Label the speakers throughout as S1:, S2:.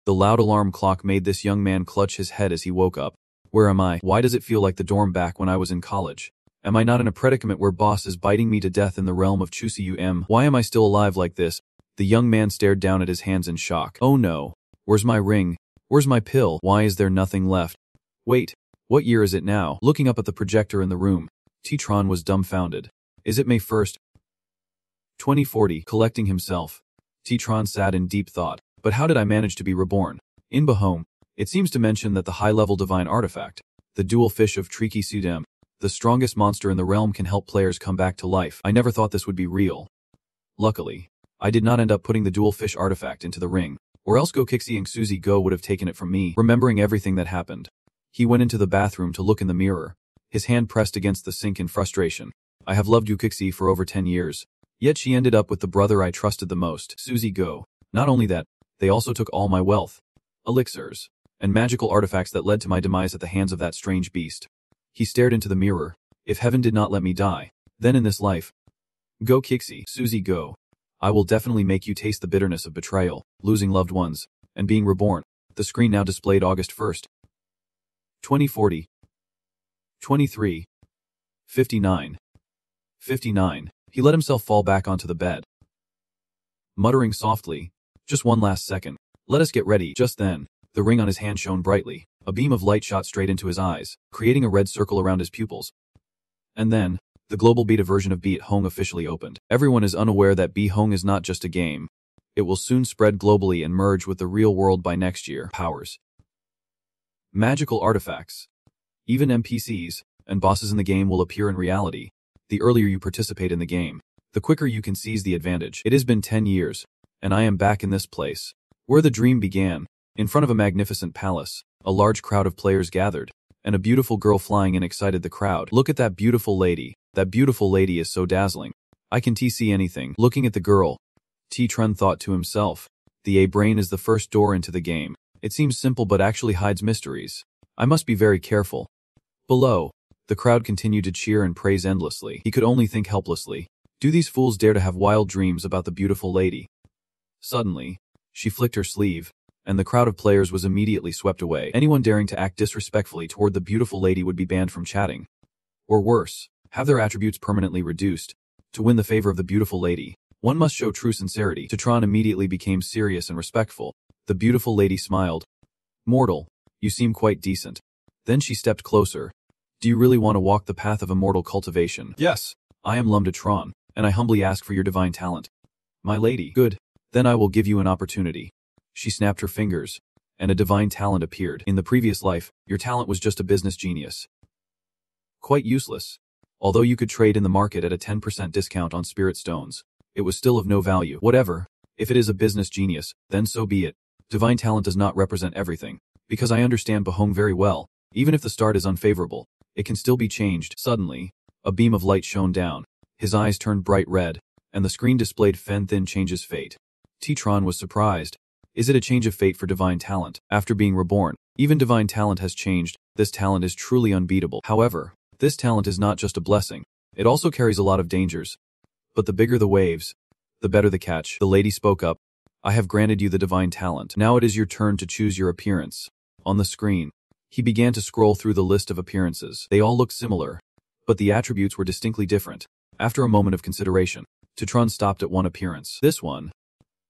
S1: The loud alarm clock made this young man clutch his head as he woke up. Where am I? Why does it feel like the dorm back when I was in college? Am I not in a predicament where boss is biting me to death in the realm of Chuseum? Why am I still alive like this? The young man stared down at his hands in shock. Oh no. Where's my ring? Where's my pill? Why is there nothing left? Wait, what year is it now? Looking up at the projector in the room, T-Tron was dumbfounded. Is it May 1st? 2040. Collecting himself, T-Tron sat in deep thought. But how did I manage to be reborn? In Bahome, it seems to mention that the high-level divine artifact, the dual fish of Triki Sudem, the strongest monster in the realm, can help players come back to life. I never thought this would be real. Luckily, I did not end up putting the dual fish artifact into the ring, or else Go Kixie and Suzy Go would have taken it from me. Remembering everything that happened, he went into the bathroom to look in the mirror, his hand pressed against the sink in frustration. I have loved Go Kixie for over 10 years, yet she ended up with the brother I trusted the most, Suzy Go. Not only that, they also took all my wealth, elixirs, and magical artifacts that led to my demise at the hands of that strange beast. He stared into the mirror. If heaven did not let me die, then in this life, Go Kixie, Suzy Go, I will definitely make you taste the bitterness of betrayal, losing loved ones, and being reborn. The screen now displayed August 1st, 2040. 23. 59. 59. He let himself fall back onto the bed, muttering softly, "Just one last second. Let us get ready." Just then, the ring on his hand shone brightly. A beam of light shot straight into his eyes, creating a red circle around his pupils. And then, the global beta version of Beat Hong officially opened. Everyone is unaware that Beat Hong is not just a game. It will soon spread globally and merge with the real world by next year. Powers, magical artifacts, even NPCs and bosses in the game will appear in reality. The earlier you participate in the game, the quicker you can seize the advantage. It has been 10 years, and I am back in this place, where the dream began. In front of a magnificent palace, a large crowd of players gathered, and a beautiful girl flying in excited the crowd. Look at that beautiful lady. That beautiful lady is so dazzling. I can see anything. Looking at the girl, T-Tron thought to himself, the A-brain is the first door into the game. It seems simple but actually hides mysteries. I must be very careful. Below, the crowd continued to cheer and praise endlessly. He could only think helplessly. Do these fools dare to have wild dreams about the beautiful lady? Suddenly, she flicked her sleeve, and the crowd of players was immediately swept away. Anyone daring to act disrespectfully toward the beautiful lady would be banned from chatting. Or worse, have their attributes permanently reduced. To win the favor of the beautiful lady, one must show true sincerity. T-Tron immediately became serious and respectful. The beautiful lady smiled. "Mortal, you seem quite decent." Then she stepped closer. "Do you really want to walk the path of immortal cultivation?" "Yes. I am T-Tron, and I humbly ask for your divine talent." "My lady." "Good. Then I will give you an opportunity." She snapped her fingers, and a divine talent appeared. In the previous life, your talent was just a business genius. Quite useless. Although you could trade in the market at a 10% discount on spirit stones, it was still of no value. Whatever. If it is a business genius, then so be it. Divine talent does not represent everything. Because I understand Bahong very well, even if the start is unfavorable, it can still be changed. Suddenly, a beam of light shone down. His eyes turned bright red, and the screen displayed Fen Thin changes fate. T-Tron was surprised. Is it a change of fate for divine talent? After being reborn, even divine talent has changed. This talent is truly unbeatable. However, this talent is not just a blessing. It also carries a lot of dangers. But the bigger the waves, the better the catch. The lady spoke up. "I have granted you the divine talent. Now it is your turn to choose your appearance." On the screen, he began to scroll through the list of appearances. They all looked similar, but the attributes were distinctly different. After a moment of consideration, T-Tron stopped at one appearance. This one,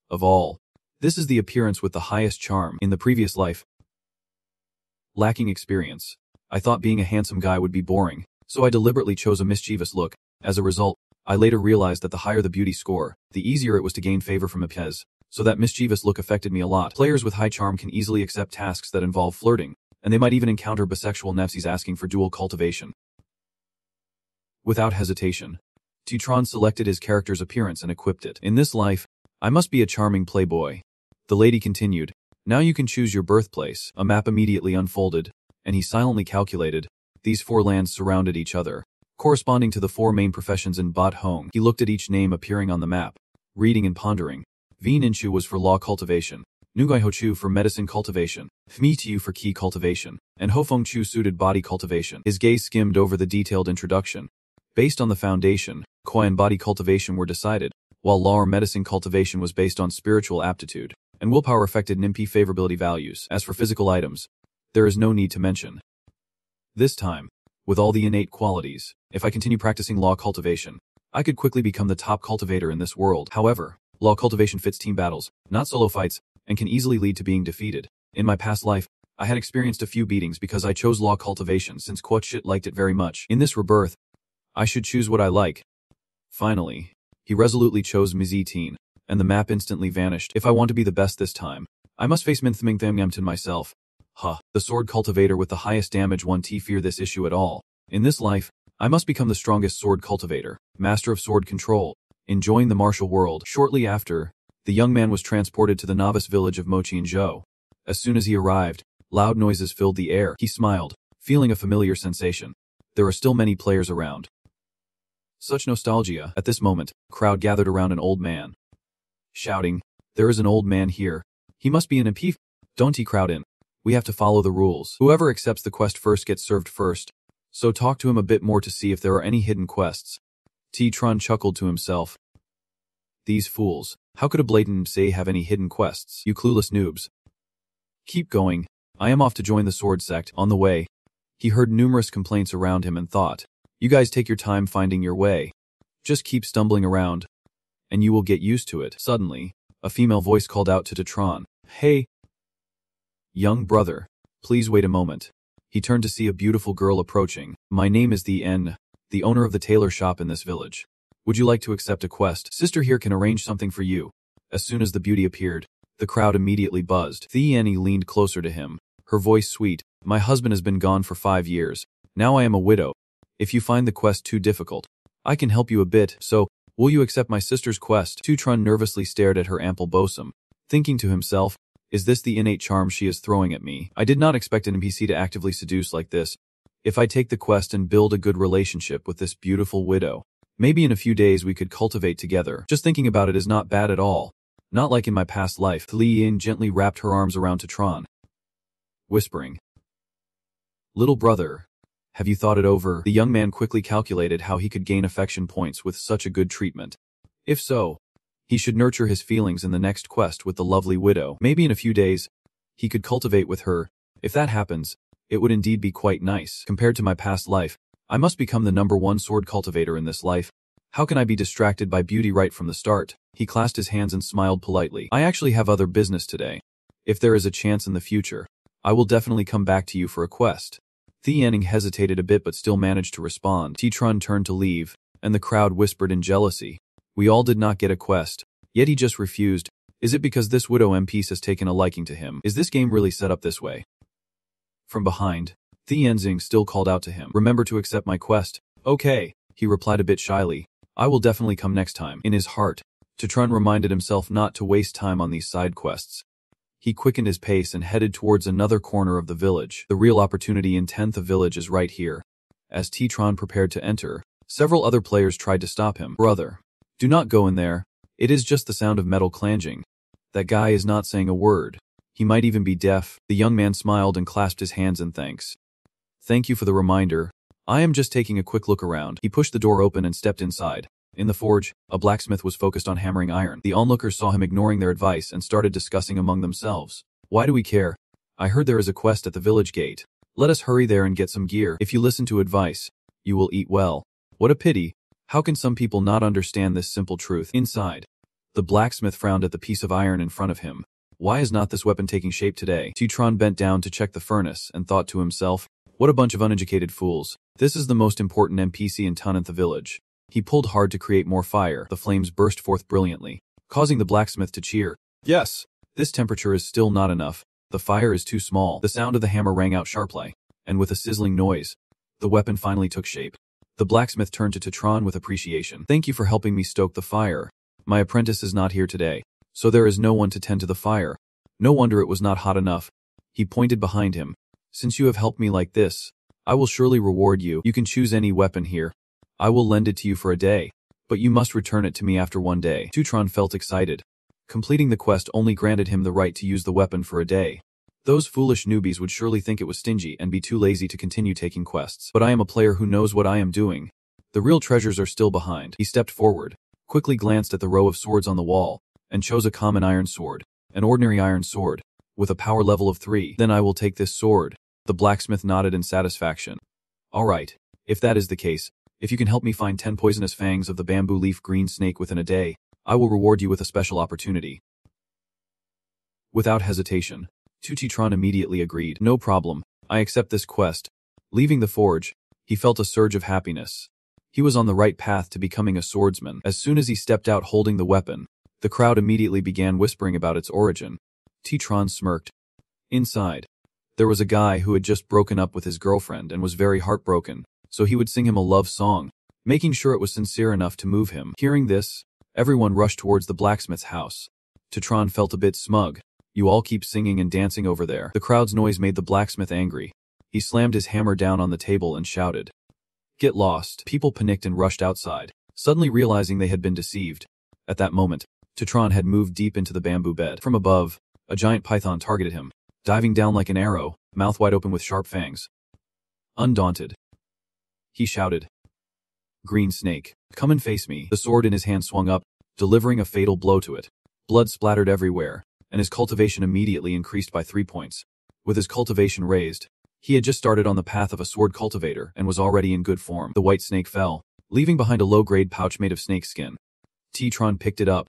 S1: of all, this is the appearance with the highest charm. In the previous life, lacking experience, I thought being a handsome guy would be boring, so I deliberately chose a mischievous look. As a result, I later realized that the higher the beauty score, the easier it was to gain favor from Apes, so that mischievous look affected me a lot. Players with high charm can easily accept tasks that involve flirting, and they might even encounter bisexual nefsies asking for dual cultivation. Without hesitation, T-Tron selected his character's appearance and equipped it. In this life, I must be a charming playboy. The lady continued. Now you can choose your birthplace. A map immediately unfolded, and he silently calculated. These 4 lands surrounded each other, corresponding to the 4 main professions in Bat Hong. He looked at each name appearing on the map, reading and pondering. V Ninchu was for law cultivation, Nugai Hochu for medicine cultivation, Fmi Tiu for key cultivation, and Hofeng Chu suited body cultivation. His gaze skimmed over the detailed introduction. Based on the foundation, Koi and body cultivation were decided, while law or medicine cultivation was based on spiritual aptitude. and willpower affected NMP favorability values. As for physical items, there is no need to mention. This time, with all the innate qualities, if I continue practicing law cultivation, I could quickly become the top cultivator in this world. However, law cultivation fits team battles, not solo fights, and can easily lead to being defeated. In my past life, I had experienced a few beatings because I chose law cultivation since Quotshit liked it very much. In this rebirth, I should choose what I like. Finally, he resolutely chose Miziteen, and the map instantly vanished. If I want to be the best this time, I must face Minthmingthamgamton myself. The sword cultivator with the highest damage won't fear this issue at all. In this life, I must become the strongest sword cultivator, master of sword control, enjoying the martial world. Shortly after, the young man was transported to the novice village of Mochianzhou. As soon as he arrived, loud noises filled the air. He smiled, feeling a familiar sensation. There are still many players around. Such nostalgia. At this moment, a crowd gathered around an old man, shouting, "There is an old man here. He must be an MP. Don't crowd in. We have to follow the rules. Whoever accepts the quest first gets served first. So talk to him a bit more to see if there are any hidden quests." Tron chuckled to himself. These fools. How could a blatant say have any hidden quests? You clueless noobs. Keep going. I am off to join the sword sect. On the way, he heard numerous complaints around him and thought, you guys take your time finding your way. Just keep stumbling around, and you will get used to it. Suddenly, a female voice called out to Tron. Hey, young brother, please wait a moment. He turned to see a beautiful girl approaching. My name is the owner of the tailor shop in this village. Would you like to accept a quest? Sister here can arrange something for you. As soon as the beauty appeared, the crowd immediately buzzed. Annie leaned closer to him, her voice sweet. My husband has been gone for 5 years. Now I am a widow. If you find the quest too difficult, I can help you a bit, so will you accept my sister's quest? Tron nervously stared at her ample bosom, thinking to himself, is this the innate charm she is throwing at me? I did not expect an NPC to actively seduce like this. If I take the quest and build a good relationship with this beautiful widow, maybe in a few days we could cultivate together. Just thinking about it is not bad at all. Not like in my past life. Li Yin gently wrapped her arms around Tron, whispering, little brother, have you thought it over? The young man quickly calculated how he could gain affection points with such a good treatment. If so, he should nurture his feelings in the next quest with the lovely widow. Maybe in a few days, he could cultivate with her. If that happens, it would indeed be quite nice. Compared to my past life, I must become the #1 sword cultivator in this life. How can I be distracted by beauty right from the start? He clasped his hands and smiled politely. I actually have other business today. If there is a chance in the future, I will definitely come back to you for a quest. Anning hesitated a bit but still managed to respond. Tron turned to leave, and the crowd whispered in jealousy. We all did not get a quest, yet he just refused. Is it because this widow MP has taken a liking to him? Is this game really set up this way? From behind, Enzing still called out to him. Remember to accept my quest. Okay, he replied a bit shyly. I will definitely come next time. In his heart, Tron reminded himself not to waste time on these side quests. He quickened his pace and headed towards another corner of the village. The real opportunity in 10th village is right here. As Tron prepared to enter, several other players tried to stop him. Brother, do not go in there. It is just the sound of metal clanging. That guy is not saying a word. He might even be deaf. The young man smiled and clasped his hands in thanks. Thank you for the reminder. I am just taking a quick look around. He pushed the door open and stepped inside. In the forge, a blacksmith was focused on hammering iron. The onlookers saw him ignoring their advice and started discussing among themselves. Why do we care? I heard there is a quest at the village gate. Let us hurry there and get some gear. If you listen to advice, you will eat well. What a pity. How can some people not understand this simple truth? Inside, the blacksmith frowned at the piece of iron in front of him. Why is not this weapon taking shape today? Tron bent down to check the furnace and thought to himself, what a bunch of uneducated fools. This is the most important NPC in Tanith village. He pulled hard to create more fire. The flames burst forth brilliantly, causing the blacksmith to cheer. Yes, this temperature is still not enough. The fire is too small. The sound of the hammer rang out sharply, and with a sizzling noise, the weapon finally took shape. The blacksmith turned to Tron with appreciation. Thank you for helping me stoke the fire. My apprentice is not here today, so there is no one to tend to the fire. No wonder it was not hot enough. He pointed behind him. Since you have helped me like this, I will surely reward you. You can choose any weapon here. I will lend it to you for a day, but you must return it to me after 1 day. Tron felt excited. Completing the quest only granted him the right to use the weapon for a day. Those foolish newbies would surely think it was stingy and be too lazy to continue taking quests. But I am a player who knows what I am doing. The real treasures are still behind. He stepped forward, quickly glanced at the row of swords on the wall, and chose a common iron sword. An ordinary iron sword. With a power level of 3. Then I will take this sword. The blacksmith nodded in satisfaction. Alright. If that is the case, if you can help me find 10 poisonous fangs of the bamboo leaf green snake within a day, I will reward you with a special opportunity. Without hesitation, Tron immediately agreed. No problem, I accept this quest. Leaving the forge, he felt a surge of happiness. He was on the right path to becoming a swordsman. As soon as he stepped out holding the weapon, the crowd immediately began whispering about its origin. Tron smirked. Inside, there was a guy who had just broken up with his girlfriend and was very heartbroken, so he would sing him a love song, making sure it was sincere enough to move him. Hearing this, everyone rushed towards the blacksmith's house. Tron felt a bit smug. You all keep singing and dancing over there. The crowd's noise made the blacksmith angry. He slammed his hammer down on the table and shouted, "Get lost." People panicked and rushed outside, suddenly realizing they had been deceived. At that moment, Tron had moved deep into the bamboo bed. From above, a giant python targeted him, diving down like an arrow, mouth wide open with sharp fangs. Undaunted, he shouted, "Green snake, come and face me." The sword in his hand swung up, delivering a fatal blow to it. Blood splattered everywhere, and his cultivation immediately increased by 3 points. With his cultivation raised, he had just started on the path of a sword cultivator and was already in good form. The white snake fell, leaving behind a low-grade pouch made of snake skin. Tron picked it up,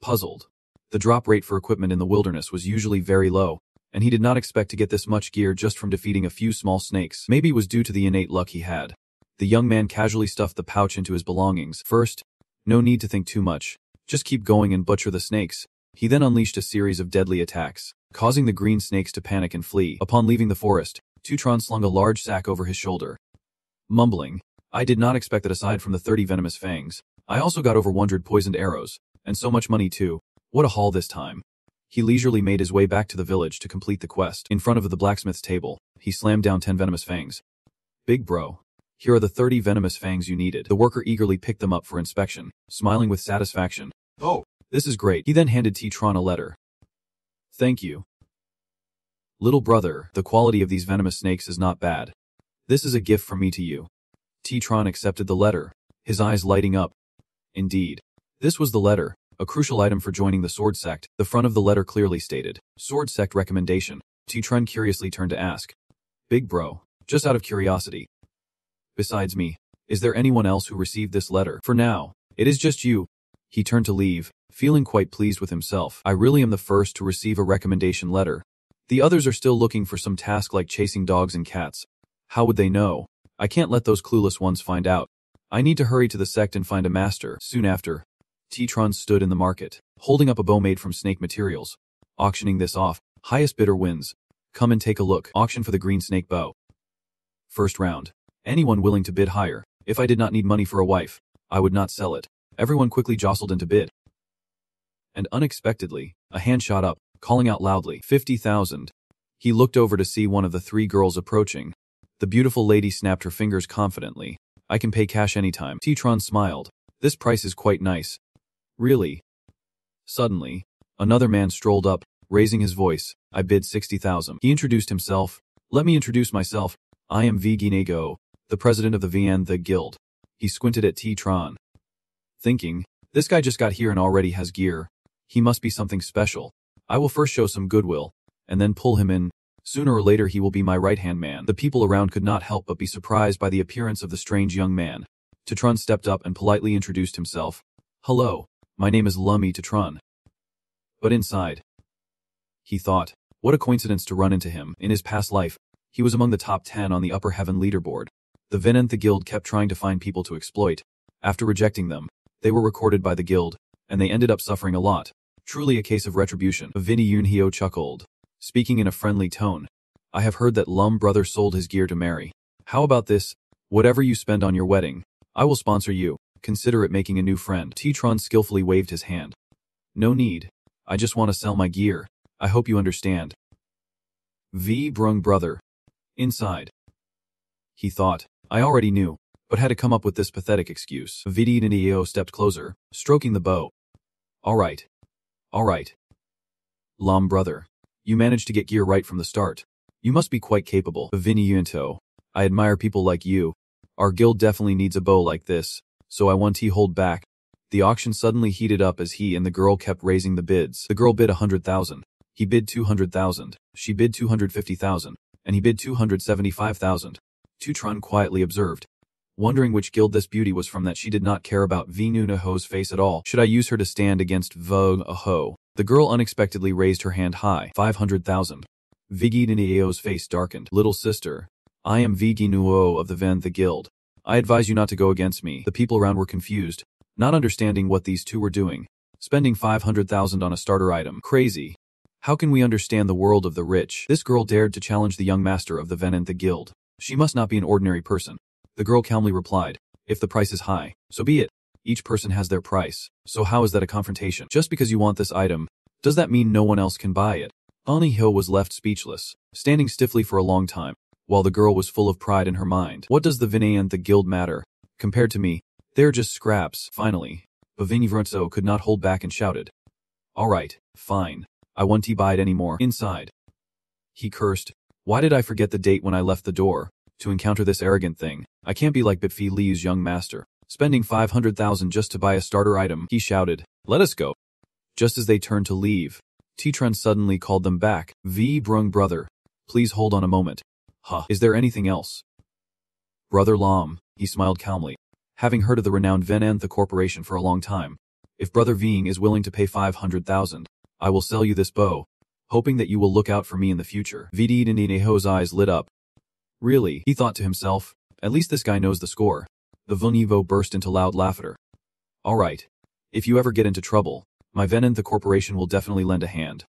S1: puzzled. The drop rate for equipment in the wilderness was usually very low, and he did not expect to get this much gear just from defeating a few small snakes. Maybe it was due to the innate luck he had. The young man casually stuffed the pouch into his belongings. First, no need to think too much. Just keep going and butcher the snakes. He then unleashed a series of deadly attacks, causing the green snakes to panic and flee. Upon leaving the forest, Tron slung a large sack over his shoulder. Mumbling, "I did not expect that aside from the 30 venomous fangs, I also got over 100 poisoned arrows, and so much money too. What a haul this time." He leisurely made his way back to the village to complete the quest. In front of the blacksmith's table, he slammed down 10 venomous fangs. "Big bro, here are the 30 venomous fangs you needed." The worker eagerly picked them up for inspection, smiling with satisfaction. "Oh, this is great." He then handed Tron a letter. "Thank you. Little brother, the quality of these venomous snakes is not bad. This is a gift from me to you." Tron accepted the letter, his eyes lighting up. Indeed, this was the letter, a crucial item for joining the sword sect. The front of the letter clearly stated, "Sword sect recommendation." Tron curiously turned to ask, "Big bro, just out of curiosity, besides me, is there anyone else who received this letter?" "For now, it is just you." He turned to leave, feeling quite pleased with himself. "I really am the first to receive a recommendation letter. The others are still looking for some task like chasing dogs and cats. How would they know? I can't let those clueless ones find out. I need to hurry to the sect and find a master." Soon after, Tron stood in the market, holding up a bow made from snake materials. "Auctioning this off. Highest bidder wins. Come and take a look." Auction for the green snake bow. First round. Anyone willing to bid higher. If I did not need money for a wife, I would not sell it. Everyone quickly jostled into bid. And unexpectedly, a hand shot up, calling out loudly, 50,000. He looked over to see one of the 3 girls approaching. The beautiful lady snapped her fingers confidently. "I can pay cash anytime." Tron smiled. "This price is quite nice." "Really?" Suddenly, another man strolled up, raising his voice. "I bid 60,000. He introduced himself. "Let me introduce myself. I am V. Ginego, the president of the VN the Guild." He squinted at Tron, thinking, this guy just got here and already has gear. He must be something special. I will first show some goodwill, and then pull him in. Sooner or later he will be my right-hand man. The people around could not help but be surprised by the appearance of the strange young man. Tron stepped up and politely introduced himself. "Hello, my name is Lummy Tron." But inside, he thought, what a coincidence to run into him. In his past life, he was among the top 10 on the Upper Heaven leaderboard. The Venant the Guild kept trying to find people to exploit. After rejecting them, they were recorded by the guild, and they ended up suffering a lot. Truly a case of retribution. Vinny Yunhio chuckled, speaking in a friendly tone. "I have heard that Lum brother sold his gear to marry. How about this? Whatever you spend on your wedding, I will sponsor you. Consider it making a new friend." Tron skillfully waved his hand. "No need. I just want to sell my gear. I hope you understand." V. Brung brother. Inside, he thought, I already knew, but had to come up with this pathetic excuse. Vidi Nideo stepped closer, stroking the bow. All right. Lum brother, you managed to get gear right from the start. You must be quite capable. Vinny Yunto, I admire people like you. Our guild definitely needs a bow like this, so I want to hold back. The auction suddenly heated up as he and the girl kept raising the bids. The girl bid 100,000. He bid 200,000. She bid 250,000. And he bid 275,000. Tutron quietly observed, wondering which guild this beauty was from that she did not care about Vinunaho's face at all. Should I use her to stand against Vogue Aho? The girl unexpectedly raised her hand high. 500,000. Viginuo's face darkened. Little sister, I am Viginuo of the Ven the Guild. I advise you not to go against me. The people around were confused, not understanding what these two were doing. Spending 500,000 on a starter item. Crazy. How can we understand the world of the rich? This girl dared to challenge the young master of the Ven and the Guild. She must not be an ordinary person. The girl calmly replied, if the price is high, so be it. Each person has their price. So how is that a confrontation? Just because you want this item, does that mean no one else can buy it? Aniho was left speechless, standing stiffly for a long time, while the girl was full of pride in her mind. What does the Vinay and the Guild matter? Compared to me, they're just scraps. Finally, Bavinivrunso could not hold back and shouted, alright, fine. I won't buy it anymore. Inside, he cursed. Why did I forget the date when I left the door? To encounter this arrogant thing, I can't be like Bitfi Liu's young master. Spending 500,000 just to buy a starter item, he shouted, let us go. Just as they turned to leave, Titran suddenly called them back. V. Brung brother, please hold on a moment. Huh, is there anything else? Brother Lam, he smiled calmly, having heard of the renowned Venanth Corporation for a long time. If Brother Ving is willing to pay 500,000, I will sell you this bow, hoping that you will look out for me in the future. Vidineho's eyes lit up. Really, he thought to himself, at least this guy knows the score. The Vunivo burst into loud laughter. Alright. If you ever get into trouble, my Venanth Corporation will definitely lend a hand.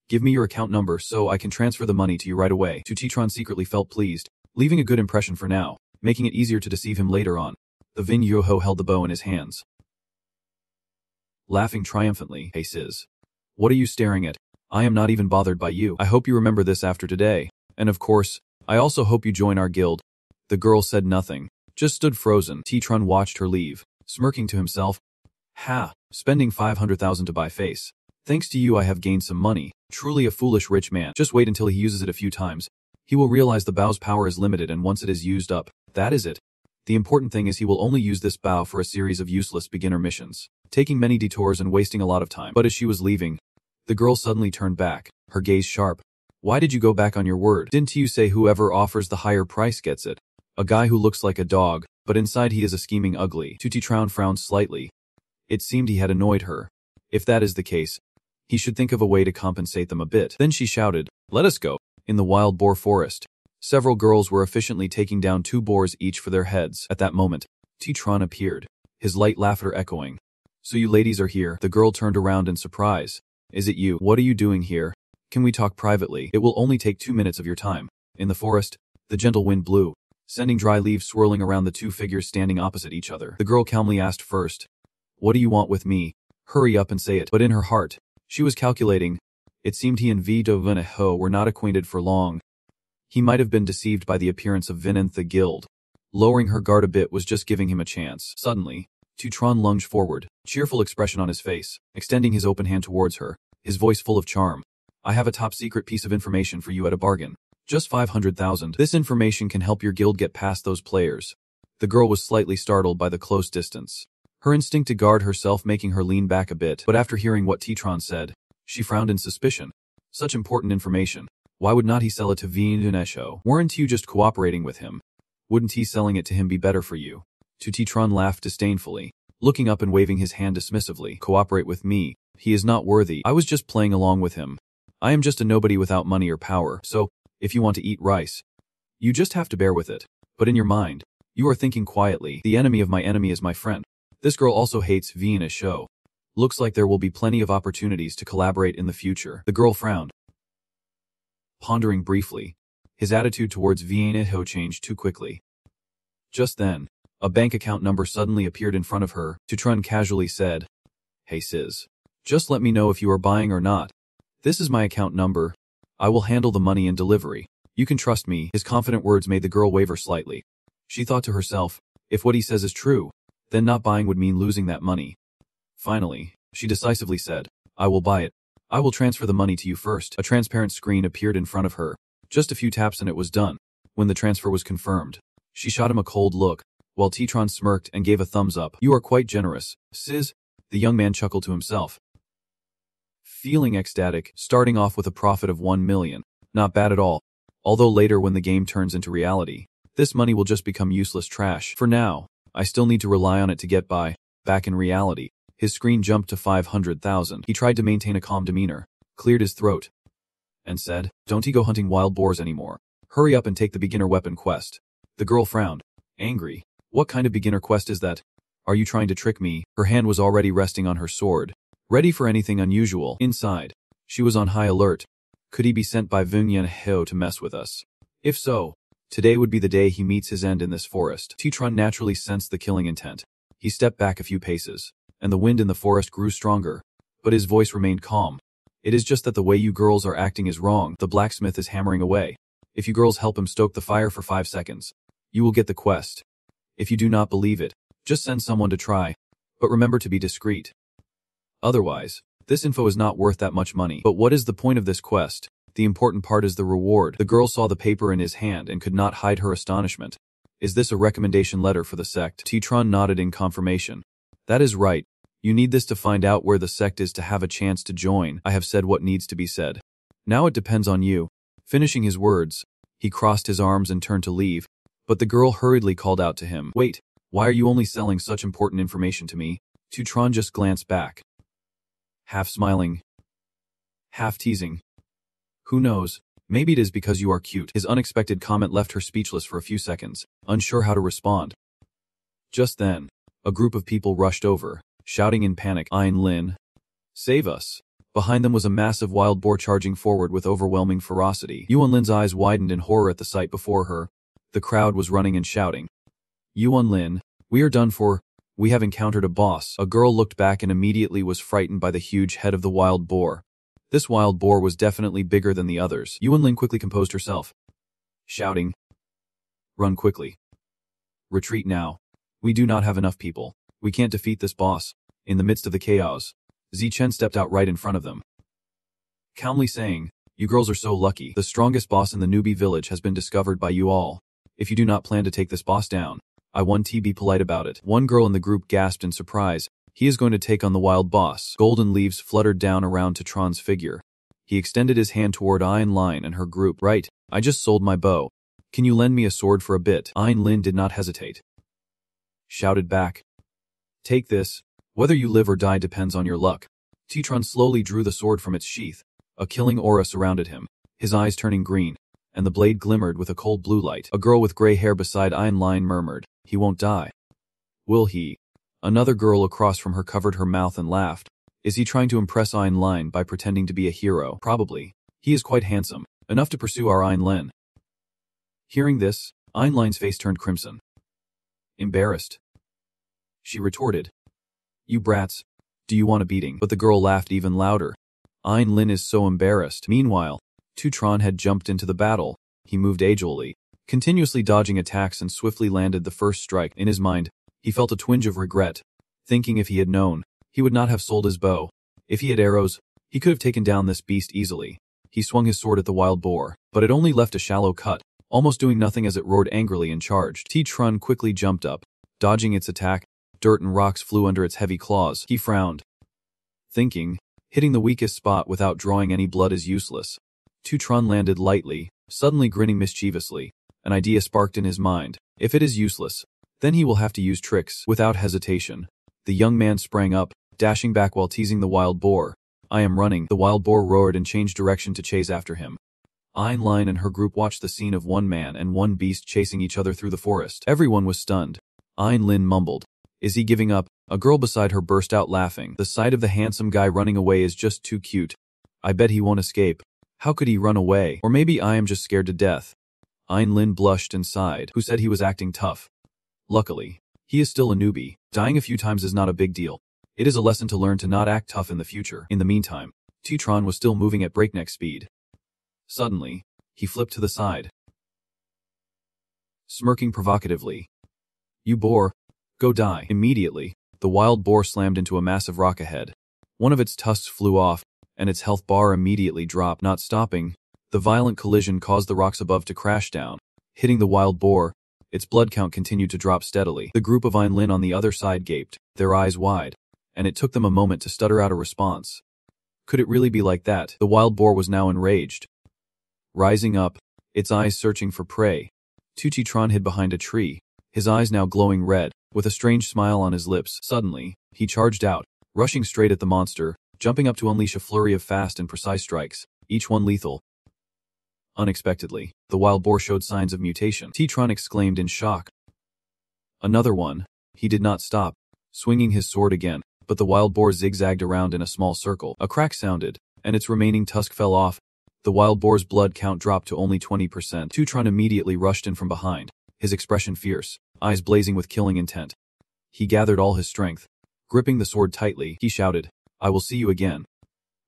S1: Give me your account number so I can transfer the money to you right away. Tutitron secretly felt pleased, leaving a good impression for now, making it easier to deceive him later on. The Vin Yoho held the bow in his hands, laughing triumphantly. Hey sis. What are you staring at? I am not even bothered by you. I hope you remember this after today. And of course, I also hope you join our guild. The girl said nothing, just stood frozen. Titron watched her leave, smirking to himself. Ha, spending 500,000 to buy face. Thanks to you I have gained some money. Truly a foolish rich man. Just wait until he uses it a few times. He will realize the bow's power is limited, and once it is used up, that is it. The important thing is he will only use this bow for a series of useless beginner missions, taking many detours and wasting a lot of time. But as she was leaving, the girl suddenly turned back, her gaze sharp. Why did you go back on your word? Didn't you say whoever offers the higher price gets it? A guy who looks like a dog, but inside he is a scheming ugly. Tutitron frowned slightly. It seemed he had annoyed her. If that is the case, he should think of a way to compensate them a bit. Then she shouted, let us go. In the wild boar forest, several girls were efficiently taking down 2 boars each for their heads. At that moment, Titron appeared, his light laughter echoing. So you ladies are here. The girl turned around in surprise. Is it you? What are you doing here? Can we talk privately? It will only take 2 minutes of your time. In the forest, the gentle wind blew, sending dry leaves swirling around the 2 figures standing opposite each other. The girl calmly asked first, what do you want with me? Hurry up and say it. But in her heart, she was calculating. It seemed he and Vito Vinaho were not acquainted for long. He might have been deceived by the appearance of Vinanth the Guild. Lowering her guard a bit was just giving him a chance. Suddenly, Tutron lunged forward, cheerful expression on his face, extending his open hand towards her, his voice full of charm. I have a top secret piece of information for you at a bargain. Just 500,000. This information can help your guild get past those players. The girl was slightly startled by the close distance, her instinct to guard herself making her lean back a bit. But after hearing what Titron said, she frowned in suspicion. Such important information. Why would not he sell it to Vinunesho? Weren't you just cooperating with him? Wouldn't he selling it to him be better for you? Tutitron laughed disdainfully, looking up and waving his hand dismissively. Cooperate with me. He is not worthy. I was just playing along with him. I am just a nobody without money or power, so, if you want to eat rice, you just have to bear with it. But in your mind, you are thinking quietly, the enemy of my enemy is my friend. This girl also hates Vinunesho. Looks like there will be plenty of opportunities to collaborate in the future. The girl frowned, pondering briefly. His attitude towards Vinunesho changed too quickly. Just then, a bank account number suddenly appeared in front of her. Tutron casually said, hey sis, just let me know if you are buying or not. This is my account number. I will handle the money and delivery. You can trust me. His confident words made the girl waver slightly. She thought to herself, if what he says is true, then not buying would mean losing that money. Finally, she decisively said, I will buy it. I will transfer the money to you first. A transparent screen appeared in front of her. Just a few taps and it was done. When the transfer was confirmed, she shot him a cold look, while Titron smirked and gave a thumbs up. You are quite generous, sis. The young man chuckled to himself, feeling ecstatic, starting off with a profit of 1 million. Not bad at all. Although later when the game turns into reality, this money will just become useless trash. For now, I still need to rely on it to get by. Back in reality, his screen jumped to 500,000. He tried to maintain a calm demeanor, cleared his throat, and said, "Don't he go hunting wild boars anymore? Hurry up and take the beginner weapon quest." The girl frowned, angry. "What kind of beginner quest is that? Are you trying to trick me?" Her hand was already resting on her sword, ready for anything unusual. Inside, she was on high alert. Could he be sent by Vung Heo to mess with us? If so, today would be the day he meets his end in this forest. Titran naturally sensed the killing intent. He stepped back a few paces, and the wind in the forest grew stronger, but his voice remained calm. "It is just that the way you girls are acting is wrong. The blacksmith is hammering away. If you girls help him stoke the fire for 5 seconds, you will get the quest. If you do not believe it, just send someone to try, but remember to be discreet. Otherwise, this info is not worth that much money." But what is the point of this quest? The important part is the reward. The girl saw the paper in his hand and could not hide her astonishment. "Is this a recommendation letter for the sect?" Titran nodded in confirmation. "That is right. You need this to find out where the sect is to have a chance to join. I have said what needs to be said. Now it depends on you." Finishing his words, he crossed his arms and turned to leave, but the girl hurriedly called out to him, "Wait, why are you only selling such important information to me?" Titran just glanced back, half smiling, half teasing. "Who knows, maybe it is because you are cute." His unexpected comment left her speechless for a few seconds, unsure how to respond. Just then, a group of people rushed over, shouting in panic, "Ein Lin, save us." Behind them was a massive wild boar charging forward with overwhelming ferocity. Yuan Lin's eyes widened in horror at the sight before her. The crowd was running and shouting, "Yuan Lin, we are done for. We have encountered a boss." A girl looked back and immediately was frightened by the huge head of the wild boar. This wild boar was definitely bigger than the others. Yuan Lin quickly composed herself, shouting, "Run quickly. Retreat now. We do not have enough people. We can't defeat this boss." In the midst of the chaos, Zichen stepped out right in front of them, calmly saying, "You girls are so lucky. The strongest boss in the newbie village has been discovered by you all. If you do not plan to take this boss down, I want to be polite about it." One girl in the group gasped in surprise. "He is going to take on the wild boss." Golden leaves fluttered down around Titran's figure. He extended his hand toward Ein Lin and her group. "Right, I just sold my bow. Can you lend me a sword for a bit?" Ein Lin did not hesitate. Shouted back, "Take this. Whether you live or die depends on your luck." Titran slowly drew the sword from its sheath. A killing aura surrounded him, his eyes turning green, and the blade glimmered with a cold blue light. A girl with gray hair beside Ein Lin murmured, "He won't die. Will he?" Another girl across from her covered her mouth and laughed. "Is he trying to impress Ein Lin by pretending to be a hero?" "Probably. He is quite handsome, enough to pursue our Ein Lin." Hearing this, Ein Lin's face turned crimson. "Embarrassed?" she retorted. "You brats. Do you want a beating?" But the girl laughed even louder. "Ein Lin is so embarrassed." Meanwhile, Titran had jumped into the battle. He moved agilely, continuously dodging attacks and swiftly landed the first strike. In his mind, he felt a twinge of regret, thinking if he had known, he would not have sold his bow. If he had arrows, he could have taken down this beast easily. He swung his sword at the wild boar, but it only left a shallow cut, almost doing nothing as it roared angrily and charged. Titran quickly jumped up, dodging its attack. Dirt and rocks flew under its heavy claws. He frowned, thinking, hitting the weakest spot without drawing any blood is useless. Titran landed lightly, suddenly grinning mischievously. An idea sparked in his mind. If it is useless, then he will have to use tricks. Without hesitation, the young man sprang up, dashing back while teasing the wild boar. "I am running." The wild boar roared and changed direction to chase after him. Ein Lin and her group watched the scene of one man and one beast chasing each other through the forest. Everyone was stunned. Ein Lin mumbled, "Is he giving up?" A girl beside her burst out laughing. "The sight of the handsome guy running away is just too cute. I bet he won't escape. How could he run away? Or maybe I am just scared to death." Ein Lin blushed and sighed. Who said he was acting tough? Luckily, he is still a newbie. Dying a few times is not a big deal. It is a lesson to learn to not act tough in the future. In the meantime, Titran was still moving at breakneck speed. Suddenly, he flipped to the side, smirking provocatively. "You boar, go die." Immediately, the wild boar slammed into a massive rock ahead. One of its tusks flew off, and its health bar immediately dropped. Not stopping, the violent collision caused the rocks above to crash down, hitting the wild boar. Its blood count continued to drop steadily. The group of Ein Lin on the other side gaped, their eyes wide, and it took them a moment to stutter out a response. Could it really be like that? The wild boar was now enraged. Rising up, its eyes searching for prey, Tuchitron hid behind a tree, his eyes now glowing red, with a strange smile on his lips. Suddenly, he charged out, rushing straight at the monster, jumping up to unleash a flurry of fast and precise strikes, each one lethal. Unexpectedly, the wild boar showed signs of mutation. Tron exclaimed in shock. Another one. He did not stop, swinging his sword again, but the wild boar zigzagged around in a small circle. A crack sounded, and its remaining tusk fell off. The wild boar's blood count dropped to only 20%. Tron immediately rushed in from behind, his expression fierce, eyes blazing with killing intent. He gathered all his strength. Gripping the sword tightly, he shouted, "I will see you again."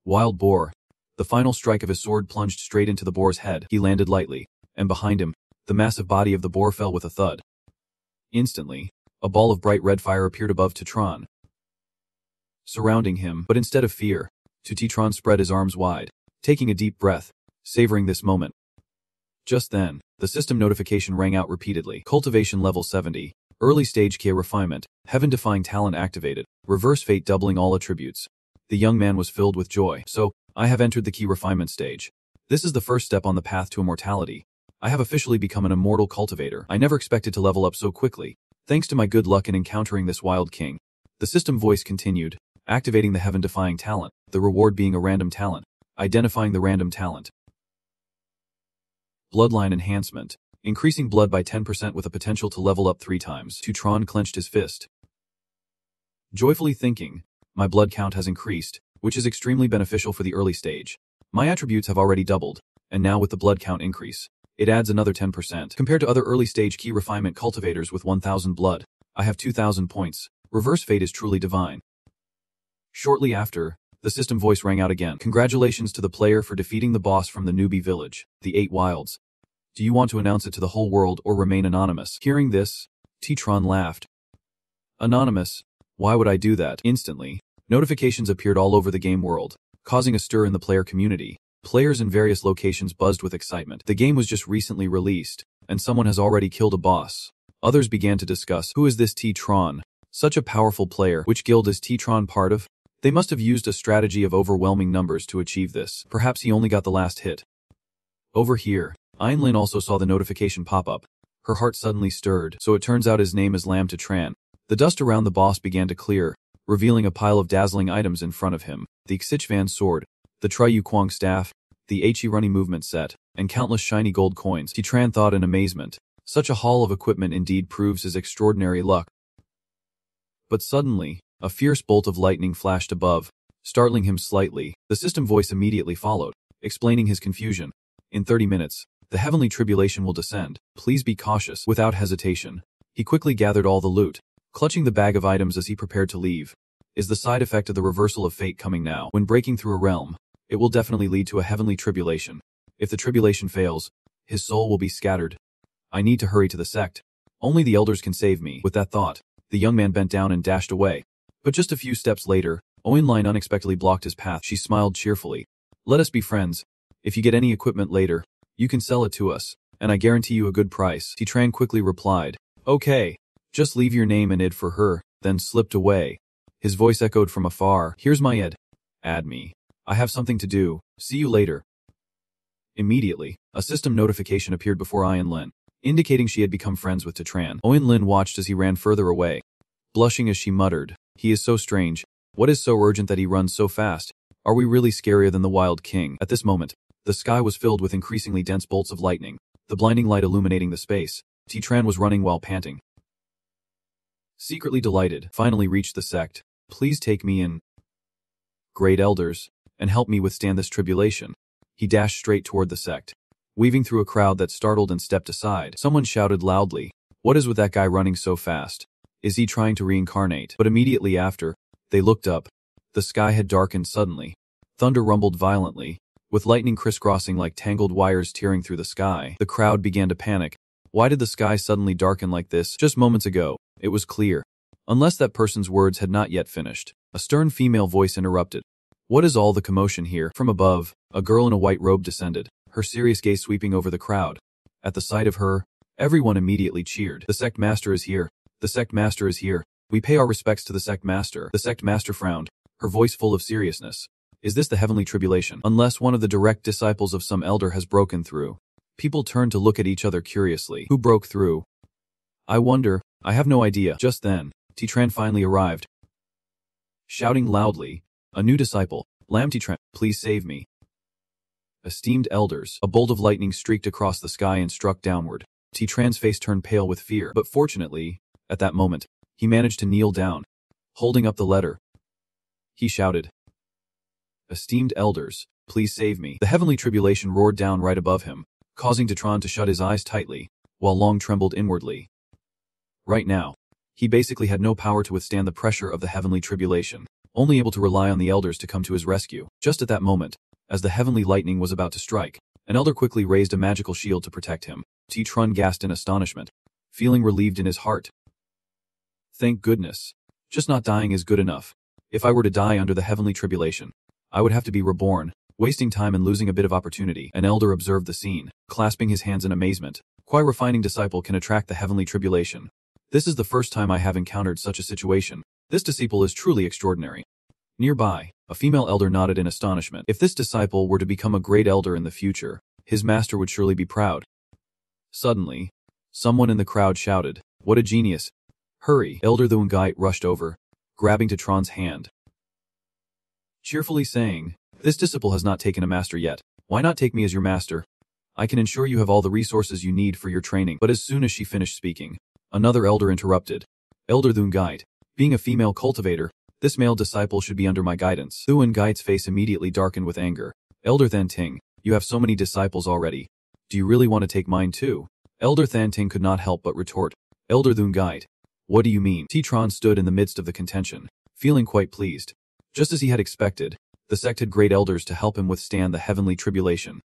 S1: Wild boar. The final strike of his sword plunged straight into the boar's head. He landed lightly, and behind him, the massive body of the boar fell with a thud. Instantly, a ball of bright red fire appeared above Tron, surrounding him, but instead of fear, Tron spread his arms wide, taking a deep breath, savoring this moment. Just then, the system notification rang out repeatedly. Cultivation level 70, early stage Key refinement, heaven-defying talent activated, reverse fate doubling all attributes. The young man was filled with joy. So, I have entered the Key refinement stage. This is the first step on the path to immortality. I have officially become an immortal cultivator. I never expected to level up so quickly, thanks to my good luck in encountering this wild king. The system voice continued, activating the heaven-defying talent, the reward being a random talent. Identifying the random talent. Bloodline enhancement. Increasing blood by 10% with a potential to level up 3 times. Tron clenched his fist, joyfully thinking, my blood count has increased, which is extremely beneficial for the early stage. My attributes have already doubled, and now with the blood count increase, it adds another 10%. Compared to other early stage Key refinement cultivators with 1000 blood, I have 2000 points. Reverse fate is truly divine. Shortly after, the system voice rang out again. Congratulations to the player for defeating the boss from the newbie village, the 8 Wilds. Do you want to announce it to the whole world or remain anonymous? Hearing this, Tron laughed. Anonymous? Why would I do that? Instantly, notifications appeared all over the game world, causing a stir in the player community. Players in various locations buzzed with excitement. The game was just recently released, and someone has already killed a boss. Others began to discuss, who is this Tron? Such a powerful player. Which guild is Tron part of? They must have used a strategy of overwhelming numbers to achieve this. Perhaps he only got the last hit. Over here, Einlin also saw the notification pop up. Her heart suddenly stirred, so it turns out his name is Lam Tran. The dust around the boss began to clear, revealing a pile of dazzling items in front of him. The Xichvan sword, the Triyu Kwang staff, the He Running movement set, and countless shiny gold coins. Tran thought in amazement. Such a haul of equipment indeed proves his extraordinary luck. But suddenly, a fierce bolt of lightning flashed above, startling him slightly. The system voice immediately followed, explaining his confusion. In 30 minutes, the heavenly tribulation will descend. Please be cautious. Without hesitation, he quickly gathered all the loot, clutching the bag of items as he prepared to leave. Is the side effect of the reversal of fate coming now? When breaking through a realm, it will definitely lead to a heavenly tribulation. If the tribulation fails, his soul will be scattered. I need to hurry to the sect. Only the elders can save me. With that thought, the young man bent down and dashed away. But just a few steps later, Oinline unexpectedly blocked his path. She smiled cheerfully. Let us be friends. If you get any equipment later, you can sell it to us, and I guarantee you a good price. Tran quickly replied, okay, just leave your name and ID for her, then slipped away. His voice echoed from afar, here's my ID. Add me. I have something to do. See you later. Immediately, a system notification appeared before Einlin, indicating she had become friends with Tran. Einlin watched as he ran further away, blushing as she muttered, he is so strange. What is so urgent that he runs so fast? Are we really scarier than the Wild King? At this moment, the sky was filled with increasingly dense bolts of lightning, the blinding light illuminating the space. Tran was running while panting. Secretly delighted, finally reached the sect. Please take me in, great elders, and help me withstand this tribulation. He dashed straight toward the sect, weaving through a crowd that startled and stepped aside. Someone shouted loudly, what is with that guy running so fast? Is he trying to reincarnate? But immediately after, they looked up. The sky had darkened suddenly. Thunder rumbled violently, with lightning crisscrossing like tangled wires tearing through the sky. The crowd began to panic. Why did the sky suddenly darken like this? Just moments ago, it was clear. Unless that person's words had not yet finished, a stern female voice interrupted. What is all the commotion here? From above, a girl in a white robe descended, her serious gaze sweeping over the crowd. At the sight of her, everyone immediately cheered. The sect master is here. The sect master is here. We pay our respects to the sect master. The sect master frowned, her voice full of seriousness. Is this the heavenly tribulation? Unless one of the direct disciples of some elder has broken through. People turned to look at each other curiously. Who broke through? I wonder. I have no idea. Just then, Titran finally arrived. Shouting loudly, a new disciple, Lam Titran, please save me. Esteemed elders, a bolt of lightning streaked across the sky and struck downward. Titran's face turned pale with fear, but fortunately, at that moment, he managed to kneel down, holding up the letter. He shouted, Esteemed elders, please save me. The heavenly tribulation roared down right above him, causing Titran to shut his eyes tightly, while Long trembled inwardly. Right now, he basically had no power to withstand the pressure of the heavenly tribulation, only able to rely on the elders to come to his rescue. Just at that moment, as the heavenly lightning was about to strike, an elder quickly raised a magical shield to protect him. Titran gasped in astonishment, feeling relieved in his heart. Thank goodness. Just not dying is good enough. If I were to die under the heavenly tribulation, I would have to be reborn, wasting time and losing a bit of opportunity. An elder observed the scene, clasping his hands in amazement. Quite refining disciple can attract the heavenly tribulation. This is the first time I have encountered such a situation. This disciple is truly extraordinary. Nearby, a female elder nodded in astonishment. If this disciple were to become a great elder in the future, his master would surely be proud. Suddenly, someone in the crowd shouted, What a genius! Hurry! Elder Thungite rushed over, grabbing Titran's hand, cheerfully saying, This disciple has not taken a master yet. Why not take me as your master? I can ensure you have all the resources you need for your training. But as soon as she finished speaking, another elder interrupted. Elder Thungite, being a female cultivator, this male disciple should be under my guidance. Thungite's face immediately darkened with anger. Elder Thanting, you have so many disciples already. Do you really want to take mine too? Elder Thanting could not help but retort. Elder Thungite, what do you mean? Titran stood in the midst of the contention, feeling quite pleased. Just as he had expected, the sect had great elders to help him withstand the heavenly tribulation.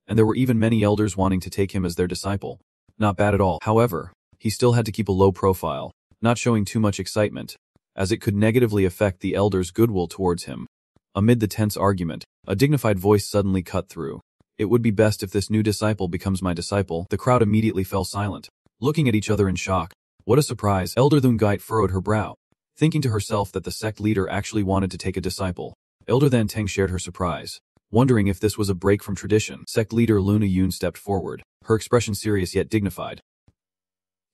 S1: And there were even many elders wanting to take him as their disciple. Not bad at all. However, he still had to keep a low profile, not showing too much excitement, as it could negatively affect the elders' goodwill towards him. Amid the tense argument, a dignified voice suddenly cut through. It would be best if this new disciple becomes my disciple. The crowd immediately fell silent, looking at each other in shock. What a surprise! Elder Thungite furrowed her brow, thinking to herself that the sect leader actually wanted to take a disciple. Elder Thanteng shared her surprise, wondering if this was a break from tradition. Sect leader Luna Yun stepped forward, her expression serious yet dignified.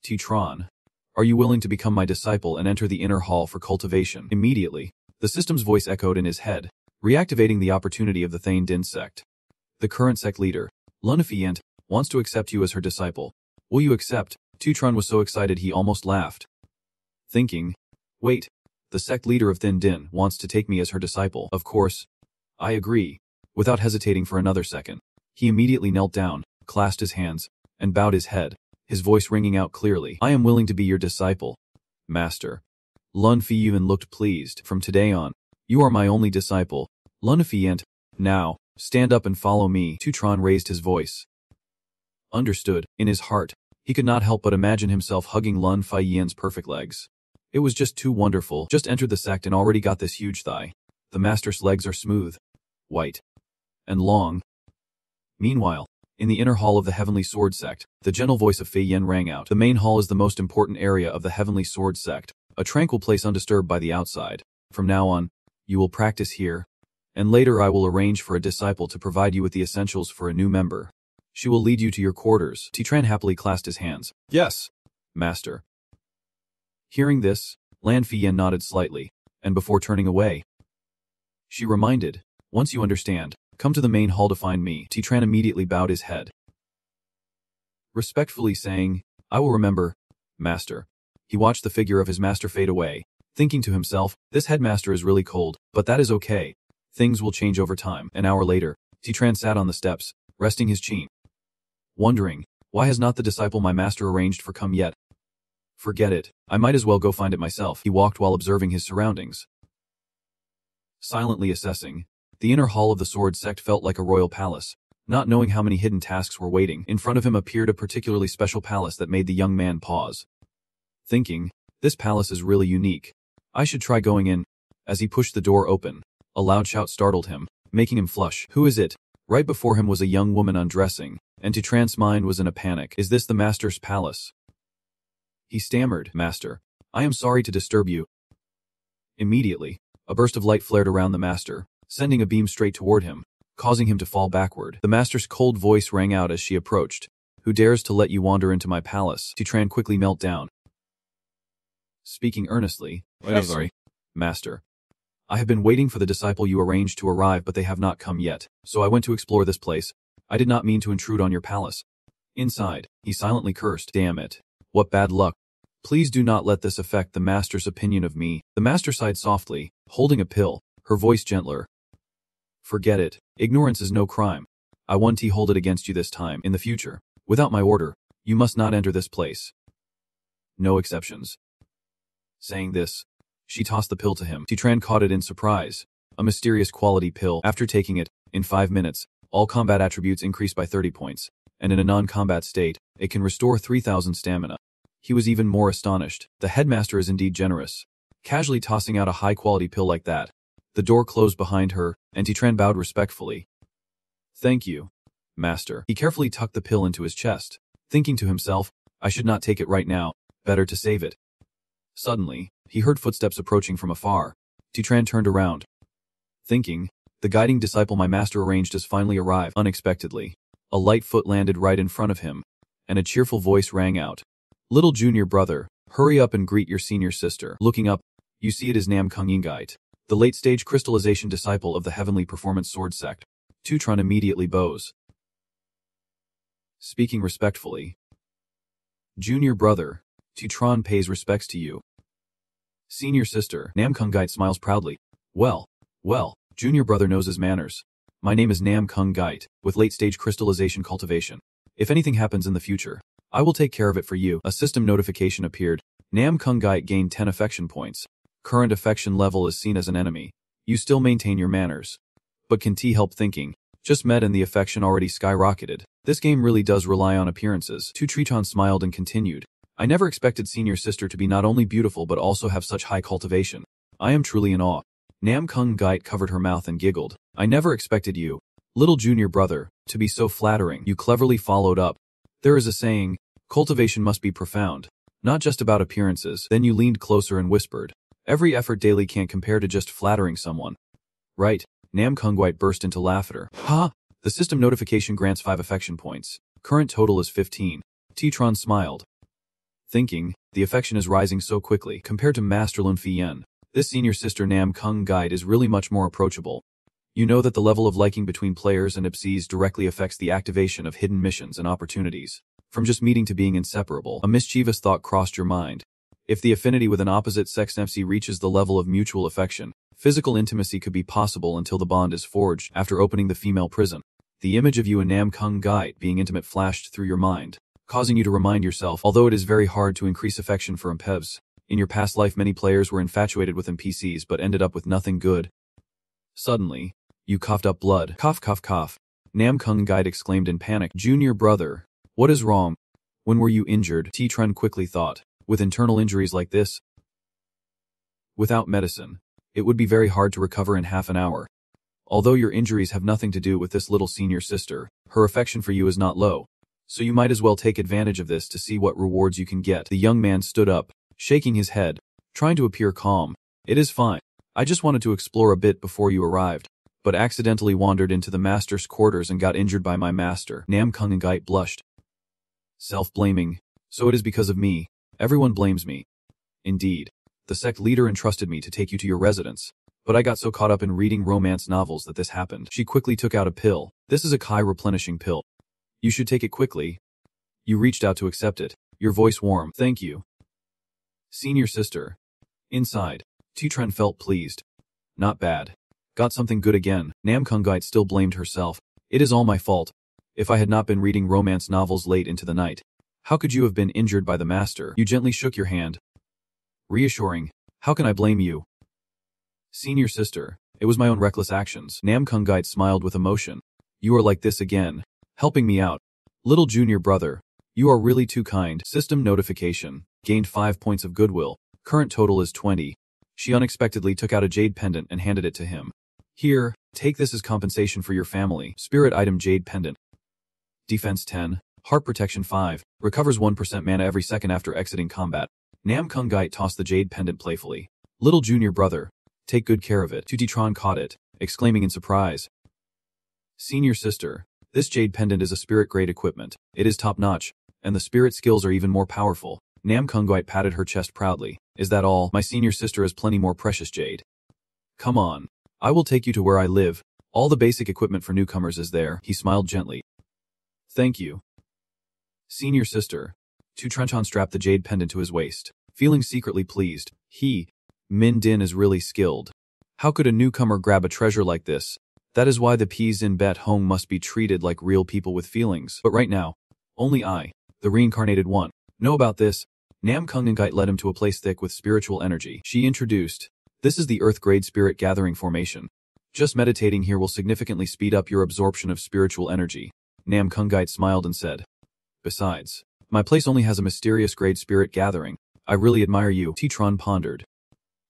S1: Titran, are you willing to become my disciple and enter the inner hall for cultivation? Immediately, the system's voice echoed in his head, reactivating the opportunity of the Thane Din sect. The current sect leader, Lunafiyant, wants to accept you as her disciple. Will you accept? Titran was so excited he almost laughed, thinking, wait, the sect leader of Thin Din wants to take me as her disciple. Of course, I agree. Without hesitating for another second, he immediately knelt down, clasped his hands, and bowed his head, his voice ringing out clearly. I am willing to be your disciple, master. Lun Fiyuan looked pleased. From today on, you are my only disciple. Lun Fiyant, now, stand up and follow me. Titran raised his voice. Understood. In his heart, he could not help but imagine himself hugging Lun Feiyan's perfect legs. It was just too wonderful. Just entered the sect and already got this huge thigh. The master's legs are smooth, white, and long. Meanwhile, in the inner hall of the Heavenly Sword Sect, the gentle voice of Fei Yen rang out. The main hall is the most important area of the Heavenly Sword Sect, a tranquil place undisturbed by the outside. From now on, you will practice here, and later I will arrange for a disciple to provide you with the essentials for a new member. She will lead you to your quarters. Titran happily clasped his hands. Yes, master. Hearing this, Lan Feiyan nodded slightly, and before turning away, she reminded, once you understand, come to the main hall to find me. Titran immediately bowed his head, respectfully saying, I will remember, master. He watched the figure of his master fade away, thinking to himself, this headmaster is really cold, but that is okay. Things will change over time. An hour later, Titran sat on the steps, resting his chin, wondering, why has not the disciple my master arranged for come yet? Forget it, I might as well go find it myself. He walked while observing his surroundings, silently assessing. The inner hall of the sword sect felt like a royal palace. Not knowing how many hidden tasks were waiting, in front of him appeared a particularly special palace that made the young man pause, thinking, this palace is really unique. I should try going in. As he pushed the door open, a loud shout startled him, making him flush. Who is it? Right before him was a young woman undressing, and Titran's mind was in a panic. Is this the master's palace? He stammered, Master, I am sorry to disturb you. Immediately, a burst of light flared around the master, sending a beam straight toward him, causing him to fall backward. The master's cold voice rang out as she approached. Who dares to let you wander into my palace? Titran quickly knelt down. Speaking earnestly, I'm sorry, master. I have been waiting for the disciple you arranged to arrive, but they have not come yet, so I went to explore this place. I did not mean to intrude on your palace. Inside, he silently cursed. Damn it. What bad luck. Please do not let this affect the master's opinion of me. The master sighed softly, holding a pill, her voice gentler. Forget it. Ignorance is no crime. I won't hold it against you this time. In the future, without my order, you must not enter this place. No exceptions. Saying this, she tossed the pill to him. Titran caught it in surprise. A mysterious quality pill. After taking it, in 5 minutes, all combat attributes increased by 30 points, and in a non-combat state, it can restore 3,000 stamina. He was even more astonished. The headmaster is indeed generous, casually tossing out a high-quality pill like that. The door closed behind her, and Titran bowed respectfully. Thank you, master. He carefully tucked the pill into his chest, thinking to himself, I should not take it right now, better to save it. Suddenly, he heard footsteps approaching from afar. Titran turned around, thinking, the guiding disciple my master arranged has finally arrived. Unexpectedly, a light foot landed right in front of him, and a cheerful voice rang out. Little junior brother, hurry up and greet your senior sister. Looking up, you see it is Nam Kung Yingite, the late-stage crystallization disciple of the Heavenly Performance Sword Sect. Titran immediately bows. Speaking respectfully. Junior brother, Titran pays respects to you. Senior sister, Nam Kung Gite smiles proudly. Well, junior brother knows his manners. My name is Nam Kung Gite, with late-stage crystallization cultivation. If anything happens in the future, I will take care of it for you. A system notification appeared. Nam Kung Gite gained 10 affection points. Current affection level is seen as an enemy. You still maintain your manners. But can T help thinking? Just met and the affection already skyrocketed. This game really does rely on appearances. Titran smiled and continued. I never expected senior sister to be not only beautiful but also have such high cultivation. I am truly in awe. Nam Kung Gite covered her mouth and giggled. I never expected you, little junior brother, to be so flattering. You cleverly followed up. There is a saying, cultivation must be profound, not just about appearances. Then you leaned closer and whispered, every effort daily can't compare to just flattering someone. Right, Nam Kung Gite burst into laughter. Ha! The system notification grants 5 affection points. Current total is 15. Titran smiled, thinking, the affection is rising so quickly. Compared to Master Lun Fiyen, this senior sister Nam Kung Gite is really much more approachable. You know that the level of liking between players and IPCs directly affects the activation of hidden missions and opportunities. From just meeting to being inseparable, a mischievous thought crossed your mind. If the affinity with an opposite sex FC reaches the level of mutual affection, physical intimacy could be possible until the bond is forged. After opening the female prison, the image of you and Nam Kung Gite being intimate flashed through your mind, causing you to remind yourself, although it is very hard to increase affection for MPEVs, in your past life many players were infatuated with NPCs but ended up with nothing good. Suddenly, you coughed up blood. Cough, cough, cough. Nam Kung Gite exclaimed in panic. Junior brother, what is wrong? When were you injured? Titran quickly thought. With internal injuries like this, without medicine, it would be very hard to recover in half an hour. Although your injuries have nothing to do with this little senior sister, her affection for you is not low. So you might as well take advantage of this to see what rewards you can get. The young man stood up, shaking his head, trying to appear calm. It is fine. I just wanted to explore a bit before you arrived, but accidentally wandered into the master's quarters and got injured by my master. Nam Kung Gite blushed. Self-blaming. So it is because of me. Everyone blames me. Indeed. The sect leader entrusted me to take you to your residence, but I got so caught up in reading romance novels that this happened. She quickly took out a pill. This is a Kai replenishing pill. You should take it quickly. You reached out to accept it, your voice warm. Thank you. Senior sister. Inside, Titran felt pleased. Not bad. Got something good again. Nam Kung Gite still blamed herself. It is all my fault. If I had not been reading romance novels late into the night, how could you have been injured by the master? You gently shook your hand. Reassuring. How can I blame you? Senior sister. It was my own reckless actions. Nam Kung Gite smiled with emotion. You are like this again, helping me out. Little junior brother. You are really too kind. System notification. Gained 5 points of goodwill. Current total is 20. She unexpectedly took out a jade pendant and handed it to him. Here, take this as compensation for your family. Spirit item jade pendant. Defense 10. Heart protection 5. Recovers 1% mana every second after exiting combat. Nam Kungite tossed the jade pendant playfully. Little junior brother, take good care of it. Tutitron caught it, exclaiming in surprise. Senior sister, this jade pendant is a spirit-grade equipment. It is top-notch, and the spirit skills are even more powerful. Nam Kungite patted her chest proudly. Is that all? My senior sister has plenty more precious jade. Come on. I will take you to where I live. All the basic equipment for newcomers is there. He smiled gently. Thank you. Senior sister. Tutrenchan strapped the jade pendant to his waist, feeling secretly pleased. Min Din is really skilled. How could a newcomer grab a treasure like this? That is why the P's in Bet Hong must be treated like real people with feelings. But right now, only I, the reincarnated one, know about this. Nam Kungite led him to a place thick with spiritual energy. She introduced, this is the Earth-grade spirit gathering formation. Just meditating here will significantly speed up your absorption of spiritual energy. Nam Kungite smiled and said, besides, my place only has a mysterious grade spirit gathering. I really admire you. Titron pondered.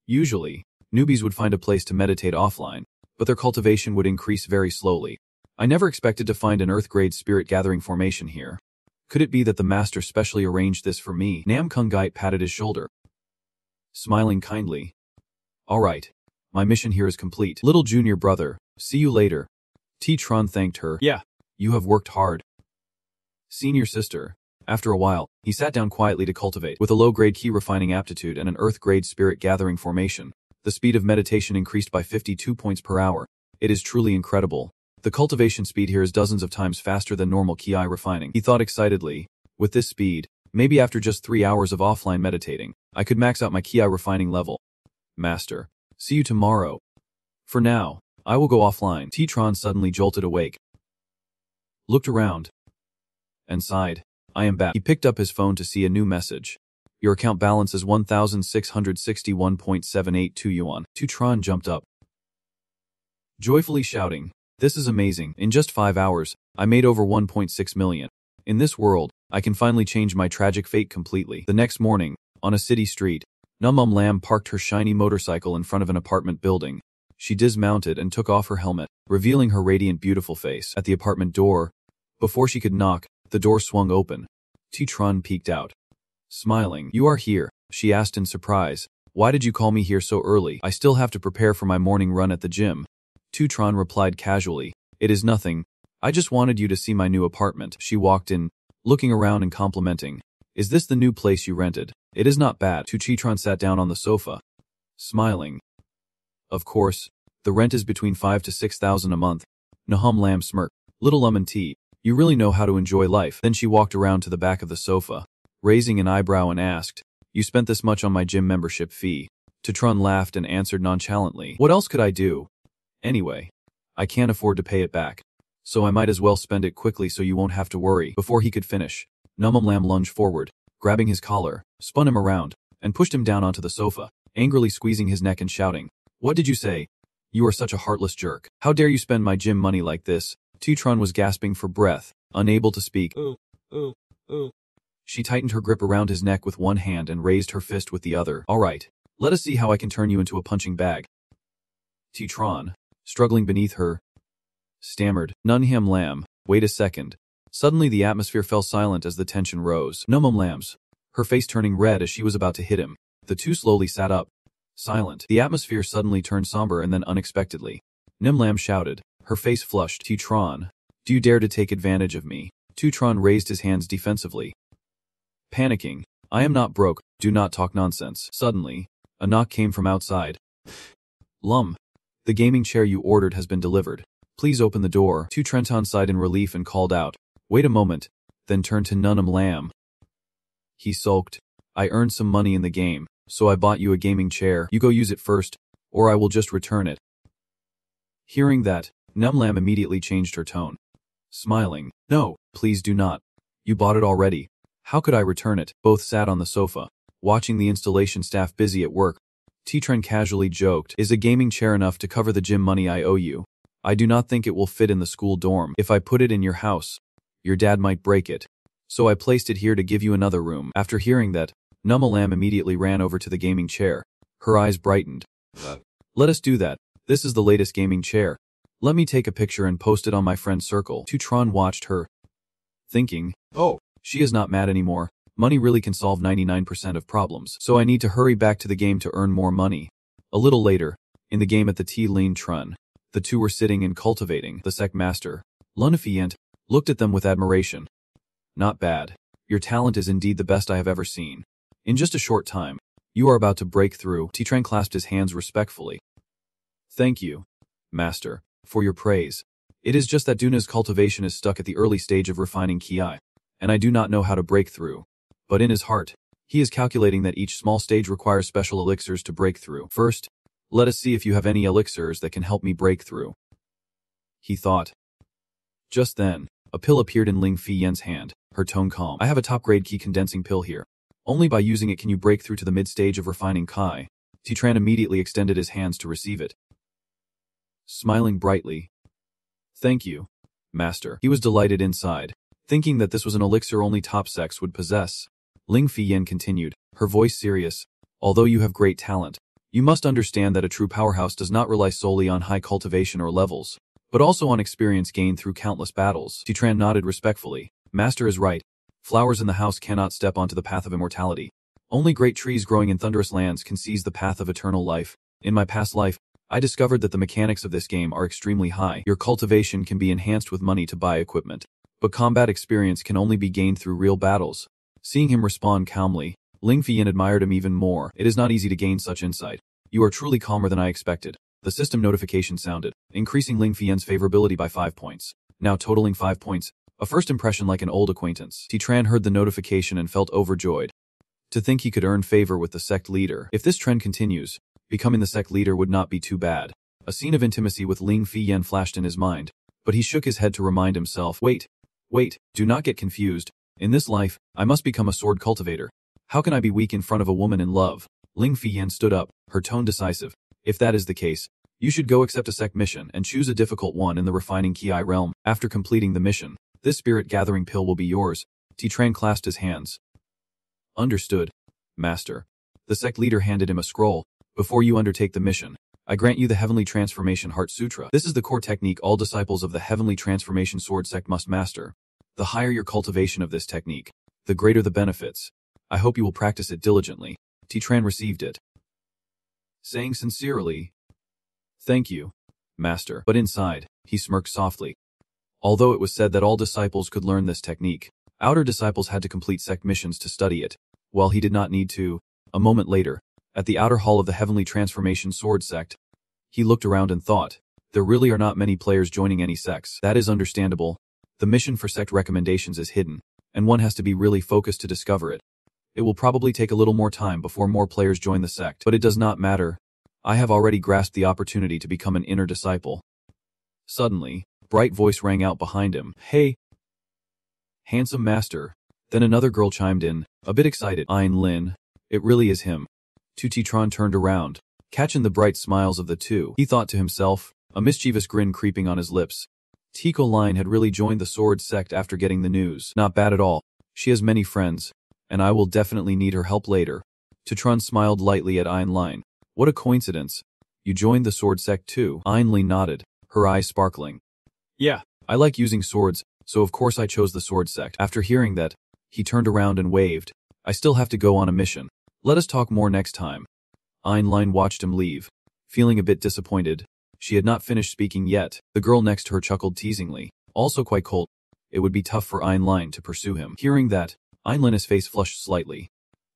S1: Usually, newbies would find a place to meditate offline, but their cultivation would increase very slowly. I never expected to find an Earth-grade spirit gathering formation here. Could it be that the master specially arranged this for me? Nam Kungite patted his shoulder, smiling kindly. All right. My mission here is complete. Little junior brother, see you later. Titron thanked her. Yeah. You have worked hard. Senior sister. After a while, he sat down quietly to cultivate. With a low-grade key refining aptitude and an Earth-grade spirit gathering formation, the speed of meditation increased by 52 points per hour. It is truly incredible. The cultivation speed here is dozens of times faster than normal ki refining. He thought excitedly, with this speed, maybe after just 3 hours of offline meditating, I could max out my ki refining level. Master, see you tomorrow. For now, I will go offline. Titron suddenly jolted awake, looked around, and sighed. I am back. He picked up his phone to see a new message. Your account balance is 1,661.782 yuan. Titron jumped up, joyfully shouting, this is amazing. In just 5 hours, I made over 1.6 million. In this world, I can finally change my tragic fate completely. The next morning, on a city street, Numum Lam parked her shiny motorcycle in front of an apartment building. She dismounted and took off her helmet, revealing her radiant beautiful face. At the apartment door, before she could knock, the door swung open. Titron peeked out, smiling. You are here, she asked in surprise. Why did you call me here so early? I still have to prepare for my morning run at the gym. Titron replied casually. It is nothing. I just wanted you to see my new apartment. She walked in, looking around and complimenting. Is this the new place you rented? It is not bad. Titron sat down on the sofa, smiling. Of course, the rent is between 5,000 to 6,000 a month. Nahum Lam smirked. Little lemon tea. You really know how to enjoy life. Then she walked around to the back of the sofa, raising an eyebrow and asked, you spent this much on my gym membership fee. Titron laughed and answered nonchalantly. What else could I do? Anyway, I can't afford to pay it back, so I might as well spend it quickly so you won't have to worry. Before he could finish, Numum Lam lunged forward, grabbing his collar, spun him around, and pushed him down onto the sofa, angrily squeezing his neck and shouting, What did you say? You are such a heartless jerk. How dare you spend my gym money like this? Titron was gasping for breath, unable to speak. She tightened her grip around his neck with one hand and raised her fist with the other. All right, let us see how I can turn you into a punching bag. Titron, struggling beneath her, stammered, Nunham Lam, wait a second. Suddenly the atmosphere fell silent as the tension rose. Numum Lams, her face turning red as she was about to hit him. The two slowly sat up, silent. The atmosphere suddenly turned somber and then unexpectedly. Nim Lam shouted, her face flushed. Titron, do you dare to take advantage of me? Titron raised his hands defensively, panicking. I am not broke, do not talk nonsense. Suddenly, a knock came from outside. Lum. The gaming chair you ordered has been delivered. Please open the door. Titron sighed in relief and called out, wait a moment, then turned to Nunum Lam. He sulked. I earned some money in the game, so I bought you a gaming chair. You go use it first, or I will just return it. Hearing that, Num Lam immediately changed her tone, smiling. No, please do not. You bought it already. How could I return it? Both sat on the sofa, watching the installation staff busy at work. Titron casually joked, is a gaming chair enough to cover the gym money I owe you? I do not think it will fit in the school dorm. If I put it in your house, your dad might break it. So I placed it here to give you another room. After hearing that, Numalam immediately ran over to the gaming chair. Her eyes brightened. Let us do that. This is the latest gaming chair. Let me take a picture and post it on my friend's circle. Titron watched her, thinking, oh, she is not mad anymore. Money really can solve 99% of problems, so I need to hurry back to the game to earn more money. A little later, in the game at the T Lane Trun, the two were sitting and cultivating. The sect master, Lunafient, looked at them with admiration. Not bad. Your talent is indeed the best I have ever seen. In just a short time, you are about to break through. Titran clasped his hands respectfully. Thank you, master, for your praise. It is just that Duna's cultivation is stuck at the early stage of refining Ki, and I do not know how to break through. But in his heart, he is calculating that each small stage requires special elixirs to break through. First, let us see if you have any elixirs that can help me break through, he thought. Just then, a pill appeared in Ling Fi Yen's hand, her tone calm. I have a top-grade Ki condensing pill here. Only by using it can you break through to the mid-stage of refining Ki. Titran immediately extended his hands to receive it. Smiling brightly. Thank you, master. He was delighted inside, thinking that this was an elixir only top sects would possess. Ling Fi Yen continued, her voice serious. Although you have great talent, you must understand that a true powerhouse does not rely solely on high cultivation or levels, but also on experience gained through countless battles. Titran nodded respectfully. Master is right. Flowers in the house cannot step onto the path of immortality. Only great trees growing in thunderous lands can seize the path of eternal life. In my past life, I discovered that the mechanics of this game are extremely high. Your cultivation can be enhanced with money to buy equipment, but combat experience can only be gained through real battles. Seeing him respond calmly, Ling Fi Yen admired him even more. It is not easy to gain such insight. You are truly calmer than I expected. The system notification sounded, increasing Ling Fi Yen's favorability by 5 points. Now totaling 5 points. A first impression like an old acquaintance. Titran heard the notification and felt overjoyed. To think he could earn favor with the sect leader. If this trend continues, becoming the sect leader would not be too bad. A scene of intimacy with Ling Fi Yen flashed in his mind, but he shook his head to remind himself, wait, do not get confused. In this life, I must become a sword cultivator. How can I be weak in front of a woman in love? Ling Fi Yen stood up, her tone decisive. If that is the case, you should go accept a sect mission and choose a difficult one in the refining Ki realm. After completing the mission, this spirit-gathering pill will be yours. Titran clasped his hands. Understood, master. The sect leader handed him a scroll. Before you undertake the mission, I grant you the Heavenly Transformation Heart Sutra. This is the core technique all disciples of the Heavenly Transformation Sword sect must master. The higher your cultivation of this technique, the greater the benefits. I hope you will practice it diligently. Titran received it, saying sincerely, thank you, master. But inside, he smirked softly. Although it was said that all disciples could learn this technique, outer disciples had to complete sect missions to study it, while he did not need to. A moment later, at the outer hall of the Heavenly Transformation Sword sect, he looked around and thought, there really are not many players joining any sects. That is understandable. The mission for sect recommendations is hidden, and one has to be really focused to discover it. It will probably take a little more time before more players join the sect, but it does not matter. I have already grasped the opportunity to become an inner disciple. Suddenly, a bright voice rang out behind him. Hey, handsome master. Then another girl chimed in, a bit excited. Ein Lin. It really is him. Titran turned around, catching the bright smiles of the two. He thought to himself, a mischievous grin creeping on his lips. Tico Line had really joined the sword sect after getting the news. Not bad at all. She has many friends, and I will definitely need her help later. Titran smiled lightly at Ein Line. What a coincidence. You joined the sword sect too. Ein Line nodded, her eyes sparkling. Yeah, I like using swords, so of course I chose the sword sect. After hearing that, he turned around and waved. I still have to go on a mission. Let us talk more next time. Ein Line watched him leave, feeling a bit disappointed. She had not finished speaking yet. The girl next to her chuckled teasingly, also quite cold. It would be tough for Ein Line to pursue him. Hearing that, Ein Lin's face flushed slightly.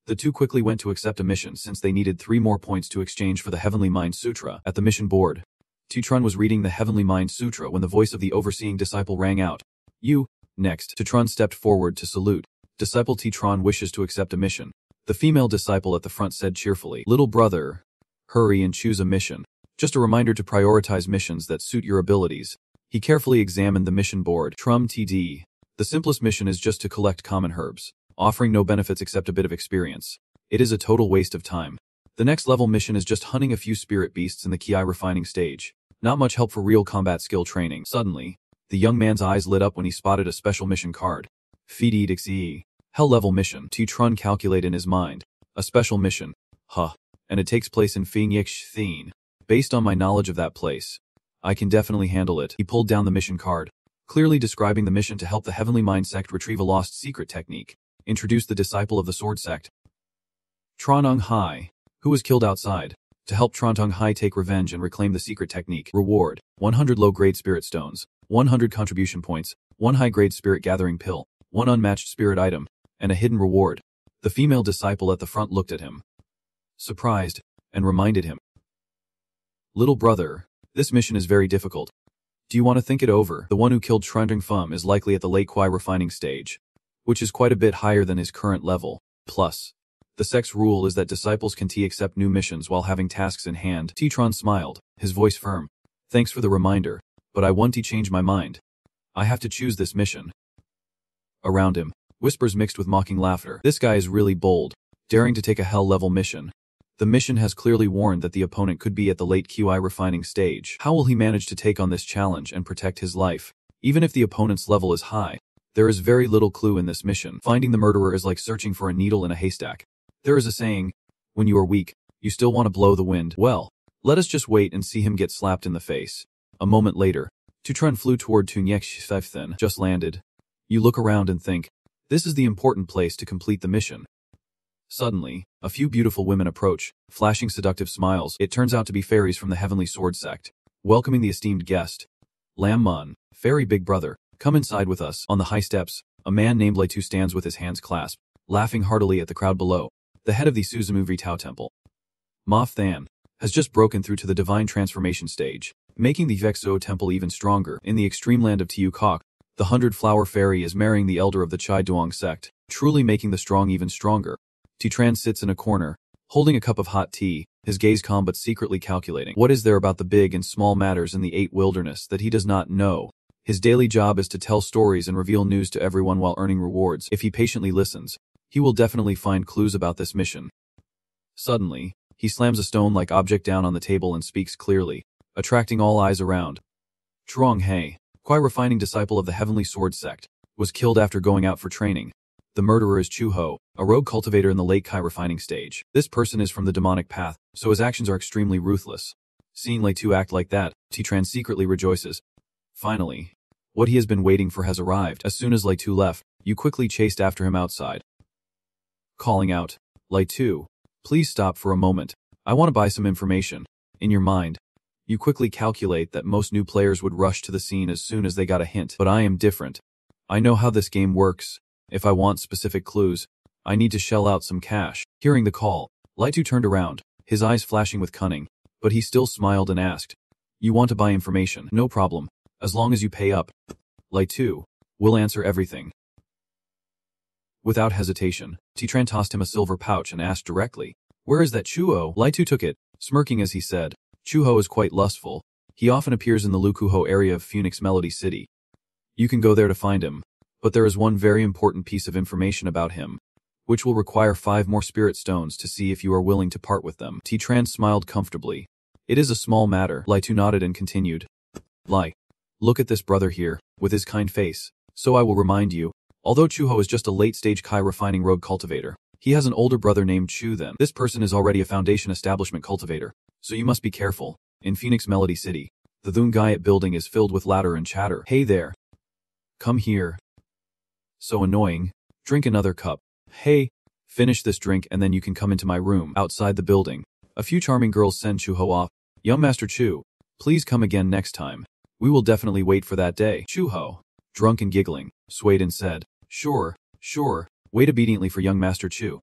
S1: The two quickly went to accept a mission since they needed 3 more points to exchange for the Heavenly Mind Sutra. At the mission board, Titran was reading the Heavenly Mind Sutra when the voice of the overseeing disciple rang out. You, next. Titran stepped forward to salute. Disciple Titran wishes to accept a mission. The female disciple at the front said cheerfully, little brother, hurry and choose a mission. Just a reminder to prioritize missions that suit your abilities. He carefully examined the mission board. Trum TD. The simplest mission is just to collect common herbs, offering no benefits except a bit of experience. It is a total waste of time. The next level mission is just hunting a few spirit beasts in the Ki refining stage. Not much help for real combat skill training. Suddenly, the young man's eyes lit up when he spotted a special mission card. Fidi Dixie. Hell level mission. Titran calculated in his mind. A special mission. Huh. And it takes place in Fingyik Thien. Based on my knowledge of that place, I can definitely handle it. He pulled down the mission card, clearly describing the mission to help the Heavenly Mind sect retrieve a lost secret technique. introduced the disciple of the sword sect, Tronung Hai, who was killed outside. To help Trontung Hai take revenge and reclaim the secret technique. Reward: 100 low-grade spirit stones, 100 contribution points, 1 high-grade spirit gathering pill, 1 unmatched spirit item, and a hidden reward. The female disciple at the front looked at him, surprised, and reminded him, "Little brother, this mission is very difficult. Do you want to think it over? The one who killed Trontung Fum is likely at the late Kwai refining stage, which is quite a bit higher than his current level. Plus, the sect's rule is that disciples can accept new missions while having tasks in hand." Tron smiled, his voice firm. "Thanks for the reminder, but I want to change my mind. I have to choose this mission." Around him, whispers mixed with mocking laughter. This guy is really bold, daring to take a hell-level mission. The mission has clearly warned that the opponent could be at the late QI refining stage. How will he manage to take on this challenge and protect his life? Even if the opponent's level is high, there is very little clue in this mission. Finding the murderer is like searching for a needle in a haystack. There is a saying, when you are weak, you still want to blow the wind. Well, let us just wait and see him get slapped in the face. A moment later, Tutron flew toward Tunyek just landed. You look around and think, this is the important place to complete the mission. Suddenly, a few beautiful women approach, flashing seductive smiles. It turns out to be fairies from the Heavenly Sword Sect, welcoming the esteemed guest. Lam Mun, fairy big brother, come inside with us. On the high steps, a man named Leitu stands with his hands clasped, laughing heartily at the crowd below. The head of the Suzumu Vtao Temple, Ma Than, has just broken through to the divine transformation stage, making the Vexo Temple even stronger. In the extreme land of Tiu Kok, the 100-flower fairy is marrying the elder of the Chai Duong sect, truly making the strong even stronger. Titran sits in a corner, holding a cup of hot tea, his gaze calm but secretly calculating. What is there about the big and small matters in the 8 wilderness that he does not know? His daily job is to tell stories and reveal news to everyone while earning rewards. If he patiently listens, he will definitely find clues about this mission. Suddenly, he slams a stone-like object down on the table and speaks clearly, attracting all eyes around. Trong Hei, Kwai refining disciple of the Heavenly Sword Sect, was killed after going out for training. The murderer is Chu Ho, a rogue cultivator in the late Kai refining stage. This person is from the demonic path, so his actions are extremely ruthless. Seeing Leitu act like that, Titran secretly rejoices. Finally, what he has been waiting for has arrived. As soon as Leitu left, you quickly chased after him outside, calling out, "Leitu, please stop for a moment. I want to buy some information." In your mind, you quickly calculate that most new players would rush to the scene as soon as they got a hint. But I am different. I know how this game works. If I want specific clues, I need to shell out some cash. Hearing the call, Leitu turned around, his eyes flashing with cunning, but he still smiled and asked, "You want to buy information? No problem, as long as you pay up. Leitu, we'll answer everything." Without hesitation, Titran tossed him a silver pouch and asked directly, "Where is that Chuo?" Leitu took it, smirking as he said, "Chuho is quite lustful. He often appears in the Lukuho area of Phoenix Melody City. You can go there to find him. But there is one very important piece of information about him, which will require 5 more spirit stones to see if you are willing to part with them." Titran smiled comfortably. "It is a small matter." Leitu nodded and continued, "Look at this brother here, with his kind face. So I will remind you, although Chuho is just a late-stage Kai refining rogue cultivator, he has an older brother named Chu Then. This person is already a foundation establishment cultivator, so you must be careful. In Phoenix Melody City, the Thungayat building is filled with ladder and chatter. Hey there. Come here. So annoying. Drink another cup. Hey, finish this drink and then you can come into my room." Outside the building, a few charming girls send Chuho off. "Young Master Chu, please come again next time. We will definitely wait for that day." Chuho, drunk and giggling, swayed and said, Sure, wait obediently for young Master Chu.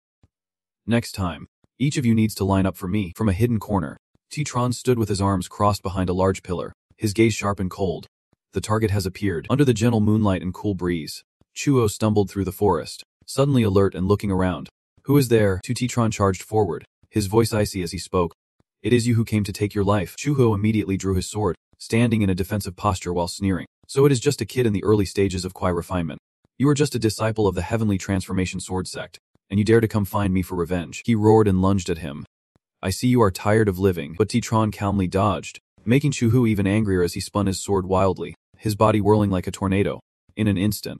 S1: Next time, each of you needs to line up for me." From a hidden corner, Titran stood with his arms crossed behind a large pillar, his gaze sharp and cold. The target has appeared. Under the gentle moonlight and cool breeze, Chuo stumbled through the forest, suddenly alert and looking around. "Who is there?" Titran charged forward, his voice icy as he spoke. "It is you who came to take your life." Chuho immediately drew his sword, standing in a defensive posture while sneering. "So it is just a kid in the early stages of Kwai refinement. You are just a disciple of the Heavenly Transformation Sword Sect, and you dare to come find me for revenge." He roared and lunged at him. "I see you are tired of living." But Titran calmly dodged, making Chuhu even angrier as he spun his sword wildly, his body whirling like a tornado. In an instant,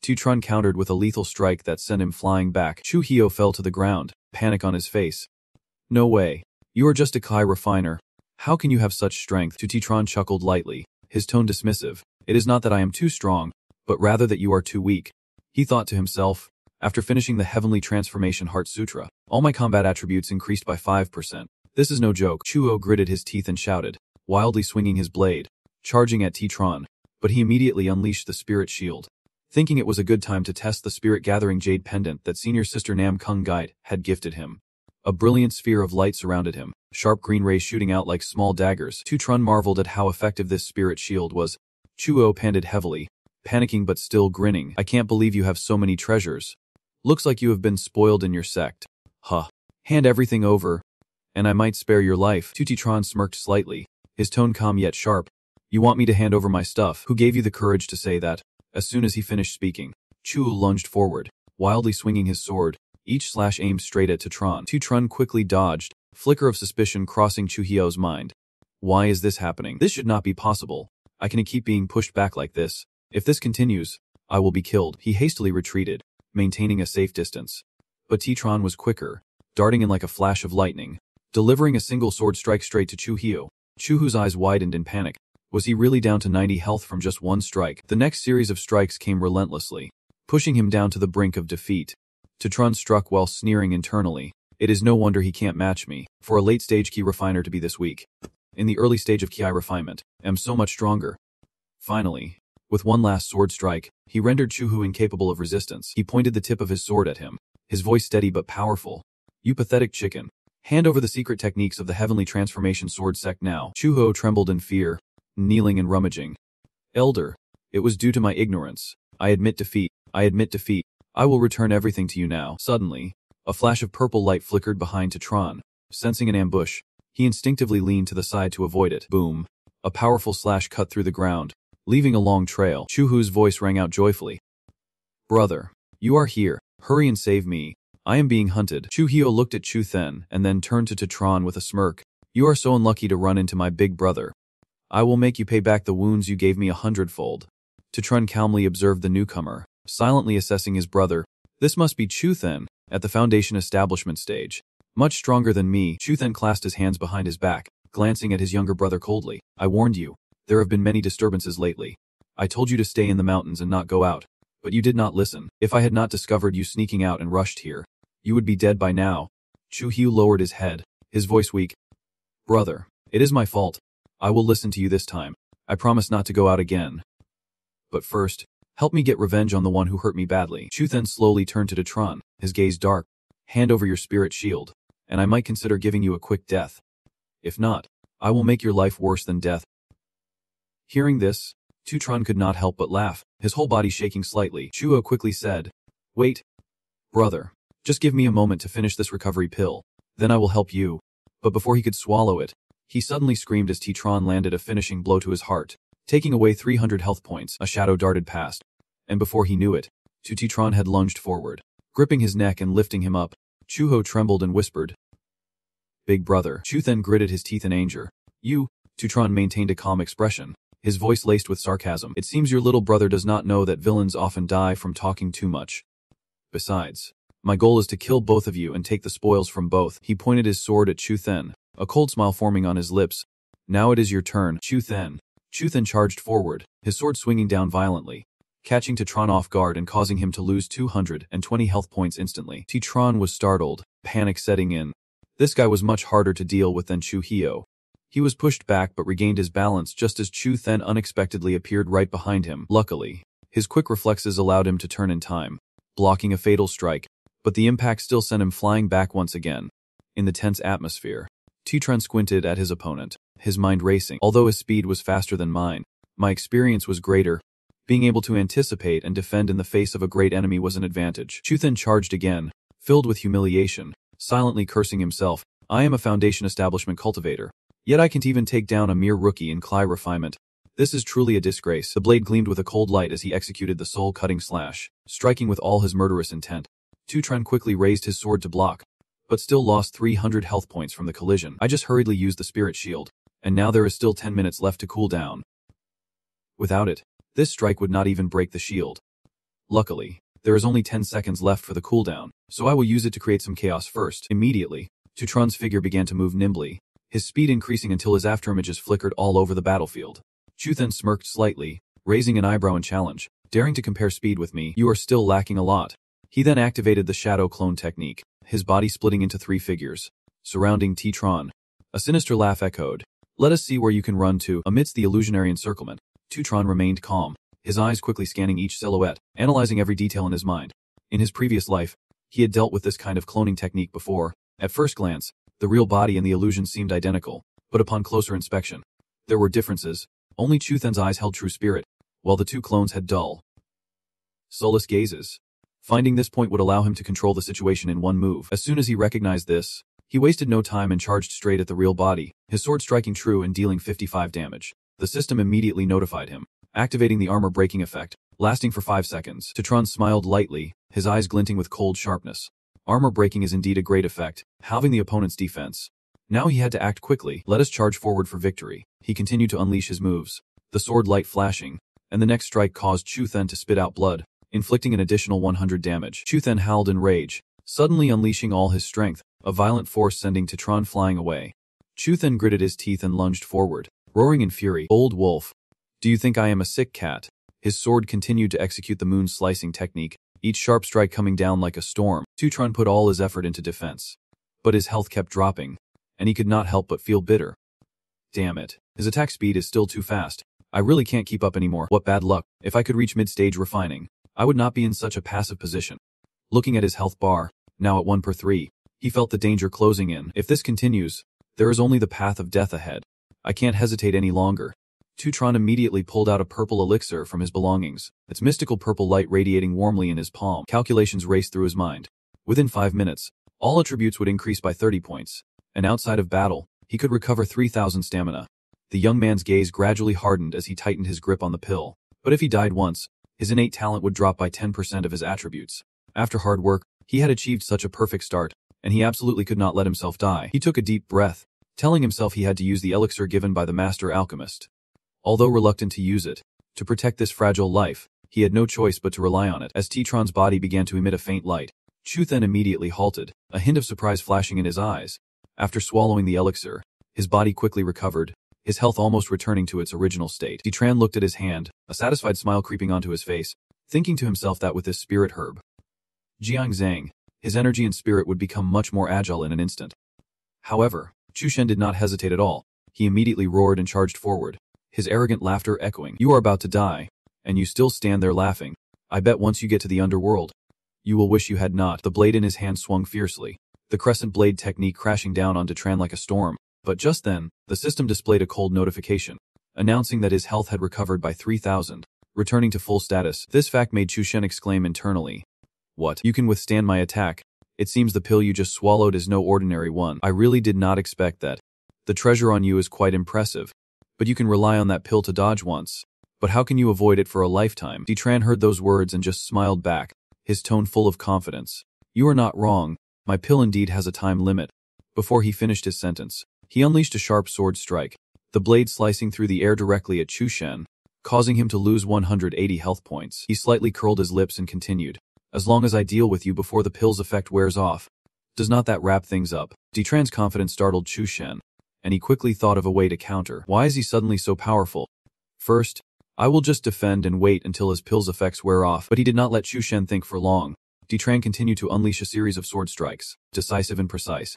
S1: Titran countered with a lethal strike that sent him flying back. Chu Hio fell to the ground, panic on his face. "No way. You are just a Kai refiner. How can you have such strength?" Titran chuckled lightly, his tone dismissive. "It is not that I am too strong, but rather that you are too weak." He thought to himself, After finishing the Heavenly Transformation Heart Sutra, all my combat attributes increased by 5%. This is no joke. Chuo gritted his teeth and shouted, wildly swinging his blade, charging at T-Tron, but he immediately unleashed the Spirit Shield. Thinking it was a good time to test the spirit-gathering jade pendant that senior sister Nam Kung Guide had gifted him. A brilliant sphere of light surrounded him, sharp green rays shooting out like small daggers. T-Tron marveled at how effective this spirit shield was. Chuo panted heavily, panicking but still grinning. I can't believe you have so many treasures. Looks like you have been spoiled in your sect. Huh. Hand everything over, and I might spare your life. T-Tron smirked slightly, his tone calm yet sharp. You want me to hand over my stuff? Who gave you the courage to say that? As soon as he finished speaking, Chuo lunged forward, wildly swinging his sword, each slash aimed straight at T-Tron. T-Tron quickly dodged, flicker of suspicion crossing Chuhio's mind. Why is this happening? This should not be possible. I cannot keep being pushed back like this. If this continues, I will be killed. He hastily retreated, maintaining a safe distance. But T-Tron was quicker, darting in like a flash of lightning, delivering a single sword strike straight to Chuhio. Chuhu's eyes widened in panic. Was he really down to 90 health from just one strike? The next series of strikes came relentlessly, pushing him down to the brink of defeat. T-Tron struck while sneering internally. It is no wonder he can't match me, for a late-stage key refiner to be this weak. In the early stage of ki refinement, am so much stronger. Finally, with one last sword strike, he rendered Chuhu incapable of resistance. He pointed the tip of his sword at him, his voice steady but powerful. You pathetic chicken. Hand over the secret techniques of the Heavenly Transformation Sword Sect now. Chuho trembled in fear, kneeling and rummaging. Elder, it was due to my ignorance. I admit defeat. I admit defeat. I will return everything to you now. Suddenly, a flash of purple light flickered behind T-Tron. Sensing an ambush, he instinctively leaned to the side to avoid it. Boom. A powerful slash cut through the ground, leaving a long trail. Chuhu's voice rang out joyfully. Brother, you are here. Hurry and save me. I am being hunted. Chuhio looked at Chu Then and then turned to T-Tron with a smirk. You are so unlucky to run into my big brother. I will make you pay back the wounds you gave me 100-fold. T-Tron calmly observed the newcomer, silently assessing his brother. This must be Chu Then, at the Foundation establishment stage. Much stronger than me. Chu Then clasped his hands behind his back, glancing at his younger brother coldly. I warned you. There have been many disturbances lately. I told you to stay in the mountains and not go out, but you did not listen. If I had not discovered you sneaking out and rushed here, you would be dead by now. Chu Hiu lowered his head, his voice weak. Brother, it is my fault. I will listen to you this time. I promise not to go out again. But first, help me get revenge on the one who hurt me badly. Chu then slowly turned to T-Tron, his gaze dark. Hand over your spirit shield, and I might consider giving you a quick death. If not, I will make your life worse than death. Hearing this, T-Tron could not help but laugh, his whole body shaking slightly. Chuo quickly said, Wait, brother, just give me a moment to finish this recovery pill, then I will help you. But before he could swallow it, he suddenly screamed as T-Tron landed a finishing blow to his heart, taking away 300 health points. A shadow darted past, and before he knew it, T-Tron had lunged forward, gripping his neck and lifting him up. Chuho trembled and whispered, Big brother. Chu then gritted his teeth in anger. You. T-Tron maintained a calm expression, his voice laced with sarcasm. It seems your little brother does not know that villains often die from talking too much. Besides, my goal is to kill both of you and take the spoils from both. He pointed his sword at Chu Then, a cold smile forming on his lips. Now it is your turn. Chu Then charged forward, his sword swinging down violently, catching T-Tron off guard and causing him to lose 220 health points instantly. T-Tron was startled, panic setting in. This guy was much harder to deal with than Chu Hio. He was pushed back but regained his balance just as Chu Then unexpectedly appeared right behind him. Luckily, his quick reflexes allowed him to turn in time, blocking a fatal strike, but the impact still sent him flying back once again. In the tense atmosphere, T-Tron squinted at his opponent, his mind racing. Although his speed was faster than mine, my experience was greater. Being able to anticipate and defend in the face of a great enemy was an advantage. Chu Then charged again, filled with humiliation, silently cursing himself. I am a Foundation establishment cultivator, yet I can't even take down a mere rookie in Cly refinement. This is truly a disgrace. The blade gleamed with a cold light as he executed the soul-cutting slash, striking with all his murderous intent. T-Tron quickly raised his sword to block, but still lost 300 health points from the collision. I just hurriedly used the spirit shield, and now there is still 10 minutes left to cool down. Without it, this strike would not even break the shield. Luckily, there is only 10 seconds left for the cooldown, so I will use it to create some chaos first. Immediately, T-Tron's figure began to move nimbly, his speed increasing until his afterimages flickered all over the battlefield. Chu then smirked slightly, raising an eyebrow in challenge. Daring to compare speed with me, you are still lacking a lot. He then activated the shadow clone technique, his body splitting into 3 figures, surrounding T-Tron. A sinister laugh echoed. "Let us see where you can run to." Amidst the illusionary encirclement, T-Tron remained calm, his eyes quickly scanning each silhouette, analyzing every detail in his mind. In his previous life, he had dealt with this kind of cloning technique before. At first glance, the real body and the illusion seemed identical, but upon closer inspection, there were differences. Only Chuthen's eyes held true spirit, while the 2 clones had dull, soulless gazes. Finding this point would allow him to control the situation in one move. As soon as he recognized this, he wasted no time and charged straight at the real body, his sword striking true and dealing 55 damage. The system immediately notified him, activating the armor-breaking effect, lasting for 5 seconds. T-Tron smiled lightly, his eyes glinting with cold sharpness. Armor breaking is indeed a great effect, halving the opponent's defense. Now he had to act quickly. "Let us charge forward for victory." He continued to unleash his moves, the sword light flashing, and the next strike caused Chuthen to spit out blood, inflicting an additional 100 damage. Chuthen howled in rage, suddenly unleashing all his strength, a violent force sending T-Tron flying away. Chuthen gritted his teeth and lunged forward, roaring in fury. "Old wolf, do you think I am a sick cat?" His sword continued to execute the moon slicing technique, each sharp strike coming down like a storm. T-Tron put all his effort into defense, but his health kept dropping, and he could not help but feel bitter. Damn it, his attack speed is still too fast. I really can't keep up anymore. What bad luck. If I could reach mid-stage refining, I would not be in such a passive position. Looking at his health bar, now at 1 per 3, he felt the danger closing in. If this continues, there is only the path of death ahead. I can't hesitate any longer. T-Tron immediately pulled out a purple elixir from his belongings, its mystical purple light radiating warmly in his palm. Calculations raced through his mind. Within 5 minutes, all attributes would increase by 30 points, and outside of battle, he could recover 3,000 stamina. The young man's gaze gradually hardened as he tightened his grip on the pill. But if he died once, his innate talent would drop by 10% of his attributes. After hard work, he had achieved such a perfect start, and he absolutely could not let himself die. He took a deep breath, telling himself he had to use the elixir given by the master alchemist. Although reluctant to use it, to protect this fragile life, he had no choice but to rely on it. As T-Tron's body began to emit a faint light, Chuthen immediately halted, a hint of surprise flashing in his eyes. After swallowing the elixir, his body quickly recovered, his health almost returning to its original state. T-Tron looked at his hand, a satisfied smile creeping onto his face, thinking to himself that with this spirit herb, Jiang Zhang, his energy and spirit would become much more agile in an instant. However, Chushen did not hesitate at all. He immediately roared and charged forward, his arrogant laughter echoing. "You are about to die, and you still stand there laughing. I bet once you get to the underworld, you will wish you had not." The blade in his hand swung fiercely, the crescent blade technique crashing down onto Tran like a storm. But just then, the system displayed a cold notification, announcing that his health had recovered by 3,000, returning to full status. This fact made Chushen exclaim internally, "What? You can withstand my attack? It seems the pill you just swallowed is no ordinary one. I really did not expect that. The treasure on you is quite impressive, but you can rely on that pill to dodge once. But how can you avoid it for a lifetime?" Tran heard those words and just smiled back, his tone full of confidence. "You are not wrong. My pill indeed has a time limit." Before he finished his sentence, he unleashed a sharp sword strike, the blade slicing through the air directly at Chushen, causing him to lose 180 health points. He slightly curled his lips and continued, "As long as I deal with you before the pill's effect wears off, does not that wrap things up?" Tran's confidence startled Chushen, and he quickly thought of a way to counter. Why is he suddenly so powerful? First, I will just defend and wait until his pill's effects wear off. But he did not let Chushen think for long. Tran continued to unleash a series of sword strikes, decisive and precise.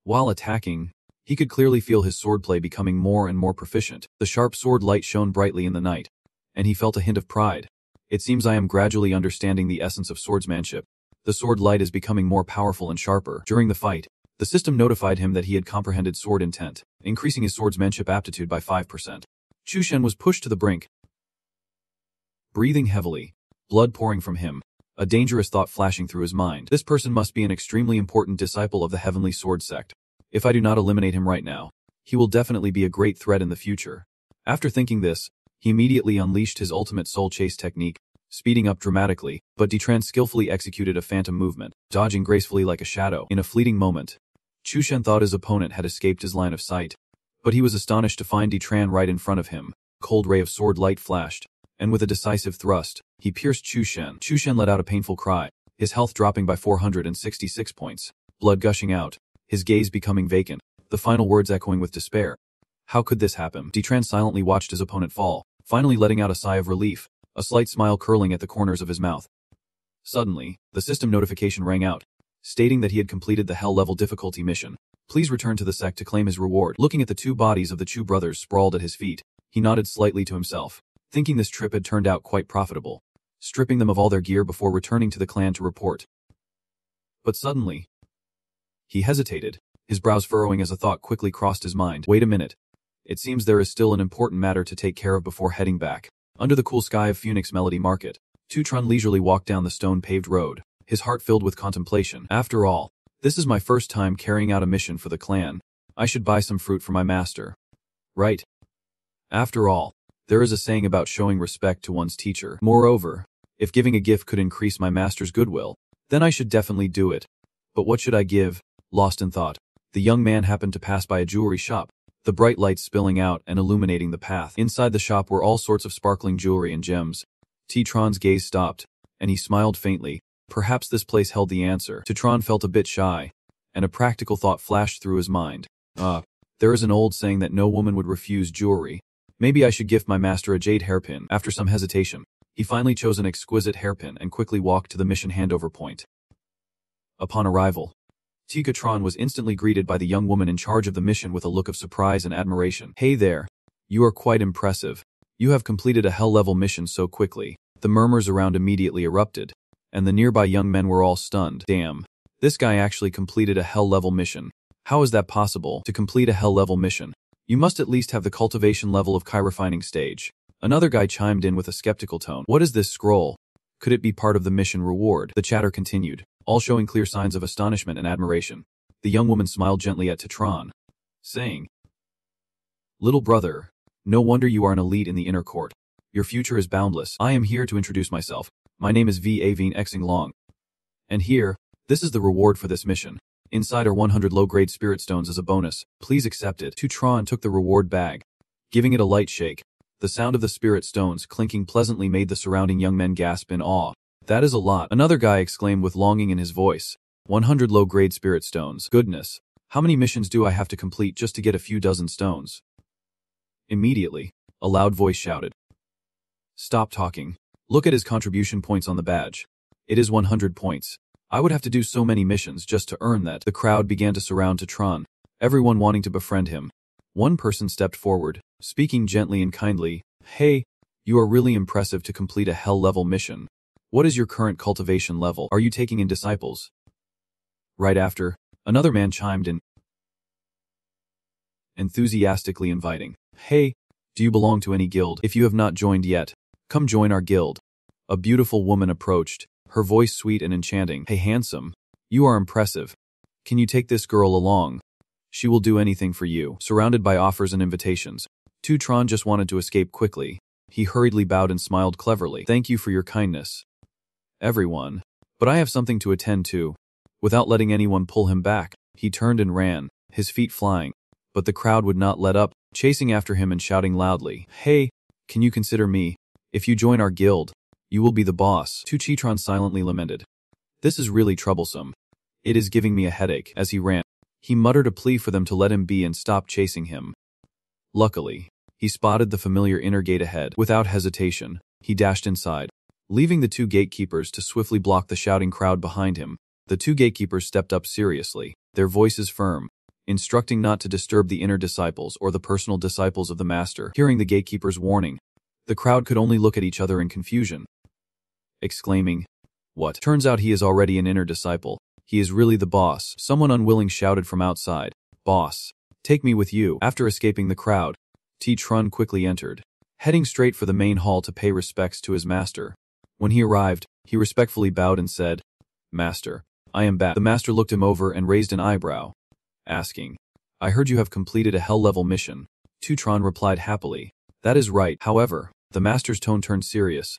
S1: While attacking, he could clearly feel his swordplay becoming more and more proficient. The sharp sword light shone brightly in the night, and he felt a hint of pride. "It seems I am gradually understanding the essence of swordsmanship. The sword light is becoming more powerful and sharper." During the fight, the system notified him that he had comprehended sword intent, increasing his swordsmanship aptitude by 5%. Chushen was pushed to the brink, breathing heavily, blood pouring from him, a dangerous thought flashing through his mind. This person must be an extremely important disciple of the Heavenly Sword Sect. If I do not eliminate him right now, he will definitely be a great threat in the future. After thinking this, he immediately unleashed his ultimate soul chase technique, speeding up dramatically, but Tran skillfully executed a phantom movement, dodging gracefully like a shadow. In a fleeting moment, Chushen thought his opponent had escaped his line of sight, but he was astonished to find Tran right in front of him. A cold ray of sword light flashed, and with a decisive thrust, he pierced Chushen. Chushen let out a painful cry, his health dropping by 466 points, blood gushing out, his gaze becoming vacant, the final words echoing with despair. How could this happen? Tran silently watched his opponent fall, finally letting out a sigh of relief, a slight smile curling at the corners of his mouth. Suddenly, the system notification rang out, stating that he had completed the Hell level difficulty mission. Please return to the sect to claim his reward. Looking at the two bodies of the Chu brothers sprawled at his feet, he nodded slightly to himself, thinking this trip had turned out quite profitable, stripping them of all their gear before returning to the clan to report. But suddenly, he hesitated, his brows furrowing as a thought quickly crossed his mind. Wait a minute. It seems there is still an important matter to take care of before heading back. Under the cool sky of Phoenix Melody Market, Tutron leisurely walked down the stone-paved road, his heart filled with contemplation. After all, this is my first time carrying out a mission for the clan. I should buy some fruit for my master. Right? After all, there is a saying about showing respect to one's teacher. Moreover, if giving a gift could increase my master's goodwill, then I should definitely do it. But what should I give? Lost in thought, the young man happened to pass by a jewelry shop, the bright lights spilling out and illuminating the path. Inside the shop were all sorts of sparkling jewelry and gems. Tron's gaze stopped, and he smiled faintly. Perhaps this place held the answer. Tron felt a bit shy, and a practical thought flashed through his mind. There is an old saying that no woman would refuse jewelry. Maybe I should gift my master a jade hairpin. After some hesitation, he finally chose an exquisite hairpin and quickly walked to the mission handover point. Upon arrival, Tron was instantly greeted by the young woman in charge of the mission with a look of surprise and admiration. Hey there. You are quite impressive. You have completed a Hell-level mission so quickly. The murmurs around immediately erupted, and the nearby young men were all stunned. Damn. This guy actually completed a Hell-level mission. How is that possible? To complete a Hell-level mission, you must at least have the cultivation level of Kai refining stage. Another guy chimed in with a skeptical tone. What is this scroll? Could it be part of the mission reward? The chatter continued, all showing clear signs of astonishment and admiration. The young woman smiled gently at Tron, saying, Little brother, no wonder you are an elite in the inner court. Your future is boundless. I am here to introduce myself. My name is V. Avine Xing Long. And here, this is the reward for this mission. Inside are 100 low-grade spirit stones as a bonus. Please accept it. Tron took the reward bag, giving it a light shake. The sound of the spirit stones clinking pleasantly made the surrounding young men gasp in awe. That is a lot. Another guy exclaimed with longing in his voice. 100 low-grade spirit stones. Goodness. How many missions do I have to complete just to get a few dozen stones? Immediately, a loud voice shouted. Stop talking. Look at his contribution points on the badge. It is 100 points. I would have to do so many missions just to earn that. The crowd began to surround Tron, everyone wanting to befriend him. One person stepped forward, speaking gently and kindly. Hey, you are really impressive to complete a Hell-level mission. What is your current cultivation level? Are you taking in disciples? Right after, another man chimed in, enthusiastically inviting. Hey, do you belong to any guild? If you have not joined yet, come join our guild. A beautiful woman approached, her voice sweet and enchanting. Hey handsome, you are impressive. Can you take this girl along? She will do anything for you. Surrounded by offers and invitations, Tron just wanted to escape quickly. He hurriedly bowed and smiled cleverly. Thank you for your kindness, everyone. But I have something to attend to. Without letting anyone pull him back, he turned and ran, his feet flying. But the crowd would not let up, chasing after him and shouting loudly. Hey, can you consider me? If you join our guild, you will be the boss. Tron silently lamented. This is really troublesome. It is giving me a headache. As he ran, he muttered a plea for them to let him be and stop chasing him. Luckily, he spotted the familiar inner gate ahead. Without hesitation, he dashed inside, leaving the two gatekeepers to swiftly block the shouting crowd behind him. The two gatekeepers stepped up seriously, their voices firm, instructing not to disturb the inner disciples or the personal disciples of the master. Hearing the gatekeeper's warning, the crowd could only look at each other in confusion, exclaiming, What? Turns out he is already an inner disciple. He is really the boss. Someone unwilling shouted from outside. Boss, take me with you. After escaping the crowd, Tron quickly entered, heading straight for the main hall to pay respects to his master. When he arrived, he respectfully bowed and said, Master, I am back. The master looked him over and raised an eyebrow, asking, I heard you have completed a Hell-level mission. Tron replied happily, That is right. However, the master's tone turned serious,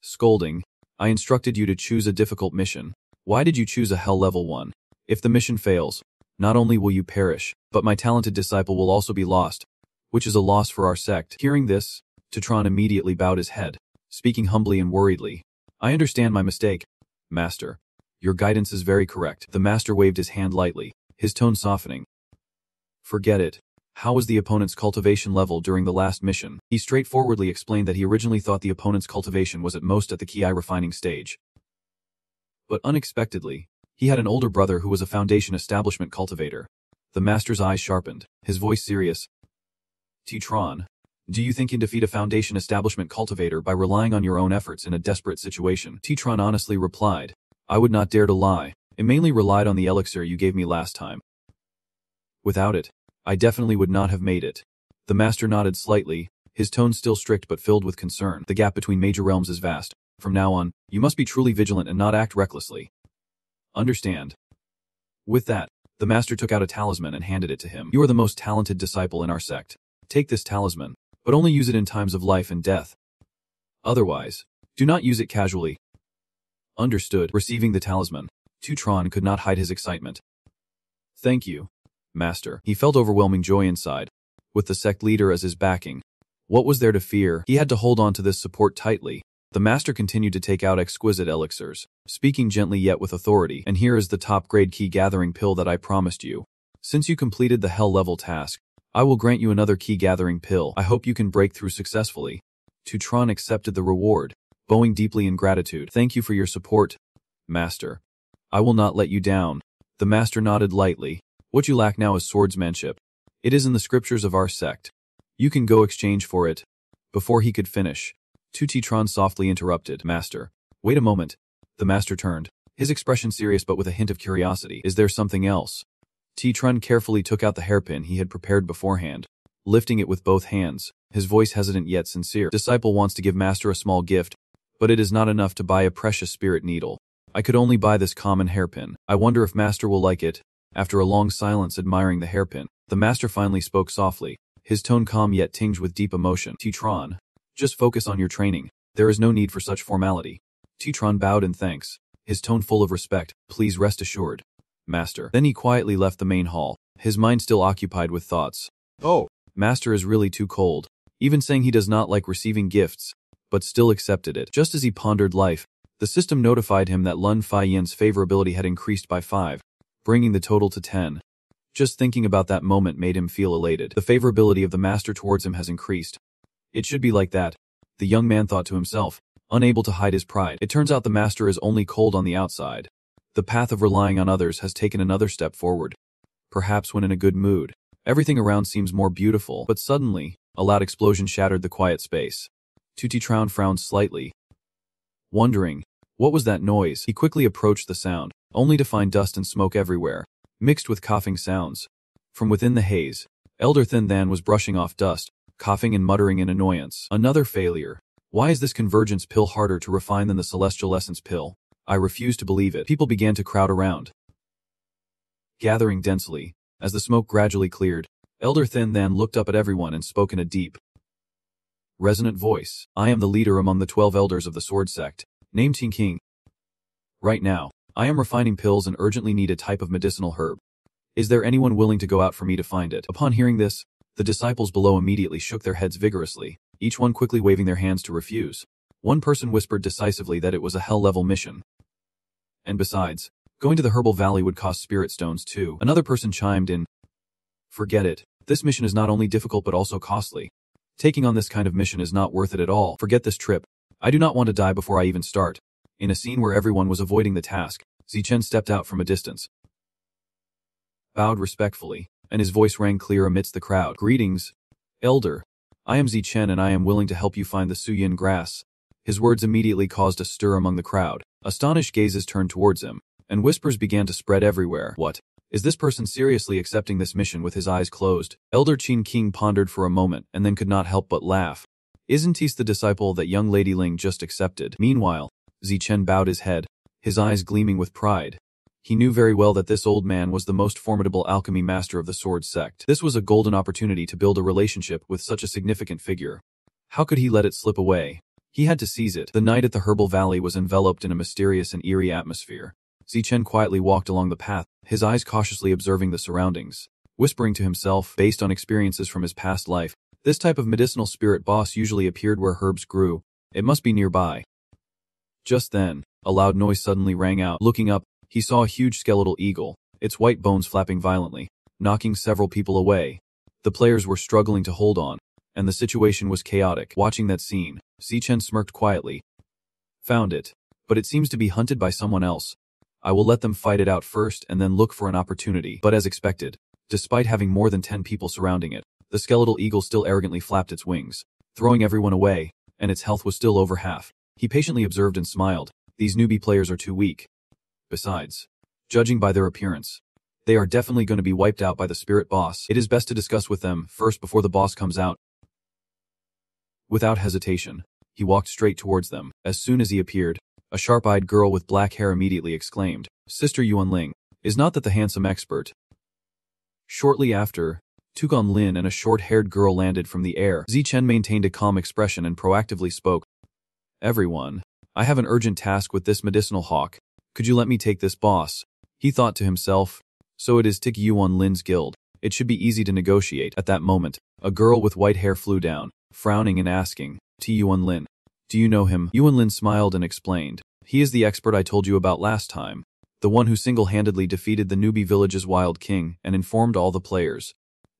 S1: scolding, I instructed you to choose a difficult mission. Why did you choose a Hell-level one? If the mission fails, not only will you perish, but my talented disciple will also be lost, which is a loss for our sect. Hearing this, Tron immediately bowed his head, speaking humbly and worriedly. I understand my mistake, Master. Your guidance is very correct. The master waved his hand lightly, his tone softening. Forget it. How was the opponent's cultivation level during the last mission? He straightforwardly explained that he originally thought the opponent's cultivation was at most at the Ki refining stage. But unexpectedly, he had an older brother who was a Foundation establishment cultivator. The master's eyes sharpened, his voice serious. Tron, do you think you can defeat a Foundation establishment cultivator by relying on your own efforts in a desperate situation? Tron honestly replied, I would not dare to lie. It mainly relied on the elixir you gave me last time. Without it, I definitely would not have made it. The master nodded slightly, his tone still strict but filled with concern. The gap between major realms is vast. From now on, you must be truly vigilant and not act recklessly. Understand? With that, the master took out a talisman and handed it to him. You are the most talented disciple in our sect. Take this talisman, but only use it in times of life and death. Otherwise, do not use it casually. Understood. Receiving the talisman, Tron could not hide his excitement. Thank you, Master. He felt overwhelming joy inside. With the sect leader as his backing, what was there to fear? He had to hold on to this support tightly. The master continued to take out exquisite elixirs, speaking gently yet with authority. And here is the top-grade key-gathering pill that I promised you. Since you completed the hell-level task, I will grant you another key-gathering pill. I hope you can break through successfully. Tron accepted the reward, bowing deeply in gratitude. Thank you for your support, Master. I will not let you down. The master nodded lightly. What you lack now is swordsmanship. It is in the scriptures of our sect. You can go exchange for it. Before he could finish, Tron softly interrupted. Master, wait a moment. The master turned, his expression serious but with a hint of curiosity. Is there something else? Tron carefully took out the hairpin he had prepared beforehand, lifting it with both hands, his voice hesitant yet sincere. Disciple wants to give master a small gift, but it is not enough to buy a precious spirit needle. I could only buy this common hairpin. I wonder if master will like it. After a long silence admiring the hairpin, the master finally spoke softly, his tone calm yet tinged with deep emotion. Tron, just focus on your training. There is no need for such formality. Tron bowed in thanks, his tone full of respect. Please rest assured, Master. Then he quietly left the main hall, his mind still occupied with thoughts. Oh, Master is really too cold, even saying he does not like receiving gifts, but still accepted it. Just as he pondered life, the system notified him that Lun Fai Yin's favorability had increased by 5, bringing the total to 10. Just thinking about that moment made him feel elated. The favorability of the master towards him has increased. It should be like that, the young man thought to himself, unable to hide his pride. It turns out the master is only cold on the outside. The path of relying on others has taken another step forward. Perhaps when in a good mood, everything around seems more beautiful. But suddenly, a loud explosion shattered the quiet space. Tron frowned slightly, wondering, what was that noise? He quickly approached the sound, only to find dust and smoke everywhere, mixed with coughing sounds. From within the haze, Elder Thin Than was brushing off dust, coughing and muttering in annoyance. Another failure. Why is this convergence pill harder to refine than the celestial essence pill? I refuse to believe it. People began to crowd around, gathering densely. As the smoke gradually cleared, Elder Thin Than looked up at everyone and spoke in a deep, resonant voice. I am the leader among the 12 elders of the Sword Sect, named Ting King. Right now, I am refining pills and urgently need a type of medicinal herb. Is there anyone willing to go out for me to find it? Upon hearing this, the disciples below immediately shook their heads vigorously, each one quickly waving their hands to refuse. One person whispered decisively that it was a hell-level mission. And besides, going to the Herbal Valley would cost spirit stones too. Another person chimed in. Forget it. This mission is not only difficult but also costly. Taking on this kind of mission is not worth it at all. Forget this trip. I do not want to die before I even start. In a scene where everyone was avoiding the task, Zichen stepped out from a distance, bowed respectfully, and his voice rang clear amidst the crowd. Greetings, Elder. I am Zichen and I am willing to help you find the Suyin grass. His words immediately caused a stir among the crowd. Astonished gazes turned towards him, and whispers began to spread everywhere. What? Is this person seriously accepting this mission with his eyes closed? Elder Qin King pondered for a moment and then could not help but laugh. Isn't he the disciple that young Lady Ling just accepted? Meanwhile, Zichen bowed his head, his eyes gleaming with pride. He knew very well that this old man was the most formidable alchemy master of the Sword Sect. This was a golden opportunity to build a relationship with such a significant figure. How could he let it slip away? He had to seize it. The night at the Herbal Valley was enveloped in a mysterious and eerie atmosphere. Zichen quietly walked along the path, his eyes cautiously observing the surroundings, whispering to himself, based on experiences from his past life, this type of medicinal spirit boss usually appeared where herbs grew. It must be nearby. Just then, a loud noise suddenly rang out. Looking up, he saw a huge skeletal eagle, its white bones flapping violently, knocking several people away. The players were struggling to hold on, and the situation was chaotic. Watching that scene, Zichen smirked quietly. Found it. but it seems to be hunted by someone else. I will let them fight it out first and then look for an opportunity. But as expected, despite having more than 10 people surrounding it, the skeletal eagle still arrogantly flapped its wings, throwing everyone away, and its health was still over half. He patiently observed and smiled. These newbie players are too weak. Besides, judging by their appearance, they are definitely going to be wiped out by the spirit boss. It is best to discuss with them first before the boss comes out. Without hesitation, he walked straight towards them. As soon as he appeared, a sharp-eyed girl with black hair immediately exclaimed, "Sister Yuanling, is not that the handsome expert?" Shortly after, Tugon Lin and a short-haired girl landed from the air. Zichen maintained a calm expression and proactively spoke. "Everyone, I have an urgent task with this medicinal hawk. Could you let me take this boss?" He thought to himself, so it is Tik Yuan Lin's guild. It should be easy to negotiate. At that moment, a girl with white hair flew down, frowning and asking, "T. Yuan Lin, do you know him?" Yuan Lin smiled and explained, "He is the expert I told you about last time. The one who single-handedly defeated the newbie village's wild king and informed all the players."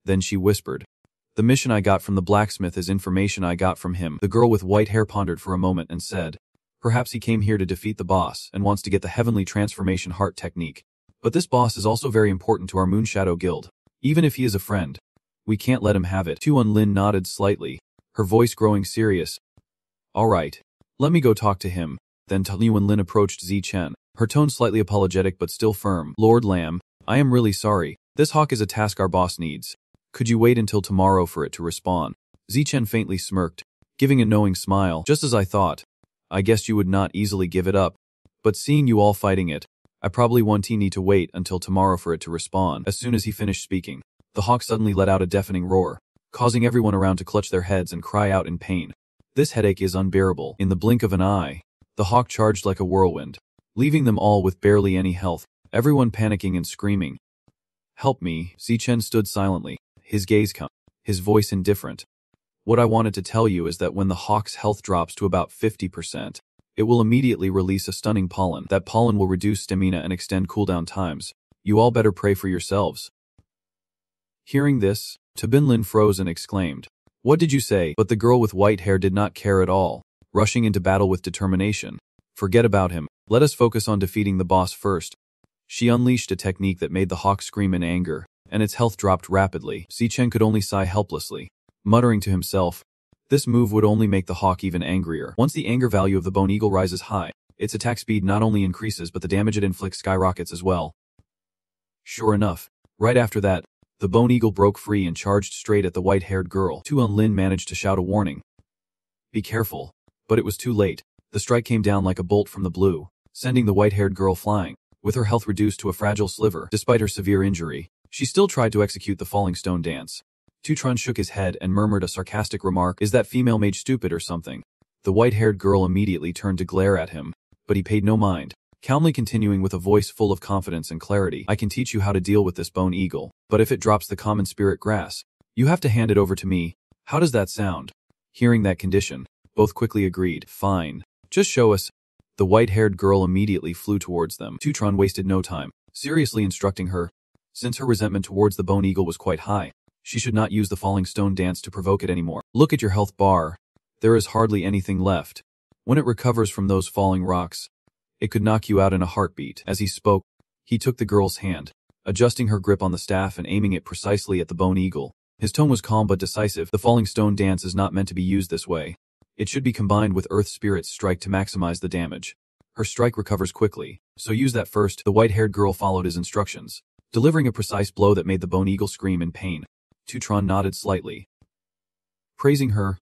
S1: Then she whispered, "The mission I got from the blacksmith is information I got from him." The girl with white hair pondered for a moment and said, "Perhaps he came here to defeat the boss and wants to get the heavenly transformation heart technique. But this boss is also very important to our Moonshadow guild. Even if he is a friend, we can't let him have it." Tuan Lin nodded slightly, her voice growing serious. "All right, let me go talk to him." Then Yuan Lin approached Zichen, her tone slightly apologetic but still firm. "Lord Lam, I am really sorry. This hawk is a task our boss needs. Could you wait until tomorrow for it to respond?" Zichen faintly smirked, giving a knowing smile. "Just as I thought. I guessed you would not easily give it up. But seeing you all fighting it, I probably need to wait until tomorrow for it to respond." As soon as he finished speaking, the hawk suddenly let out a deafening roar, causing everyone around to clutch their heads and cry out in pain. This headache is unbearable. In the blink of an eye, the hawk charged like a whirlwind, leaving them all with barely any health, everyone panicking and screaming. "Help me." Zichen stood silently, his gaze calm, his voice indifferent. "What I wanted to tell you is that when the hawk's health drops to about 50%, it will immediately release a stunning pollen. That pollen will reduce stamina and extend cooldown times. You all better pray for yourselves." Hearing this, Tabin Lin froze and exclaimed, "What did you say?" But the girl with white hair did not care at all, rushing into battle with determination. "Forget about him. Let us focus on defeating the boss first." She unleashed a technique that made the hawk scream in anger, and its health dropped rapidly. Zichen could only sigh helplessly, muttering to himself, this move would only make the hawk even angrier. Once the anger value of the bone eagle rises high, its attack speed not only increases but the damage it inflicts skyrockets as well. Sure enough, right after that, the bone eagle broke free and charged straight at the white-haired girl. Tuan Lin managed to shout a warning. "Be careful." But it was too late. The strike came down like a bolt from the blue, sending the white-haired girl flying. With her health reduced to a fragile sliver, despite her severe injury, she still tried to execute the falling stone dance. Tutron shook his head and murmured a sarcastic remark, "Is that female mage stupid or something?" The white-haired girl immediately turned to glare at him, but he paid no mind, calmly continuing with a voice full of confidence and clarity, "I can teach you how to deal with this bone eagle, but if it drops the common spirit grass, you have to hand it over to me. How does that sound?" Hearing that condition, both quickly agreed. "Fine. Just show us." The white-haired girl immediately flew towards them. Tutron wasted no time, seriously instructing her. Since her resentment towards the bone eagle was quite high, she should not use the falling stone dance to provoke it anymore. "Look at your health bar. There is hardly anything left. When it recovers from those falling rocks, it could knock you out in a heartbeat." As he spoke, he took the girl's hand, adjusting her grip on the staff and aiming it precisely at the bone eagle. His tone was calm but decisive. "The falling stone dance is not meant to be used this way. It should be combined with Earth Spirit's strike to maximize the damage. Her strike recovers quickly, so use that first." The white-haired girl followed his instructions, delivering a precise blow that made the bone eagle scream in pain. Tutron nodded slightly, praising her.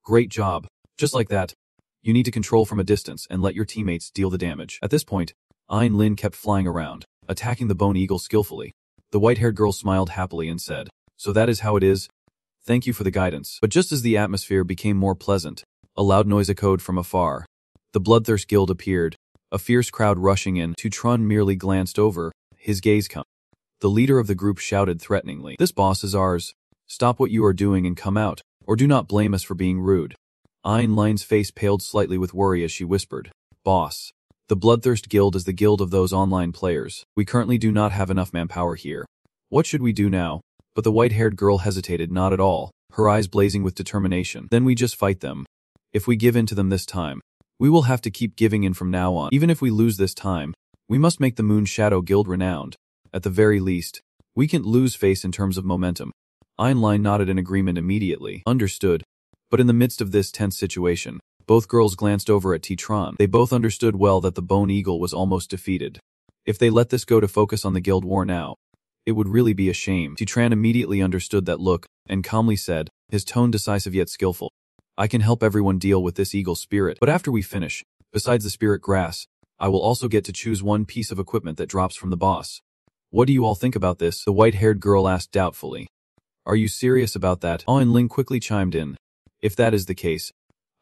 S1: "Great job. Just like that. You need to control from a distance and let your teammates deal the damage." At this point, Ein Lin kept flying around, attacking the bone eagle skillfully. The white-haired girl smiled happily and said, "So that is how it is? Thank you for the guidance." But just as the atmosphere became more pleasant, a loud noise echoed from afar. The Bloodthirst Guild appeared, a fierce crowd rushing in. Tutron merely glanced over, his gaze calm. The leader of the group shouted threateningly, "This boss is ours. Stop what you are doing and come out, or do not blame us for being rude." Ein Lin's face paled slightly with worry as she whispered, "Boss, the Bloodthirst Guild is the guild of those online players. We currently do not have enough manpower here. What should we do now?" But the white-haired girl hesitated not at all, her eyes blazing with determination. "Then we just fight them. If we give in to them this time, We will have to keep giving in from now on. Even if we lose this time, we must make the Moon Shadow Guild renowned. At the very least, we can't lose face in terms of momentum. Einlein nodded in agreement immediately. Understood. But in the midst of this tense situation, both girls glanced over at Titran. They both understood well that the Bone Eagle was almost defeated. If they let this go to focus on the guild war now, it would really be a shame. Titran immediately understood that look, and calmly said, his tone decisive yet skillful, I can help everyone deal with this eagle spirit, but after we finish, besides the spirit grass, I will also get to choose one piece of equipment that drops from the boss. What do you all think about this? The white-haired girl asked doubtfully. Are you serious about that? Aw and Ling quickly chimed in. If that is the case,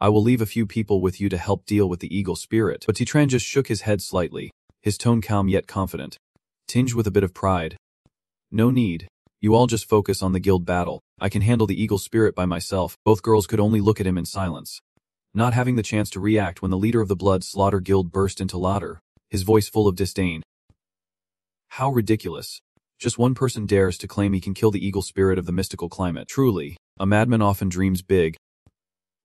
S1: I will leave a few people with you to help deal with the eagle spirit. But Titran just shook his head slightly, his tone calm yet confident, tinged with a bit of pride. No need. You all just focus on the guild battle. I can handle the eagle spirit by myself. Both girls could only look at him in silence, not having the chance to react when the leader of the Blood Slaughter Guild burst into laughter, his voice full of disdain. How ridiculous. Just one person dares to claim he can kill the eagle spirit of the mystical climate. Truly, a madman often dreams big.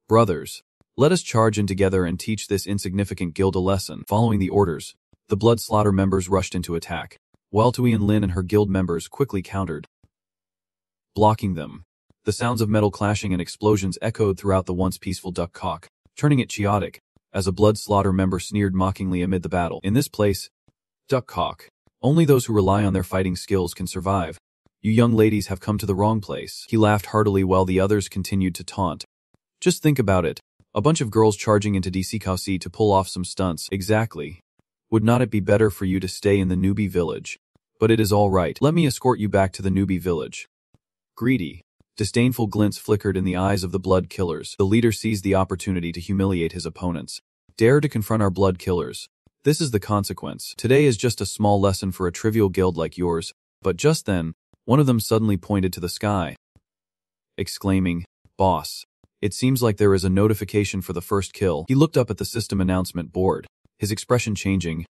S1: Brothers, let us charge in together and teach this insignificant guild a lesson. Following the orders, the Blood Slaughter members rushed into attack, while Tui and Lin and her guild members quickly countered, blocking them. The sounds of metal clashing and explosions echoed throughout the once peaceful duck cock, turning it chaotic, as a Blood Slaughter member sneered mockingly amid the battle. In this place, duck cock, only those who rely on their fighting skills can survive. You young ladies have come to the wrong place. He laughed heartily while the others continued to taunt. Just think about it. A bunch of girls charging into DC Kausi to pull off some stunts. Exactly. Would not it be better for you to stay in the newbie village? But it is all right. Let me escort you back to the newbie village. Greedy, disdainful glints flickered in the eyes of the blood killers. The leader seized the opportunity to humiliate his opponents. Dare to confront our blood killers. This is the consequence. Today is just a small lesson for a trivial guild like yours. But just then, one of them suddenly pointed to the sky, exclaiming, Boss, it seems like there is a notification for the first kill. He looked up at the system announcement board, his expression changing.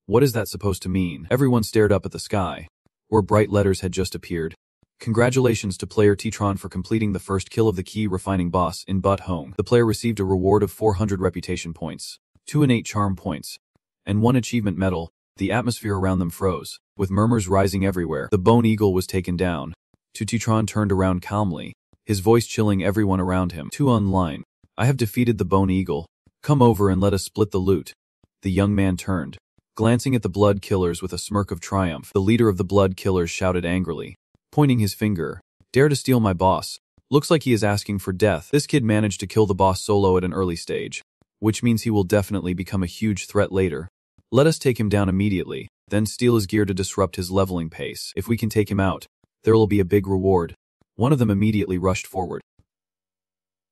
S1: What is that supposed to mean? Everyone stared up at the sky, where bright letters had just appeared. Congratulations to player Titran for completing the first kill of the key refining boss in Butt Home. The player received a reward of 400 reputation points, 2 and 8 charm points, and 1 achievement medal. The atmosphere around them froze, with murmurs rising everywhere. The Bone Eagle was taken down. Titran turned around calmly, his voice chilling everyone around him. To online, I have defeated the Bone Eagle. Come over and let us split the loot. The young man turned, glancing at the blood killers with a smirk of triumph. The leader of the blood killers shouted angrily, pointing his finger, Dare to steal my boss. Looks like he is asking for death. This kid managed to kill the boss solo at an early stage, which means he will definitely become a huge threat later. Let us take him down immediately, then steal his gear to disrupt his leveling pace. If we can take him out, there will be a big reward. One of them immediately rushed forward,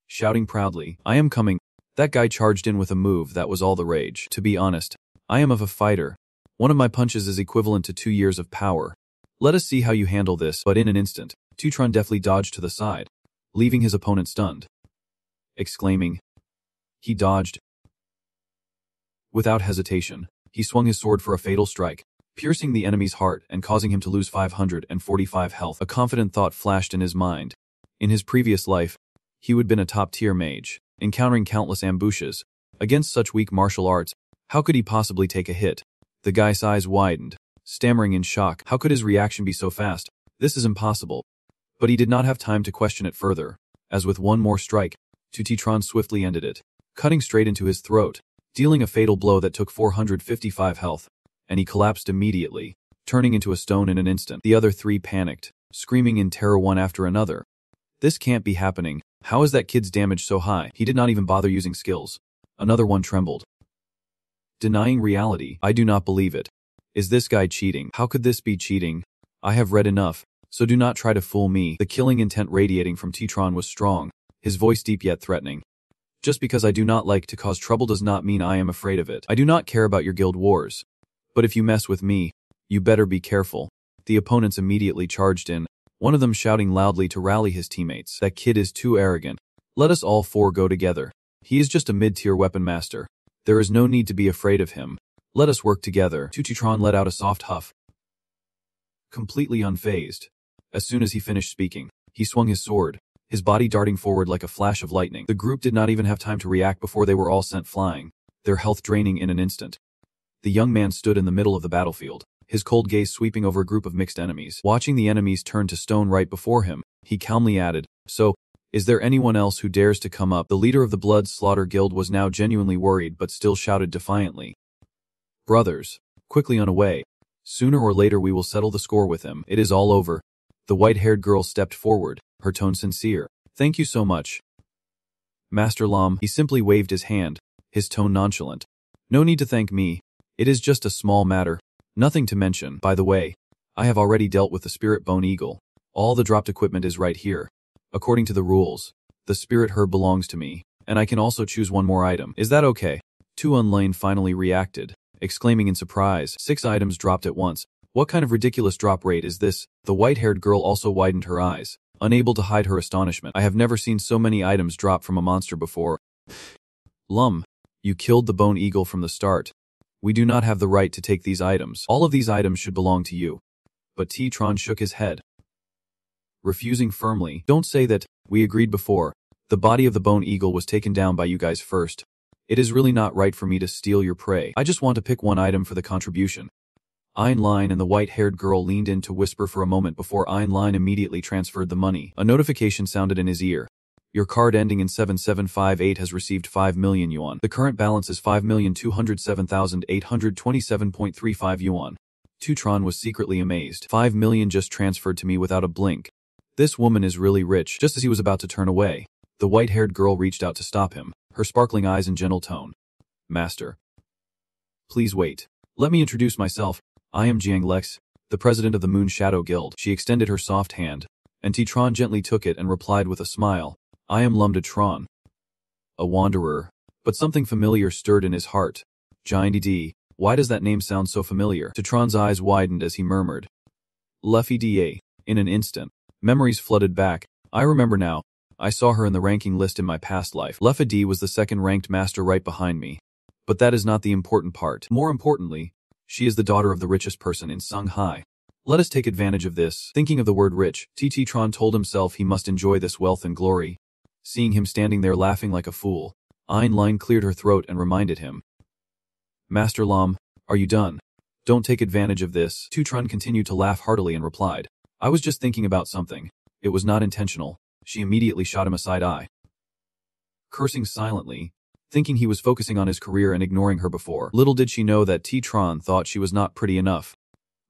S1: shouting proudly, I am coming. That guy charged in with a move that was all the rage. To be honest, I am of a fighter. One of my punches is equivalent to 2 years of power. Let us see how you handle this. But in an instant, Titran deftly dodged to the side, leaving his opponent stunned, exclaiming. He dodged. Without hesitation, he swung his sword for a fatal strike, piercing the enemy's heart and causing him to lose 545 health. A confident thought flashed in his mind. In his previous life, he would have been a top-tier mage, encountering countless ambushes. Against such weak martial arts, how could he possibly take a hit? The guy's eyes widened, stammering in shock. How could his reaction be so fast? This is impossible. But he did not have time to question it further, as with one more strike, Titran swiftly ended it, cutting straight into his throat, dealing a fatal blow that took 455 health, and he collapsed immediately, turning into a stone in an instant. The other 3 panicked, screaming in terror one after another. This can't be happening. How is that kid's damage so high? He did not even bother using skills. Another one trembled, denying reality. I do not believe it. Is this guy cheating? How could this be cheating? I have read enough, so do not try to fool me. The killing intent radiating from Titran was strong, his voice deep yet threatening. Just because I do not like to cause trouble does not mean I am afraid of it. I do not care about your guild wars. But if you mess with me, you better be careful. The opponents immediately charged in, one of them shouting loudly to rally his teammates. That kid is too arrogant. Let us all 4 go together. He is just a mid-tier weapon master. There is no need to be afraid of him. Let us work together. Titran let out a soft huff, completely unfazed. As soon as he finished speaking, he swung his sword, his body darting forward like a flash of lightning. The group did not even have time to react before they were all sent flying. their health draining in an instant. The young man stood in the middle of the battlefield, his cold gaze sweeping over a group of mixed enemies. Watching the enemies turn to stone right before him, he calmly added, "So, is there anyone else who dares to come up?" The leader of the Blood Slaughter Guild was now genuinely worried but still shouted defiantly, "Brothers, quickly on away. Sooner or later we will settle the score with him. It is all over." The white-haired girl stepped forward, her tone sincere. "Thank you so much, Master Lam." He simply waved his hand, his tone nonchalant. "No need to thank me. It is just a small matter. Nothing to mention. By the way, I have already dealt with the Spirit Bone Eagle. All the dropped equipment is right here. According to the rules, the Spirit Herb belongs to me, and I can also choose one more item. Is that okay?" Tu Unlane finally reacted, exclaiming in surprise, 6 items dropped at once. What kind of ridiculous drop rate is this? The white-haired girl also widened her eyes, unable to hide her astonishment. "I have never seen so many items drop from a monster before." "Lum, you killed the Bone Eagle from the start. We do not have the right to take these items. All of these items should belong to you." But T-Tron shook his head, refusing firmly. "Don't say that. We agreed before. The body of the Bone Eagle was taken down by you guys first. It is really not right for me to steal your prey. I just want to pick one item for the contribution." Einlein and the white-haired girl leaned in to whisper for a moment before Einlein immediately transferred the money. A notification sounded in his ear. "Your card ending in 7758 has received 5 million yuan. The current balance is 5,207,827.35 yuan. Tutron was secretly amazed. 5 million just transferred to me without a blink. This woman is really rich. Just as he was about to turn away, the white-haired girl reached out to stop him, her sparkling eyes and gentle tone. "Master, please wait. Let me introduce myself. I am Jiang Lex, the president of the Moon Shadow Guild." She extended her soft hand, and T-Tron gently took it and replied with a smile, "I am Lum De Tron." A wanderer, but something familiar stirred in his heart. Giant D, why does that name sound so familiar? T-Tron's eyes widened as he murmured, "Luffy Da." In an instant, memories flooded back. "I remember now. I saw her in the ranking list in my past life. Luffy D was the second-ranked master right behind me. But that is not the important part. More importantly, she is the daughter of the richest person in Shanghai. Let us take advantage of this." Thinking of the word rich, T-Tron told himself he must enjoy this wealth and glory. Seeing him standing there laughing like a fool, Einlein cleared her throat and reminded him, "Master Lam, are you done? Don't take advantage of this." T-Tron continued to laugh heartily and replied, "I was just thinking about something. It was not intentional." She immediately shot him a side eye, cursing silently, thinking he was focusing on his career and ignoring her before. Little did she know that T-Tron thought she was not pretty enough.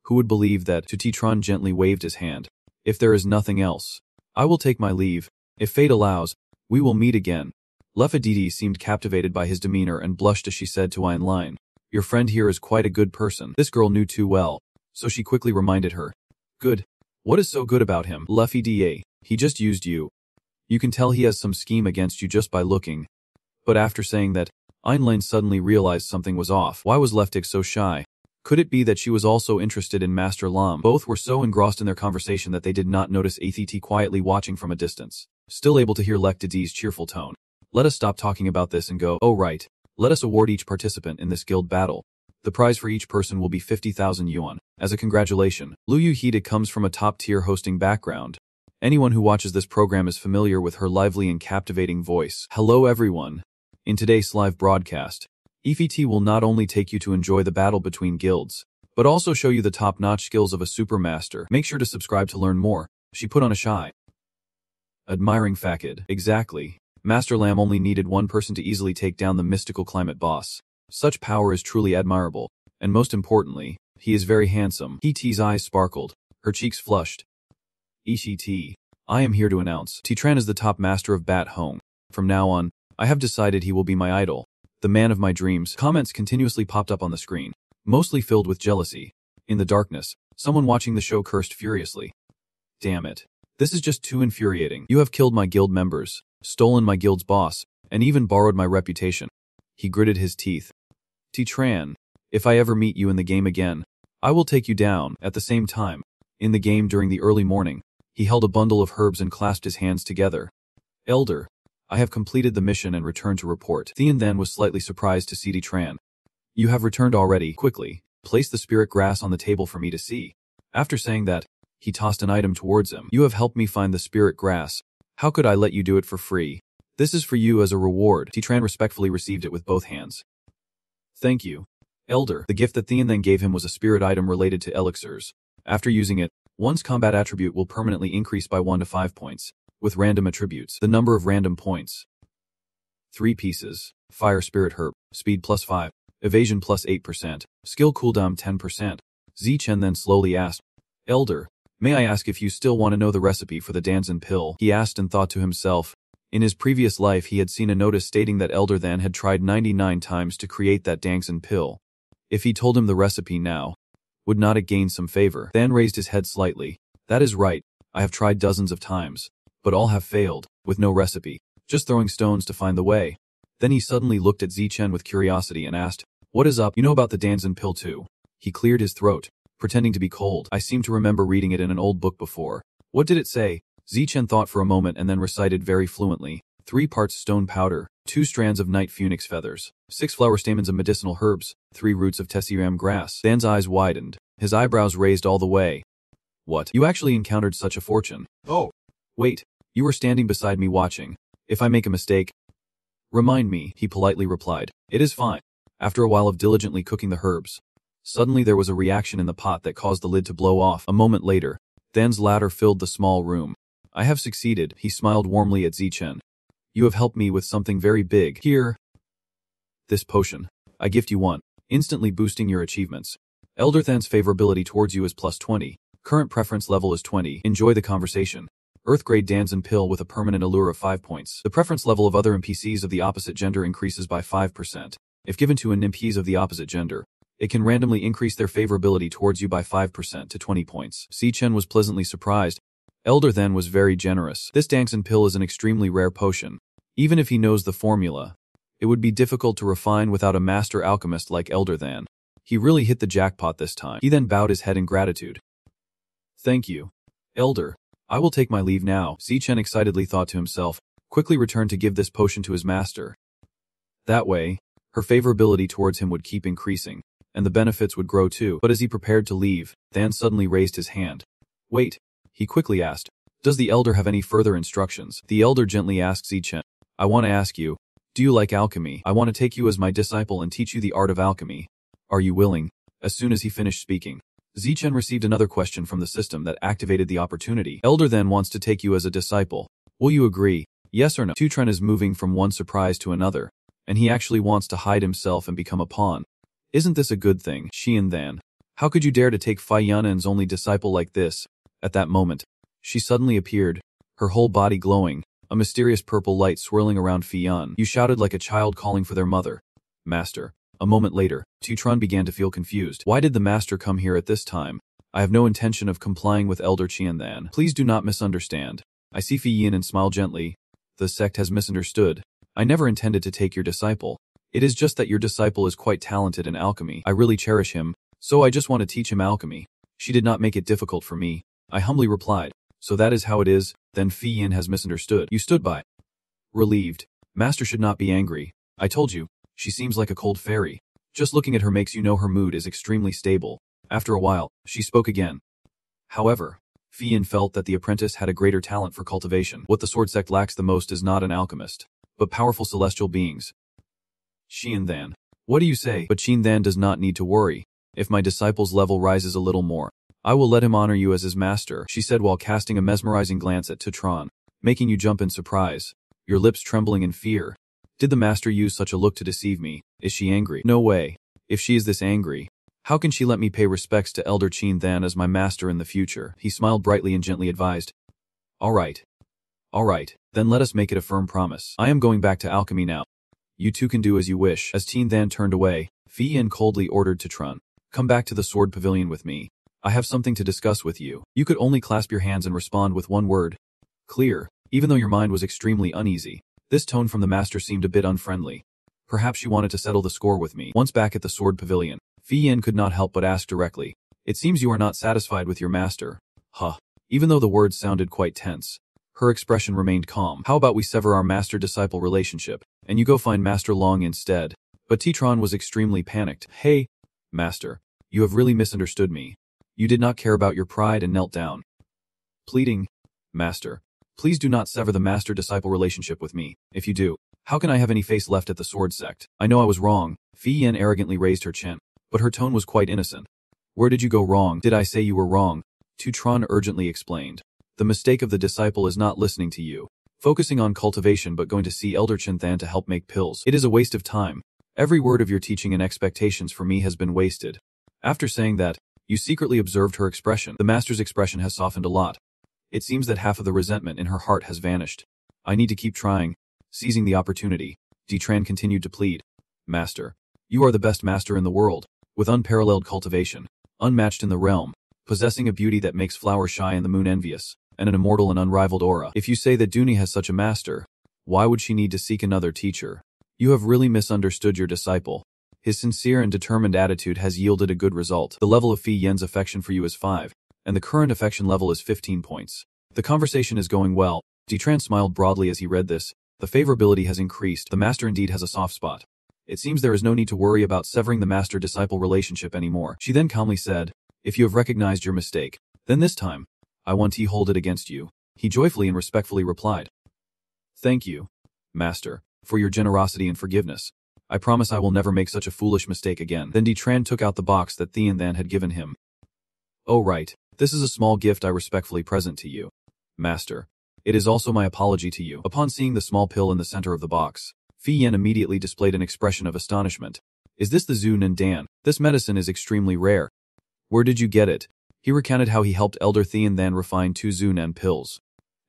S1: Who would believe that? T-Tron gently waved his hand. "If there is nothing else, I will take my leave. If fate allows, we will meet again." Lefadidi seemed captivated by his demeanor and blushed as she said to Einlein, "Your friend here is quite a good person." This girl knew too well, so she quickly reminded her, "Good? What is so good about him?" "Lefadidi, he just used you. You can tell he has some scheme against you just by looking." But after saying that, Einlein suddenly realized something was off. Why was Leftic so shy? Could it be that she was also interested in Master Lam? Both were so engrossed in their conversation that they did not notice Ath quietly watching from a distance, still able to hear Lekdidi's cheerful tone. "Let us stop talking about this and go. Oh right, let us award each participant in this guild battle. The prize for each person will be 50,000 yuan. As a congratulation." Liu Hida comes from a top-tier hosting background. Anyone who watches this program is familiar with her lively and captivating voice. Hello everyone. In today's live broadcast, EFT will not only take you to enjoy the battle between guilds, but also show you the top-notch skills of a supermaster. Make sure to subscribe to learn more. She put on a shy, admiring facade. Exactly. Master Lam only needed one person to easily take down the mystical climate boss. Such power is truly admirable, and most importantly, he is very handsome. T's eyes sparkled, her cheeks flushed. Ishi, I am here to announce, T-Tran is the top master of Bat Hong. From now on, I have decided he will be my idol, the man of my dreams. Comments continuously popped up on the screen, mostly filled with jealousy. In the darkness, someone watching the show cursed furiously. Damn it. This is just too infuriating. You have killed my guild members, stolen my guild's boss, and even borrowed my reputation. He gritted his teeth. T-Tran, if I ever meet you in the game again, I will take you down. At the same time, in the game during the early morning, he held a bundle of herbs and clasped his hands together. Elder, I have completed the mission and returned to report. Thean then was slightly surprised to see T-Tran. You have returned already. Quickly, place the spirit grass on the table for me to see. After saying that, he tossed an item towards him. You have helped me find the spirit grass. How could I let you do it for free? This is for you as a reward. T-Tran respectfully received it with both hands. Thank you, Elder. The gift that Thean then gave him was a spirit item related to elixirs. After using it, one's combat attribute will permanently increase by 1 to 5 points, with random attributes. The number of random points. 3 pieces. Fire Spirit Herb. Speed +5. Evasion +8%. Skill cooldown 10%. Zichen then slowly asked, Elder, may I ask if you still want to know the recipe for the Danzin pill? He asked and thought to himself. In his previous life he had seen a notice stating that Elder Than had tried 99 times to create that Danzin pill. If he told him the recipe now, would not it gain some favor? Than raised his head slightly. That is right, I have tried dozens of times, but all have failed, with no recipe, just throwing stones to find the way. Then he suddenly looked at Zichen with curiosity and asked, what is up? You know about the Danzin pill too? He cleared his throat, pretending to be cold. I seem to remember reading it in an old book before. What did it say? Zichen thought for a moment and then recited very fluently. 3 parts stone powder, 2 strands of night phoenix feathers, 6 flower stamens of medicinal herbs, 3 roots of tesserae grass. Than's eyes widened, his eyebrows raised all the way. What? You actually encountered such a fortune? Oh. Wait, you were standing beside me watching. If I make a mistake, remind me, he politely replied. It is fine. After a while of diligently cooking the herbs, suddenly there was a reaction in the pot that caused the lid to blow off. A moment later, Than's ladder filled the small room. I have succeeded, he smiled warmly at Zichen. You have helped me with something very big. Here. This potion. I gift you one, instantly boosting your achievements. Elder Than's favorability towards you is +20. Current preference level is 20. Enjoy the conversation. Earth-grade Danzin pill with a permanent allure of 5 points. The preference level of other NPCs of the opposite gender increases by 5%. If given to an NPCs of the opposite gender, it can randomly increase their favorability towards you by 5% to 20 points. Zichen was pleasantly surprised. Elder Than was very generous. This Danzin pill is an extremely rare potion. Even if he knows the formula, it would be difficult to refine without a master alchemist like Elder Than. He really hit the jackpot this time. He then bowed his head in gratitude. Thank you, Elder. I will take my leave now, Zichen excitedly thought to himself, quickly returned to give this potion to his master. That way, her favorability towards him would keep increasing, and the benefits would grow too. But as he prepared to leave, Than suddenly raised his hand. Wait, he quickly asked, does the Elder have any further instructions? The Elder gently asked Zichen. I want to ask you, do you like alchemy? I want to take you as my disciple and teach you the art of alchemy. Are you willing? As soon as he finished speaking, Zichen received another question from the system that activated the opportunity. Elder Than wants to take you as a disciple. Will you agree? Yes or no? Tutren is moving from one surprise to another, and he actually wants to hide himself and become a pawn. Isn't this a good thing? Xian Than, how could you dare to take Fei Yunan's only disciple like this? At that moment, she suddenly appeared, her whole body glowing, a mysterious purple light swirling around Fei Yun. You shouted like a child calling for their mother. Master. A moment later, Tutron began to feel confused. Why did the master come here at this time? I have no intention of complying with Elder Qian Than. Please do not misunderstand. I see Fei Yin and smile gently. The sect has misunderstood. I never intended to take your disciple. It is just that your disciple is quite talented in alchemy. I really cherish him, so I just want to teach him alchemy. She did not make it difficult for me. I humbly replied. So that is how it is, then Fei Yin has misunderstood. You stood by. Relieved. Master should not be angry. I told you, she seems like a cold fairy. Just looking at her makes you know her mood is extremely stable. After a while, she spoke again. However, Fei Yin felt that the apprentice had a greater talent for cultivation. What the sword sect lacks the most is not an alchemist, but powerful celestial beings. Xian Than. What do you say? But Xian Than does not need to worry. If my disciple's level rises a little more, I will let him honor you as his master, she said while casting a mesmerizing glance at Tutron, making you jump in surprise, your lips trembling in fear. Did the master use such a look to deceive me? Is she angry? No way. If she is this angry, how can she let me pay respects to Elder Qian Than as my master in the future? He smiled brightly and gently advised. All right, then let us make it a firm promise. I am going back to alchemy now. You two can do as you wish. As Qian Than turned away, Fei Yin coldly ordered Tutron, come back to the sword pavilion with me. I have something to discuss with you. You could only clasp your hands and respond with one word. Clear. Even though your mind was extremely uneasy, this tone from the master seemed a bit unfriendly. Perhaps she wanted to settle the score with me. Once back at the sword pavilion, Fei Yin could not help but ask directly. It seems you are not satisfied with your master. Huh. Even though the words sounded quite tense, her expression remained calm. How about we sever our master-disciple relationship, and you go find Master Long instead? But Tutron was extremely panicked. Hey, master, you have really misunderstood me. You did not care about your pride and knelt down. Pleading, Master, please do not sever the master-disciple relationship with me. If you do, How can I have any face left at the sword sect? I know I was wrong. Fi Yen arrogantly raised her chin, but her tone was quite innocent. Where did you go wrong? Did I say you were wrong? Tran urgently explained. The mistake of the disciple is not listening to you, focusing on cultivation but going to see Elder Chinthan to help make pills. It is a waste of time. Every word of your teaching and expectations for me has been wasted. After saying that, you secretly observed her expression. The master's expression has softened a lot. It seems that half of the resentment in her heart has vanished. I need to keep trying. Seizing the opportunity, Tran continued to plead. Master, you are the best master in the world, with unparalleled cultivation, unmatched in the realm, possessing a beauty that makes flowers shy and the moon envious, and an immortal and unrivaled aura. If you say that Duni has such a master, why would she need to seek another teacher? You have really misunderstood your disciple. His sincere and determined attitude has yielded a good result. The level of Fi Yen's affection for you is 5, and the current affection level is 15 points. The conversation is going well. Tran smiled broadly as he read this. The favorability has increased. The master indeed has a soft spot. It seems there is no need to worry about severing the master-disciple relationship anymore. She then calmly said, if you have recognized your mistake, then this time, I want to hold it against you. He joyfully and respectfully replied. Thank you, master, for your generosity and forgiveness. I promise I will never make such a foolish mistake again. Then Tran took out the box that Thienthan had given him. Oh right, this is a small gift I respectfully present to you, master. It is also my apology to you. Upon seeing the small pill in the center of the box, Fi Yen immediately displayed an expression of astonishment. Is this the Zhu Nandan? This medicine is extremely rare. Where did you get it? He recounted how he helped Elder Thienthan refine 2 Zhu Nan pills.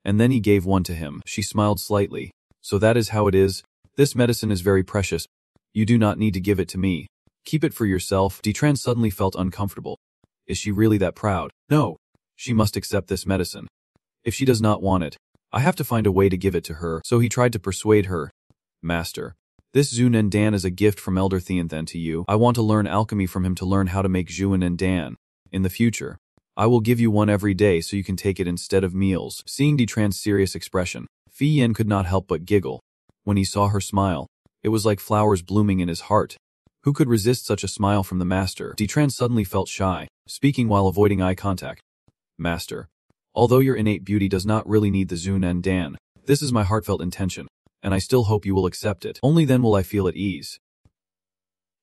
S1: And then he gave one to him. She smiled slightly. So that is how it is? This medicine is very precious. You do not need to give it to me. Keep it for yourself. Tran suddenly felt uncomfortable. Is she really that proud? No. She must accept this medicine. If she does not want it, I have to find a way to give it to her. So he tried to persuade her. Master, this Zhu Nandan is a gift from Elder Thienthan to you. I want to learn alchemy from him to learn how to make Zhu Nandan. In the future, I will give you one every day so you can take it instead of meals. Seeing Tran's serious expression, Fi Yen could not help but giggle. When he saw her smile, it was like flowers blooming in his heart. Who could resist such a smile from the master? Tran suddenly felt shy, speaking while avoiding eye contact. Master, although your innate beauty does not really need the Zhu Nandan, this is my heartfelt intention, and I still hope you will accept it. Only then will I feel at ease.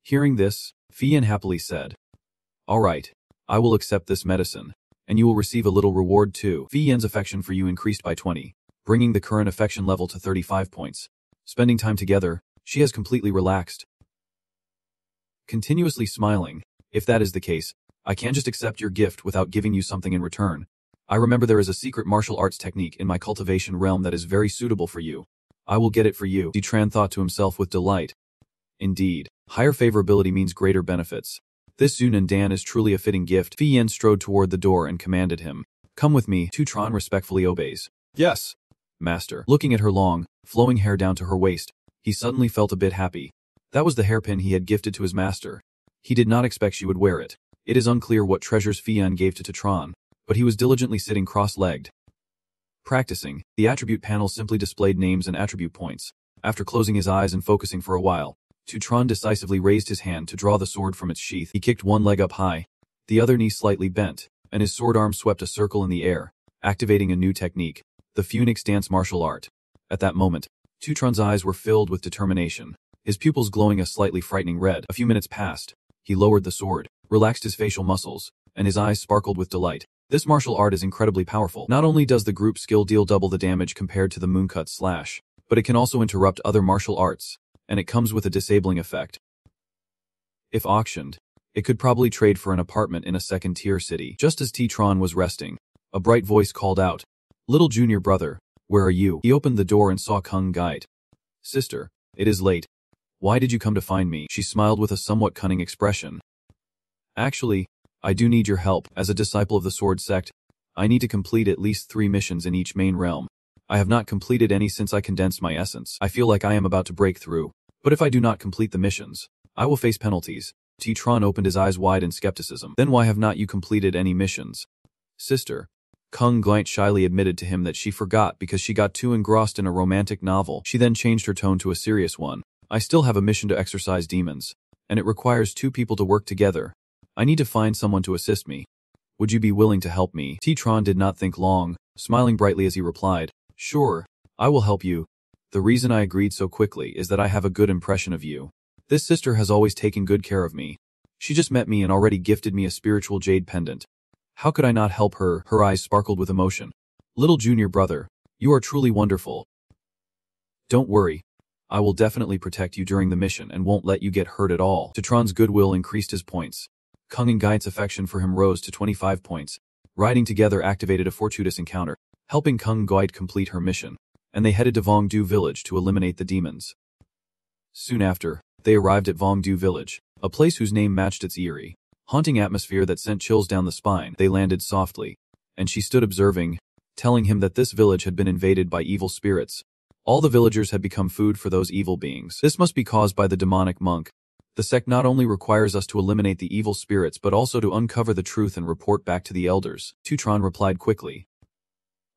S1: Hearing this, Fi Yen happily said, all right, I will accept this medicine, and you will receive a little reward too. Fi Yen's affection for you increased by 20, bringing the current affection level to 35 points. Spending time together, she has completely relaxed. Continuously smiling, if that is the case, I can't just accept your gift without giving you something in return. I remember there is a secret martial arts technique in my cultivation realm that is very suitable for you. I will get it for you. Tran thought to himself with delight. Indeed, higher favorability means greater benefits. This Zhu Nandan is truly a fitting gift. Fi Yen strode toward the door and commanded him. Come with me. Tran respectfully obeys. Yes, master. Looking at her long, flowing hair down to her waist, he suddenly felt a bit happy. That was the hairpin he had gifted to his master. He did not expect she would wear it. It is unclear what treasures Fi Yen gave to Tran, but he was diligently sitting cross-legged. Practicing, the attribute panel simply displayed names and attribute points. After closing his eyes and focusing for a while, Tran decisively raised his hand to draw the sword from its sheath. He kicked one leg up high, the other knee slightly bent, and his sword arm swept a circle in the air, activating a new technique, the Phoenix dance martial art. At that moment, Tran's eyes were filled with determination, his pupils glowing a slightly frightening red. A few minutes passed. He lowered the sword, relaxed his facial muscles, and his eyes sparkled with delight. This martial art is incredibly powerful. Not only does the group skill deal double the damage compared to the mooncut slash, but it can also interrupt other martial arts, and it comes with a disabling effect. If auctioned, it could probably trade for an apartment in a second-tier city. Just as Tran was resting, a bright voice called out, "Little junior brother, where are you?" He opened the door and saw Kung Gait. "Sister, it is late. Why did you come to find me?" She smiled with a somewhat cunning expression. "Actually, I do need your help. As a disciple of the Sword Sect, I need to complete at least 3 missions in each main realm. I have not completed any since I condensed my essence. I feel like I am about to break through, but if I do not complete the missions, I will face penalties." Tran opened his eyes wide in skepticism. "Then why have not you completed any missions?" "Sister." Kung Gait shyly admitted to him that she forgot because she got too engrossed in a romantic novel. She then changed her tone to a serious one. "I still have a mission to exorcise demons, and it requires 2 people to work together. I need to find someone to assist me. Would you be willing to help me?" Tran did not think long, smiling brightly as he replied, "Sure, I will help you." The reason I agreed so quickly is that I have a good impression of you. This sister has always taken good care of me. She just met me and already gifted me a spiritual jade pendant. How could I not help her? Her eyes sparkled with emotion. Little junior brother, you are truly wonderful. Don't worry. I will definitely protect you during the mission and won't let you get hurt at all. Titron's goodwill increased his points. Kung and Gait's affection for him rose to 25 points. Riding together activated a fortuitous encounter, helping Kung and Gait complete her mission, and they headed to Vongdu village to eliminate the demons. Soon after, they arrived at Vongdu village, a place whose name matched its eerie, haunting atmosphere that sent chills down the spine. They landed softly, and she stood observing, telling him that this village had been invaded by evil spirits. All the villagers had become food for those evil beings. This must be caused by the demonic monk. The sect not only requires us to eliminate the evil spirits but also to uncover the truth and report back to the elders. Titron replied quickly.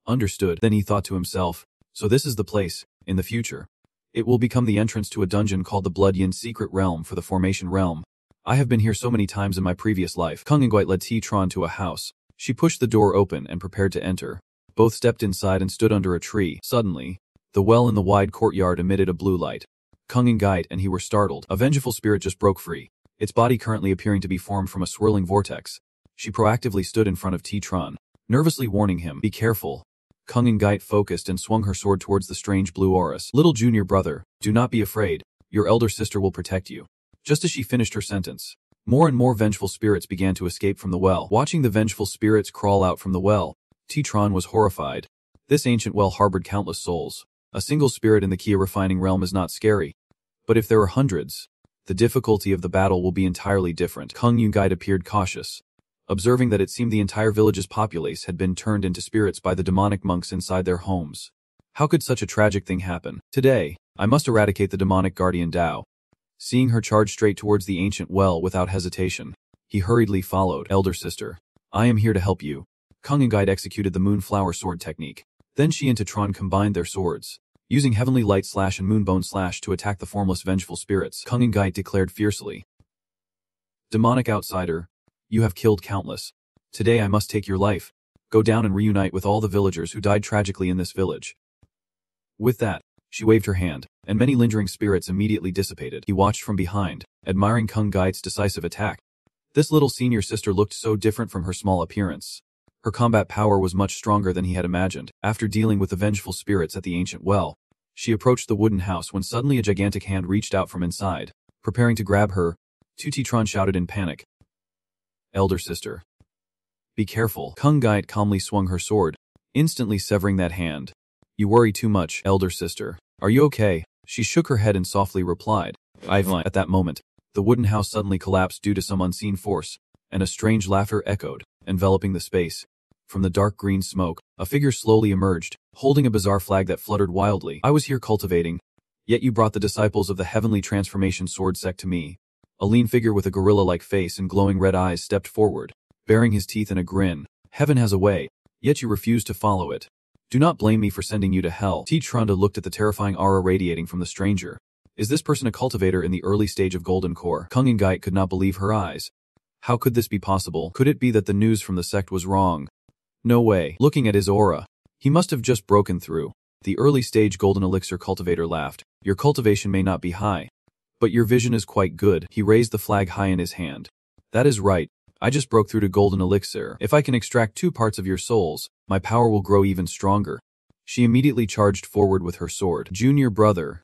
S1: Understood. Then he thought to himself, so this is the place, in the future. It will become the entrance to a dungeon called the Blood Yin Secret Realm for the Formation Realm. I have been here so many times in my previous life. Kung and Guite led Titron to a house. She pushed the door open and prepared to enter. Both stepped inside and stood under a tree. Suddenly, the well in the wide courtyard emitted a blue light. Kung and Guite and he were startled. A vengeful spirit just broke free, its body currently appearing to be formed from a swirling vortex. She proactively stood in front of Titron, nervously warning him, be careful. Kung and Guite focused and swung her sword towards the strange blue auras. Little junior brother, do not be afraid. Your elder sister will protect you. Just as she finished her sentence, more and more vengeful spirits began to escape from the well. Watching the vengeful spirits crawl out from the well, Titron was horrified. This ancient well harbored countless souls. A single spirit in the Kia refining realm is not scary. But if there are hundreds, the difficulty of the battle will be entirely different. Kung Yunguide appeared cautious, observing that it seemed the entire village's populace had been turned into spirits by the demonic monks inside their homes. How could such a tragic thing happen? Today, I must eradicate the demonic guardian Dao. Seeing her charge straight towards the ancient well without hesitation, he hurriedly followed. Elder sister, I am here to help you. Kung and Guide executed the Moonflower Sword technique. Then she and Titron combined their swords, using Heavenly Light Slash and Moonbone Slash to attack the formless vengeful spirits. Kung and Guide declared fiercely, demonic outsider, you have killed countless. Today I must take your life. Go down and reunite with all the villagers who died tragically in this village. With that, she waved her hand, and many lingering spirits immediately dissipated. He watched from behind, admiring Kung Guide's decisive attack. This little senior sister looked so different from her small appearance. Her combat power was much stronger than he had imagined. After dealing with the vengeful spirits at the ancient well, she approached the wooden house when suddenly a gigantic hand reached out from inside, preparing to grab her. Titron shouted in panic, elder sister, be careful. Kung Guide calmly swung her sword, instantly severing that hand. You worry too much, elder sister. Are you okay? She shook her head and softly replied, Ivan. At that moment, the wooden house suddenly collapsed due to some unseen force, and a strange laughter echoed, enveloping the space. From the dark green smoke, a figure slowly emerged, holding a bizarre flag that fluttered wildly. I was here cultivating, yet you brought the disciples of the Heavenly Transformation Sword sect to me. A lean figure with a gorilla-like face and glowing red eyes stepped forward, baring his teeth in a grin. Heaven has a way, yet you refuse to follow it. Do not blame me for sending you to hell. Titronda looked at the terrifying aura radiating from the stranger. Is this person a cultivator in the early stage of Golden Core? Kung and Guite could not believe her eyes. How could this be possible? Could it be that the news from the sect was wrong? No way. Looking at his aura, he must have just broken through. The early stage Golden Elixir cultivator laughed. Your cultivation may not be high, but your vision is quite good. He raised the flag high in his hand. That is right. I just broke through to Golden Elixir. If I can extract 2 parts of your souls, my power will grow even stronger. She immediately charged forward with her sword. Junior brother,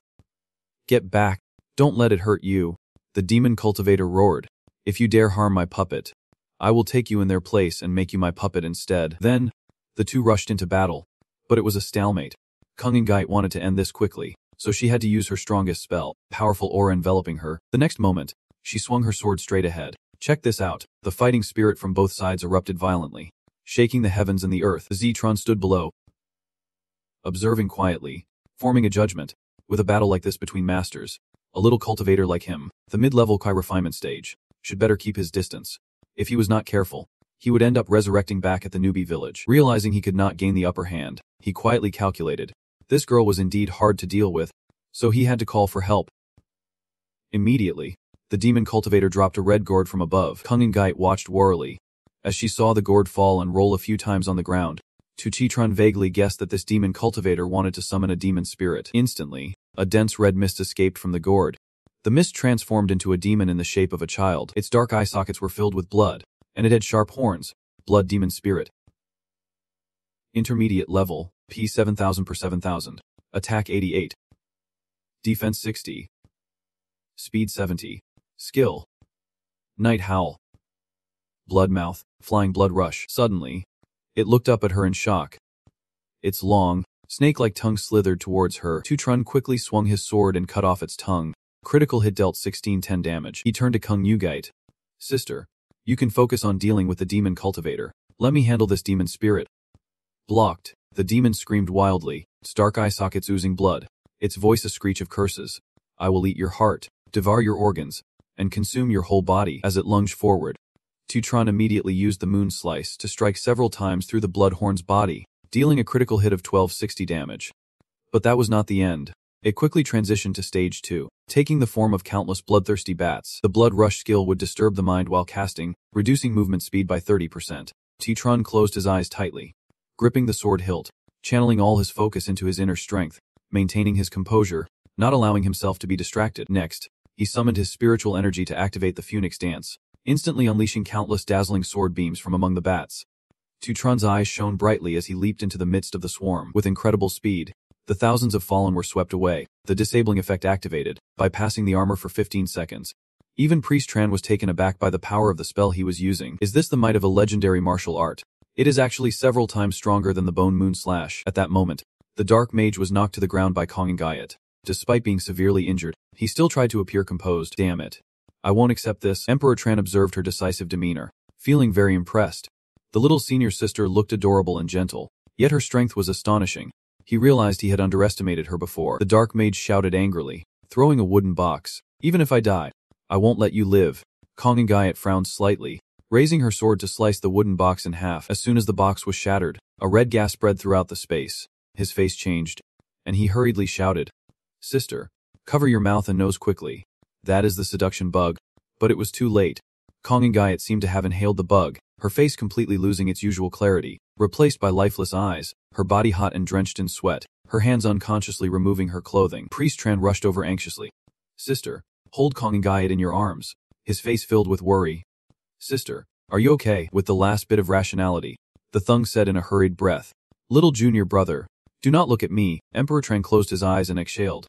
S1: get back. Don't let it hurt you. The demon cultivator roared. If you dare harm my puppet, I will take you in their place and make you my puppet instead. Then, the two rushed into battle. But it was a stalemate. Kung and Guite wanted to end this quickly, so she had to use her strongest spell, powerful aura enveloping her. The next moment, she swung her sword straight ahead. Check this out. The fighting spirit from both sides erupted violently, shaking the heavens and the earth. Zetron stood below, observing quietly, forming a judgment. With a battle like this between masters, a little cultivator like him, the mid-level Kai refinement stage, should better keep his distance. If he was not careful, he would end up resurrecting back at the newbie village. Realizing he could not gain the upper hand, he quietly calculated. This girl was indeed hard to deal with, so he had to call for help. Immediately, the demon cultivator dropped a red gourd from above. Kung and Guite watched warily as she saw the gourd fall and roll a few times on the ground. Tuchitron vaguely guessed that this demon cultivator wanted to summon a demon spirit. Instantly, a dense red mist escaped from the gourd. The mist transformed into a demon in the shape of a child. Its dark eye sockets were filled with blood, and it had sharp horns. Blood demon spirit. Intermediate level, P 7000 per 7000. Attack 88. Defense 60. Speed 70. Skill. Night Howl. Blood Mouth, Flying Blood Rush. Suddenly, it looked up at her in shock. Its long, snake-like tongue slithered towards her. Tuchron quickly swung his sword and cut off its tongue. Critical hit dealt 1610 damage. He turned to Kung Yugite. Sister, you can focus on dealing with the demon cultivator. Let me handle this demon spirit. Blocked. The demon screamed wildly, its dark eye sockets oozing blood, its voice a screech of curses. I will eat your heart, devour your organs, and consume your whole body. As it lunged forward, Tuchron immediately used the moon slice to strike several times through the bloodhorn's body, dealing a critical hit of 1260 damage. But that was not the end. It quickly transitioned to stage 2, taking the form of countless bloodthirsty bats. The blood rush skill would disturb the mind while casting, reducing movement speed by 30%. Tuchron closed his eyes tightly, gripping the sword hilt, channeling all his focus into his inner strength, maintaining his composure, not allowing himself to be distracted. Next, he summoned his spiritual energy to activate the Phoenix Dance, instantly unleashing countless dazzling sword beams from among the bats. Tuchron's eyes shone brightly as he leaped into the midst of the swarm. With incredible speed, the thousands of fallen were swept away, the disabling effect activated, bypassing the armor for 15 seconds. Even Priest Tran was taken aback by the power of the spell he was using. Is this the might of a legendary martial art? It is actually several times stronger than the Bone Moon Slash. At that moment, the Dark Mage was knocked to the ground by Kong and Gaiet. Despite being severely injured, he still tried to appear composed. Damn it. I won't accept this. Emperor Tran observed her decisive demeanor, feeling very impressed. The little senior sister looked adorable and gentle, yet her strength was astonishing. He realized he had underestimated her before. The Dark Mage shouted angrily, throwing a wooden box. Even if I die, I won't let you live. Kong and Gaiet frowned slightly, raising her sword to slice the wooden box in half. As soon as the box was shattered, a red gas spread throughout the space. His face changed, and he hurriedly shouted, Sister, cover your mouth and nose quickly. That is the seduction bug. But it was too late. Kong and Gaiet seemed to have inhaled the bug, her face completely losing its usual clarity, replaced by lifeless eyes, her body hot and drenched in sweat, her hands unconsciously removing her clothing. Priest Tran rushed over anxiously. Sister, hold Kong and Gaiet in your arms, his face filled with worry. Sister, are you okay? With the last bit of rationality, the Thung said in a hurried breath. Little junior brother, do not look at me. Emperor Tran closed his eyes and exhaled.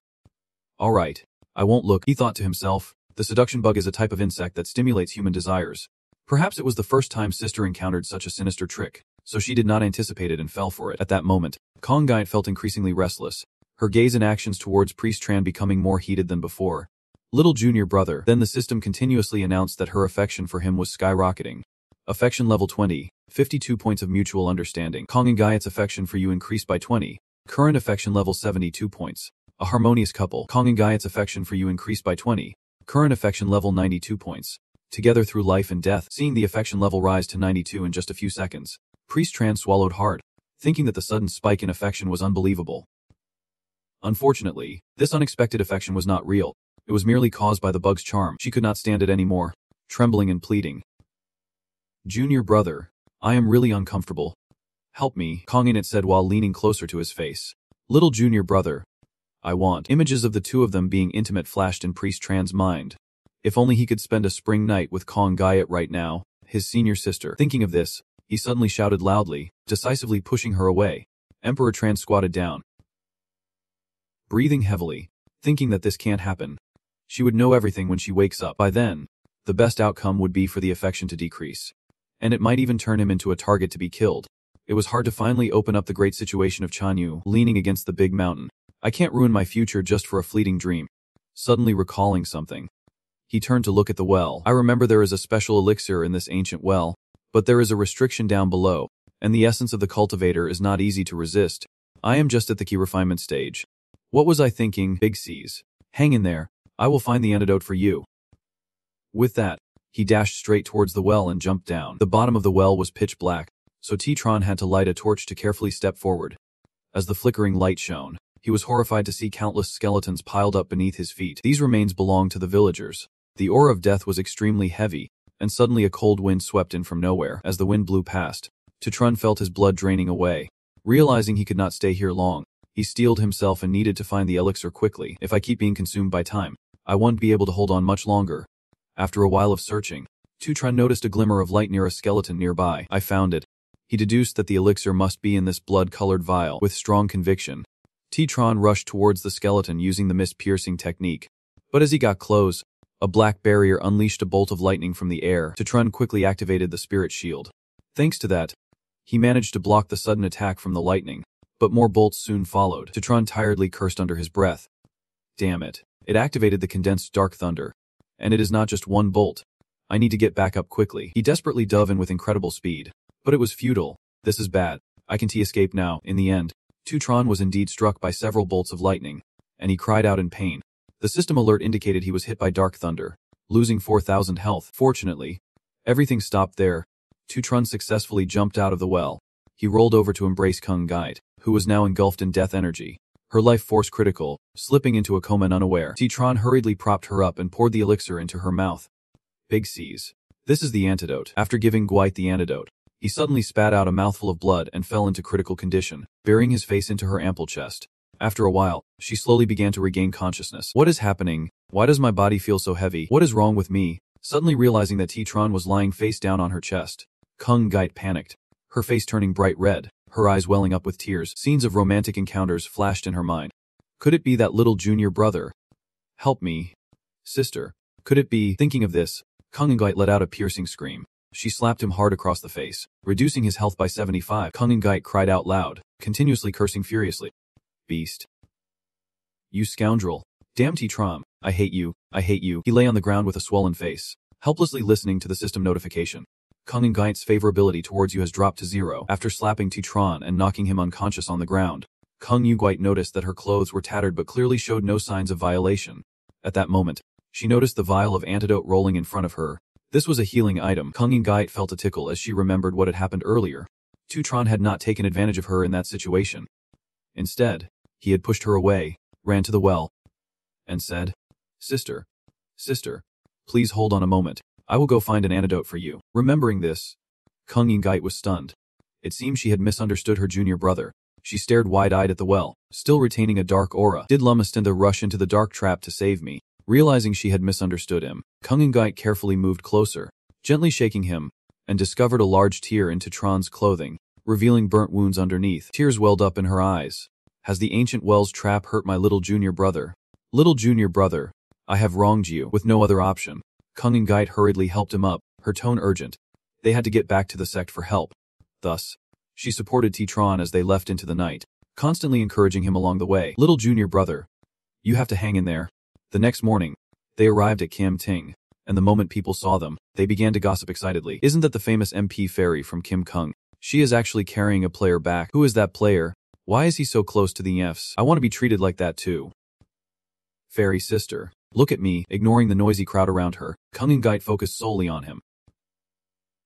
S1: All right, I won't look, he thought to himself. The seduction bug is a type of insect that stimulates human desires. Perhaps it was the first time Sister encountered such a sinister trick, so she did not anticipate it and fell for it. At that moment, Kong Gaiet felt increasingly restless, her gaze and actions towards Priest Tran becoming more heated than before. Little junior brother. Then the system continuously announced that her affection for him was skyrocketing. Affection level 20, 52 points of mutual understanding. Kong and Gaiet's affection for you increased by 20. Current affection level 72 points. A harmonious couple. Kong and Gaiet's affection for you increased by 20. Current affection level 92 points. Together through life and death. Seeing the affection level rise to 92 in just a few seconds, Priest Tran swallowed hard, thinking that the sudden spike in affection was unbelievable. Unfortunately, this unexpected affection was not real. It was merely caused by the bug's charm. She could not stand it anymore, trembling and pleading. Junior brother, I am really uncomfortable. Help me, Kong Init said while leaning closer to his face. Little junior brother, I want. Images of the two of them being intimate flashed in Priest Tran's mind. If only he could spend a spring night with Kong Gaiet right now, his senior sister. Thinking of this, he suddenly shouted loudly, decisively pushing her away. Emperor Tran squatted down, breathing heavily, thinking that this can't happen. She would know everything when she wakes up. By then, the best outcome would be for the affection to decrease. And it might even turn him into a target to be killed. It was hard to finally open up the great situation of Chanyu, leaning against the big mountain. I can't ruin my future just for a fleeting dream. Suddenly recalling something, he turned to look at the well. I remember there is a special elixir in this ancient well, but there is a restriction down below, and the essence of the cultivator is not easy to resist. I am just at the key refinement stage. What was I thinking? Big C's. Hang in there. I will find the antidote for you. With that, he dashed straight towards the well and jumped down. The bottom of the well was pitch black, so T-Tron had to light a torch to carefully step forward. As the flickering light shone, he was horrified to see countless skeletons piled up beneath his feet. These remains belonged to the villagers. The aura of death was extremely heavy, and suddenly a cold wind swept in from nowhere. As the wind blew past, T-Tron felt his blood draining away. Realizing he could not stay here long, he steeled himself and needed to find the elixir quickly. If I keep being consumed by time, I won't be able to hold on much longer. After a while of searching, Tutron noticed a glimmer of light near a skeleton nearby. I found it. He deduced that the elixir must be in this blood-colored vial. With strong conviction, Tutron rushed towards the skeleton using the mist-piercing technique. But as he got close, a black barrier unleashed a bolt of lightning from the air. Tutron quickly activated the spirit shield. Thanks to that, he managed to block the sudden attack from the lightning, but more bolts soon followed. Tutron tiredly cursed under his breath. Damn it. It activated the condensed dark thunder. And it is not just one bolt. I need to get back up quickly. He desperately dove in with incredible speed. But it was futile. This is bad. I can escape now. In the end, Tutron was indeed struck by several bolts of lightning, and he cried out in pain. The system alert indicated he was hit by dark thunder, losing 4,000 health. Fortunately, everything stopped there. Tutron successfully jumped out of the well. He rolled over to embrace Kung Gait, who was now engulfed in death energy. Her life force critical, slipping into a coma and unaware. Tutron hurriedly propped her up and poured the elixir into her mouth. Big C's. This is the antidote. After giving Gait the antidote, he suddenly spat out a mouthful of blood and fell into critical condition, burying his face into her ample chest. After a while, she slowly began to regain consciousness. What is happening? Why does my body feel so heavy? What is wrong with me? Suddenly realizing that Tutron was lying face down on her chest, Kung Gait panicked, her face turning bright red, her eyes welling up with tears. Scenes of romantic encounters flashed in her mind. Could it be that little junior brother? Help me. Sister. Could it be? Thinking of this, Kung Gait let out a piercing scream. She slapped him hard across the face, reducing his health by 75. Kung Gait cried out loud, continuously cursing furiously. Beast. You scoundrel. Damn Tutron. I hate you. I hate you. He lay on the ground with a swollen face, helplessly listening to the system notification. Kung Gait's favorability towards you has dropped to 0. After slapping Tutron and knocking him unconscious on the ground, Kung Gait noticed that her clothes were tattered but clearly showed no signs of violation. At that moment, she noticed the vial of antidote rolling in front of her. This was a healing item. Kung Gait felt a tickle as she remembered what had happened earlier. Tutron had not taken advantage of her in that situation. Instead, he had pushed her away, ran to the well, and said, Sister, please hold on a moment. I will go find an antidote for you. Remembering this, Kung Gait was stunned. It seemed she had misunderstood her junior brother. She stared wide-eyed at the well, still retaining a dark aura. Did Lumastenda rush into the dark trap to save me? Realizing she had misunderstood him, Kung Gait carefully moved closer, gently shaking him, and discovered a large tear in Tutron's clothing, revealing burnt wounds underneath. Tears welled up in her eyes. Has the ancient well's trap hurt my little junior brother? Little junior brother, I have wronged you. With no other option, Kung Gait hurriedly helped him up, her tone urgent. They had to get back to the sect for help. Thus, she supported Tutron as they left into the night, constantly encouraging him along the way. Little junior brother, you have to hang in there. The next morning, they arrived at Kim Ting, and the moment people saw them, they began to gossip excitedly. Isn't that the famous MP fairy from Kim Kung? She is actually carrying a player back. Who is that player? Why is he so close to the Fs? I want to be treated like that too. Fairy sister, look at me. Ignoring the noisy crowd around her, Kung Gait focused solely on him.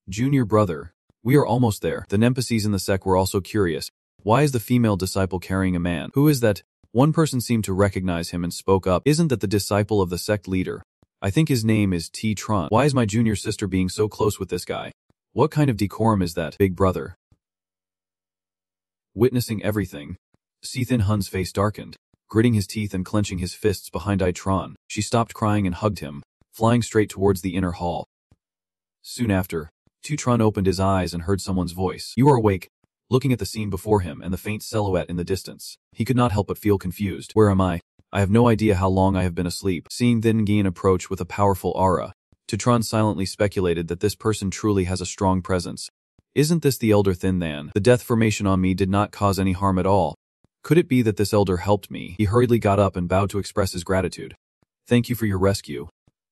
S1: Junior brother, we are almost there. The NPCs in the sect were also curious. Why is the female disciple carrying a man? Who is that? One person seemed to recognize him and spoke up. Isn't that the disciple of the sect leader? I think his name is Tutron. Why is my junior sister being so close with this guy? What kind of decorum is that, big brother? Witnessing everything, Sethin Hun's face darkened, gritting his teeth and clenching his fists behind Itron. She stopped crying and hugged him, flying straight towards the inner hall. Soon after, Tutron opened his eyes and heard someone's voice. You are awake. Looking at the scene before him and the faint silhouette in the distance, he could not help but feel confused. Where am I? I have no idea how long I have been asleep. Seeing Thin Gian approach with a powerful aura, Tutron silently speculated that this person truly has a strong presence. Isn't this the elder Thin Than? The death formation on me did not cause any harm at all. Could it be that this elder helped me? He hurriedly got up and bowed to express his gratitude. Thank you for your rescue.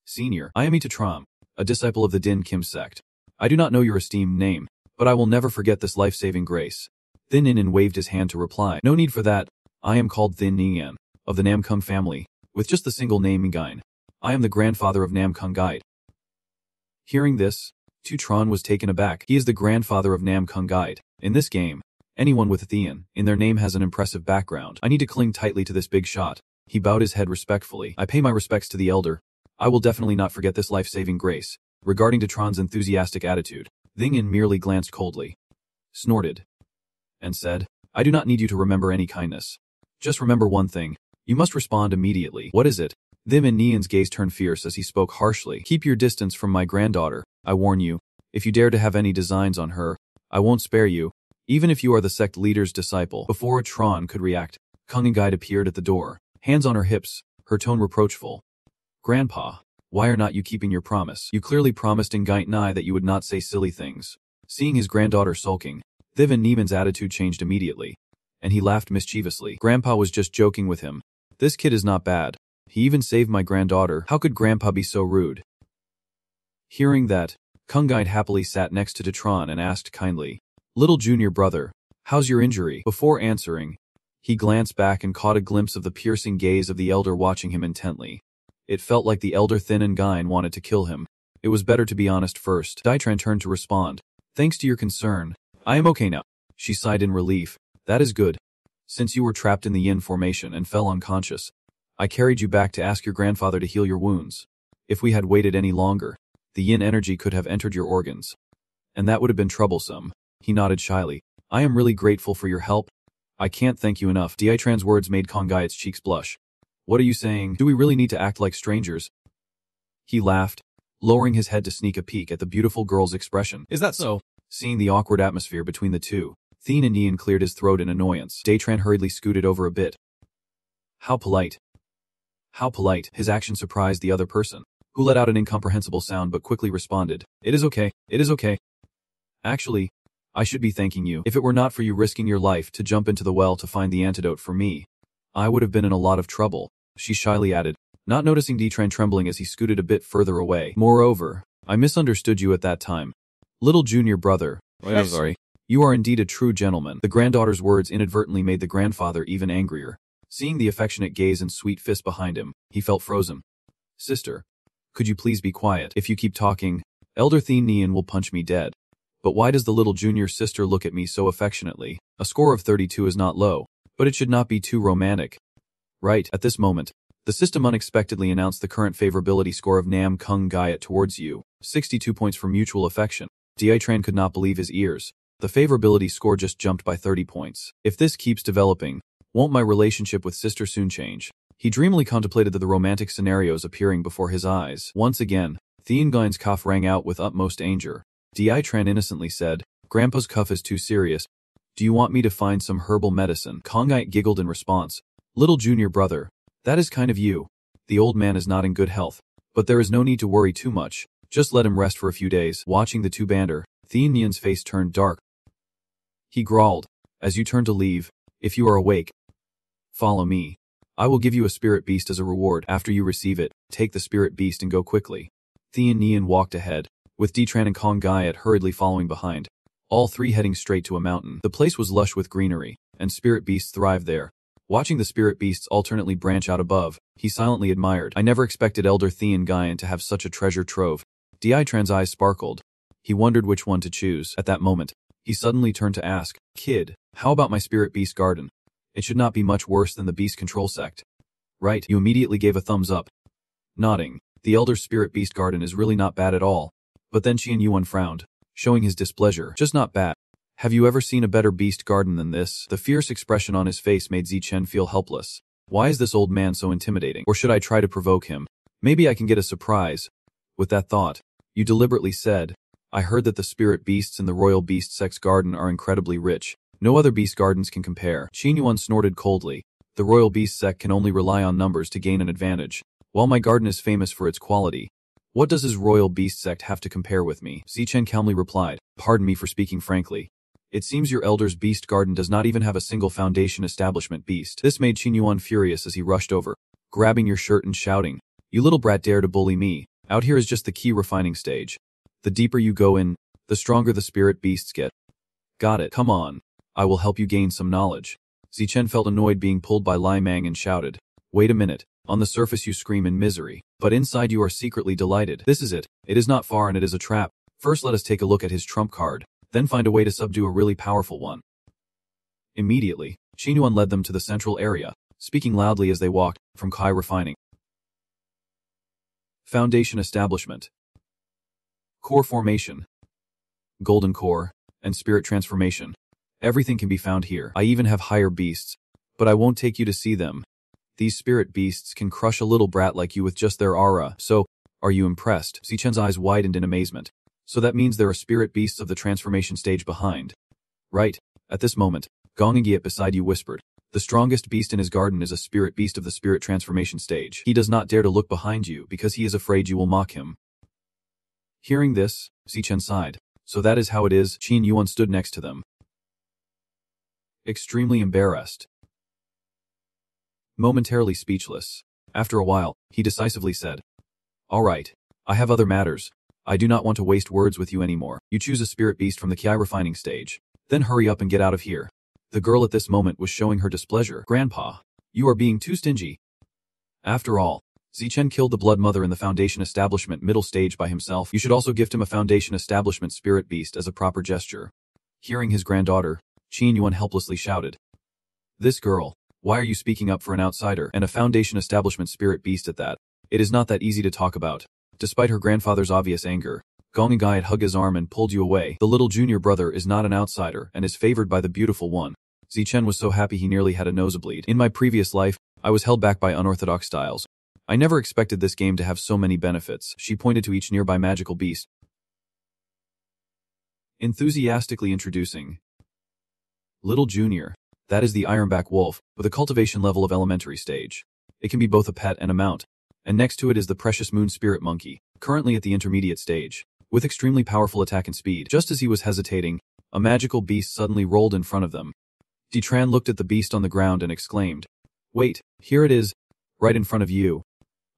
S1: Senior, I am Tutron, a disciple of the Din Kim sect. I do not know your esteemed name, but I will never forget this life-saving grace. Thin Nin waved his hand to reply. No need for that. I am called Thin Nian, of the Nam Kung family, with just the single name Ngain. I am the grandfather of Nam Kung Gait. Hearing this, Tutron was taken aback. He is the grandfather of Nam Kung Gait. In this game, anyone with Thean in their name has an impressive background. I need to cling tightly to this big shot. He bowed his head respectfully. I pay my respects to the elder. I will definitely not forget this life-saving grace. Regarding Tutron's enthusiastic attitude, Thingyan merely glanced coldly, snorted, and said, I do not need you to remember any kindness. Just remember one thing. You must respond immediately. What is it? Thim and Nian's gaze turned fierce as he spoke harshly. Keep your distance from my granddaughter. I warn you. If you dare to have any designs on her, I won't spare you, even if you are the sect leader's disciple. Before Tron could react, Kung Guide appeared at the door, hands on her hips, her tone reproachful. Grandpa, why are not you keeping your promise? You clearly promised in Gait Nai that you would not say silly things. Seeing his granddaughter sulking, Thiv and Neiman's attitude changed immediately, and he laughed mischievously. Grandpa was just joking with him. This kid is not bad. He even saved my granddaughter. How could Grandpa be so rude? Hearing that, Kung Guide happily sat next to Detron and asked kindly, Little junior brother, how's your injury? Before answering, he glanced back and caught a glimpse of the piercing gaze of the elder watching him intently. It felt like the elder Thin and Gain wanted to kill him. It was better to be honest first. Daitran turned to respond. Thanks to your concern, I am okay now. She sighed in relief. That is good. Since you were trapped in the yin formation and fell unconscious, I carried you back to ask your grandfather to heal your wounds. If we had waited any longer, the yin energy could have entered your organs. And that would have been troublesome. He nodded shyly. I am really grateful for your help. I can't thank you enough. Daitran's words made Kongai's cheeks blush. What are you saying? Do we really need to act like strangers? He laughed, lowering his head to sneak a peek at the beautiful girl's expression. Is that so? Seeing the awkward atmosphere between the two, Thien and Nian cleared his throat in annoyance. Daitran hurriedly scooted over a bit. How polite. How polite. His action surprised the other person, who let out an incomprehensible sound but quickly responded. It is okay. It is okay. Actually, I should be thanking you. If it were not for you risking your life to jump into the well to find the antidote for me, I would have been in a lot of trouble, she shyly added, not noticing Daitran trembling as he scooted a bit further away. Moreover, I misunderstood you at that time. Little junior brother. I'm sorry. You are indeed a true gentleman. The granddaughter's words inadvertently made the grandfather even angrier. Seeing the affectionate gaze and sweet fist behind him, he felt frozen. Sister, could you please be quiet? If you keep talking, Elder Thien Nian will punch me dead. But why does the little junior sister look at me so affectionately? A score of 32 is not low, but it should not be too romantic. Right, at this moment, the system unexpectedly announced the current favorability score of Nam Kung Gaiat towards you, 62 points for mutual affection. Daitran could not believe his ears. The favorability score just jumped by 30 points. If this keeps developing, won't my relationship with sister soon change? He dreamily contemplated the romantic scenarios appearing before his eyes. Once again, Thien Gain's cough rang out with utmost anger. Daitran innocently said, Grandpa's cough is too serious. Do you want me to find some herbal medicine? Kongite giggled in response. Little junior brother, that is kind of you. The old man is not in good health, but there is no need to worry too much. Just let him rest for a few days. Watching the two banter, Thien Nian's face turned dark. He growled, as you turn to leave, if you are awake, follow me. I will give you a spirit beast as a reward. After you receive it, take the spirit beast and go quickly. Thien Nian walked ahead, with Daitran and Kong Gaiat hurriedly following behind, all three heading straight to a mountain. The place was lush with greenery, and spirit beasts thrived there. Watching the spirit beasts alternately branch out above, he silently admired. I never expected Elder Thien Gaian to have such a treasure trove. Daitran's eyes sparkled. He wondered which one to choose. At that moment, he suddenly turned to ask, Kid, how about my spirit beast garden? It should not be much worse than the beast control sect. Right, you immediately gave a thumbs up. Nodding, the elder spirit beast garden is really not bad at all. But then Qian Yuan frowned, showing his displeasure. Just not bad. Have you ever seen a better beast garden than this? The fierce expression on his face made Zichen feel helpless. Why is this old man so intimidating? Or should I try to provoke him? Maybe I can get a surprise. With that thought, you deliberately said, I heard that the spirit beasts in the royal beast sect's garden are incredibly rich. No other beast gardens can compare. Qian Yuan snorted coldly. The royal beast sect can only rely on numbers to gain an advantage. While my garden is famous for its quality, what does his royal beast sect have to compare with me? Zichen calmly replied, pardon me for speaking frankly. It seems your elder's beast garden does not even have a single foundation establishment beast. This made Qian Yuan furious as he rushed over, grabbing your shirt and shouting, you little brat dare to bully me. Out here is just the key refining stage. The deeper you go in, the stronger the spirit beasts get. Got it. Come on. I will help you gain some knowledge. Zichen felt annoyed being pulled by Lai Mang and shouted, wait a minute. On the surface you scream in misery, but inside you are secretly delighted. This is it. It is not far and it is a trap. First let us take a look at his trump card, then find a way to subdue a really powerful one. Immediately, Qian Yuan led them to the central area, speaking loudly as they walked, from Kai refining. Foundation establishment. Core formation. Golden core, and spirit transformation. Everything can be found here. I even have higher beasts. But I won't take you to see them. These spirit beasts can crush a little brat like you with just their aura, so, are you impressed? Zichen's eyes widened in amazement. So that means there are spirit beasts of the transformation stage behind. Right. At this moment, Gong Yiet beside you whispered. The strongest beast in his garden is a spirit beast of the spirit transformation stage. He does not dare to look behind you because he is afraid you will mock him. Hearing this, Zichen sighed. So that is how it is. Qin Yuan stood next to them, extremely embarrassed, momentarily speechless. After a while, he decisively said, All right, I have other matters. I do not want to waste words with you anymore. You choose a spirit beast from the Ki refining stage. Then hurry up and get out of here. The girl at this moment was showing her displeasure. Grandpa, you are being too stingy. After all, Zichen killed the Blood Mother in the Foundation Establishment middle stage by himself. You should also gift him a Foundation Establishment spirit beast as a proper gesture. Hearing his granddaughter, Qin Yuan helplessly shouted. This girl, why are you speaking up for an outsider and a Foundation Establishment spirit beast at that? It is not that easy to talk about. Despite her grandfather's obvious anger, Gong Yiet had hugged his arm and pulled you away. The little junior brother is not an outsider and is favored by the beautiful one. Zichen was so happy he nearly had a nosebleed. In my previous life, I was held back by unorthodox styles. I never expected this game to have so many benefits. She pointed to each nearby magical beast, enthusiastically introducing. Little Junior. That is the Ironback Wolf, with a cultivation level of elementary stage. It can be both a pet and a mount. And next to it is the Precious Moon Spirit Monkey, currently at the intermediate stage, with extremely powerful attack and speed. Just as he was hesitating, a magical beast suddenly rolled in front of them. Ditran looked at the beast on the ground and exclaimed, Wait, here it is, right in front of you.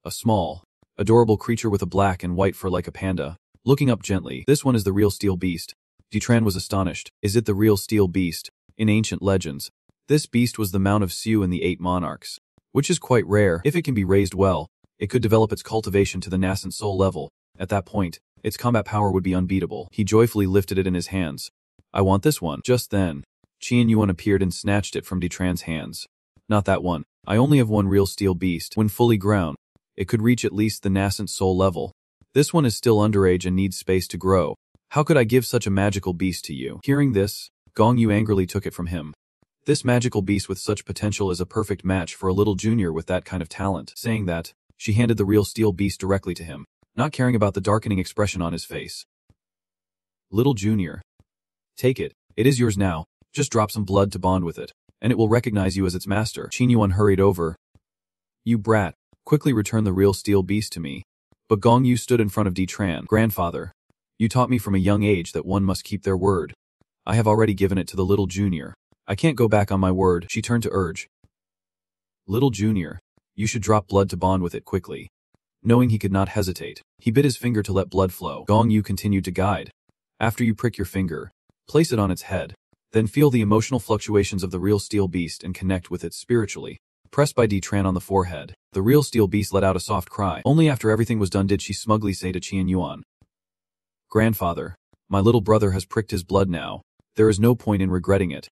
S1: A small, adorable creature with a black and white fur like a panda. Looking up gently, this one is the real steel beast. Ditran was astonished. Is it the real steel beast? In ancient legends, this beast was the mount of Siu and the 8 monarchs, which is quite rare. If it can be raised well, it could develop its cultivation to the nascent soul level. At that point, its combat power would be unbeatable. He joyfully lifted it in his hands. I want this one. Just then, Qin Yuan appeared and snatched it from Ditran's hands. Not that one. I only have one real steel beast. When fully grown, it could reach at least the nascent soul level. This one is still underage and needs space to grow. How could I give such a magical beast to you? Hearing this, Gong Yu angrily took it from him. This magical beast with such potential is a perfect match for a little junior with that kind of talent. Saying that, she handed the real steel beast directly to him, not caring about the darkening expression on his face. Little junior. Take it. It is yours now. Just drop some blood to bond with it, and it will recognize you as its master. Qin Yuan hurried over. You brat. Quickly return the real steel beast to me. But Gong Yu stood in front of Ditran. Grandfather, you taught me from a young age that one must keep their word. I have already given it to the little junior. I can't go back on my word. She turned to urge. Little junior, you should drop blood to bond with it quickly. Knowing he could not hesitate, he bit his finger to let blood flow. Gong Yu continued to guide. After you prick your finger, place it on its head. Then feel the emotional fluctuations of the real steel beast and connect with it spiritually. Pressed by Ditran on the forehead, the real steel beast let out a soft cry. Only after everything was done did she smugly say to Qin Yuan. Grandfather, my little brother has pricked his blood now. There is no point in regretting it.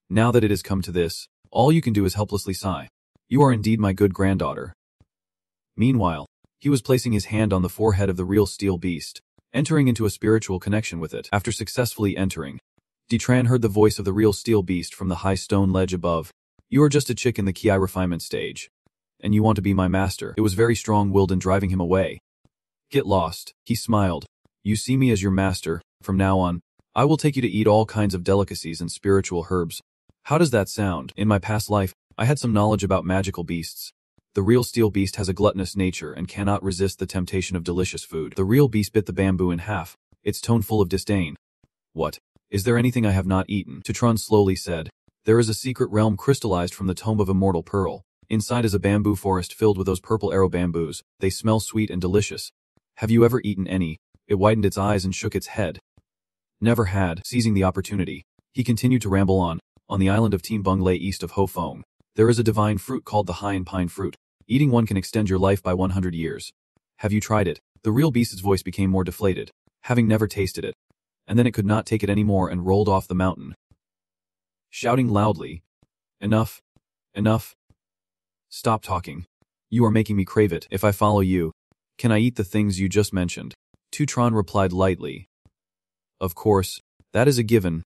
S1: Now that it has come to this, all you can do is helplessly sigh. You are indeed my good granddaughter. Meanwhile, he was placing his hand on the forehead of the real steel beast, entering into a spiritual connection with it. After successfully entering, Ditran heard the voice of the real steel beast from the high stone ledge above. You are just a chick in the Ki refinement stage. And you want to be my master. It was very strong-willed in driving him away. Get lost. He smiled. You see me as your master. From now on, I will take you to eat all kinds of delicacies and spiritual herbs. How does that sound? In my past life, I had some knowledge about magical beasts. The real steel beast has a gluttonous nature and cannot resist the temptation of delicious food. The real beast bit the bamboo in half, its tone full of disdain. What? Is there anything I have not eaten? Tutron slowly said. There is a secret realm crystallized from the tomb of Immortal Pearl. Inside is a bamboo forest filled with those purple arrow bamboos. They smell sweet and delicious. Have you ever eaten any? It widened its eyes and shook its head. Never had. Seizing the opportunity, he continued to ramble on. On the island of Team Bung lay east of Ho Fong, there is a divine fruit called the High and Pine fruit. Eating one can extend your life by 100 years. Have you tried it? The real beast's voice became more deflated, having never tasted it. And then it could not take it anymore and rolled off the mountain, shouting loudly, Enough! Enough! Stop talking. You are making me crave it. If I follow you, can I eat the things you just mentioned? Tutron replied lightly. Of course, that is a given.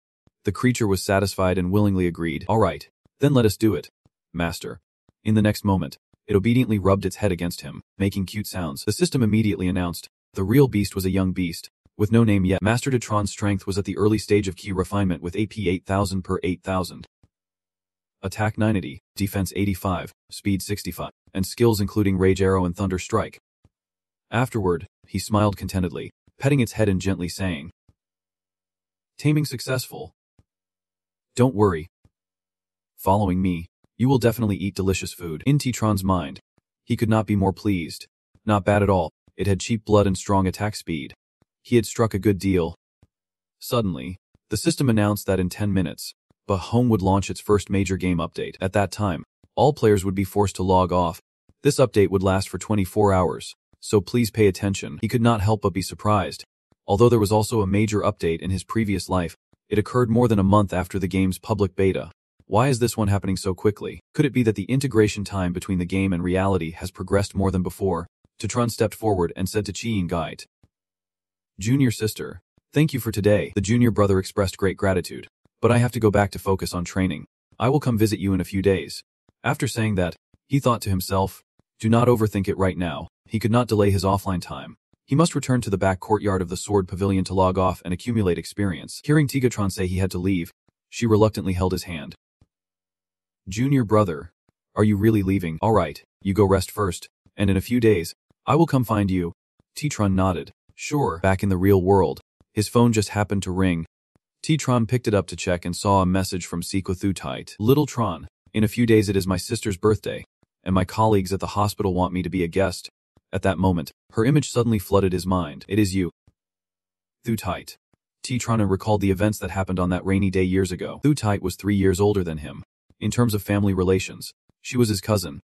S1: The creature was satisfied and willingly agreed. All right, then let us do it, master. In the next moment, it obediently rubbed its head against him, making cute sounds. The system immediately announced, the real beast was a young beast, with no name yet. Master Detron's strength was at the early stage of key refinement with AP 8000 per 8000. Attack 90, Defense 85, Speed 65, and skills including Rage Arrow and Thunder Strike. Afterward, he smiled contentedly, petting its head and gently saying, Taming successful. Don't worry. Following me, you will definitely eat delicious food. In Detron's mind, he could not be more pleased. Not bad at all, it had cheap blood and strong attack speed. He had struck a good deal. Suddenly, the system announced that in 10 minutes, Home would launch its first major game update. At that time, all players would be forced to log off. This update would last for 24 hours, so please pay attention. He could not help but be surprised. Although there was also a major update in his previous life, it occurred more than a month after the game's public beta. Why is this one happening so quickly? Could it be that the integration time between the game and reality has progressed more than before? Tetron stepped forward and said to Chiin-Gait, Junior sister, thank you for today. The junior brother expressed great gratitude. But I have to go back to focus on training. I will come visit you in a few days. After saying that, he thought to himself, do not overthink it right now. He could not delay his offline time. He must return to the back courtyard of the Sword Pavilion to log off and accumulate experience. Hearing Tigatron say he had to leave, she reluctantly held his hand. Junior brother, are you really leaving? All right, you go rest first, and in a few days, I will come find you. Tetron nodded. Sure. Back in the real world, his phone just happened to ring. Tetron picked it up to check and saw a message from Sequothutite. Little Tron, in a few days it is my sister's birthday, and my colleagues at the hospital want me to be a guest. At that moment, her image suddenly flooded his mind. It is you. Thutite. Tetron recalled the events that happened on that rainy day years ago. Thutite was 3 years older than him. In terms of family relations, she was his cousin.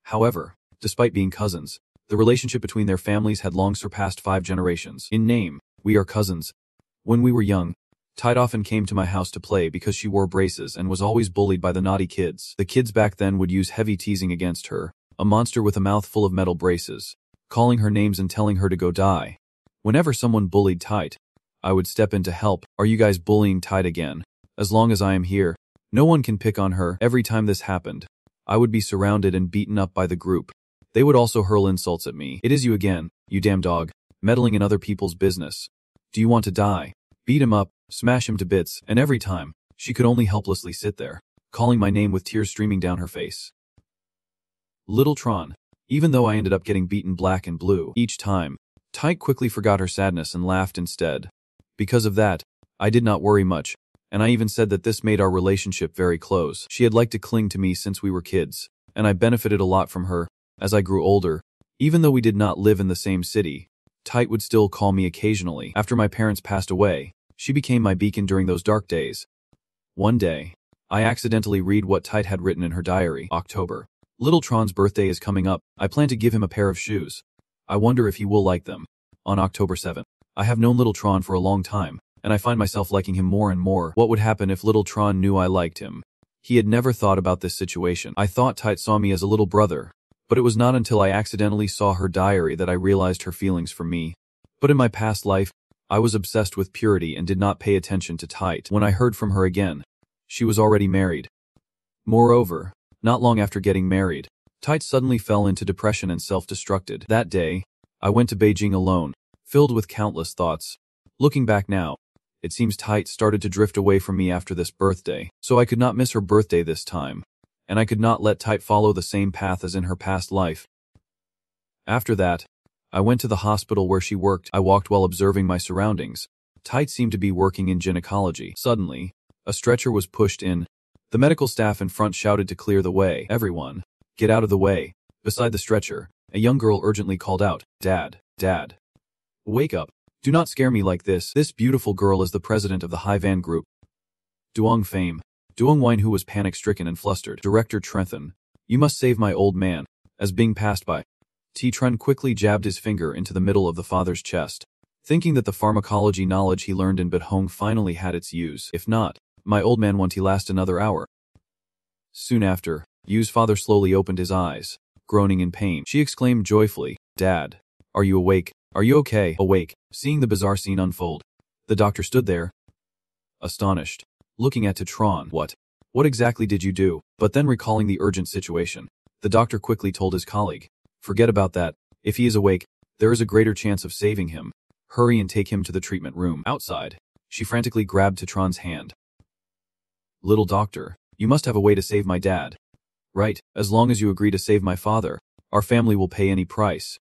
S1: However, despite being cousins, the relationship between their families had long surpassed 5 generations. In name, we are cousins. When we were young, Tite often came to my house to play because she wore braces and was always bullied by the naughty kids. The kids back then would use heavy teasing against her, a monster with a mouth full of metal braces, calling her names and telling her to go die. Whenever someone bullied Tite, I would step in to help. Are you guys bullying Tite again? As long as I am here, no one can pick on her. Every time this happened, I would be surrounded and beaten up by the group. They would also hurl insults at me. It is you again, you damn dog, meddling in other people's business. Do you want to die? Beat him up, smash him to bits, and every time, she could only helplessly sit there, calling my name with tears streaming down her face. Little Tron, even though I ended up getting beaten black and blue each time, Tite quickly forgot her sadness and laughed instead. Because of that, I did not worry much, and I even said that this made our relationship very close. She had liked to cling to me since we were kids, and I benefited a lot from her. As I grew older, even though we did not live in the same city, Tite would still call me occasionally. After my parents passed away, she became my beacon during those dark days. One day, I accidentally read what Tite had written in her diary. October. Little Tron's birthday is coming up. I plan to give him a pair of shoes. I wonder if he will like them. On October 7th. I have known Little Tron for a long time, and I find myself liking him more and more. What would happen if Little Tron knew I liked him? He had never thought about this situation. I thought Tite saw me as a little brother, but it was not until I accidentally saw her diary that I realized her feelings for me. But in my past life, I was obsessed with purity and did not pay attention to Tite. When I heard from her again, she was already married. Moreover, not long after getting married, Tite suddenly fell into depression and self-destructed. That day, I went to Beijing alone, filled with countless thoughts. Looking back now, it seems Tite started to drift away from me after this birthday, so I could not miss her birthday this time, and I could not let Tite follow the same path as in her past life. After that, I went to the hospital where she worked. I walked while observing my surroundings. Tite seemed to be working in gynecology. Suddenly, a stretcher was pushed in. The medical staff in front shouted to clear the way. Everyone, get out of the way. Beside the stretcher, a young girl urgently called out, Dad, Dad. Wake up. Do not scare me like this. This beautiful girl is the president of the Haivan group. Duong Fame. Duong Wine, who was panic-stricken and flustered. Director Trenthan, you must save my old man. As being passed by, Tetron quickly jabbed his finger into the middle of the father's chest, thinking that the pharmacology knowledge he learned in Bethong finally had its use. If not, my old man won't he last another hour. Soon after, Yu's father slowly opened his eyes, groaning in pain. She exclaimed joyfully, Dad, are you awake? Are you okay? Awake. Seeing the bizarre scene unfold, the doctor stood there, astonished. looking at Tron. What? What exactly did you do? But then recalling the urgent situation, the doctor quickly told his colleague, forget about that. If he is awake, there is a greater chance of saving him. Hurry and take him to the treatment room. Outside, she frantically grabbed Tron's hand. Little doctor, you must have a way to save my dad. Right, as long as you agree to save my father, our family will pay any price.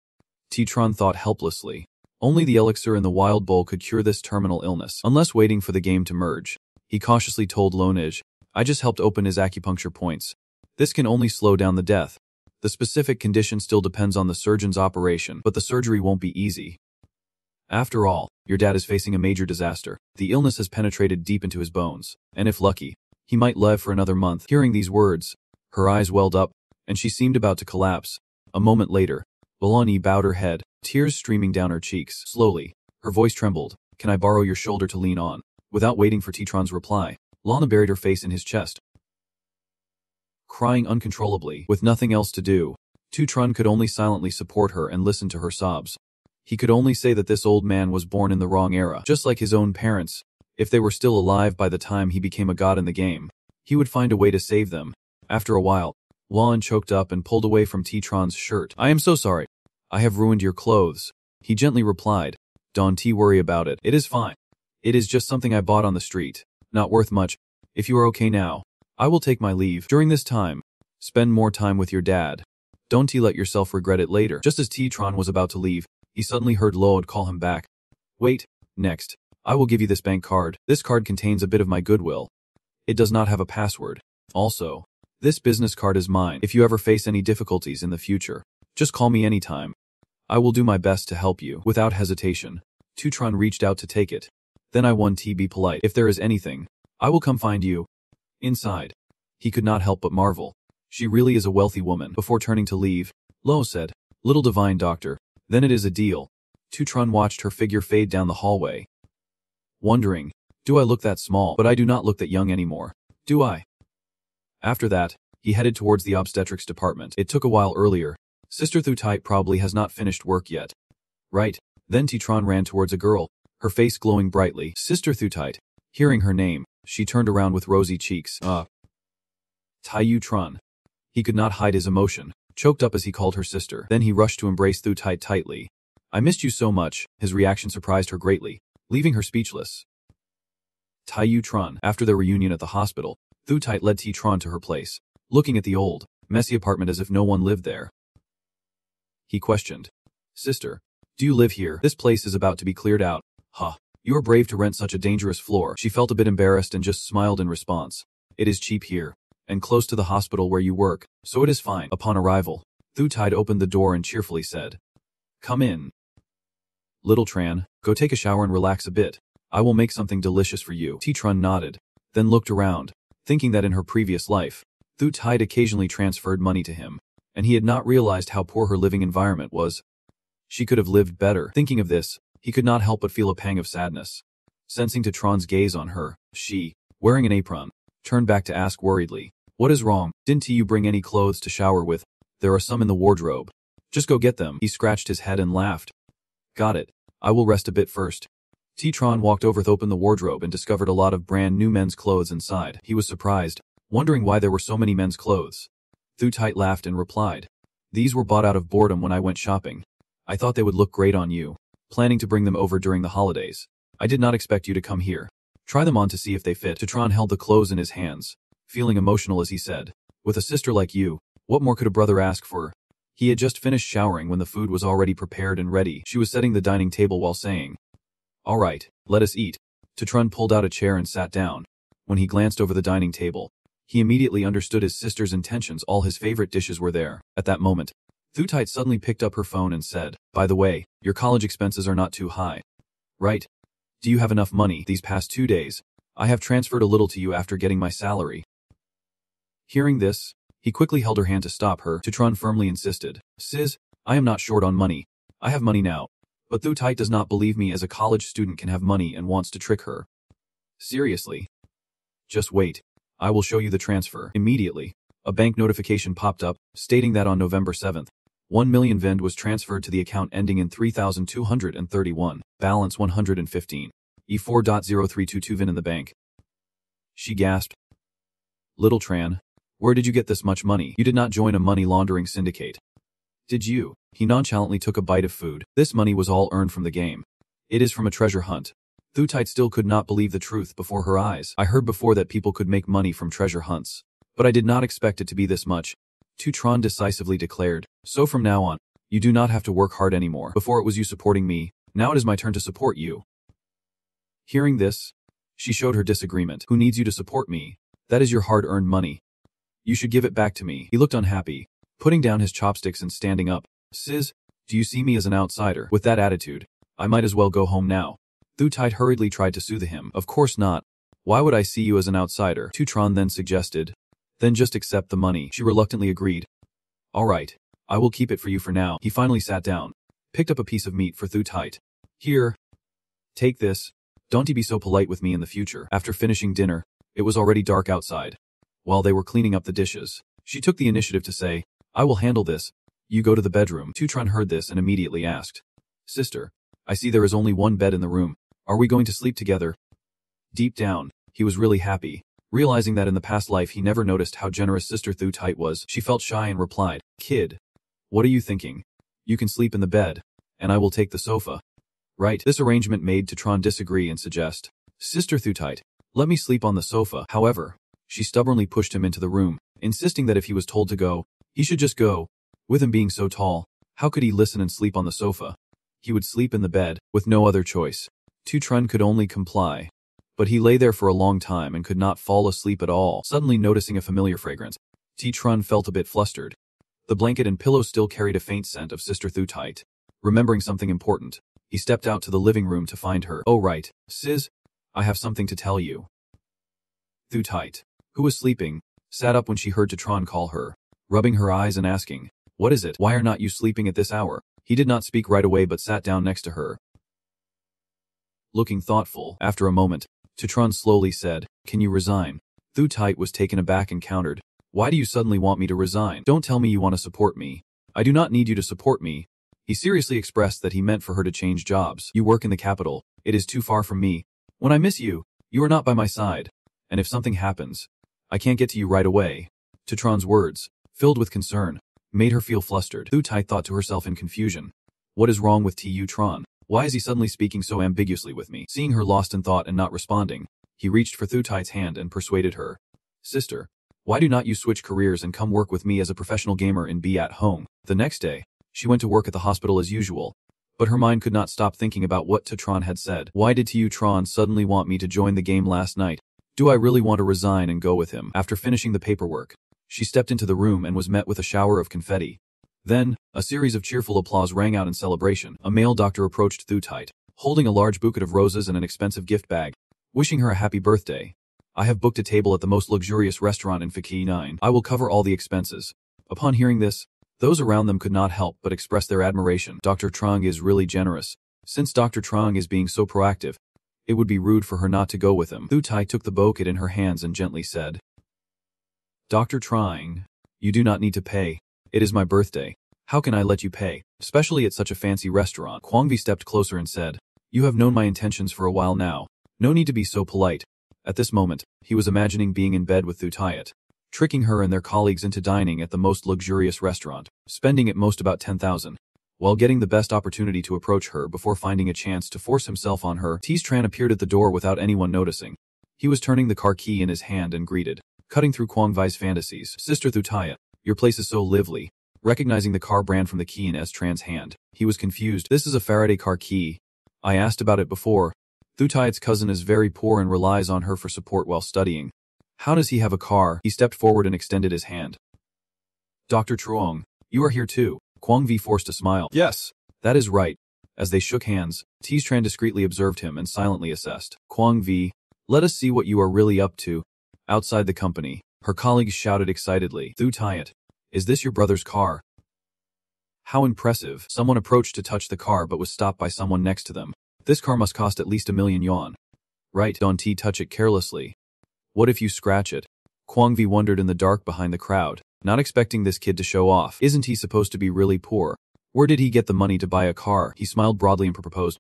S1: Tron thought helplessly. Only the elixir in the wild bowl could cure this terminal illness. Unless waiting for the game to merge, he cautiously told Lonage, I just helped open his acupuncture points. This can only slow down the death. The specific condition still depends on the surgeon's operation, but the surgery won't be easy. After all, your dad is facing a major disaster. The illness has penetrated deep into his bones, and if lucky, he might live for another month. Hearing these words, her eyes welled up, and she seemed about to collapse. A moment later, Belani bowed her head, tears streaming down her cheeks. Slowly, her voice trembled. Can I borrow your shoulder to lean on? Without waiting for Tron's reply, Lana buried her face in his chest. Crying uncontrollably, with nothing else to do, Tron could only silently support her and listen to her sobs. He could only say that this old man was born in the wrong era, just like his own parents. If they were still alive by the time he became a god in the game, he would find a way to save them. After a while, Juan choked up and pulled away from Tron's shirt. I am so sorry. I have ruined your clothes. He gently replied. Don't worry about it. It is fine. It is just something I bought on the street. Not worth much. If you are okay now, I will take my leave. During this time, spend more time with your dad. Don't let yourself regret it later. Just as Tron was about to leave, he suddenly heard Lode call him back. Wait, next, I will give you this bank card. This card contains a bit of my goodwill. It does not have a password. Also, this business card is mine. If you ever face any difficulties in the future, just call me anytime. I will do my best to help you. Without hesitation, Tron reached out to take it. Then I want to be polite. If there is anything, I will come find you. Inside, he could not help but marvel. She really is a wealthy woman. Before turning to leave, Lo said, Little divine doctor, then it is a deal. Tron watched her figure fade down the hallway, wondering, do I look that small? But I do not look that young anymore, do I? After that, he headed towards the obstetrics department. It took a while earlier. Sister Thutite probably has not finished work yet. Right, then Tron ran towards a girl, her face glowing brightly. Sister Thutite. Hearing her name, she turned around with rosy cheeks. Tron. He could not hide his emotion, choked up as he called her sister. Then he rushed to embrace Thutite tightly. I missed you so much. His reaction surprised her greatly, leaving her speechless. Tron. After their reunion at the hospital, Thutite led Tron to her place, looking at the old, messy apartment as if no one lived there. He questioned. Sister, do you live here? This place is about to be cleared out. Huh. You are brave to rent such a dangerous floor. She felt a bit embarrassed and just smiled in response. It is cheap here, and close to the hospital where you work, so it is fine. Upon arrival, Thutite opened the door and cheerfully said, Come in. Little Tran, go take a shower and relax a bit. I will make something delicious for you. Tron nodded, then looked around, thinking that in her previous life, Thutite occasionally transferred money to him, and he had not realized how poor her living environment was. She could have lived better. Thinking of this, he could not help but feel a pang of sadness. Sensing Tron's gaze on her, she, wearing an apron, turned back to ask worriedly, What is wrong? Didn't you bring any clothes to shower with? There are some in the wardrobe. Just go get them. He scratched his head and laughed. Got it. I will rest a bit first. Tron walked over to open the wardrobe and discovered a lot of brand new men's clothes inside. He was surprised, wondering why there were so many men's clothes. Thutite laughed and replied, These were bought out of boredom when I went shopping. I thought they would look great on you, planning to bring them over during the holidays. I did not expect you to come here. Try them on to see if they fit. Tron held the clothes in his hands, feeling emotional as he said, With a sister like you, what more could a brother ask for? He had just finished showering when the food was already prepared and ready. She was setting the dining table while saying, All right, let us eat. Tron pulled out a chair and sat down. When he glanced over the dining table, he immediately understood his sister's intentions. All his favorite dishes were there. At that moment, Thutite suddenly picked up her phone and said, By the way, your college expenses are not too high. Right? Do you have enough money? These past 2 days, I have transferred a little to you after getting my salary. Hearing this, he quickly held her hand to stop her. Tron firmly insisted, Sis, I am not short on money. I have money now. But Thutite does not believe me as a college student can have money and wants to trick her. Seriously? Just wait. I will show you the transfer. Immediately, a bank notification popped up, stating that on November 7th, 1 million VEND was transferred to the account ending in 3231, balance 115, E4.0322 VIN in the bank. She gasped. Little Tran, where did you get this much money? You did not join a money laundering syndicate. Did you? He nonchalantly took a bite of food. This money was all earned from the game. It is from a treasure hunt. Thutite still could not believe the truth before her eyes. I heard before that people could make money from treasure hunts, but I did not expect it to be this much. Tran decisively declared. So from now on, you do not have to work hard anymore. Before it was you supporting me, now it is my turn to support you. Hearing this, she showed her disagreement. Who needs you to support me? That is your hard-earned money. You should give it back to me. He looked unhappy, putting down his chopsticks and standing up. Sis, do you see me as an outsider? With that attitude, I might as well go home now. Thutite hurriedly tried to soothe him. Of course not. Why would I see you as an outsider? Tran then suggested. Then just accept the money. She reluctantly agreed. All right, I will keep it for you for now. He finally sat down, picked up a piece of meat for Thutite. Here. Take this. Don't be so polite with me in the future. After finishing dinner, it was already dark outside. While they were cleaning up the dishes, she took the initiative to say, I will handle this. You go to the bedroom. Tran heard this and immediately asked. Sister, I see there is only one bed in the room. Are we going to sleep together? Deep down, he was really happy. Realizing that in the past life he never noticed how generous Sister Thutite was, she felt shy and replied, Kid, what are you thinking? You can sleep in the bed, and I will take the sofa. Right. This arrangement made Tran disagree and suggest, Sister Thutite, let me sleep on the sofa. However, she stubbornly pushed him into the room, insisting that if he was told to go, he should just go. With him being so tall, how could he listen and sleep on the sofa? He would sleep in the bed, with no other choice. Tran could only comply. But he lay there for a long time and could not fall asleep at all. Suddenly noticing a familiar fragrance, Tran felt a bit flustered. The blanket and pillow still carried a faint scent of Sister Thutite. Remembering something important, he stepped out to the living room to find her. Oh right, sis, I have something to tell you. Thutite, who was sleeping, sat up when she heard Tran call her, rubbing her eyes and asking, What is it? Why are not you sleeping at this hour? He did not speak right away but sat down next to her. Looking thoughtful, after a moment, Tran slowly said, Can you resign? Thutite was taken aback and countered, Why do you suddenly want me to resign? Don't tell me you want to support me. I do not need you to support me. He seriously expressed that he meant for her to change jobs. You work in the capital. It is too far from me. When I miss you, you are not by my side. And if something happens, I can't get to you right away. Tran's words, filled with concern, made her feel flustered. Thutite thought to herself in confusion. What is wrong with Tran? Why is he suddenly speaking so ambiguously with me? Seeing her lost in thought and not responding, he reached for Thutite's hand and persuaded her. Sister, why do not you switch careers and come work with me as a professional gamer and be at home? The next day, she went to work at the hospital as usual, but her mind could not stop thinking about what Tran had said. Why did Tran suddenly want me to join the game last night? Do I really want to resign and go with him? After finishing the paperwork, she stepped into the room and was met with a shower of confetti. Then, a series of cheerful applause rang out in celebration. A male doctor approached Thutite, holding a large bouquet of roses and an expensive gift bag, wishing her a happy birthday. I have booked a table at the most luxurious restaurant in Faki 9. I will cover all the expenses. Upon hearing this, those around them could not help but express their admiration. Dr. Trong is really generous. Since Dr. Trong is being so proactive, it would be rude for her not to go with him. Thutite took the bouquet in her hands and gently said, Dr. Trong, you do not need to pay. It is my birthday. How can I let you pay, especially at such a fancy restaurant? Kwangvi stepped closer and said, You have known my intentions for a while now. No need to be so polite. At this moment, he was imagining being in bed with Thutite, tricking her and their colleagues into dining at the most luxurious restaurant, spending at most about 10,000. While getting the best opportunity to approach her before finding a chance to force himself on her, Tran appeared at the door without anyone noticing. He was turning the car key in his hand and greeted, cutting through Kwangvi's fantasies. Sister Thutite, your place is so lively. Recognizing the car brand from the key in Tran's hand, he was confused. This is a Faraday car key. I asked about it before. Thutite's cousin is very poor and relies on her for support while studying. How does he have a car? He stepped forward and extended his hand. Dr. Truong, you are here too. Kwangvi forced a smile. Yes, that is right. As they shook hands, Tran discreetly observed him and silently assessed. Kwangvi, let us see what you are really up to. Outside the company, her colleagues shouted excitedly. Thutite, is this your brother's car? How impressive. Someone approached to touch the car but was stopped by someone next to them. This car must cost at least 1,000,000 yuan. Right, don't touch it carelessly. What if you scratch it? Kwangvi wondered in the dark behind the crowd, not expecting this kid to show off. Isn't he supposed to be really poor? Where did he get the money to buy a car? He smiled broadly and proposed.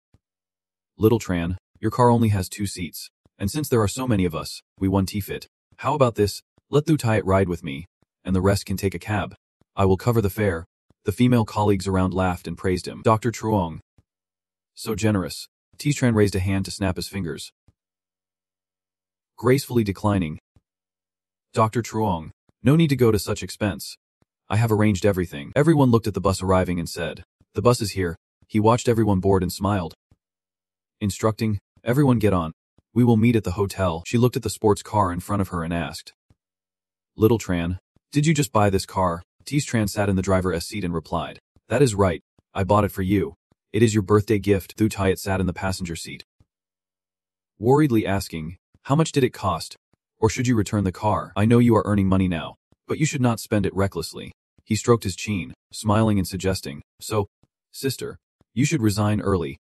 S1: Little Tran, your car only has 2 seats. And since there are so many of us, we one T-fit. How about this? Let Thu Tai ride with me, and the rest can take a cab. I will cover the fare. The female colleagues around laughed and praised him. Dr. Truong. So generous. T-Tran raised a hand to snap his fingers. Gracefully declining. Dr. Truong. No need to go to such expense. I have arranged everything. Everyone looked at the bus arriving and said, the bus is here. He watched everyone board and smiled. Instructing, everyone get on. We will meet at the hotel. She looked at the sports car in front of her and asked. Little Tran, did you just buy this car? Tran sat in the driver's seat and replied. That is right. I bought it for you. It is your birthday gift. Thu Tai sat in the passenger seat. Worriedly asking, how much did it cost? Or should you return the car? I know you are earning money now, but you should not spend it recklessly. He stroked his chin, smiling and suggesting, so, sister, you should resign early.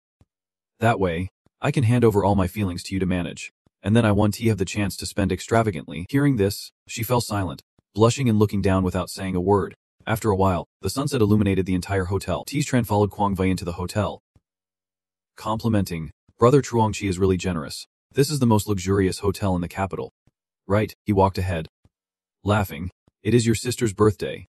S1: That way, I can hand over all my feelings to you to manage, and then I want to have the chance to spend extravagantly. Hearing this, she fell silent, blushing and looking down without saying a word. After a while, the sunset illuminated the entire hotel. Tran followed Kwang Wei into the hotel. Complimenting, Brother Truongchi is really generous. This is the most luxurious hotel in the capital. Right, he walked ahead. Laughing, it is your sister's birthday.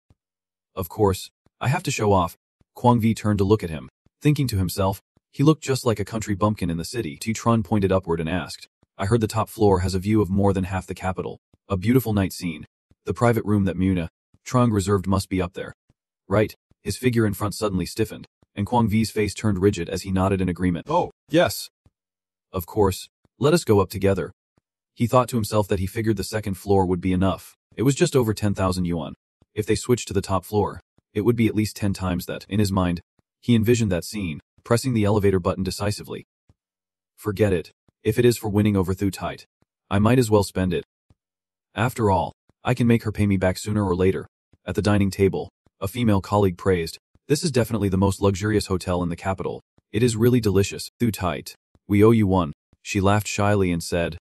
S1: Of course, I have to show off. Kwang Vi turned to look at him, thinking to himself, he looked just like a country bumpkin in the city. Tran pointed upward and asked, I heard the top floor has a view of more than half the capital. A beautiful night scene. The private room that Muna Trong reserved must be up there. Right, his figure in front suddenly stiffened, and Kwang Vi's face turned rigid as he nodded in agreement. Oh, yes. Of course, let us go up together. He thought to himself that he figured the second floor would be enough. It was just over 10,000 yuan. If they switched to the top floor, it would be at least 10 times that. In his mind, he envisioned that scene, pressing the elevator button decisively. Forget it. If it is for winning over Thu Tai, I might as well spend it. After all, I can make her pay me back sooner or later. At the dining table, a female colleague praised, this is definitely the most luxurious hotel in the capital. It is really delicious. Thu Tai, we owe you one. She laughed shyly and said,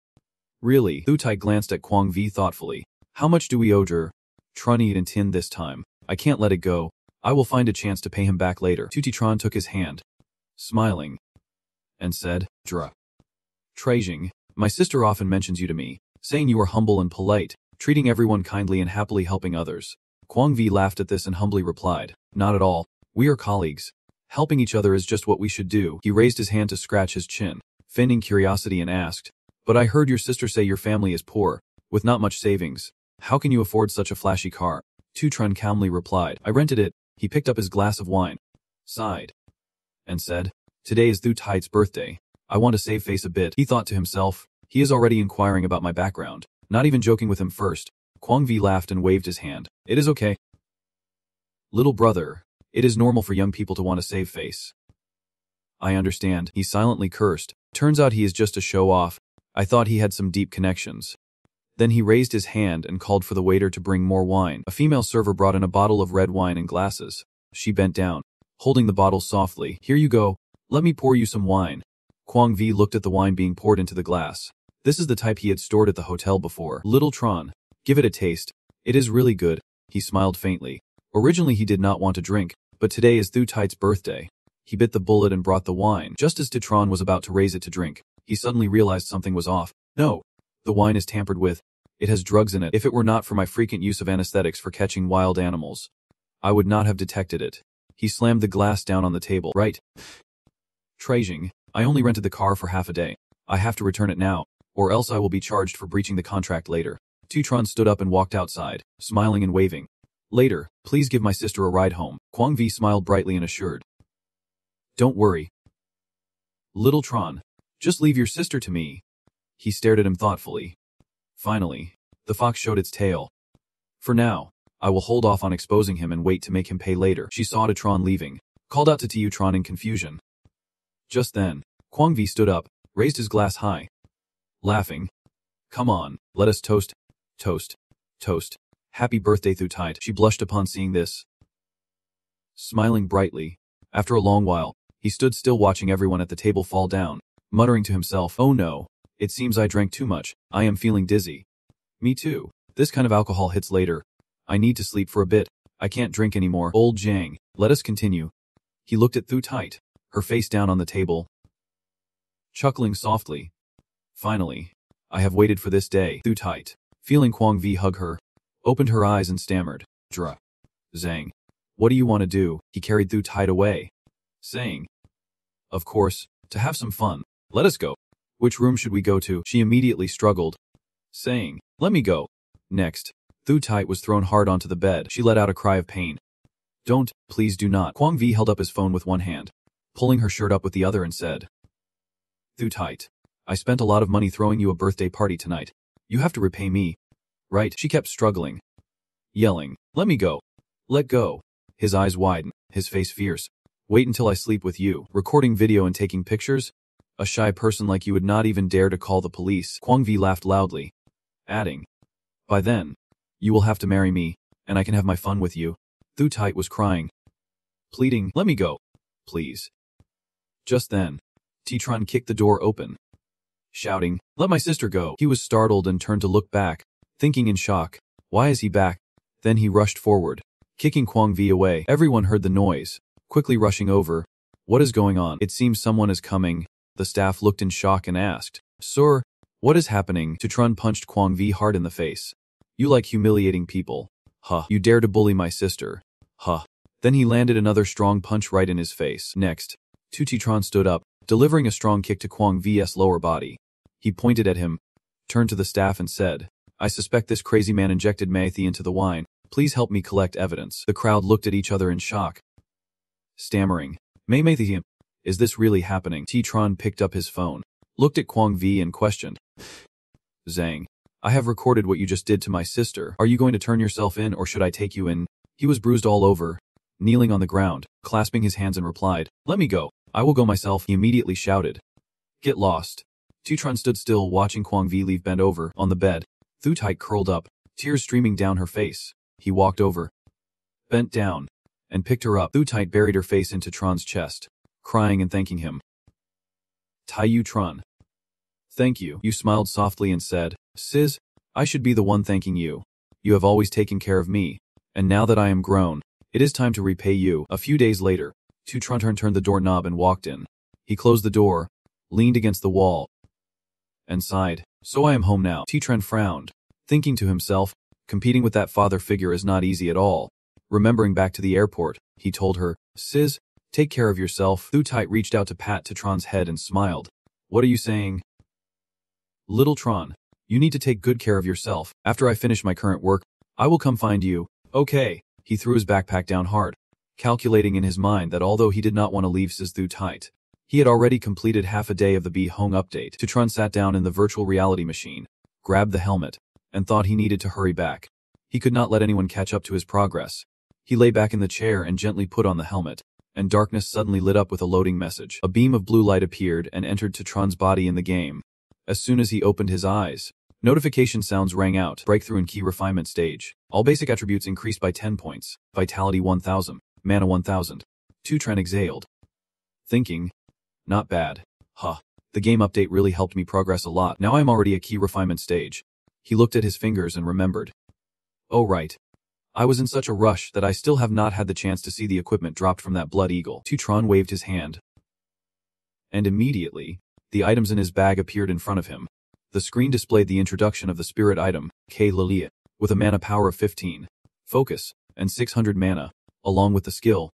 S1: really? Thu Tai glanced at Kwang Vi thoughtfully. How much do we owe her? Trunny and Tin this time. I can't let it go. I will find a chance to pay him back later. Tran took his hand, smiling, and said, Dra. Trajing, my sister often mentions you to me, saying you are humble and polite, treating everyone kindly and happily helping others. Kwang Vi laughed at this and humbly replied, not at all. We are colleagues. Helping each other is just what we should do. He raised his hand to scratch his chin, feigning curiosity and asked, but I heard your sister say your family is poor, with not much savings. How can you afford such a flashy car? Tran calmly replied, I rented it. He picked up his glass of wine, sighed, and said, today is Thu Tai's birthday. I want to save face a bit. He thought to himself, he is already inquiring about my background, not even joking with him first. Kwang Vi laughed and waved his hand. It is okay. Little brother, it is normal for young people to want to save face. I understand. He silently cursed. Turns out he is just a show-off. I thought he had some deep connections. Then he raised his hand and called for the waiter to bring more wine. A female server brought in a bottle of red wine and glasses. She bent down, holding the bottle softly. Here you go. Let me pour you some wine. Kwang Vi looked at the wine being poured into the glass. This is the type he had stored at the hotel before. Little Tran, give it a taste. It is really good. He smiled faintly. Originally he did not want to drink, but today is Thu Tai's birthday. He bit the bullet and brought the wine. Just as Tran was about to raise it to drink, he suddenly realized something was off. No. The wine is tampered with. It has drugs in it. If it were not for my frequent use of anesthetics for catching wild animals, I would not have detected it. He slammed the glass down on the table. Right. Trajing, I only rented the car for half a day. I have to return it now, or else I will be charged for breaching the contract later. Tran stood up and walked outside, smiling and waving. Later, please give my sister a ride home. Kwang Vi smiled brightly and assured. Don't worry. Little Tran, just leave your sister to me. He stared at him thoughtfully. Finally, the fox showed its tail. For now, I will hold off on exposing him and wait to make him pay later. She saw Tran leaving, called out to Tran in confusion. Just then, Kwang Vi stood up, raised his glass high, laughing. Come on, let us toast. Toast. Toast. Happy birthday Thu Tai. She blushed upon seeing this. Smiling brightly, after a long while, he stood still watching everyone at the table fall down, muttering to himself, oh no. It seems I drank too much. I am feeling dizzy. Me too. This kind of alcohol hits later. I need to sleep for a bit. I can't drink anymore. Old Jiang, let us continue. He looked at Thu Tai, her face down on the table, chuckling softly. Finally, I have waited for this day. Thu tight. Feeling Kwang Vi hug her, opened her eyes and stammered. Dra. Zhang. What do you want to do? He carried Thu tight away, saying, of course, to have some fun. Let us go. Which room should we go to? She immediately struggled, saying, let me go. Next, Thu tight was thrown hard onto the bed. She let out a cry of pain. Don't, please do not. Kwang Vi held up his phone with one hand, pulling her shirt up with the other and said, Thu tight. I spent a lot of money throwing you a birthday party tonight. You have to repay me. Right? She kept struggling, yelling, let me go. Let go. His eyes widen, his face fierce. Wait until I sleep with you. Recording video and taking pictures? A shy person like you would not even dare to call the police. Kwang Vi laughed loudly, adding, by then, you will have to marry me, and I can have my fun with you. Thu tight was crying, pleading, let me go. Please. Just then, T-Tron kicked the door open, shouting, let my sister go. He was startled and turned to look back, thinking in shock, why is he back? Then he rushed forward, kicking Kwang Vi away. Everyone heard the noise, quickly rushing over. What is going on? It seems someone is coming. The staff looked in shock and asked, Sir, what is happening? T-Tron punched Kwang Vi hard in the face. You like humiliating people. Huh. You dare to bully my sister. Huh. Then he landed another strong punch right in his face. Next, T-Tron stood up, delivering a strong kick to Kwang Vi's lower body. He pointed at him, turned to the staff and said, I suspect this crazy man injected Mathy into the wine. Please help me collect evidence. The crowd looked at each other in shock, stammering, Mathy, is this really happening? T-Tron picked up his phone, looked at Kwang Vi and questioned, Zhang, I have recorded what you just did to my sister. Are you going to turn yourself in or should I take you in? He was bruised all over, kneeling on the ground, clasping his hands and replied, let me go. I will go myself. He immediately shouted, get lost. T-Tron stood still watching Kwang Vi leave bent over on the bed, Thu tight curled up, tears streaming down her face. He walked over, bent down, and picked her up. Thu tight buried her face into Tron's chest, crying and thanking him. Taiyu Tron. Thank you. You smiled softly and said, Sis, I should be the one thanking you. You have always taken care of me. And now that I am grown, it is time to repay you. A few days later, T-Tron turned the doorknob and walked in. He closed the door, leaned against the wall, and sighed. So I am home now. T-Tron frowned, thinking to himself, competing with that father figure is not easy at all. Remembering back to the airport, he told her, Sis, take care of yourself. Thu tight reached out to pat T-Tron's head and smiled. What are you saying? Little Tron, you need to take good care of yourself. After I finish my current work, I will come find you. Okay. He threw his backpack down hard, calculating in his mind that although he did not want to leave Sis Thu tight, he had already completed half a day of the Be Hong update. T-Tron sat down in the virtual reality machine, grabbed the helmet, and thought he needed to hurry back. He could not let anyone catch up to his progress. He lay back in the chair and gently put on the helmet, and darkness suddenly lit up with a loading message. A beam of blue light appeared and entered T-Tron's body in the game. As soon as he opened his eyes, notification sounds rang out. Breakthrough and key refinement stage. All basic attributes increased by 10 points. Vitality 1000. Mana 1000. T-Tron exhaled, thinking, not bad. Huh. The game update really helped me progress a lot. Now I'm already a key refinement stage. He looked at his fingers and remembered. Oh right. I was in such a rush that I still have not had the chance to see the equipment dropped from that blood eagle. T-Tron waved his hand, and immediately, the items in his bag appeared in front of him. The screen displayed the introduction of the spirit item, K Lilia, with a mana power of 15, focus, and 600 mana, along with the skill,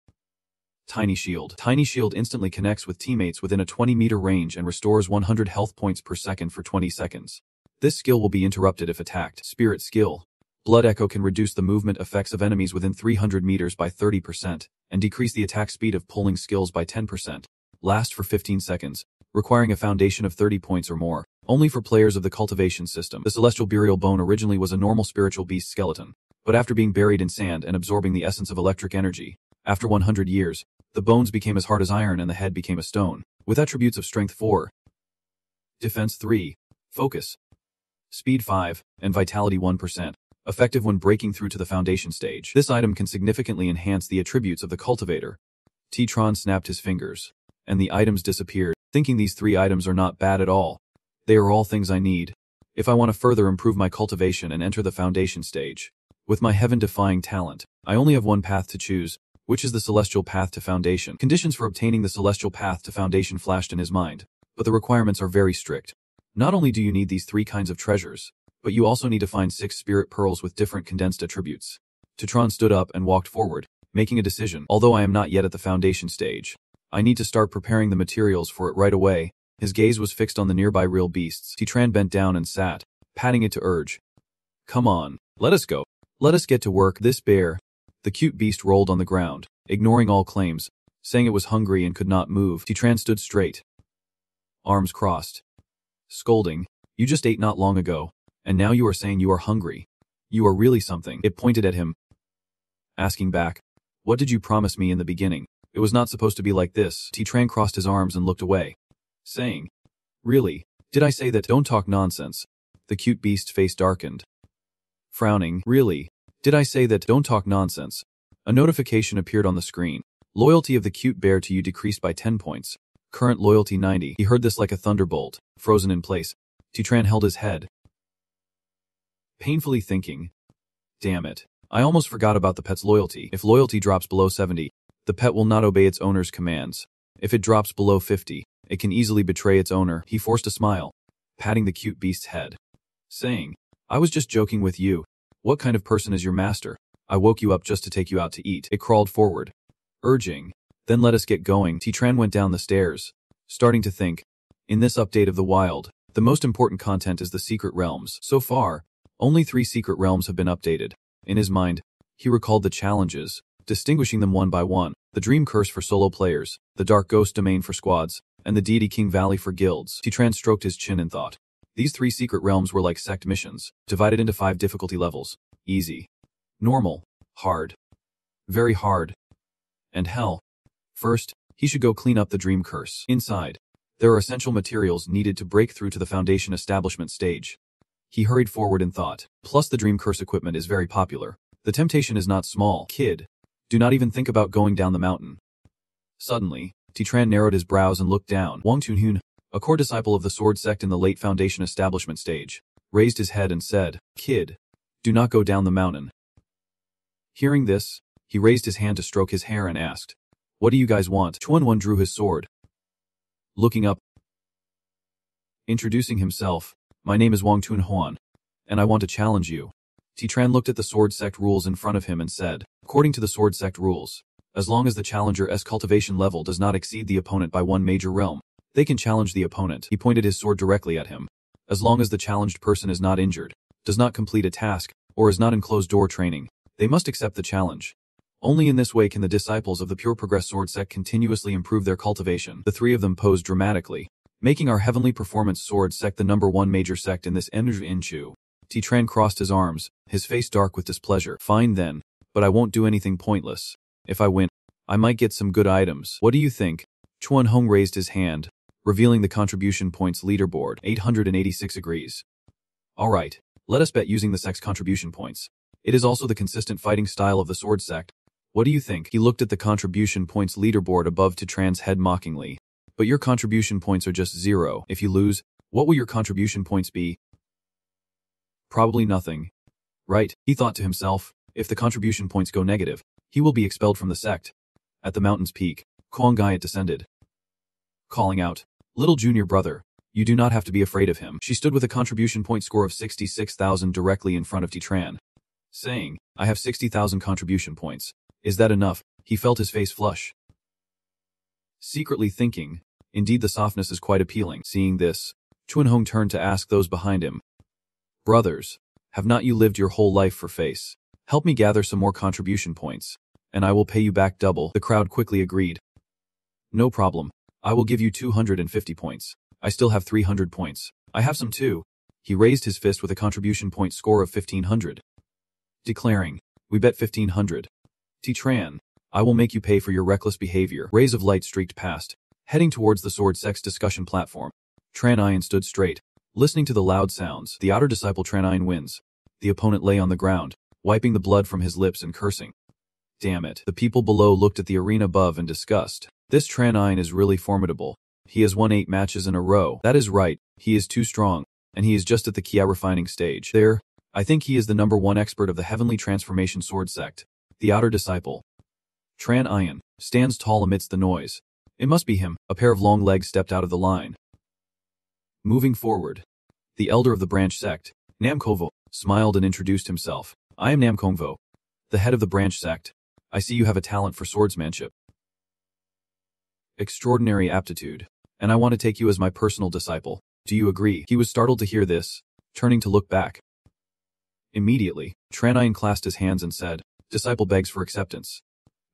S1: Tiny Shield. Tiny Shield instantly connects with teammates within a 20-meter range and restores 100 health points per second for 20 seconds. This skill will be interrupted if attacked. Spirit Skill. Blood Echo can reduce the movement effects of enemies within 300 meters by 30%, and decrease the attack speed of pulling skills by 10%. Last for 15 seconds, requiring a foundation of 30 points or more. Only for players of the cultivation system. The Celestial Burial Bone originally was a normal spiritual beast skeleton, but after being buried in sand and absorbing the essence of electric energy, after 100 years, the bones became as hard as iron and the head became a stone, with attributes of Strength 4, Defense 3, Focus, Speed 5, and Vitality 1%, effective when breaking through to the foundation stage. This item can significantly enhance the attributes of the cultivator. T-Tron snapped his fingers, and the items disappeared, thinking these 3 items are not bad at all. They are all things I need if I want to further improve my cultivation and enter the foundation stage. With my heaven-defying talent, I only have one path to choose, which is the Celestial Path to Foundation. Conditions for obtaining the Celestial Path to Foundation flashed in his mind, but the requirements are very strict. Not only do you need these 3 kinds of treasures, but you also need to find 6 spirit pearls with different condensed attributes. Titran stood up and walked forward, making a decision. Although I am not yet at the foundation stage, I need to start preparing the materials for it right away. His gaze was fixed on the nearby real beasts. Titran bent down and sat, patting it to urge. Come on, let us go. Let us get to work. This bear. The cute beast rolled on the ground, ignoring all claims, saying it was hungry and could not move. Titran stood straight, arms crossed, scolding. You just ate not long ago, and now you are saying you are hungry. You are really something. It pointed at him, asking back, what did you promise me in the beginning? It was not supposed to be like this. Titran crossed his arms and looked away, saying, really? Did I say that? Don't talk nonsense. The cute beast's face darkened, frowning. Really? Did I say that? Don't talk nonsense. A notification appeared on the screen. Loyalty of the cute bear to you decreased by 10 points. Current loyalty 90. He heard this like a thunderbolt, frozen in place. Titran held his head, painfully thinking, damn it. I almost forgot about the pet's loyalty. If loyalty drops below 70, the pet will not obey its owner's commands. If it drops below 50, it can easily betray its owner. He forced a smile, patting the cute beast's head, saying, I was just joking with you. What kind of person is your master? I woke you up just to take you out to eat. It crawled forward, urging, then let us get going. Titran went down the stairs, starting to think. In this update of the wild, the most important content is the secret realms. So far, only 3 secret realms have been updated. In his mind, he recalled the challenges, distinguishing them one by one. The Dream Curse for solo players, the Dark Ghost Domain for squads, and the Deity King Valley for guilds. Titran stroked his chin and thought. These 3 secret realms were like sect missions, divided into 5 difficulty levels. Easy, normal, hard, very hard, and hell. First, he should go clean up the Dream Curse. Inside, there are essential materials needed to break through to the foundation establishment stage. He hurried forward and thought. Plus the Dream Curse equipment is very popular. The temptation is not small. Kid, do not even think about going down the mountain. Suddenly, Titran narrowed his brows and looked down. Wang Tunhun, a core disciple of the sword sect in the late foundation establishment stage, raised his head and said, Kid, do not go down the mountain. Hearing this, he raised his hand to stroke his hair and asked, what do you guys want? Chuan drew his sword, looking up, introducing himself. My name is Wang Tunhuan, and I want to challenge you. Titran looked at the sword sect rules in front of him and said, according to the sword sect rules, as long as the challenger's cultivation level does not exceed the opponent by 1 major realm, they can challenge the opponent. He pointed his sword directly at him. As long as the challenged person is not injured, does not complete a task, or is not in closed door training, they must accept the challenge. Only in this way can the disciples of the Pure Progress Sword Sect continuously improve their cultivation. The 3 of them posed dramatically, making our Heavenly Performance Sword Sect the #1 major sect in this Inchu. Titran crossed his arms, his face dark with displeasure. Fine then, but I won't do anything pointless. If I win, I might get some good items. What do you think? Chuan Hong raised his hand, revealing the contribution points leaderboard. 886 agrees. Alright, let us bet using the sect's contribution points. It is also the consistent fighting style of the sword sect. What do you think? He looked at the contribution points leaderboard above Titran's head mockingly. But your contribution points are just 0. If you lose, what will your contribution points be? Probably nothing. Right, he thought to himself, if the contribution points go negative, he will be expelled from the sect. At the mountain's peak, Kuang Gaiet descended, calling out, little junior brother, you do not have to be afraid of him. She stood with a contribution point score of 66,000 directly in front of Titran, saying, I have 60,000 contribution points. Is that enough? He felt his face flush, secretly thinking, indeed the softness is quite appealing. Seeing this, Chuan Hong turned to ask those behind him, brothers, have not you lived your whole life for face? Help me gather some more contribution points, and I will pay you back double. The crowd quickly agreed. No problem. I will give you 250 points. I still have 300 points. I have some too. He raised his fist with a contribution point score of 1500, declaring, we bet 1500. Titran, I will make you pay for your reckless behavior. Rays of light streaked past, heading towards the sword sect's discussion platform. Tran Ian stood straight, listening to the loud sounds. The outer disciple Tran Ian wins. The opponent lay on the ground, wiping the blood from his lips and cursing. Damn it. The people below looked at the arena above in disgust. This Tran Ian is really formidable. He has won 8 matches in a row. That is right, he is too strong, and he is just at the Kia refining stage. There, I think he is the #1 expert of the Heavenly Transformation Sword Sect. The outer disciple, Tran Ian, stands tall amidst the noise. It must be him. A pair of long legs stepped out of the line, moving forward, the elder of the branch sect, Namkongvo, smiled and introduced himself. I am Namkongvo, the head of the branch sect. I see you have a talent for swordsmanship. Extraordinary aptitude. And I want to take you as my personal disciple. Do you agree? He was startled to hear this, turning to look back. Immediately, Tranayan clasped his hands and said, Disciple begs for acceptance.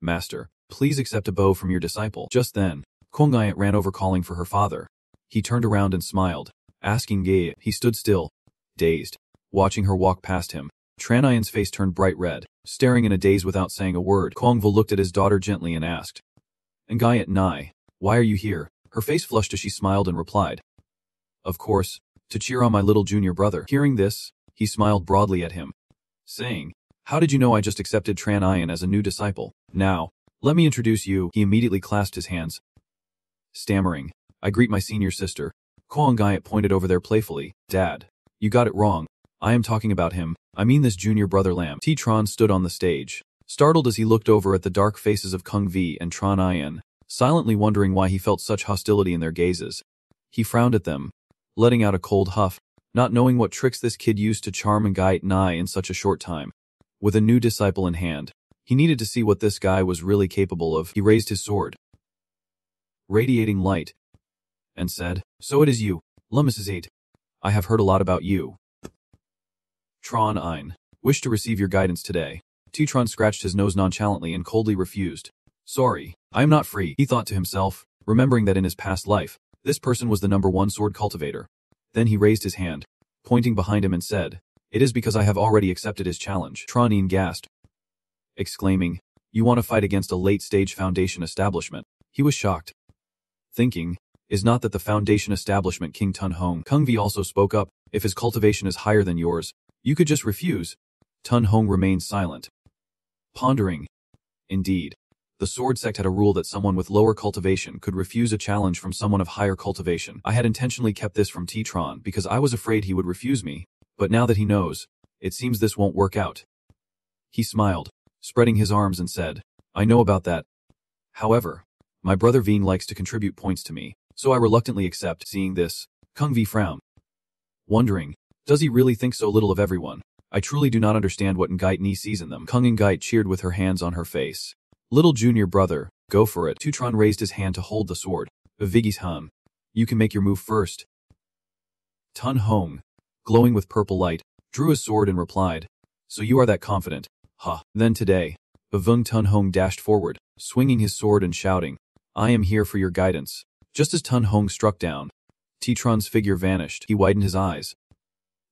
S1: Master, please accept a bow from your disciple. Just then, Kongayat ran over calling for her father. He turned around and smiled, asking Gaye. He stood still, dazed, watching her walk past him. Tranayan's face turned bright red, staring in a daze without saying a word. Kongvo looked at his daughter gently and asked, Ngayat Nai, why are you here? Her face flushed as she smiled and replied, Of course, to cheer on my little junior brother. Hearing this, he smiled broadly at him, saying, How did you know I just accepted Tranayan as a new disciple? Now, let me introduce you. He immediately clasped his hands, stammering, I greet my senior sister. Kongayat pointed over there playfully. Dad, you got it wrong. I am talking about him. I mean this junior brother Lam. Tron stood on the stage, startled as he looked over at the dark faces of Kung Vi and Tranayan, silently wondering why he felt such hostility in their gazes. He frowned at them, letting out a cold huff, not knowing what tricks this kid used to charm Ngayat Nai in such a short time. With a new disciple in hand, he needed to see what this guy was really capable of. He raised his sword, radiating light, and said, So it is you, Mrs. 8. I have heard a lot about you. Tron Ein, wish to receive your guidance today. Tron scratched his nose nonchalantly and coldly refused. Sorry, I am not free, he thought to himself, remembering that in his past life, this person was the #1 sword cultivator. Then he raised his hand, pointing behind him and said, It is because I have already accepted his challenge. Tron Ein gasped, exclaiming, You want to fight against a late-stage foundation establishment? He was shocked, thinking, Is not that the foundation establishment King Tun Hong? Kung Vi also spoke up, If his cultivation is higher than yours, you could just refuse. Tun Hong remained silent, pondering. Indeed, the sword sect had a rule that someone with lower cultivation could refuse a challenge from someone of higher cultivation. I had intentionally kept this from Tron because I was afraid he would refuse me, but now that he knows, it seems this won't work out. He smiled, spreading his arms and said, I know about that. However, my brother Veen likes to contribute points to me, so I reluctantly accept. Seeing this, Kung Vi frowned, wondering, does he really think so little of everyone? I truly do not understand what Ngayat Ni sees in them. Kung Ngayat cheered with her hands on her face. Little junior brother, go for it. Tron raised his hand to hold the sword. Vigis Hun, you can make your move first. Tun Hong, glowing with purple light, drew his sword and replied, So you are that confident? Huh. Then today, Vung Tun Hong dashed forward, swinging his sword and shouting, I am here for your guidance. Just as Tun Hong struck down, Tron's figure vanished. He widened his eyes,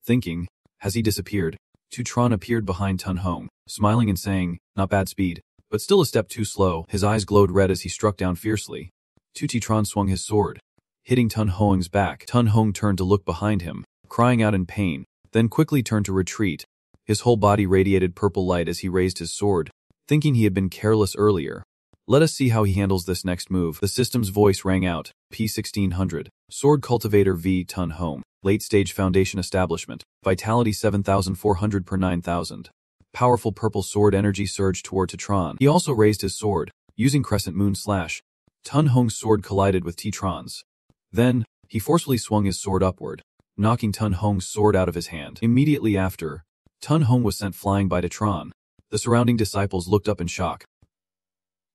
S1: thinking, has he disappeared? Tron appeared behind Tun Hong, smiling and saying, Not bad speed, but still a step too slow. His eyes glowed red as he struck down fiercely. Tron swung his sword, hitting Tun Hong's back. Tun Hong turned to look behind him, crying out in pain, then quickly turned to retreat. His whole body radiated purple light as he raised his sword, thinking he had been careless earlier. Let us see how he handles this next move. The system's voice rang out, P1600, Sword Cultivator V Tun Hong, Late Stage Foundation Establishment, Vitality 7,400 per 9,000. Powerful purple sword energy surged toward Tron. He also raised his sword, using Crescent Moon Slash. Tun Hong's sword collided with Tron's. Then, he forcefully swung his sword upward, knocking Tun Hong's sword out of his hand. Immediately after, Tun Hong was sent flying by Tron. The surrounding disciples looked up in shock.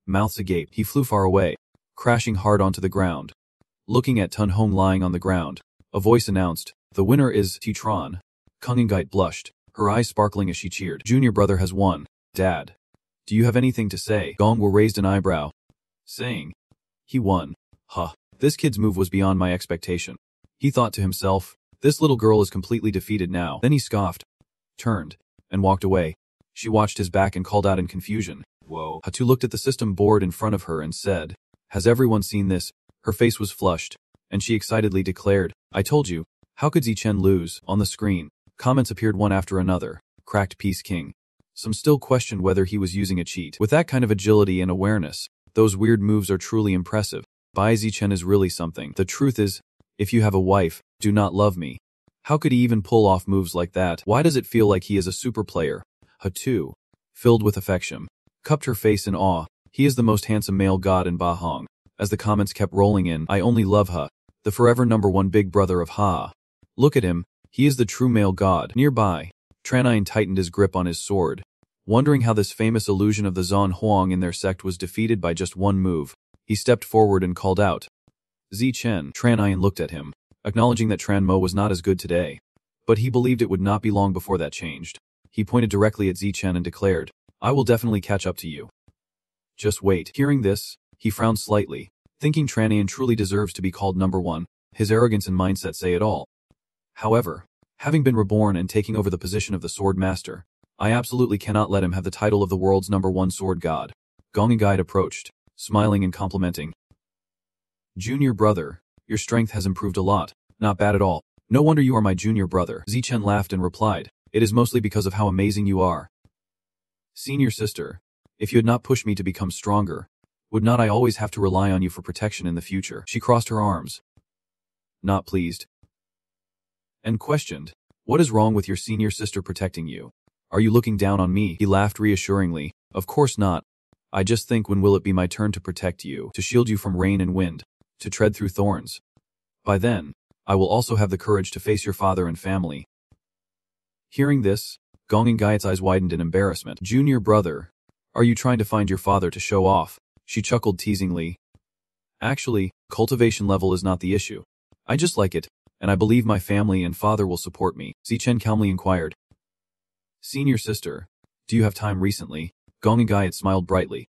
S1: Mouths agape, he flew far away, crashing hard onto the ground. Looking at Tun Hong lying on the ground, a voice announced, The winner is Tron. Kung Ngayat blushed, her eyes sparkling as she cheered. Junior brother has won. Dad, do you have anything to say? Gongwu raised an eyebrow, saying, He won. Huh, this kid's move was beyond my expectation. He thought to himself, this little girl is completely defeated now. Then he scoffed, turned, and walked away. She watched his back and called out in confusion. Whoa. Hatu looked at the system board in front of her and said, Has everyone seen this? Her face was flushed, and she excitedly declared, I told you, how could Zichen lose? On the screen, comments appeared one after another. Cracked Peace King. Some still questioned whether he was using a cheat. With that kind of agility and awareness, those weird moves are truly impressive. Bai Zichen is really something. The truth is, if you have a wife, do not love me. How could he even pull off moves like that? Why does it feel like he is a super player? Hatu, filled with affection, cupped her face in awe. He is the most handsome male god in Bahong. As the comments kept rolling in, I only love Ha, the forever #1 big brother of Ha. Look at him, He is the true male god. Nearby, Tranine tightened his grip on his sword, wondering how this famous illusion of the Zan Huang in their sect was defeated by just one move. He stepped forward and called out, Zichen. Tranine looked at him, acknowledging that Tran Mo was not as good today. But he believed it would not be long before that changed. He pointed directly at Zichen and declared, I will definitely catch up to you. Just wait. Hearing this, he frowned slightly, thinking Tranine truly deserves to be called number one. His arrogance and mindset say it all. However, having been reborn and taking over the position of the Sword Master, I absolutely cannot let him have the title of the world's number one sword god. Gong and Guide approached, smiling and complimenting. Junior brother, your strength has improved a lot. Not bad at all. No wonder you are my junior brother. Zichen laughed and replied, it is mostly because of how amazing you are. Senior sister, if you had not pushed me to become stronger, would not I always have to rely on you for protection in the future? She crossed her arms, not pleased, and questioned, what is wrong with your senior sister protecting you? Are you looking down on me? He laughed reassuringly, of course not. I just think when will it be my turn to protect you, to shield you from rain and wind, to tread through thorns. By then, I will also have the courage to face your father and family. Hearing this, Gong and Gaiet's eyes widened in embarrassment. Junior brother, are you trying to find your father to show off? She chuckled teasingly. Actually, cultivation level is not the issue. I just like it, and I believe my family and father will support me. Zichen calmly inquired. Senior sister, do you have time recently? Gong and Gaiet smiled brightly,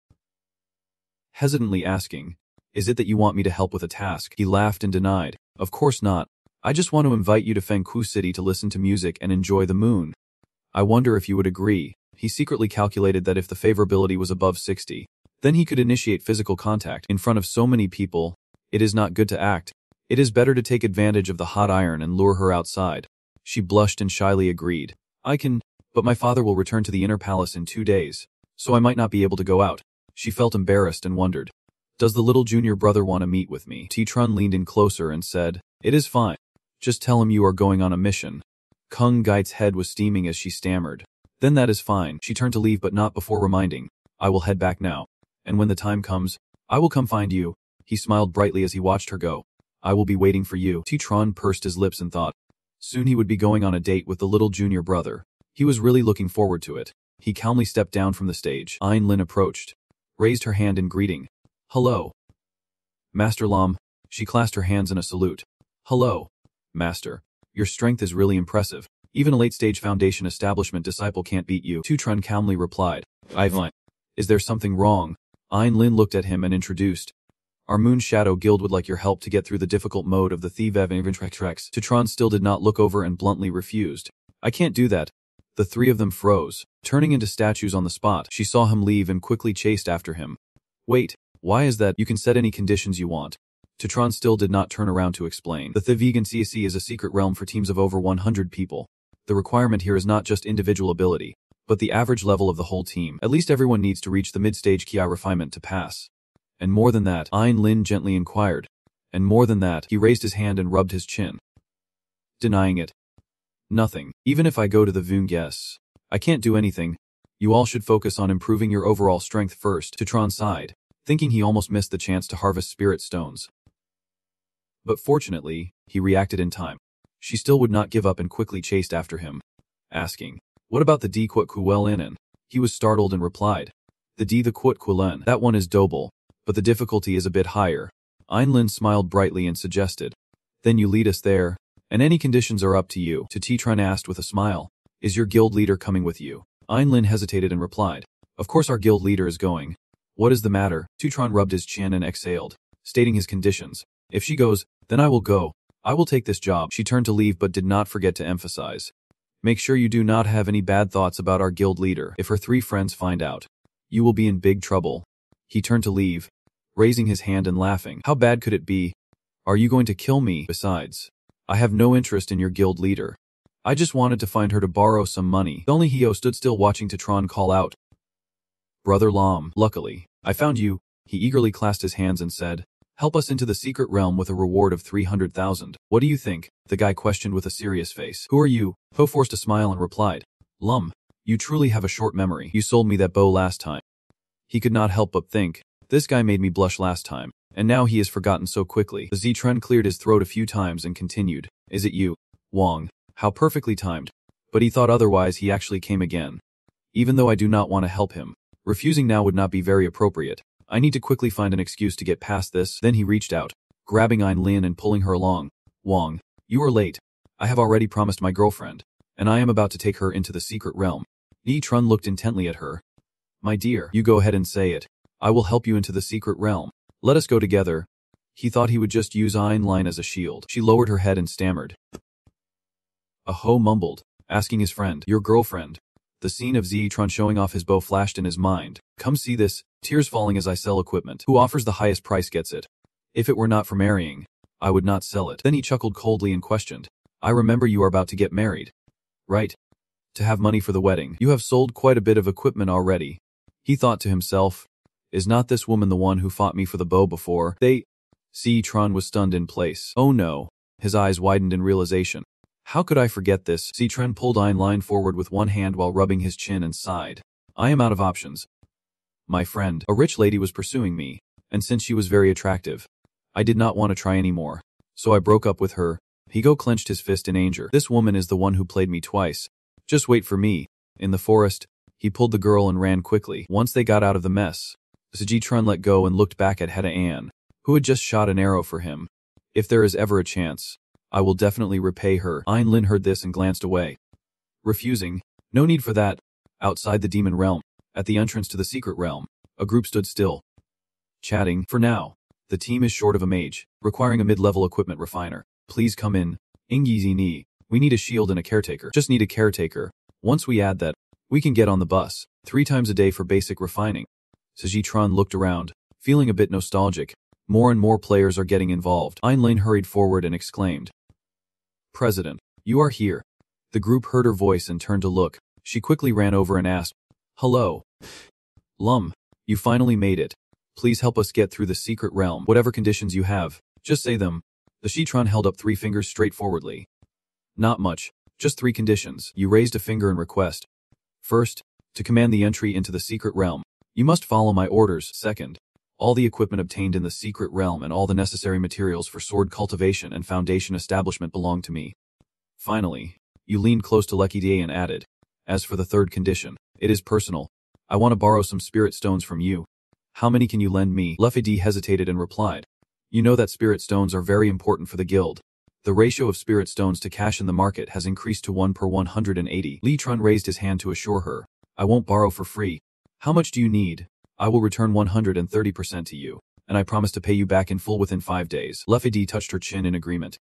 S1: hesitantly asking, is it that you want me to help with a task? He laughed and denied, of course not. I just want to invite you to Fengku City to listen to music and enjoy the moon. I wonder if you would agree. He secretly calculated that if the favorability was above 60, then he could initiate physical contact. In front of so many people, it is not good to act. It is better to take advantage of the hot iron and lure her outside. She blushed and shyly agreed. I can, but my father will return to the inner palace in 2 days, so I might not be able to go out. She felt embarrassed and wondered, does the little junior brother want to meet with me? Titran leaned in closer and said, it is fine. Just tell him you are going on a mission. Kung Gait's head was steaming as she stammered. Then that is fine. She turned to leave but not before reminding, I will head back now. And when the time comes, I will come find you. He smiled brightly as he watched her go. I will be waiting for you. Titran pursed his lips and thought. Soon he would be going on a date with the little junior brother. He was really looking forward to it. He calmly stepped down from the stage. Ayn Lin approached, raised her hand in greeting. Hello. Master Lam. She clasped her hands in a salute. Hello, Master. Your strength is really impressive. Even a late-stage foundation establishment disciple can't beat you. Titran calmly replied. Ivan. Is there something wrong? Ayn Lin looked at him and introduced. Our Moon Shadow Guild would like your help to get through the difficult mode of the Thievev Inventrex. Titran still did not look over and bluntly refused. I can't do that. The three of them froze, turning into statues on the spot. She saw him leave and quickly chased after him. Wait, why is that? You can set any conditions you want. Titran still did not turn around to explain. The Vegan CSE is a secret realm for teams of over 100 people. The requirement here is not just individual ability, but the average level of the whole team. At least everyone needs to reach the mid-stage Ki refinement to pass. And more than that, Ayn Lin gently inquired. And more than that, he raised his hand and rubbed his chin, denying it. Nothing. Even if I go to the Voon, yes. I can't do anything. You all should focus on improving your overall strength first. Titran sighed, thinking he almost missed the chance to harvest spirit stones. But fortunately, he reacted in time. She still would not give up and quickly chased after him, asking, what about the D Quat Kuelen? He was startled and replied, the D the Quat Kuelen. That one is doable, but the difficulty is a bit higher. Ayn Lin smiled brightly and suggested, then you lead us there, and any conditions are up to you. Titran asked with a smile, is your guild leader coming with you? Ayn Lin hesitated and replied, of course our guild leader is going. What is the matter? Titran rubbed his chin and exhaled, stating his conditions. If she goes, then I will go. I will take this job. She turned to leave but did not forget to emphasize. Make sure you do not have any bad thoughts about our guild leader. If her 3 friends find out, you will be in big trouble. He turned to leave, raising his hand and laughing. How bad could it be? Are you going to kill me? Besides, I have no interest in your guild leader. I just wanted to find her to borrow some money. Only Hio stood still watching Titran call out. Brother Lam, luckily, I found you. He eagerly clasped his hands and said, help us into the secret realm with a reward of 300,000. What do you think? The guy questioned with a serious face. Who are you? Ho forced a smile and replied, Lum, you truly have a short memory. You sold me that bow last time. He could not help but think, this guy made me blush last time, and now he has forgotten so quickly. The Zitren cleared his throat a few times and continued, is it you, Wang? How perfectly timed. But he thought otherwise. He actually came again. Even though I do not want to help him, refusing now would not be very appropriate. I need to quickly find an excuse to get past this. Then he reached out, grabbing Lin and pulling her along. Wang, you are late. I have already promised my girlfriend, and I am about to take her into the secret realm. Yi Trun looked intently at her. My dear, you go ahead and say it. I will help you into the secret realm. Let us go together. He thought he would just use Lin as a shield. She lowered her head and stammered. Aho mumbled, asking his friend, your girlfriend. The scene of Yi Trun showing off his bow flashed in his mind. Come see this, tears falling as I sell equipment. Who offers the highest price gets it. If it were not for marrying, I would not sell it. Then he chuckled coldly and questioned. I remember you are about to get married. Right? To have money for the wedding. You have sold quite a bit of equipment already. He thought to himself, is not this woman the one who fought me for the bow before? Yi Trun was stunned in place. Oh no. His eyes widened in realization. How could I forget this? Yi Trun pulled Lin forward with one hand while rubbing his chin and sighed. I am out of options. My friend, a rich lady was pursuing me, and since she was very attractive, I did not want to try anymore. So I broke up with her. Higo clenched his fist in anger. This woman is the one who played me twice. Just wait for me. In the forest, he pulled the girl and ran quickly. Once they got out of the mess, Yi Trun let go and looked back at Hedda Ann, who had just shot an arrow for him. If there is ever a chance, I will definitely repay her. Lin heard this and glanced away. Refusing. No need for that. Outside the demon realm, at the entrance to the secret realm, a group stood still, chatting. For now, the team is short of a mage, requiring a mid-level equipment refiner. Please come in. Ingyizi ni. We need a shield and a caretaker. Just need a caretaker. Once we add that, we can get on the bus, 3 times a day for basic refining. Yi Trun looked around, feeling a bit nostalgic. More and more players are getting involved. Lin hurried forward and exclaimed. President, you are here. The group heard her voice and turned to look. She quickly ran over and asked, hello. Lum, you finally made it. Please help us get through the secret realm. Whatever conditions you have, just say them. The Yi Trun held up 3 fingers straightforwardly. Not much, just 3 conditions. You raised a finger in request. First, to command the entry into the secret realm, you must follow my orders. Second, all the equipment obtained in the secret realm and all the necessary materials for sword cultivation and foundation establishment belong to me. Finally, you leaned close to Lucky Da and added, as for the 3rd condition, it is personal. I want to borrow some spirit stones from you. How many can you lend me? Luffy D hesitated and replied, you know that spirit stones are very important for the guild. The ratio of spirit stones to cash in the market has increased to 1 per 180. Yi Trun raised his hand to assure her, I won't borrow for free. How much do you need? I will return 130% to you, and I promise to pay you back in full within 5 days. Luffy D touched her chin in agreement.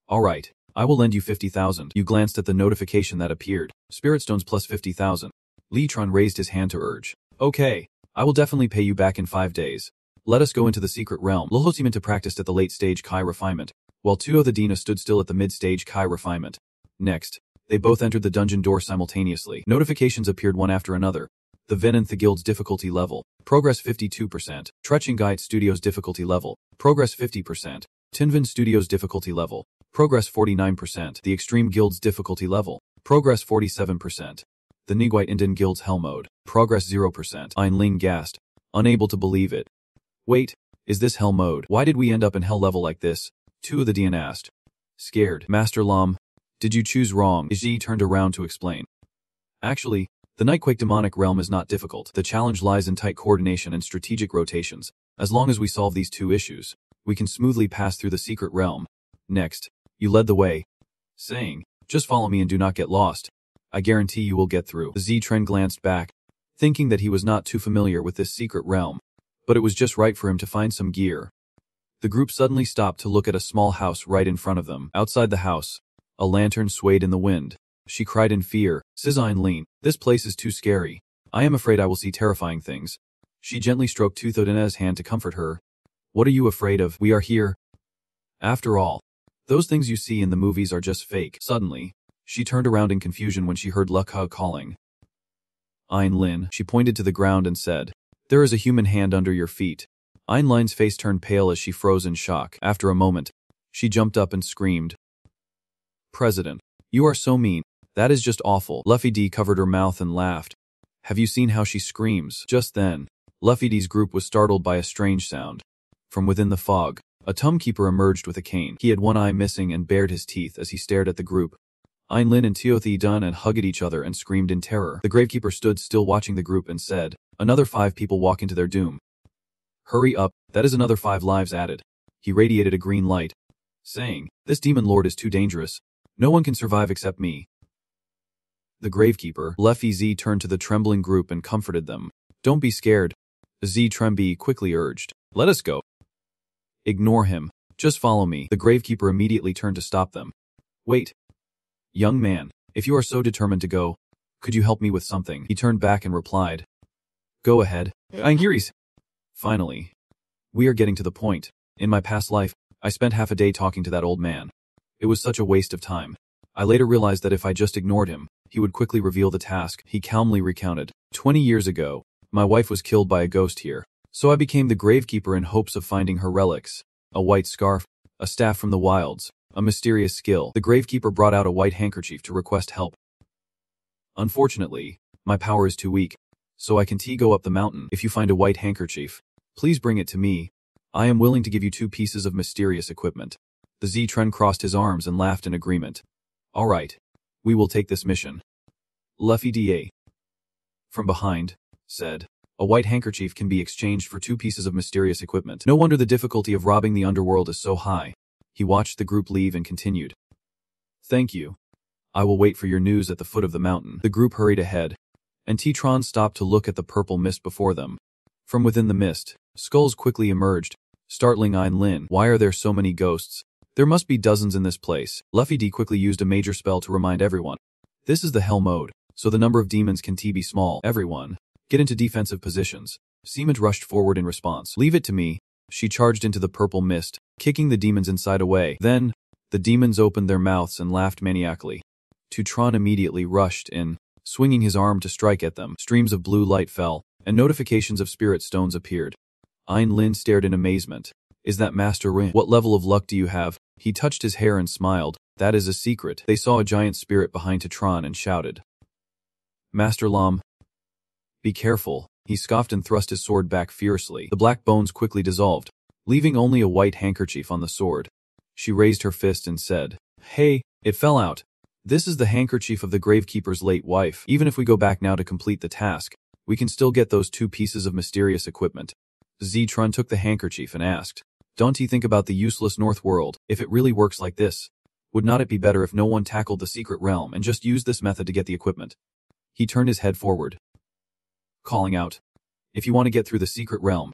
S1: All right, I will lend you 50,000. You glanced at the notification that appeared. Spirit stones plus 50,000. Yi Trun raised his hand to urge. Okay, I will definitely pay you back in 5 days. Let us go into the secret realm. Lohosiminta practiced at the late stage Kai refinement, while 2 of the Dina stood still at the mid stage Kai refinement. Next, they both entered the dungeon door simultaneously. Notifications appeared one after another. The Venanth Guild's difficulty level, progress 52%. Tretchingite Studios difficulty level, progress 50%. Tinvin Studios difficulty level, progress 49%. The Extreme Guild's difficulty level, progress 47%. The Niguite Indian Guild's Hell mode, progress 0%. Ling gasped, unable to believe it. Wait, is this Hell mode? Why did we end up in Hell level like this? 2 of the Dian asked. Scared. Master Lam, did you choose wrong? Iji turned around to explain. Actually, the Nightquake demonic realm is not difficult. The challenge lies in tight coordination and strategic rotations. As long as we solve these 2 issues, we can smoothly pass through the secret realm. Next, you led the way, saying, just follow me and do not get lost. I guarantee you will get through. The Yi Trun glanced back, thinking that he was not too familiar with this secret realm, but it was just right for him to find some gear. The group suddenly stopped to look at a small house right in front of them. Outside the house, a lantern swayed in the wind. She cried in fear, Lin, this place is too scary. I am afraid I will see terrifying things. She gently stroked Tuthodena's hand to comfort her. What are you afraid of? We are here. After all, those things you see in the movies are just fake. Suddenly, she turned around in confusion when she heard Lukha calling. Lin, she pointed to the ground and said, there is a human hand under your feet. Lin's face turned pale as she froze in shock. After a moment, she jumped up and screamed. President, you are so mean. That is just awful. Luffy D covered her mouth and laughed. Have you seen how she screams? Just then, Luffy D's group was startled by a strange sound. From within the fog, a Tumkeeper emerged with a cane. He had one eye missing and bared his teeth as he stared at the group. Einlin and Teothi done and hugged each other and screamed in terror. The gravekeeper stood still watching the group and said, "Another 5 people walk into their doom. Hurry up, that is another 5 lives added." He radiated a green light, saying, "This demon lord is too dangerous. No one can survive except me." The gravekeeper, Leffy Z, turned to the trembling group and comforted them. "Don't be scared," Z Tremby quickly urged. "Let us go." "Ignore him. Just follow me." The gravekeeper immediately turned to stop them. "Wait. Young man, if you are so determined to go, could you help me with something?" He turned back and replied, "Go ahead. Eingiris." Finally, we are getting to the point. In my past life, I spent half a day talking to that old man. It was such a waste of time. I later realized that if I just ignored him, he would quickly reveal the task. He calmly recounted, 20 years ago, my wife was killed by a ghost here. So I became the gravekeeper in hopes of finding her relics. A white scarf, a staff from the wilds, a mysterious skill. The gravekeeper brought out a white handkerchief to request help. Unfortunately, my power is too weak, so I can go up the mountain. If you find a white handkerchief, please bring it to me. I am willing to give you 2 pieces of mysterious equipment. The Z-Tren crossed his arms and laughed in agreement. All right, we will take this mission. Leffy Da, from behind, said, "A white handkerchief can be exchanged for 2 pieces of mysterious equipment. No wonder the difficulty of robbing the underworld is so high." He watched the group leave and continued, "Thank you. I will wait for your news at the foot of the mountain." The group hurried ahead, and T-Tron stopped to look at the purple mist before them. From within the mist, skulls quickly emerged, startling Einlin. "Why are there so many ghosts? There must be dozens in this place." Luffy D quickly used a major spell to remind everyone. "This is the hell mode, so the number of demons can be small. Everyone, get into defensive positions." Seaman rushed forward in response. "Leave it to me." She charged into the purple mist, kicking the demons inside away. Then, the demons opened their mouths and laughed maniacally. Tutron immediately rushed in, swinging his arm to strike at them. Streams of blue light fell, and notifications of spirit stones appeared. Einlin stared in amazement. "Is that Master Rin? What level of luck do you have?" He touched his hair and smiled. "That is a secret." They saw a giant spirit behind Tutron and shouted, "Master Lam, be careful." He scoffed and thrust his sword back fiercely. The black bones quickly dissolved, leaving only a white handkerchief on the sword. She raised her fist and said, "Hey, it fell out. This is the handkerchief of the gravekeeper's late wife. Even if we go back now to complete the task, we can still get those 2 pieces of mysterious equipment." Z-Tron took the handkerchief and asked, "Don't you think about the useless North World? If it really works like this, would not it be better if no one tackled the secret realm and just used this method to get the equipment?" He turned his head forward, calling out, "If you want to get through the secret realm,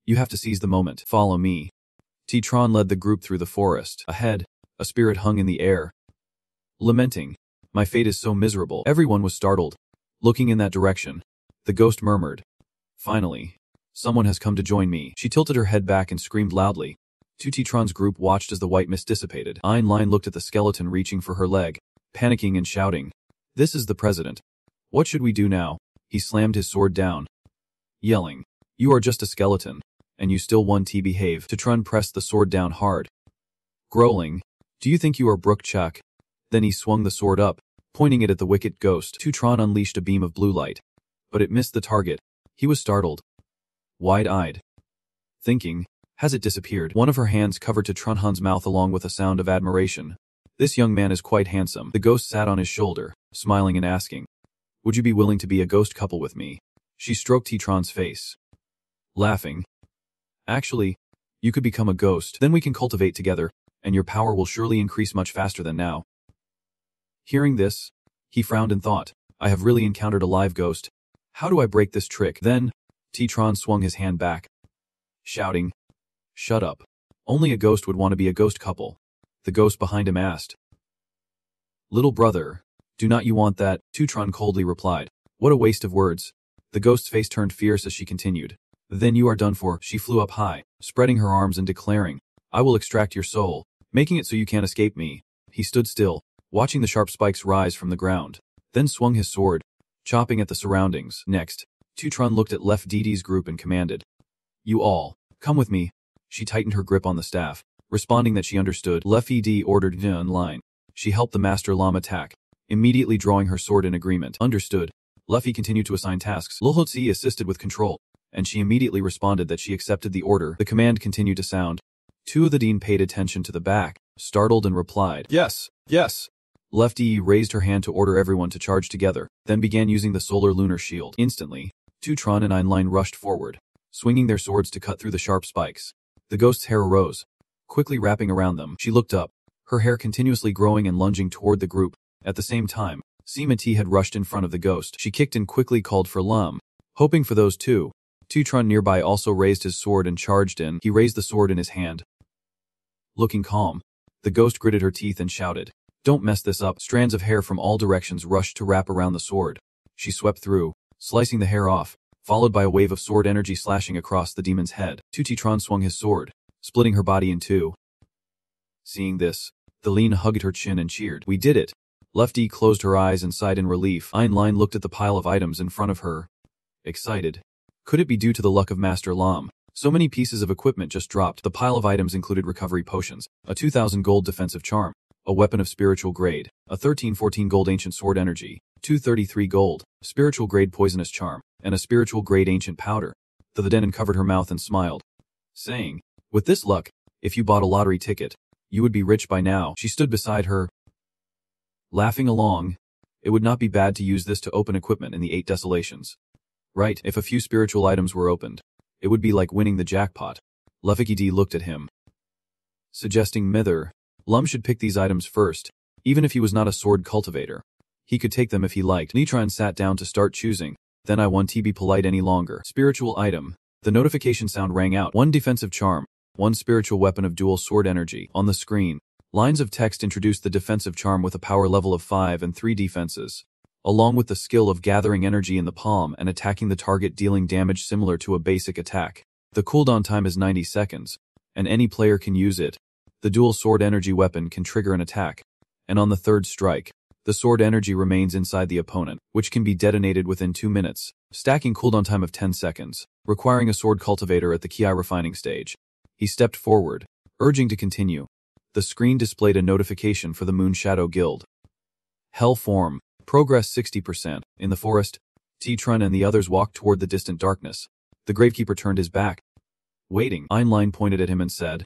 S1: you have to seize the moment. Follow me." T-Tron led the group through the forest. Ahead, a spirit hung in the air, lamenting, "My fate is so miserable." Everyone was startled. Looking in that direction, the ghost murmured, "Finally, someone has come to join me." She tilted her head back and screamed loudly. T-Tron's group watched as the white mist dissipated. Einlein looked at the skeleton reaching for her leg, panicking and shouting, "This is the president. What should we do now?" He slammed his sword down, yelling, "You are just a skeleton, and you still want to behave." Tutron pressed the sword down hard, growling, "Do you think you are Brook Chuck?" Then he swung the sword up, pointing it at the wicked ghost. Tutron unleashed a beam of blue light, but it missed the target. He was startled, wide-eyed, thinking, "Has it disappeared?" One of her hands covered Tutron's mouth along with a sound of admiration. "This young man is quite handsome." The ghost sat on his shoulder, smiling and asking, "Would you be willing to be a ghost couple with me?" She stroked T-Tron's face, laughing. "Actually, you could become a ghost. Then we can cultivate together, and your power will surely increase much faster than now." Hearing this, he frowned and thought, "I have really encountered a live ghost. How do I break this trick?" Then, T-Tron swung his hand back, shouting, "Shut up. Only a ghost would want to be a ghost couple." The ghost behind him asked, "Little brother, do not you want that?" Tutron coldly replied, "What a waste of words." The ghost's face turned fierce as she continued, "Then you are done for." She flew up high, spreading her arms and declaring, "I will extract your soul, making it so you can't escape me." He stood still, watching the sharp spikes rise from the ground, then swung his sword, chopping at the surroundings. Next, Tutron looked at Lef Didi's group and commanded, "You all, come with me." She tightened her grip on the staff, responding that she understood. Lef Di ordered Vin in line. She helped the Master Lam attack, immediately drawing her sword in agreement. Understood. Luffy continued to assign tasks. Lilhotzi assisted with control, and she immediately responded that she accepted the order. The command continued to sound. Two of the Dean paid attention to the back, startled and replied, "Yes, yes." Left E raised her hand to order everyone to charge together, then began using the solar lunar shield. Instantly, Tutron and Einlein rushed forward, swinging their swords to cut through the sharp spikes. The ghost's hair arose, quickly wrapping around them. She looked up, her hair continuously growing and lunging toward the group. At the same time, Sima T had rushed in front of the ghost. She kicked and quickly called for Lum, hoping for those two. Tutron nearby also raised his sword and charged in. He raised the sword in his hand. Looking calm, the ghost gritted her teeth and shouted, "Don't mess this up." Strands of hair from all directions rushed to wrap around the sword. She swept through, slicing the hair off, followed by a wave of sword energy slashing across the demon's head. Tutron swung his sword, splitting her body in two. Seeing this, the lean hugged her chin and cheered. "We did it." Lefty closed her eyes and sighed in relief. Einlein looked at the pile of items in front of her, excited. Could it be due to the luck of Master Lam? So many pieces of equipment just dropped. The pile of items included recovery potions, a 2,000 gold defensive charm, a weapon of spiritual grade, a 1314 gold ancient sword energy, 233 gold, spiritual grade poisonous charm, and a spiritual grade ancient powder. The Denon covered her mouth and smiled, saying, "With this luck, if you bought a lottery ticket, you would be rich by now." She stood beside her, laughing along. It would not be bad to use this to open equipment in the 8 desolations. Right, if a few spiritual items were opened, it would be like winning the jackpot. Lefiki looked at him, suggesting Mither. Lum should pick these items first, even if he was not a sword cultivator. He could take them if he liked. Nitron sat down to start choosing. Then I won't be polite any longer. Spiritual item. The notification sound rang out. 1 defensive charm, 1 spiritual weapon of dual sword energy. On the screen, lines of text introduced the defensive charm with a power level of 5 and 3 defenses, along with the skill of gathering energy in the palm and attacking the target, dealing damage similar to a basic attack. The cooldown time is 90 seconds, and any player can use it. The dual sword energy weapon can trigger an attack, and on the 3rd strike, the sword energy remains inside the opponent, which can be detonated within 2 minutes, stacking cooldown time of 10 seconds, requiring a sword cultivator at the Ki refining stage. He stepped forward, urging to continue. The screen displayed a notification for the Moon Shadow Guild. Hell form. Progress 60%. In the forest, T-Trun and the others walked toward the distant darkness. The Gravekeeper turned his back, waiting. Einlein pointed at him and said,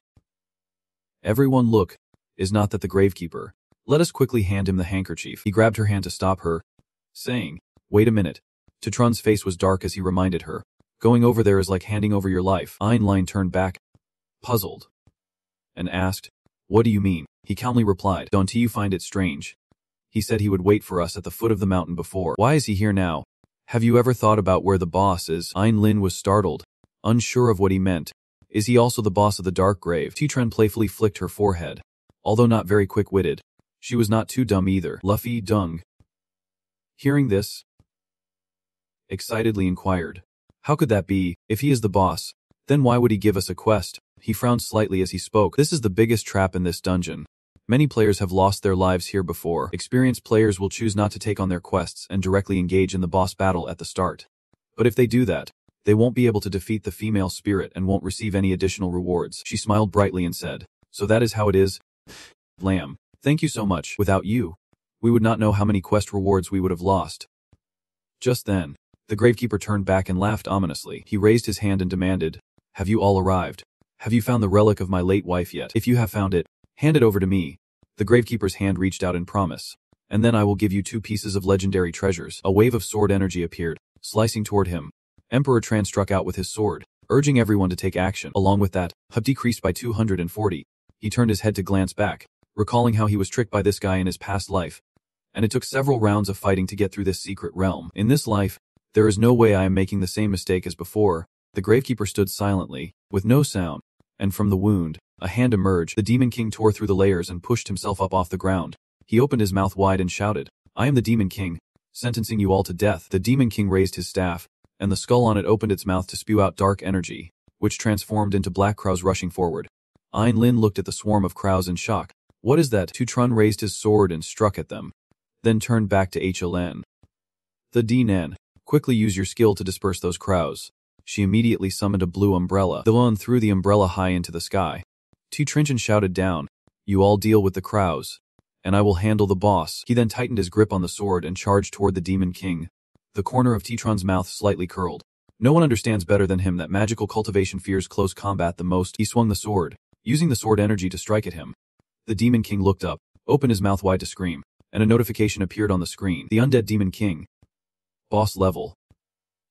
S1: "Everyone look. Is not that the Gravekeeper? Let us quickly hand him the handkerchief." He grabbed her hand to stop her, saying, "Wait a minute." T-Trun's face was dark as he reminded her, "Going over there is like handing over your life." Einlein turned back, puzzled, and asked, "What do you mean?" He calmly replied, "Don't you find it strange? He said he would wait for us at the foot of the mountain before. Why is he here now? Have you ever thought about where the boss is?" Einlin was startled, unsure of what he meant. "Is he also the boss of the Dark Grave?" T-Tren playfully flicked her forehead. Although not very quick-witted, she was not too dumb either. Luffy Dung, hearing this, excitedly inquired, "How could that be? If he is the boss, then why would he give us a quest?" He frowned slightly as he spoke. "This is the biggest trap in this dungeon. Many players have lost their lives here before. Experienced players will choose not to take on their quests and directly engage in the boss battle at the start. But if they do that, they won't be able to defeat the female spirit and won't receive any additional rewards." She smiled brightly and said, "So that is how it is? Lamb, thank you so much. Without you, we would not know how many quest rewards we would have lost." Just then, the Gravekeeper turned back and laughed ominously. He raised his hand and demanded, "Have you all arrived? Have you found the relic of my late wife yet? If you have found it, hand it over to me." The Gravekeeper's hand reached out in promise. "And then I will give you 2 pieces of legendary treasures." A wave of sword energy appeared, slicing toward him. Emperor Tran struck out with his sword, urging everyone to take action. Along with that, Hub decreased by 240. He turned his head to glance back, recalling how he was tricked by this guy in his past life. And it took several rounds of fighting to get through this secret realm. In this life, there is no way I am making the same mistake as before. The Gravekeeper stood silently, with no sound, and from the wound, a hand emerged. The Demon King tore through the layers and pushed himself up off the ground. He opened his mouth wide and shouted, "I am the Demon King, sentencing you all to death." The Demon King raised his staff, and the skull on it opened its mouth to spew out dark energy, which transformed into black crows rushing forward. Ein Lin looked at the swarm of crows in shock. "What is that?" Tutrun raised his sword and struck at them, then turned back to HLN. "The D-Nen, quickly use your skill to disperse those crows." She immediately summoned a blue umbrella. The one threw the umbrella high into the sky. T-Trinchin shouted down, "You all deal with the crows, and I will handle the boss." He then tightened his grip on the sword and charged toward the Demon King. The corner of T-Tron's mouth slightly curled. No one understands better than him that magical cultivation fears close combat the most. He swung the sword, using the sword energy to strike at him. The Demon King looked up, opened his mouth wide to scream, and a notification appeared on the screen. The Undead Demon King. Boss level.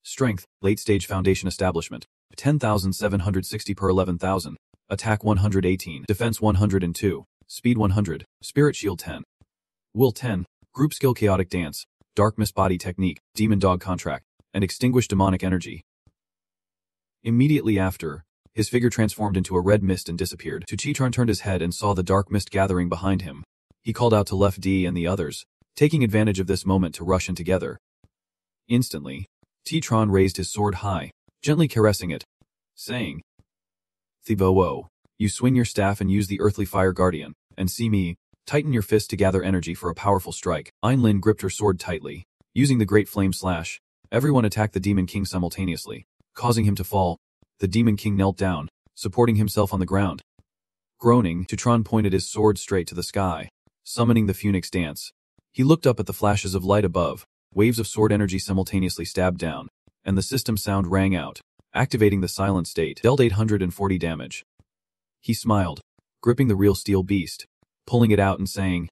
S1: Strength, late stage foundation establishment. 10,760 per 11,000. Attack 118. Defense 102. Speed 100. Spirit Shield 10. Will 10. Group Skill Chaotic Dance. Dark Mist Body Technique. Demon Dog Contract. And Extinguish Demonic Energy. Immediately after, his figure transformed into a red mist and disappeared. Chi-Tron turned his head and saw the dark mist gathering behind him. He called out to Left D and the others, taking advantage of this moment to rush in together. Instantly, Chi-Tron raised his sword high, gently caressing it, saying, "Thivo-wo, you swing your staff and use the earthly fire guardian, and see me, tighten your fist to gather energy for a powerful strike." Einlin gripped her sword tightly. Using the Great Flame Slash, everyone attacked the Demon King simultaneously, causing him to fall. The Demon King knelt down, supporting himself on the ground. Groaning, Chi-Tron pointed his sword straight to the sky, summoning the Phoenix Dance. He looked up at the flashes of light above. Waves of sword energy simultaneously stabbed down, and the system sound rang out, activating the silent state. Dealt 840 damage. He smiled, gripping the real steel beast, pulling it out and saying,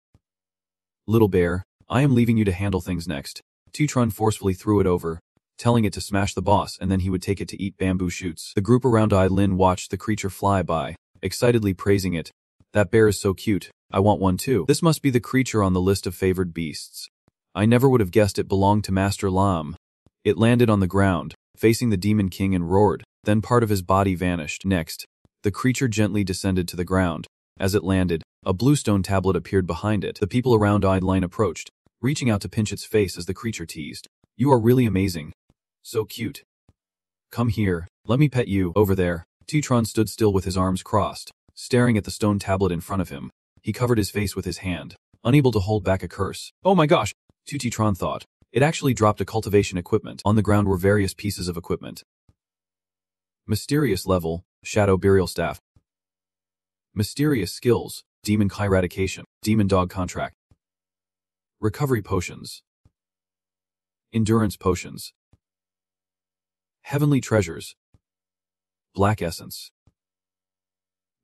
S1: "Little bear, I am leaving you to handle things next." Chi-Tron forcefully threw it over, telling it to smash the boss and then he would take it to eat bamboo shoots. The group around Einlin watched the creature fly by, excitedly praising it. "That bear is so cute, I want one too." This must be the creature on the list of favored beasts. I never would have guessed it belonged to Master Lam. It landed on the ground, facing the Demon King and roared, then part of his body vanished. Next, the creature gently descended to the ground. As it landed, a blue stone tablet appeared behind it. The people around Einlin approached, reaching out to pinch its face as the creature teased, "You are really amazing. So cute. Come here, let me pet you." Over there, Chi-Tron stood still with his arms crossed, staring at the stone tablet in front of him. He covered his face with his hand, unable to hold back a curse. "Oh my gosh," Chi-Tron thought. It actually dropped a cultivation equipment. On the ground were various pieces of equipment. Mysterious level, Shadow Burial Staff. Mysterious skills, Demon Kai Eradication, Demon Dog Contract. Recovery Potions. Endurance Potions. Heavenly Treasures. Black Essence.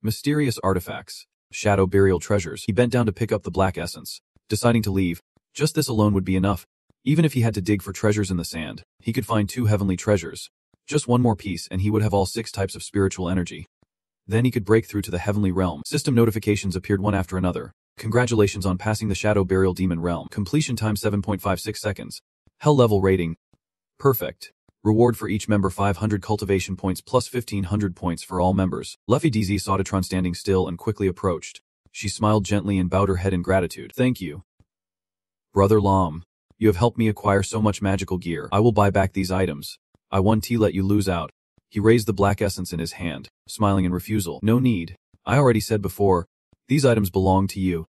S1: Mysterious Artifacts, Shadow Burial Treasures. He bent down to pick up the Black Essence, deciding to leave. Just this alone would be enough. Even if he had to dig for treasures in the sand, he could find 2 heavenly treasures. Just one more piece and he would have all 6 types of spiritual energy. Then he could break through to the heavenly realm. System notifications appeared one after another. Congratulations on passing the Shadow Burial Demon Realm. Completion time 7.56 seconds. Hell level rating. Perfect. Reward for each member 500 cultivation points plus 1,500 points for all members. Luffy DZ saw Chi-Tron standing still and quickly approached. She smiled gently and bowed her head in gratitude. "Thank you. Brother Lam, you have helped me acquire so much magical gear. I will buy back these items. I won't let you lose out." He raised the black essence in his hand, smiling in refusal. "No need. I already said before, these items belong to you.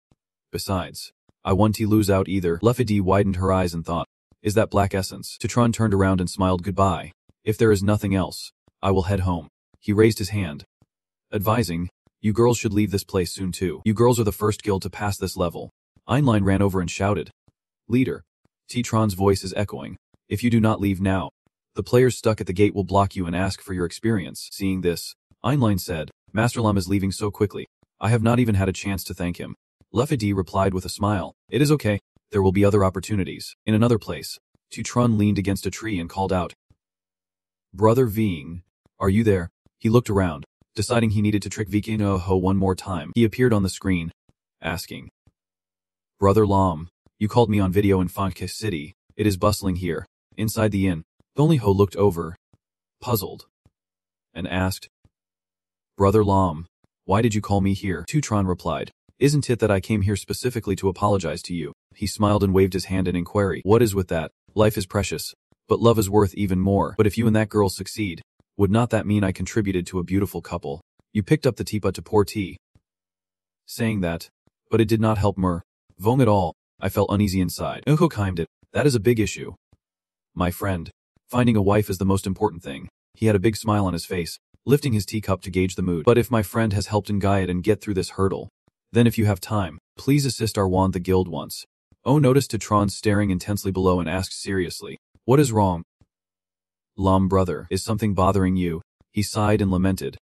S1: Besides, I won't lose out either." Luffy D widened her eyes and thought, "Is that black essence?" Chi-Tron turned around and smiled goodbye. "If there is nothing else, I will head home." He raised his hand, advising, "You girls should leave this place soon too. You girls are the first guild to pass this level." Einlein ran over and shouted, "Leader." Chi-Tron's voice is echoing, "If you do not leave now, the players stuck at the gate will block you and ask for your experience." Seeing this, Einlein said, "Master Lam is leaving so quickly. I have not even had a chance to thank him." Luffy D replied with a smile, "It is okay. There will be other opportunities." In another place, Chi-Tron leaned against a tree and called out, "Brother Ving, are you there?" He looked around, deciding he needed to trick Vikino Ho one more time. He appeared on the screen, asking, "Brother Lam, you called me on video in Fonke City. It is bustling here." Inside the inn, only Ho looked over, puzzled, and asked, "Brother Lam, why did you call me here?" Chi-Tron replied, "Isn't it that I came here specifically to apologize to you?" He smiled and waved his hand in inquiry. "What is with that? Life is precious, but love is worth even more. But if you and that girl succeed, would not that mean I contributed to a beautiful couple?" You picked up the teapot to pour tea. Saying that, but it did not help Vong at all. I felt uneasy inside. Uho chimed it. "That is a big issue. My friend, finding a wife is the most important thing." He had a big smile on his face, lifting his teacup to gauge the mood. "But if my friend has helped Ngayat and get through this hurdle, then if you have time, please assist our wand the guild once." Oh noticed Chi-Tron staring intensely below and asked seriously, "What is wrong?" "Lam brother, is something bothering you?" He sighed and lamented.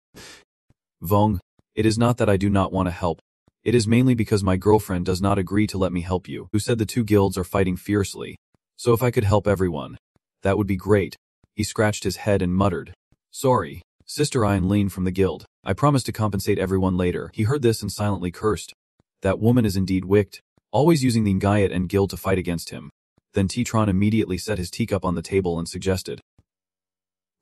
S1: "Vong, it is not that I do not want to help, It is mainly because my girlfriend does not agree to let me help you, who said the two guilds are fighting fiercely. So if I could help everyone, that would be great. He scratched his head and muttered. Sorry, Sister Eileen from the guild. I promise to compensate everyone later. He heard this and silently cursed. That woman is indeed wicked, always using the Ngayat and guild to fight against him. Then Titron immediately set his teacup on the table and suggested.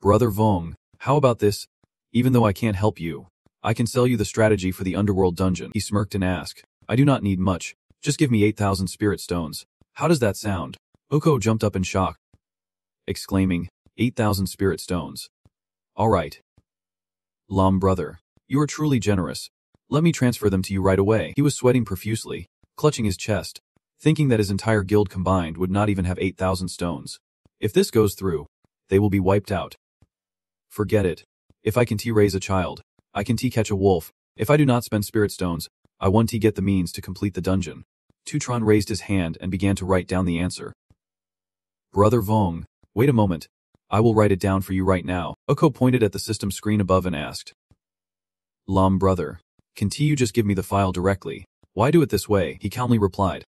S1: Brother Vong, how about this? Even though I can't help you, I can sell you the strategy for the underworld dungeon. He smirked and asked. I do not need much. Just give me 8,000 spirit stones. How does that sound? Oko jumped up in shock, exclaiming, 8,000 spirit stones. All right. Lam brother, you are truly generous. Let me transfer them to you right away. He was sweating profusely, clutching his chest, thinking that his entire guild combined would not even have 8,000 stones. If this goes through, they will be wiped out. Forget it. If I can raise a child, I can catch a wolf. If I do not spend spirit stones, I want get the means to complete the dungeon. Tutron raised his hand and began to write down the answer. Brother Vong, wait a moment. I will write it down for you right now. Oko pointed at the system screen above and asked. Lam brother, can you just give me the file directly? Why do it this way? He calmly replied.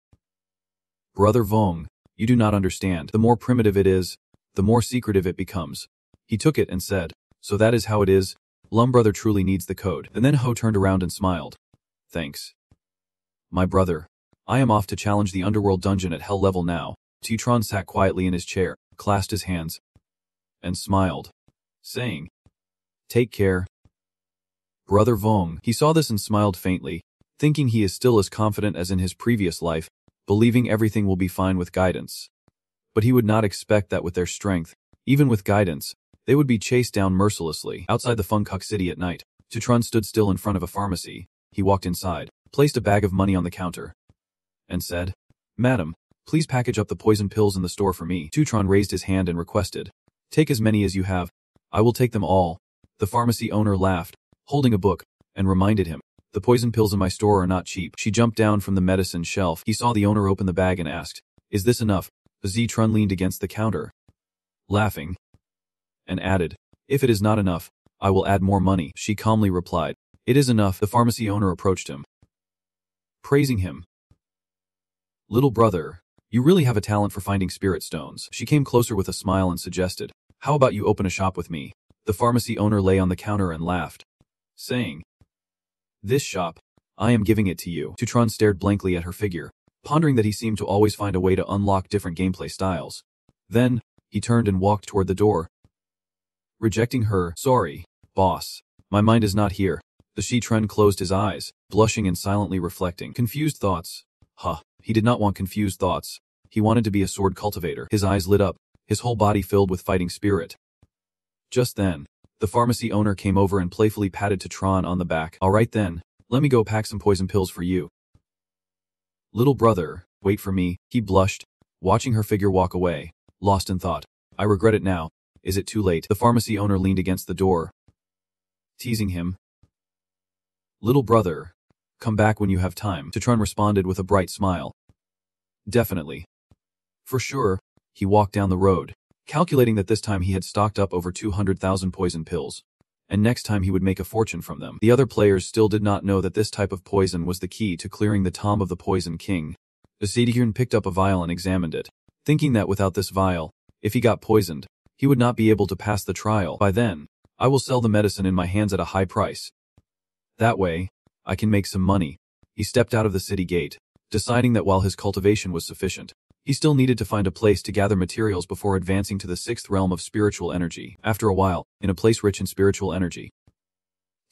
S1: Brother Vong, you do not understand. The more primitive it is, the more secretive it becomes. He took it and said, so that is how it is? Lam brother truly needs the code. And then Ho turned around and smiled. Thanks. My brother, I am off to challenge the underworld dungeon at hell level now. Titron sat quietly in his chair, clasped his hands, and smiled, saying, take care. Brother Vong, he saw this and smiled faintly, thinking he is still as confident as in his previous life, believing everything will be fine with guidance. But he would not expect that with their strength, even with guidance, they would be chased down mercilessly. Outside the Fungkok city at night, Titron stood still in front of a pharmacy. He walked inside, placed a bag of money on the counter, and said, Madam, please package up the poison pills in the store for me. Tutron raised his hand and requested, take as many as you have. I will take them all. The pharmacy owner laughed, holding a book, and reminded him, the poison pills in my store are not cheap. She jumped down from the medicine shelf. He saw the owner open the bag and asked, is this enough? Zitron leaned against the counter, laughing, and added, if it is not enough, I will add more money. She calmly replied, it is enough. The pharmacy owner approached him, praising him. Little brother, you really have a talent for finding spirit stones. She came closer with a smile and suggested, how about you open a shop with me? The pharmacy owner lay on the counter and laughed, saying, this shop, I am giving it to you. Tutron stared blankly at her figure, pondering that he seemed to always find a way to unlock different gameplay styles. Then, he turned and walked toward the door. Rejecting her, sorry, boss, my mind is not here. The Shitren closed his eyes, blushing and silently reflecting. Confused thoughts. He did not want confused thoughts. He wanted to be a sword cultivator. His eyes lit up, his whole body filled with fighting spirit. Just then, the pharmacy owner came over and playfully patted Tutron on the back. All right then, let me go pack some poison pills for you. Little brother, wait for me. He blushed, watching her figure walk away, lost in thought. I regret it now. Is it too late? The pharmacy owner leaned against the door, teasing him. Little brother, come back when you have time. Tutron responded with a bright smile. Definitely. For sure. He walked down the road, calculating that this time he had stocked up over 200,000 poison pills, and next time he would make a fortune from them. The other players still did not know that this type of poison was the key to clearing the tomb of the Poison King. Zetigyun picked up a vial and examined it, thinking that without this vial, if he got poisoned, he would not be able to pass the trial. By then, I will sell the medicine in my hands at a high price. That way, I can make some money. He stepped out of the city gate, deciding that while his cultivation was sufficient, he still needed to find a place to gather materials before advancing to the sixth realm of spiritual energy. After a while, in a place rich in spiritual energy,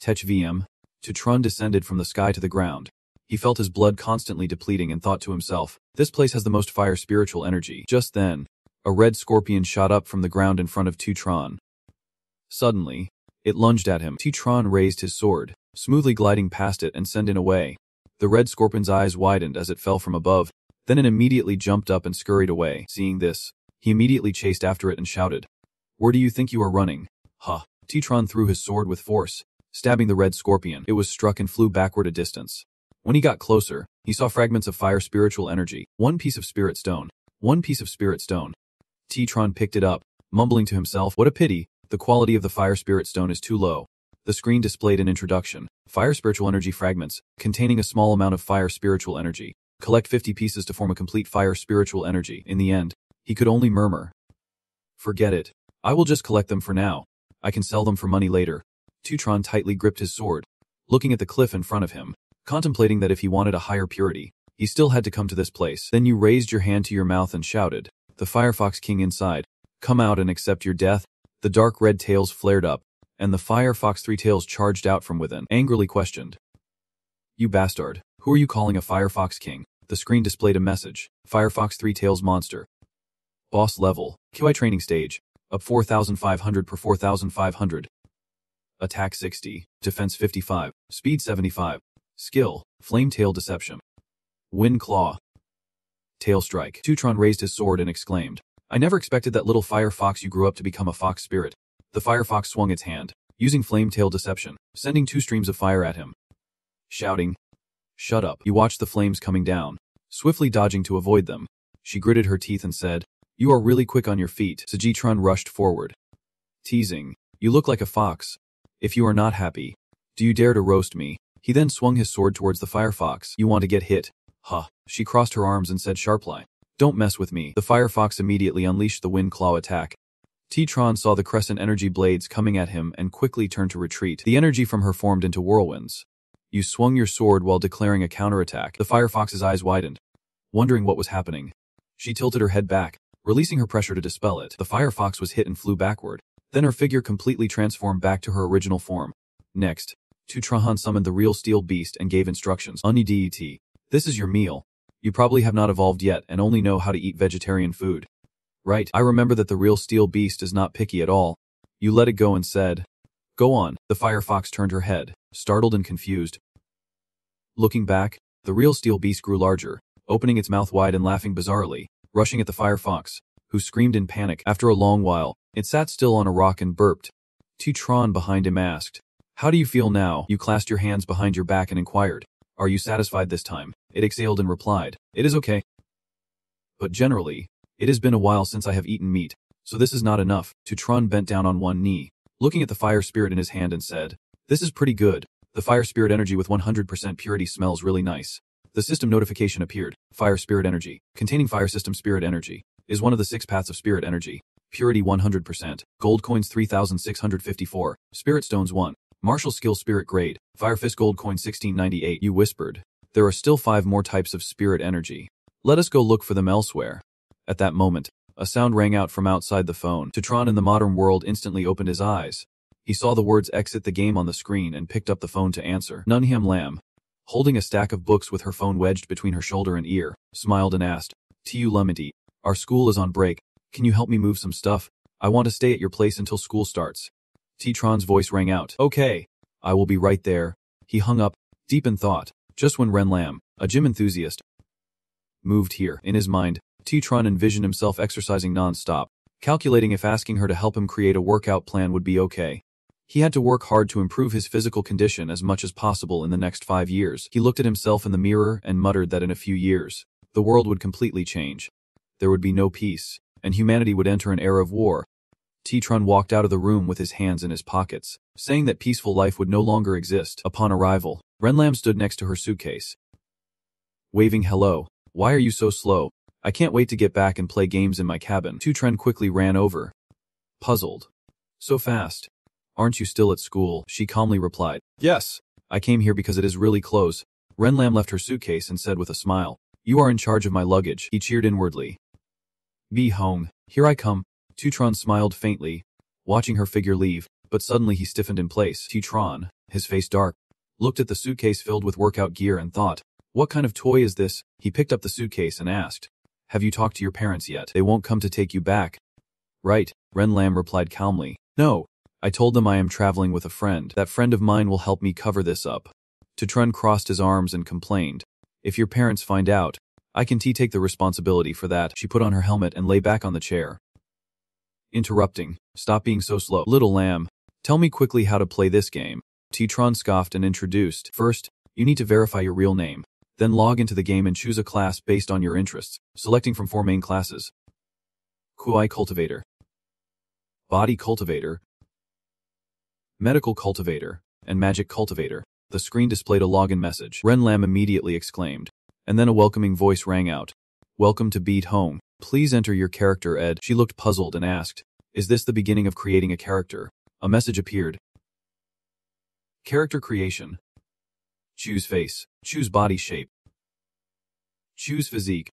S1: Tech VM, Tutron descended from the sky to the ground. He felt his blood constantly depleting and thought to himself, this place has the most fire spiritual energy. Just then, a red scorpion shot up from the ground in front of Tutron. Suddenly, it lunged at him. Tutron raised his sword, smoothly gliding past it and sending away. The red scorpion's eyes widened as it fell from above, then it immediately jumped up and scurried away. Seeing this, he immediately chased after it and shouted, where do you think you are running? Tutron threw his sword with force, stabbing the red scorpion. It was struck and flew backward a distance. When he got closer, he saw fragments of fire spiritual energy. One piece of spirit stone. One piece of spirit stone. Tutron picked it up, mumbling to himself, what a pity, the quality of the fire spirit stone is too low. The screen displayed an introduction. Fire spiritual energy fragments, containing a small amount of fire spiritual energy. Collect 50 pieces to form a complete fire spiritual energy. In the end, he could only murmur, "Forget it. I will just collect them for now. I can sell them for money later." Tutron tightly gripped his sword, looking at the cliff in front of him, contemplating that if he wanted a higher purity, he still had to come to this place. Then you raised your hand to your mouth and shouted, "The Firefox King inside, come out and accept your death." The dark red tails flared up, and the Firefox Three Tails charged out from within, angrily questioned, "You bastard, who are you calling a Firefox King?" The screen displayed a message, "Firefox Three Tails monster. Boss level, QI training stage, up 4,500 per 4,500. Attack 60, defense 55, speed 75. Skill, Flame Tail Deception. Wind Claw. Tail Strike." Tutron raised his sword and exclaimed, "I never expected that little fire fox you grew up to become a fox spirit." The firefox swung its hand, using Flame Tail Deception, sending 2 streams of fire at him. Shouting, "Shut up." You watched the flames coming down, swiftly dodging to avoid them. She gritted her teeth and said, "You are really quick on your feet." Sajitron rushed forward, teasing, "You look like a fox. If you are not happy, do you dare to roast me?" He then swung his sword towards the firefox. "You want to get hit? Huh." She crossed her arms and said sharply, "Don't mess with me." The firefox immediately unleashed the wind claw attack. T-Tron saw the crescent energy blades coming at him and quickly turned to retreat. The energy from her formed into whirlwinds. You swung your sword while declaring a counterattack. The firefox's eyes widened, wondering what was happening. She tilted her head back, releasing her pressure to dispel it. The firefox was hit and flew backward. Then her figure completely transformed back to her original form. Next, Tutron summoned the real steel beast and gave instructions. "Unidet. This is your meal. You probably have not evolved yet and only know how to eat vegetarian food. Right, I remember that the real steel beast is not picky at all." You let it go and said, "Go on." The firefox turned her head, startled and confused. Looking back, the real steel beast grew larger, opening its mouth wide and laughing bizarrely, rushing at the firefox, who screamed in panic. After a long while, it sat still on a rock and burped. Tutron behind him asked, "How do you feel now?" You clasped your hands behind your back and inquired, "Are you satisfied this time?" It exhaled and replied, "It is okay. But generally, it has been a while since I have eaten meat, so this is not enough." Tutron bent down on one knee, looking at the fire spirit in his hand and said, "This is pretty good. The fire spirit energy with 100% purity smells really nice." The system notification appeared. Fire spirit energy, containing fire system spirit energy, is one of the 6 paths of spirit energy. Purity 100%. Gold coins 3,654. Spirit stones 1. Martial skill spirit grade. Fire fist gold coin 1698. You whispered, "There are still 5 more types of spirit energy. Let us go look for them elsewhere." At that moment, a sound rang out from outside the phone. Tutron in the modern world instantly opened his eyes. He saw the words "exit the game" on the screen and picked up the phone to answer. Nunham Lam, holding a stack of books with her phone wedged between her shoulder and ear, smiled and asked, "Tu Lumity, our school is on break. Can you help me move some stuff? I want to stay at your place until school starts." T-Tron's voice rang out, "Okay, I will be right there." He hung up, deep in thought, just when Ren Lam, a gym enthusiast, moved here. In his mind, T-Tron envisioned himself exercising non-stop, calculating if asking her to help him create a workout plan would be okay. He had to work hard to improve his physical condition as much as possible in the next 5 years. He looked at himself in the mirror and muttered that in a few years, the world would completely change. There would be no peace, and humanity would enter an era of war. T-Tron walked out of the room with his hands in his pockets, saying that peaceful life would no longer exist. Upon arrival, Renlam stood next to her suitcase, waving hello. "Why are you so slow? I can't wait to get back and play games in my cabin." Tutren quickly ran over, puzzled. "So fast. Aren't you still at school?" She calmly replied, "Yes, I came here because it is really close." Renlam left her suitcase and said with a smile, "You are in charge of my luggage." He cheered inwardly. "Be home. Here I come." Tutron smiled faintly, watching her figure leave, but suddenly he stiffened in place. Tutron, his face dark, looked at the suitcase filled with workout gear and thought, "What kind of toy is this?" He picked up the suitcase and asked, "Have you talked to your parents yet? They won't come to take you back, right?" Ren Lam replied calmly, "No. I told them I am traveling with a friend. That friend of mine will help me cover this up." Tutron crossed his arms and complained, "If your parents find out, I can take the responsibility for that." She put on her helmet and lay back on the chair, interrupting, "Stop being so slow. Little lamb, tell me quickly how to play this game." Tutron scoffed and introduced, "First, you need to verify your real name. Then log into the game and choose a class based on your interests, selecting from 4 main classes: Kuai Cultivator, Body Cultivator, Medical cultivator and magic cultivator. The screen displayed a login message. Ren Lam immediately exclaimed. And then a welcoming voice rang out. Welcome to Beat Home. Please enter your character, Ed. She looked puzzled and asked, is this the beginning of creating a character? A message appeared. Character creation. Choose face. Choose body shape. Choose physique.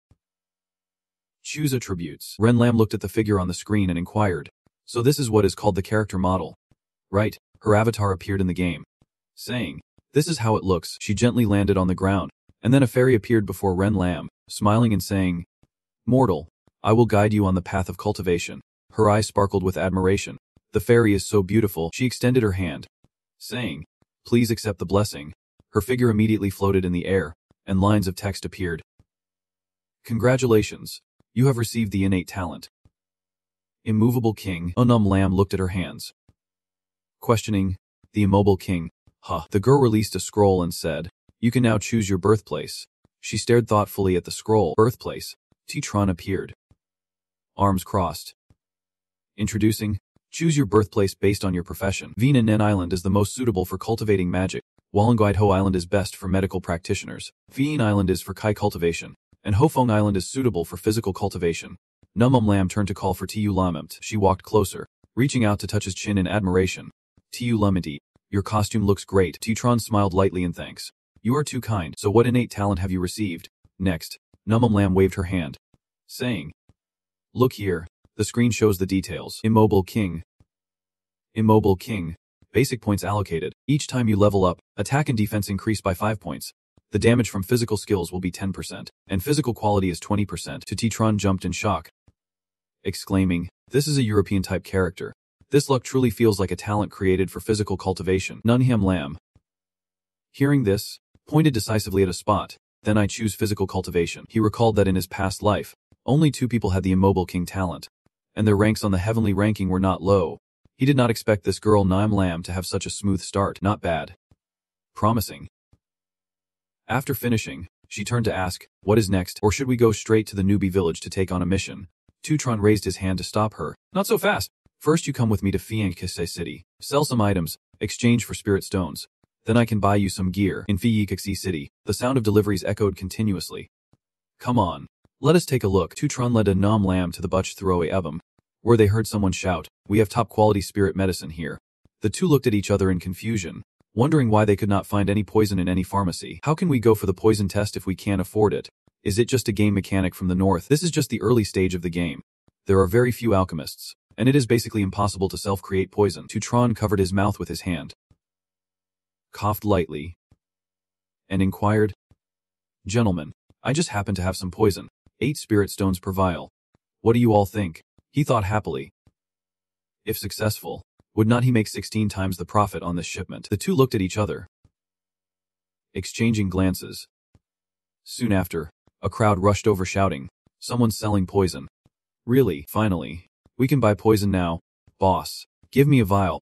S1: Choose attributes. Ren Lam looked at the figure on the screen and inquired. So this is what is called the character model. Right. Her avatar appeared in the game. Saying, this is how it looks. She gently landed on the ground, and then a fairy appeared before Ren Lam, smiling and saying, Mortal, I will guide you on the path of cultivation. Her eyes sparkled with admiration. The fairy is so beautiful. She extended her hand, saying, please accept the blessing. Her figure immediately floated in the air, and lines of text appeared. Congratulations. You have received the innate talent. Immovable King. Lam looked at her hands. Questioning, the immobile king. The girl released a scroll and said, you can now choose your birthplace. She stared thoughtfully at the scroll. Birthplace. Titron appeared. Arms crossed. Introducing, choose your birthplace based on your profession. Vina Nen Island is the most suitable for cultivating magic. Wallenguide Ho Island is best for medical practitioners. Vien Island is for Kai cultivation. And Hofeng Island is suitable for physical cultivation. Lam turned to call for Tu Lamemt. She walked closer, reaching out to touch his chin in admiration. Tu Lamenti, your costume looks great. Titron smiled lightly in thanks. You are too kind. So what innate talent have you received? Next, Lam waved her hand, saying, look here. The screen shows the details. Immobile King. Immobile King. Basic points allocated. Each time you level up, attack and defense increase by 5 points. The damage from physical skills will be 10%, and physical quality is 20%. Titron jumped in shock, exclaiming, this is a European-type character. This luck truly feels like a talent created for physical cultivation. Nunham Lam, hearing this, pointed decisively at a spot. Then I choose physical cultivation. He recalled that in his past life, only 2 people had the Immobile King talent, and their ranks on the heavenly ranking were not low. He did not expect this girl Naim Lam to have such a smooth start. Not bad. Promising. After finishing, she turned to ask, what is next, or should we go straight to the newbie village to take on a mission? Tutron raised his hand to stop her. Not so fast. First you come with me to Fiancase City, sell some items, exchange for spirit stones. Then I can buy you some gear. In Fiancase City, the sound of deliveries echoed continuously. Come on. Let us take a look. Tutron led a Nam Lam to the Butch Throwe Ebum, where they heard someone shout, we have top-quality spirit medicine here. The two looked at each other in confusion, wondering why they could not find any poison in any pharmacy. How can we go for the poison test if we can't afford it? Is it just a game mechanic from the north? This is just the early stage of the game. There are very few alchemists, and it is basically impossible to self-create poison. Tutron covered his mouth with his hand, coughed lightly, and inquired, gentlemen, I just happen to have some poison. 8 spirit stones per vial. What do you all think? He thought happily. If successful, would not he make 16 times the profit on this shipment? The two looked at each other, exchanging glances. Soon after, a crowd rushed over shouting, someone's selling poison. Really? Finally. We can buy poison now. Boss, give me a vial.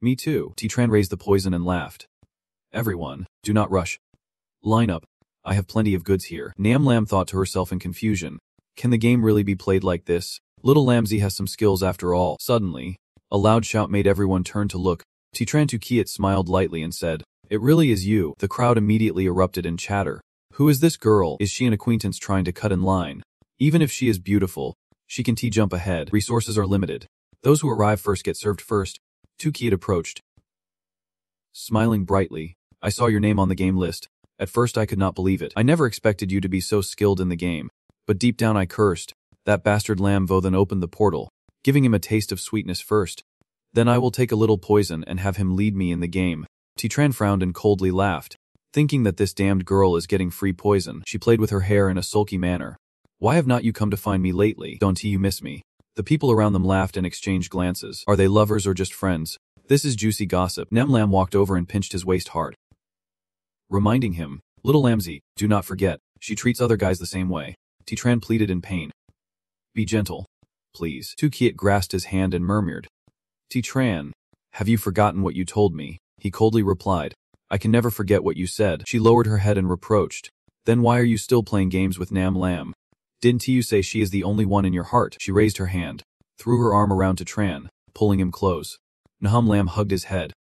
S1: Me too. Titran raised the poison and laughed. Everyone, do not rush. Line up. I have plenty of goods here. Nam Lam thought to herself in confusion. Can the game really be played like this? Little Lamsey has some skills after all. Suddenly, a loud shout made everyone turn to look. Titran Tukiat smiled lightly and said, it really is you. The crowd immediately erupted in chatter. Who is this girl? Is she an acquaintance trying to cut in line? Even if she is beautiful, she can jump ahead. Resources are limited. Those who arrive first get served first. Tukiat approached, smiling brightly. I saw your name on the game list. At first I could not believe it. I never expected you to be so skilled in the game. But deep down I cursed. That bastard Lamvo then opened the portal, giving him a taste of sweetness first. Then I will take a little poison and have him lead me in the game. Titran frowned and coldly laughed, thinking that this damned girl is getting free poison. She played with her hair in a sulky manner. Why have not you come to find me lately? Don't you miss me? The people around them laughed and exchanged glances. Are they lovers or just friends? This is juicy gossip. Nemlam walked over and pinched his waist hard, reminding him, little Lamsey, do not forget, she treats other guys the same way. Titran pleaded in pain. Be gentle, please. Tukiat grasped his hand and murmured, Titran, have you forgotten what you told me? He coldly replied, I can never forget what you said. She lowered her head and reproached, then why are you still playing games with Nam Lam? Didn't you say she is the only one in your heart? She raised her hand, threw her arm around Titran, pulling him close. Nahum Lam hugged his head,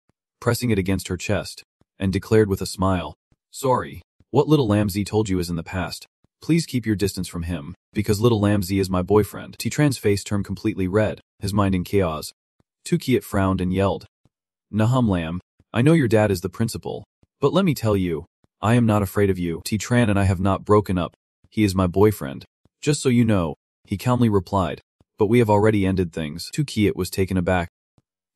S1: pressing it against her chest, and declared with a smile, "Sorry. What little Lam Z told you is in the past. Please keep your distance from him, because little Lam Z is my boyfriend." T-Tran's face turned completely red, his mind in chaos. Kiet frowned and yelled, "Nahum Lam, I know your dad is the principal, but let me tell you, I am not afraid of you. T-Tran and I have not broken up. He is my boyfriend. Just so you know," he calmly replied, "but we have already ended things." Kiet was taken aback.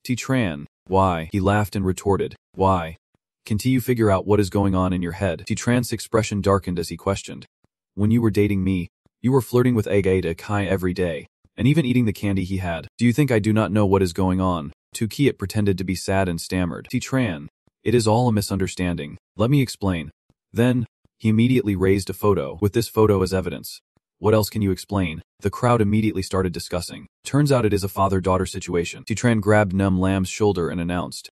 S1: "T-Tran, why?" He laughed and retorted, "Why? Can't you figure out what is going on in your head?" T-Tran's expression darkened as he questioned. "When you were dating me, you were flirting with Ada Kai every day, and even eating the candy he had. Do you think I do not know what is going on?" Kiet pretended to be sad and stammered, "T-Tran, it is all a misunderstanding. Let me explain." Then, he immediately raised a photo, with this photo as evidence. "What else can you explain?" The crowd immediately started discussing. "Turns out it is a father-daughter situation." T-Tran grabbed Num Lam's shoulder and announced,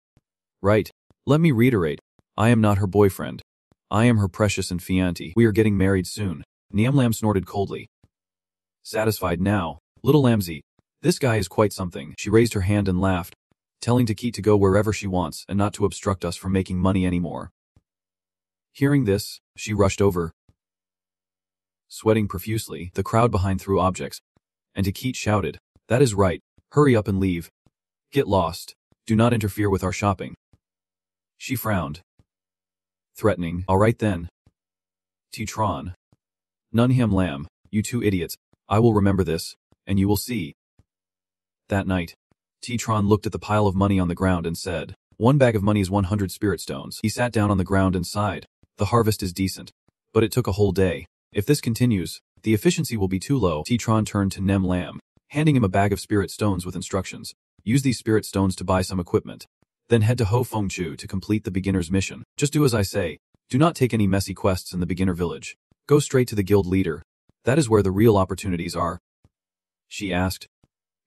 S1: "Right. Let me reiterate. I am not her boyfriend. I am her precious and fiancé. We are getting married soon." Niam Lam snorted coldly. Satisfied now, little Lamzy, this guy is quite something. She raised her hand and laughed, telling Kiet to go wherever she wants and not to obstruct us from making money anymore. Hearing this, she rushed over. Sweating profusely, the crowd behind threw objects, and Kiet shouted, "That is right. Hurry up and leave. Get lost. Do not interfere with our shopping." She frowned, threatening, "All right then. T-Tran. Nunham Lam, you two idiots. I will remember this, and you will see." That night, T-Tran looked at the pile of money on the ground and said, "One bag of money is 100 spirit stones." He sat down on the ground and sighed. "The harvest is decent, but it took a whole day. If this continues, the efficiency will be too low." T-Tran turned to Nem Lam, handing him a bag of spirit stones with instructions. "Use these spirit stones to buy some equipment. Then head to Ho Feng Chu to complete the beginner's mission. Just do as I say. Do not take any messy quests in the beginner village. Go straight to the guild leader. That is where the real opportunities are." She asked,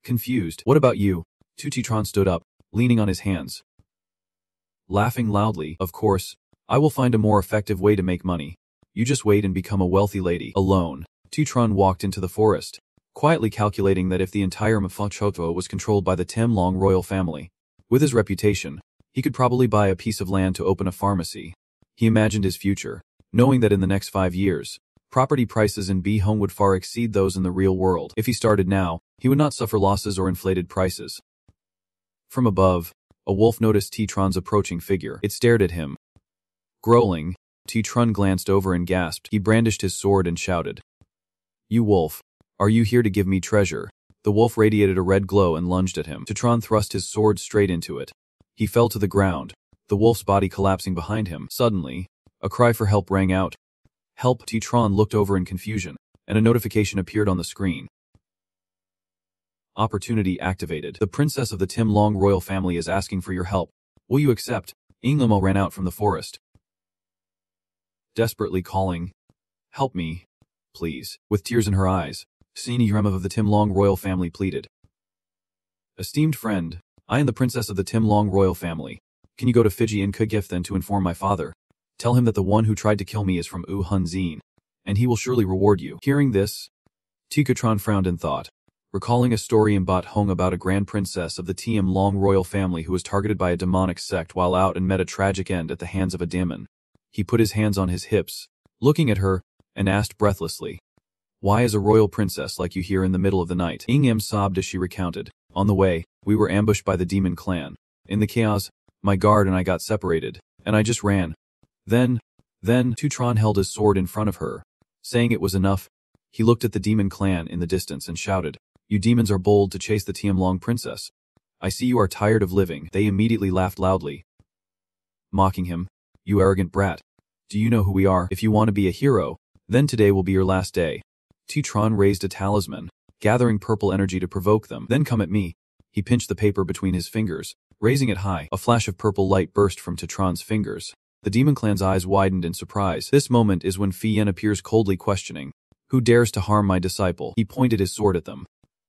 S1: confused. "What about you?" T-Tran stood up, leaning on his hands, laughing loudly. "Of course, I will find a more effective way to make money. You just wait and become a wealthy lady." Alone, T-Tran walked into the forest, quietly calculating that if the entire Mfachoto was controlled by the Tim Long royal family, with his reputation, he could probably buy a piece of land to open a pharmacy. He imagined his future, knowing that in the next 5 years, property prices in Bihong would far exceed those in the real world. If he started now, he would not suffer losses or inflated prices. From above, a wolf noticed T-Tran's approaching figure. It stared at him. Growling, T-Tran glanced over and gasped. He brandished his sword and shouted, "You wolf, are you here to give me treasure?" The wolf radiated a red glow and lunged at him. T-Tran thrust his sword straight into it. He fell to the ground, the wolf's body collapsing behind him. Suddenly, a cry for help rang out. "Help!" T-Tran looked over in confusion, and a notification appeared on the screen. Opportunity activated. The princess of the Tim Long royal family is asking for your help. Will you accept? Inglimo ran out from the forest, desperately calling, "Help me, please." With tears in her eyes, Sini Yurema of the Tim Long royal family pleaded. "Esteemed friend, I am the princess of the Tim Long royal family. Can you go to Fiji in Kugif to inform my father? Tell him that the one who tried to kill me is from Wu Hunzin, and he will surely reward you." Hearing this, T-Tran frowned in thought, recalling a story in Bat Hong about a grand princess of the Tim Long royal family who was targeted by a demonic sect while out and met a tragic end at the hands of a demon. He put his hands on his hips, looking at her, and asked breathlessly, "Why is a royal princess like you here in the middle of the night?" Ingam sobbed as she recounted, "On the way, we were ambushed by the demon clan. In the chaos, my guard and I got separated, and I just ran. Then, T-Tran held his sword in front of her, saying it was enough. He looked at the demon clan in the distance and shouted, 'You demons are bold to chase the Tim Long princess. I see you are tired of living.' They immediately laughed loudly, mocking him, 'You arrogant brat. Do you know who we are? If you want to be a hero, then today will be your last day.' T-Tran raised a talisman, gathering purple energy to provoke them. 'Then come at me.' He pinched the paper between his fingers, raising it high. A flash of purple light burst from T-Tran's fingers. The demon clan's eyes widened in surprise. This moment is when Fi Yen appears coldly questioning, 'Who dares to harm my disciple?' He pointed his sword at them,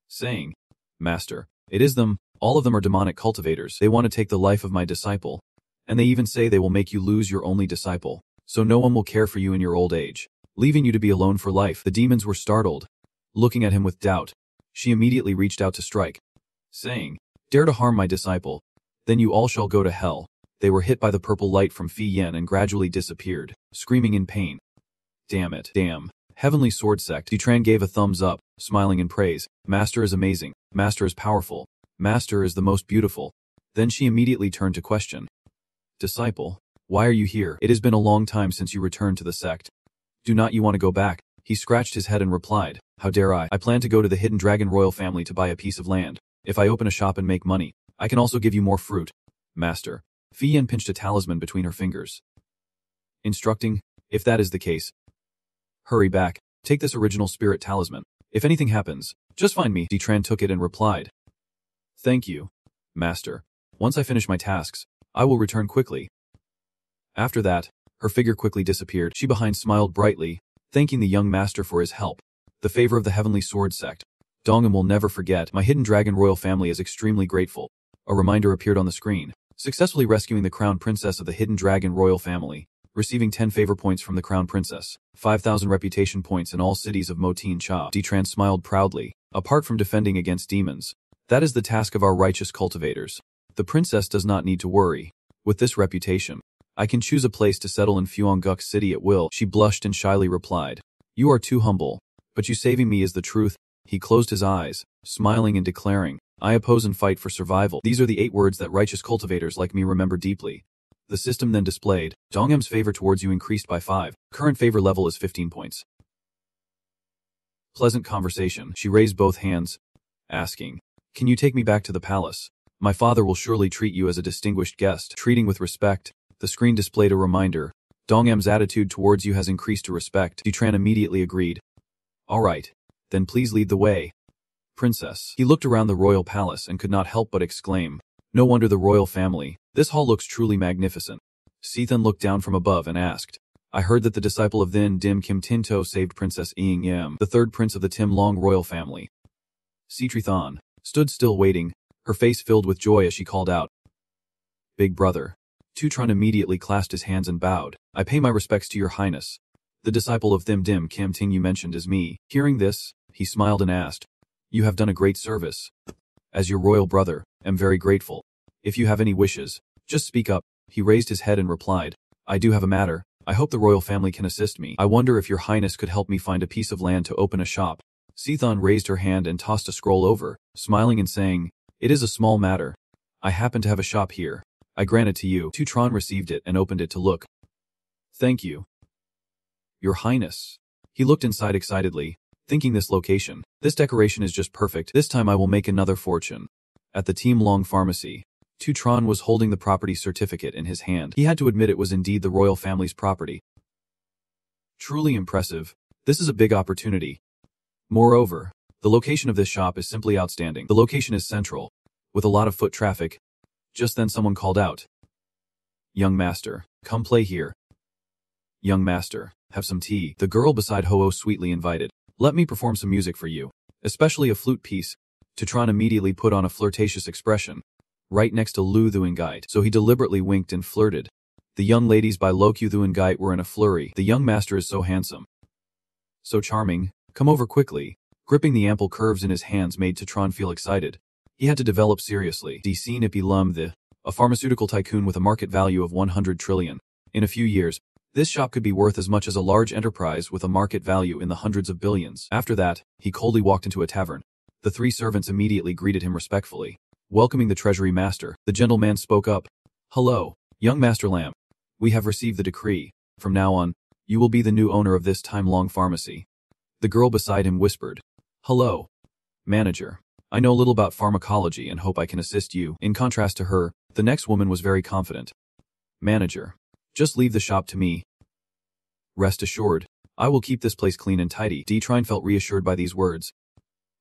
S1: saying, 'Master, it is them. All of them are demonic cultivators. They want to take the life of my disciple. And they even say they will make you lose your only disciple, so no one will care for you in your old age, leaving you to be alone for life.' The demons were startled, looking at him with doubt. She immediately reached out to strike, saying, 'Dare to harm my disciple, then you all shall go to hell.' They were hit by the purple light from Fi Yen and gradually disappeared, screaming in pain. Damn it. Damn. Heavenly Sword Sect. Ditran gave a thumbs up, smiling in praise. Master is amazing. Master is powerful. Master is the most beautiful. Then she immediately turned to question. Disciple, why are you here? It has been a long time since you returned to the sect. Do not you want to go back? He scratched his head and replied, how dare I? I plan to go to the Hidden Dragon royal family to buy a piece of land. If I open a shop and make money, I can also give you more fruit. Master. Fi Yen pinched a talisman between her fingers. Instructing, if that is the case. Hurry back, take this original spirit talisman. If anything happens, just find me. Ditran took it and replied. Thank you, Master. Once I finish my tasks, I will return quickly. After that, her figure quickly disappeared. She behind smiled brightly, thanking the young master for his help. The favor of the Heavenly Sword Sect. Dongam will never forget. My Hidden Dragon royal family is extremely grateful. A reminder appeared on the screen. Successfully rescuing the Crown Princess of the Hidden Dragon royal family. Receiving 10 favor points from the Crown Princess. 5,000 reputation points in all cities of Motin Cha. Ditran smiled proudly. Apart from defending against demons, that is the task of our righteous cultivators. The princess does not need to worry. With this reputation, I can choose a place to settle in Fuongguk City at will. She blushed and shyly replied. You are too humble, but you saving me is the truth. He closed his eyes, smiling and declaring, I oppose and fight for survival. These are the 8 words that righteous cultivators like me remember deeply. The system then displayed, Dongam's favor towards you increased by 5. Current favor level is 15 points. Pleasant conversation. She raised both hands, asking, can you take me back to the palace? My father will surely treat you as a distinguished guest. Treating with respect. The screen displayed a reminder. Dongam's attitude towards you has increased to respect. Ditran immediately agreed. All right. Then please lead the way. Princess. He looked around the royal palace and could not help but exclaim. No wonder the royal family. This hall looks truly magnificent. Sethan looked down from above and asked. I heard that the disciple of Thin Dim Kim Tinto saved Princess Ying Yam, the 3rd prince of the Tim Long royal family. Citrithan stood still waiting, her face filled with joy as she called out. Big brother. Tutron immediately clasped his hands and bowed. I pay my respects to your highness. The disciple of Thim Dim Kim Ting you mentioned is me. Hearing this, he smiled and asked. You have done a great service. As your royal brother, am very grateful. If you have any wishes, just speak up. He raised his head and replied. I do have a matter. I hope the royal family can assist me. I wonder if your highness could help me find a piece of land to open a shop. Sethan raised her hand and tossed a scroll over, smiling and saying, It is a small matter. I happen to have a shop here. I grant it to you. Tutron received it and opened it to look. Thank you. Your highness. He looked inside excitedly, thinking this location. This decoration is just perfect. This time I will make another fortune. At the Team Long Pharmacy, Tutron was holding the property certificate in his hand. He had to admit it was indeed the royal family's property. Truly impressive. This is a big opportunity. Moreover, the location of this shop is simply outstanding. The location is central, with a lot of foot traffic. Just then someone called out. Young master, come play here. Young master, have some tea. The girl beside Ho-Oh sweetly invited. Let me perform some music for you, especially a flute piece. Tutron immediately put on a flirtatious expression, right next to Lu Thuingite, so he deliberately winked and flirted. The young ladies by Lokyu Thuingite were in a flurry. The young master is so handsome. So charming. Come over quickly. Gripping the ample curves in his hands made Tutron feel excited. He had to develop seriously. DC Nippy Lum a pharmaceutical tycoon with a market value of 100 trillion. In a few years, this shop could be worth as much as a large enterprise with a market value in the hundreds of billions. After that, he coldly walked into a tavern. The 3 servants immediately greeted him respectfully. Welcoming the treasury master, the gentleman spoke up. Hello, young Master Lamb. We have received the decree. From now on, you will be the new owner of this time-long pharmacy. The girl beside him whispered. Hello, manager. I know little about pharmacology and hope I can assist you. In contrast to her, the next woman was very confident. Manager, just leave the shop to me. Rest assured, I will keep this place clean and tidy. Trine felt reassured by these words.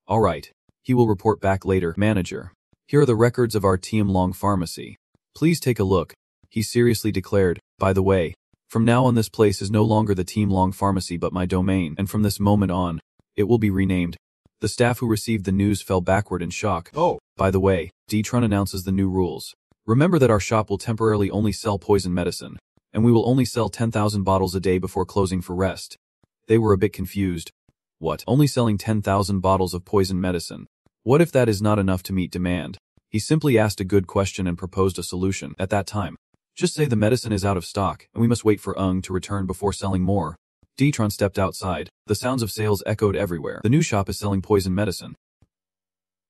S1: All right, he will report back later. Manager, here are the records of our Team Long Pharmacy. Please take a look. He seriously declared. By the way, from now on this place is no longer the Team Long Pharmacy but my domain, and from this moment on, it will be renamed. The staff who received the news fell backward in shock. Oh, by the way, Trun announces the new rules. Remember that our shop will temporarily only sell poison medicine, and we will only sell 10,000 bottles a day before closing for rest. They were a bit confused. What? Only selling 10,000 bottles of poison medicine? What if that is not enough to meet demand? He simply asked a good question and proposed a solution. At that time, Just say the medicine is out of stock, and we must wait for Ung to return before selling more. Detron stepped outside. The sounds of sales echoed everywhere. The new shop is selling poison medicine.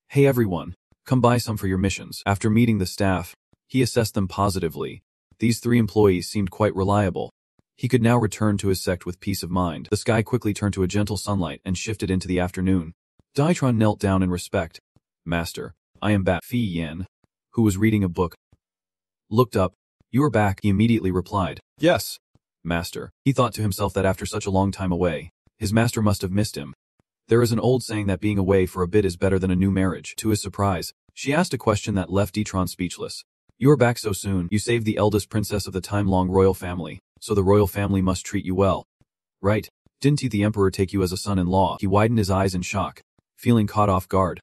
S1: Hey everyone, come buy some for your missions. After meeting the staff, he assessed them positively. These 3 employees seemed quite reliable. He could now return to his sect with peace of mind. The sky quickly turned to a gentle sunlight and shifted into the afternoon. Detron knelt down in respect. Master, I am back. Fi Yan, who was reading a book, looked up. You are back, he immediately replied. Yes, Master. He thought to himself that after such a long time away, his master must have missed him. There is an old saying that being away for a bit is better than a new marriage. To his surprise, she asked a question that left Detron speechless. You are back so soon. You saved the eldest princess of the time-long royal family, so the royal family must treat you well. Right? Didn't the emperor take you as a son-in-law? He widened his eyes in shock, feeling caught off guard.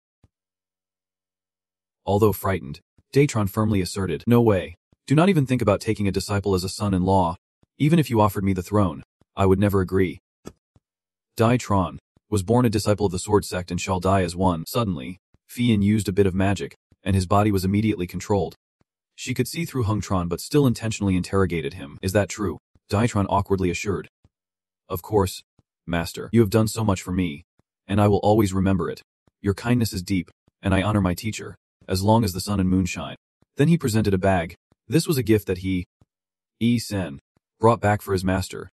S1: Although frightened, Detron firmly asserted, no way. Do not even think about taking a disciple as a son-in-law. Even if you offered me the throne, I would never agree. Detron was born a disciple of the sword sect and shall die as one. Suddenly, Fian used a bit of magic, and his body was immediately controlled. She could see through Hungtron but still intentionally interrogated him. Is that true? Detron awkwardly assured. Of course, Master. You have done so much for me, and I will always remember it. Your kindness is deep, and I honor my teacher, as long as the sun and moon shine. Then he presented a bag. This was a gift that he, Sen, brought back for his master,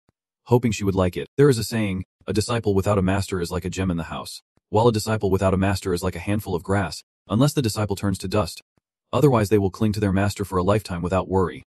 S1: hoping she would like it. There is a saying, a disciple without a master is like a gem in the house, while a disciple without a master is like a handful of grass, unless the disciple turns to dust. Otherwise they will cling to their master for a lifetime without worry.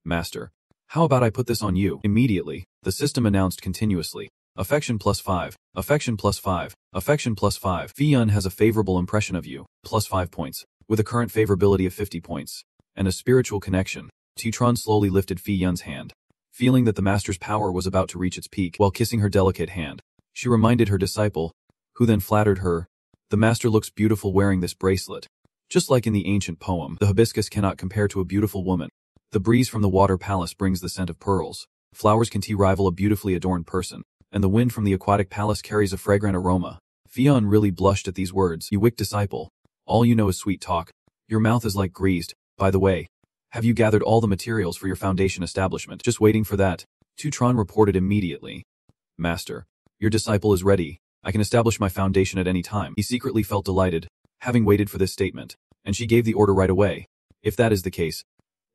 S1: Master, how about I put this on you? Immediately, the system announced continuously. Affection +5, affection +5, affection +5. Fian has a favorable impression of you, +5 points, with a current favorability of 50 points, and a spiritual connection. Detron slowly lifted Fian's hand, feeling that the master's power was about to reach its peak. While kissing her delicate hand, she reminded her disciple, who then flattered her, the master looks beautiful wearing this bracelet. Just like in the ancient poem, the hibiscus cannot compare to a beautiful woman. The breeze from the water palace brings the scent of pearls. Flowers can rival a beautifully adorned person, and the wind from the aquatic palace carries a fragrant aroma. Fian really blushed at these words. You wicked disciple. All you know is sweet talk. Your mouth is like greased. By the way, have you gathered all the materials for your foundation establishment? Just waiting for that. Detron reported immediately. Master, your disciple is ready. I can establish my foundation at any time. He secretly felt delighted, having waited for this statement, and she gave the order right away. If that is the case,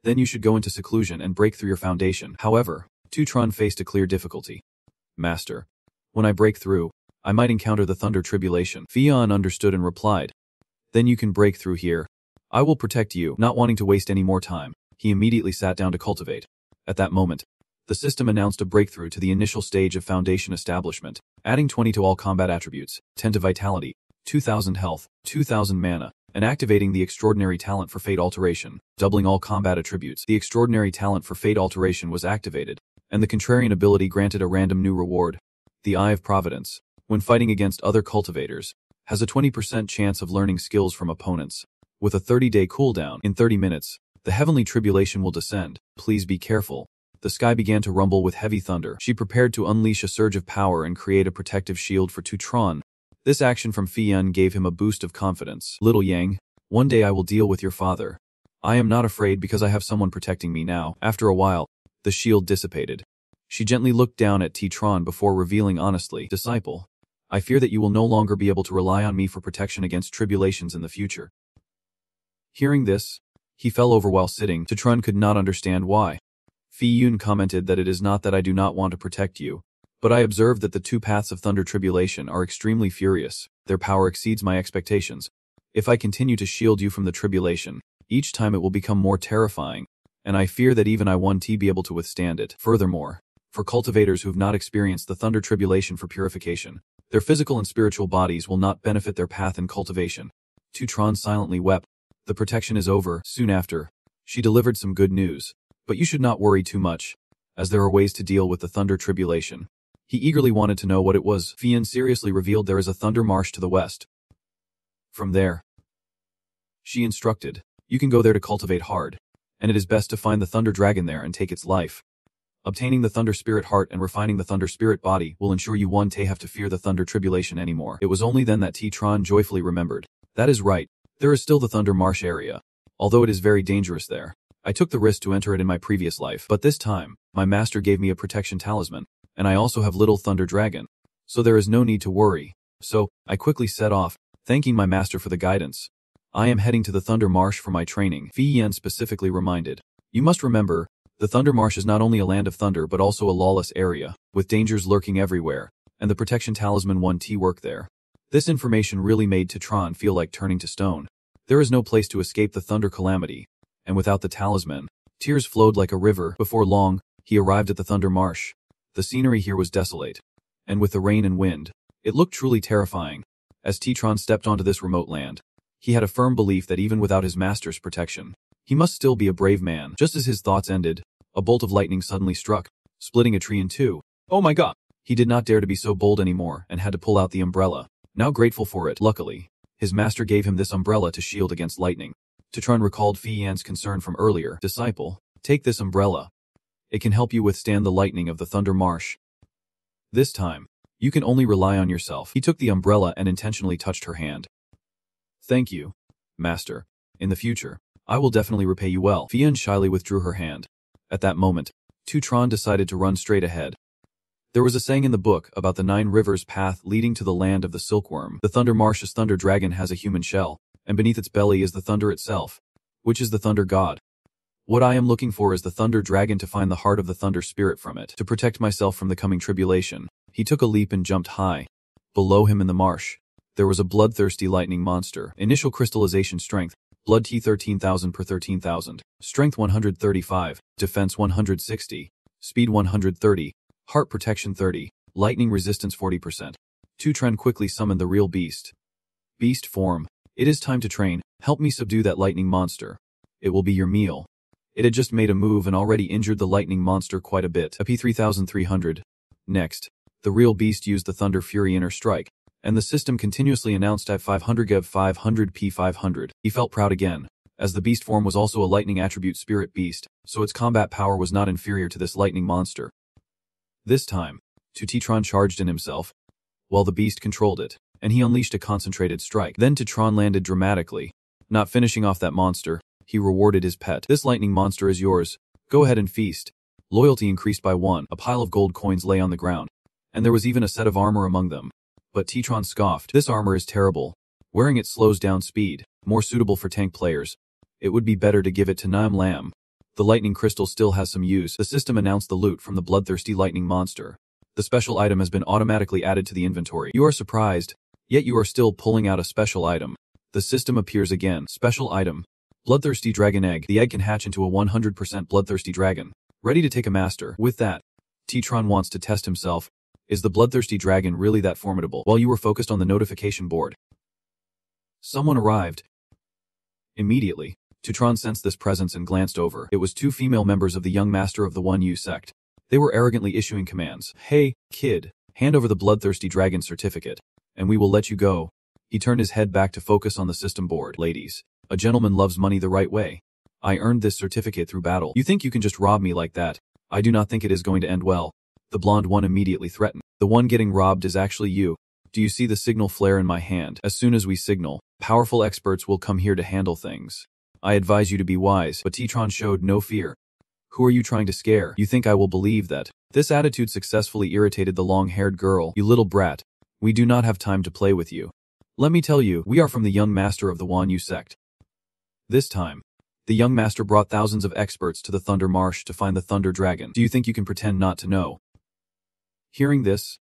S1: then you should go into seclusion and break through your foundation. However, Detron faced a clear difficulty. Master, when I break through, I might encounter the thunder tribulation. Fian understood and replied. Then you can break through here. I will protect you. Not wanting to waste any more time, he immediately sat down to cultivate. At that moment, the system announced a breakthrough to the initial stage of foundation establishment, adding 20 to all combat attributes, 10 to vitality, 2000 health, 2000 mana, and activating the extraordinary talent for fate alteration, doubling all combat attributes. The extraordinary talent for fate alteration was activated, and the contrarian ability granted a random new reward. The Eye of Providence, when fighting against other cultivators, has a 20% chance of learning skills from opponents. With a 30-day cooldown, in 30 minutes, the heavenly tribulation will descend. Please be careful. The sky began to rumble with heavy thunder. She prepared to unleash a surge of power and create a protective shield for Detron. This action from Fian gave him a boost of confidence. Little Yang, one day I will deal with your father. I am not afraid because I have someone protecting me now. After a while, the shield dissipated. She gently looked down at Detron before revealing honestly, Disciple, I fear that you will no longer be able to rely on me for protection against tribulations in the future. Hearing this, he fell over while sitting. Detron could not understand why. Fi Yun commented that it is not that I do not want to protect you, but I observed that the 2 paths of thunder tribulation are extremely furious. Their power exceeds my expectations. If I continue to shield you from the tribulation, each time it will become more terrifying, and I fear that even I won't be able to withstand it. Furthermore, for cultivators who have not experienced the thunder tribulation for purification, their physical and spiritual bodies will not benefit their path in cultivation. Detron silently wept. The protection is over. Soon after, she delivered some good news. But you should not worry too much, as there are ways to deal with the thunder tribulation. He eagerly wanted to know what it was. Fian seriously revealed there is a thunder marsh to the west. From there, she instructed, you can go there to cultivate hard, and it is best to find the thunder dragon there and take its life. Obtaining the thunder spirit heart and refining the thunder spirit body will ensure you won't have to fear the thunder tribulation anymore. It was only then that Detron joyfully remembered. That is right. There is still the Thunder Marsh area, although it is very dangerous there. I took the risk to enter it in my previous life, but this time, my master gave me a protection talisman, and I also have little thunder dragon. So there is no need to worry. So, I quickly set off, thanking my master for the guidance. I am heading to the Thunder Marsh for my training, Fi Yan specifically reminded. You must remember, the Thunder Marsh is not only a land of thunder but also a lawless area, with dangers lurking everywhere, and the protection talisman 1T work there. This information really made Titran feel like turning to stone. There is no place to escape the thunder calamity, and without the talisman, tears flowed like a river. Before long, he arrived at the Thunder Marsh. The scenery here was desolate, and with the rain and wind, it looked truly terrifying. As Titran stepped onto this remote land, he had a firm belief that even without his master's protection, he must still be a brave man. Just as his thoughts ended, a bolt of lightning suddenly struck, splitting a tree in two. Oh my god! He did not dare to be so bold anymore and had to pull out the umbrella. Now grateful for it, luckily, his master gave him this umbrella to shield against lightning. Titran recalled Fi Yan's concern from earlier. Disciple, take this umbrella. It can help you withstand the lightning of the Thunder Marsh. This time, you can only rely on yourself. He took the umbrella and intentionally touched her hand. Thank you, master. In the future, I will definitely repay you well. Fi Yan shyly withdrew her hand. At that moment, Titran decided to run straight ahead. There was a saying in the book about the 9 rivers path leading to the land of the silkworm. The Thunder Marsh's thunder dragon has a human shell, and beneath its belly is the thunder itself, which is the thunder god. What I am looking for is the thunder dragon to find the heart of the thunder spirit from it, to protect myself from the coming tribulation. He took a leap and jumped high. Below him in the marsh, there was a bloodthirsty lightning monster. Initial crystallization strength, blood T 13,000 per 13,000, strength 135, defense 160, speed 130, heart protection 30, lightning resistance 40%. Titran quickly summoned the real beast. Beast form, it is time to train. Help me subdue that lightning monster. It will be your meal. It had just made a move and already injured the lightning monster quite a bit. A P 3300. Next, the real beast used the Thunder Fury Inner Strike, and the system continuously announced at 500 Gev 500 P 500. He felt proud again, as the beast form was also a lightning attribute spirit beast, so its combat power was not inferior to this lightning monster. This time, Titran charged in himself, while the beast controlled it, and he unleashed a concentrated strike. Then Titran landed dramatically. Not finishing off that monster, he rewarded his pet. This lightning monster is yours. Go ahead and feast. Loyalty increased by 1. A pile of gold coins lay on the ground, and there was even a set of armor among them. But Titran scoffed. This armor is terrible. Wearing it slows down speed, more suitable for tank players. It would be better to give it to Nam Lam. The lightning crystal still has some use. The system announced the loot from the bloodthirsty lightning monster. The special item has been automatically added to the inventory. You are surprised, yet you are still pulling out a special item. The system appears again. Special item. Bloodthirsty dragon egg. The egg can hatch into a 100% bloodthirsty dragon, ready to take a master. With that, Titran wants to test himself. Is the bloodthirsty dragon really that formidable? While you were focused on the notification board, someone arrived. Immediately, Titran sensed this presence and glanced over. It was 2 female members of the young master of the 1U sect. They were arrogantly issuing commands. Hey, kid, hand over the bloodthirsty dragon certificate, and we will let you go. He turned his head back to focus on the system board. Ladies, a gentleman loves money the right way. I earned this certificate through battle. You think you can just rob me like that? I do not think it is going to end well. The blonde one immediately threatened. The one getting robbed is actually you. Do you see the signal flare in my hand? As soon as we signal, powerful experts will come here to handle things. I advise you to be wise. But Titran showed no fear. Who are you trying to scare? You think I will believe that? This attitude successfully irritated the long-haired girl. You little brat. We do not have time to play with you. Let me tell you, we are from the young master of the Wanyu sect. This time, the young master brought thousands of experts to the Thunder Marsh to find the Thunder Dragon. Do you think you can pretend not to know? Hearing this,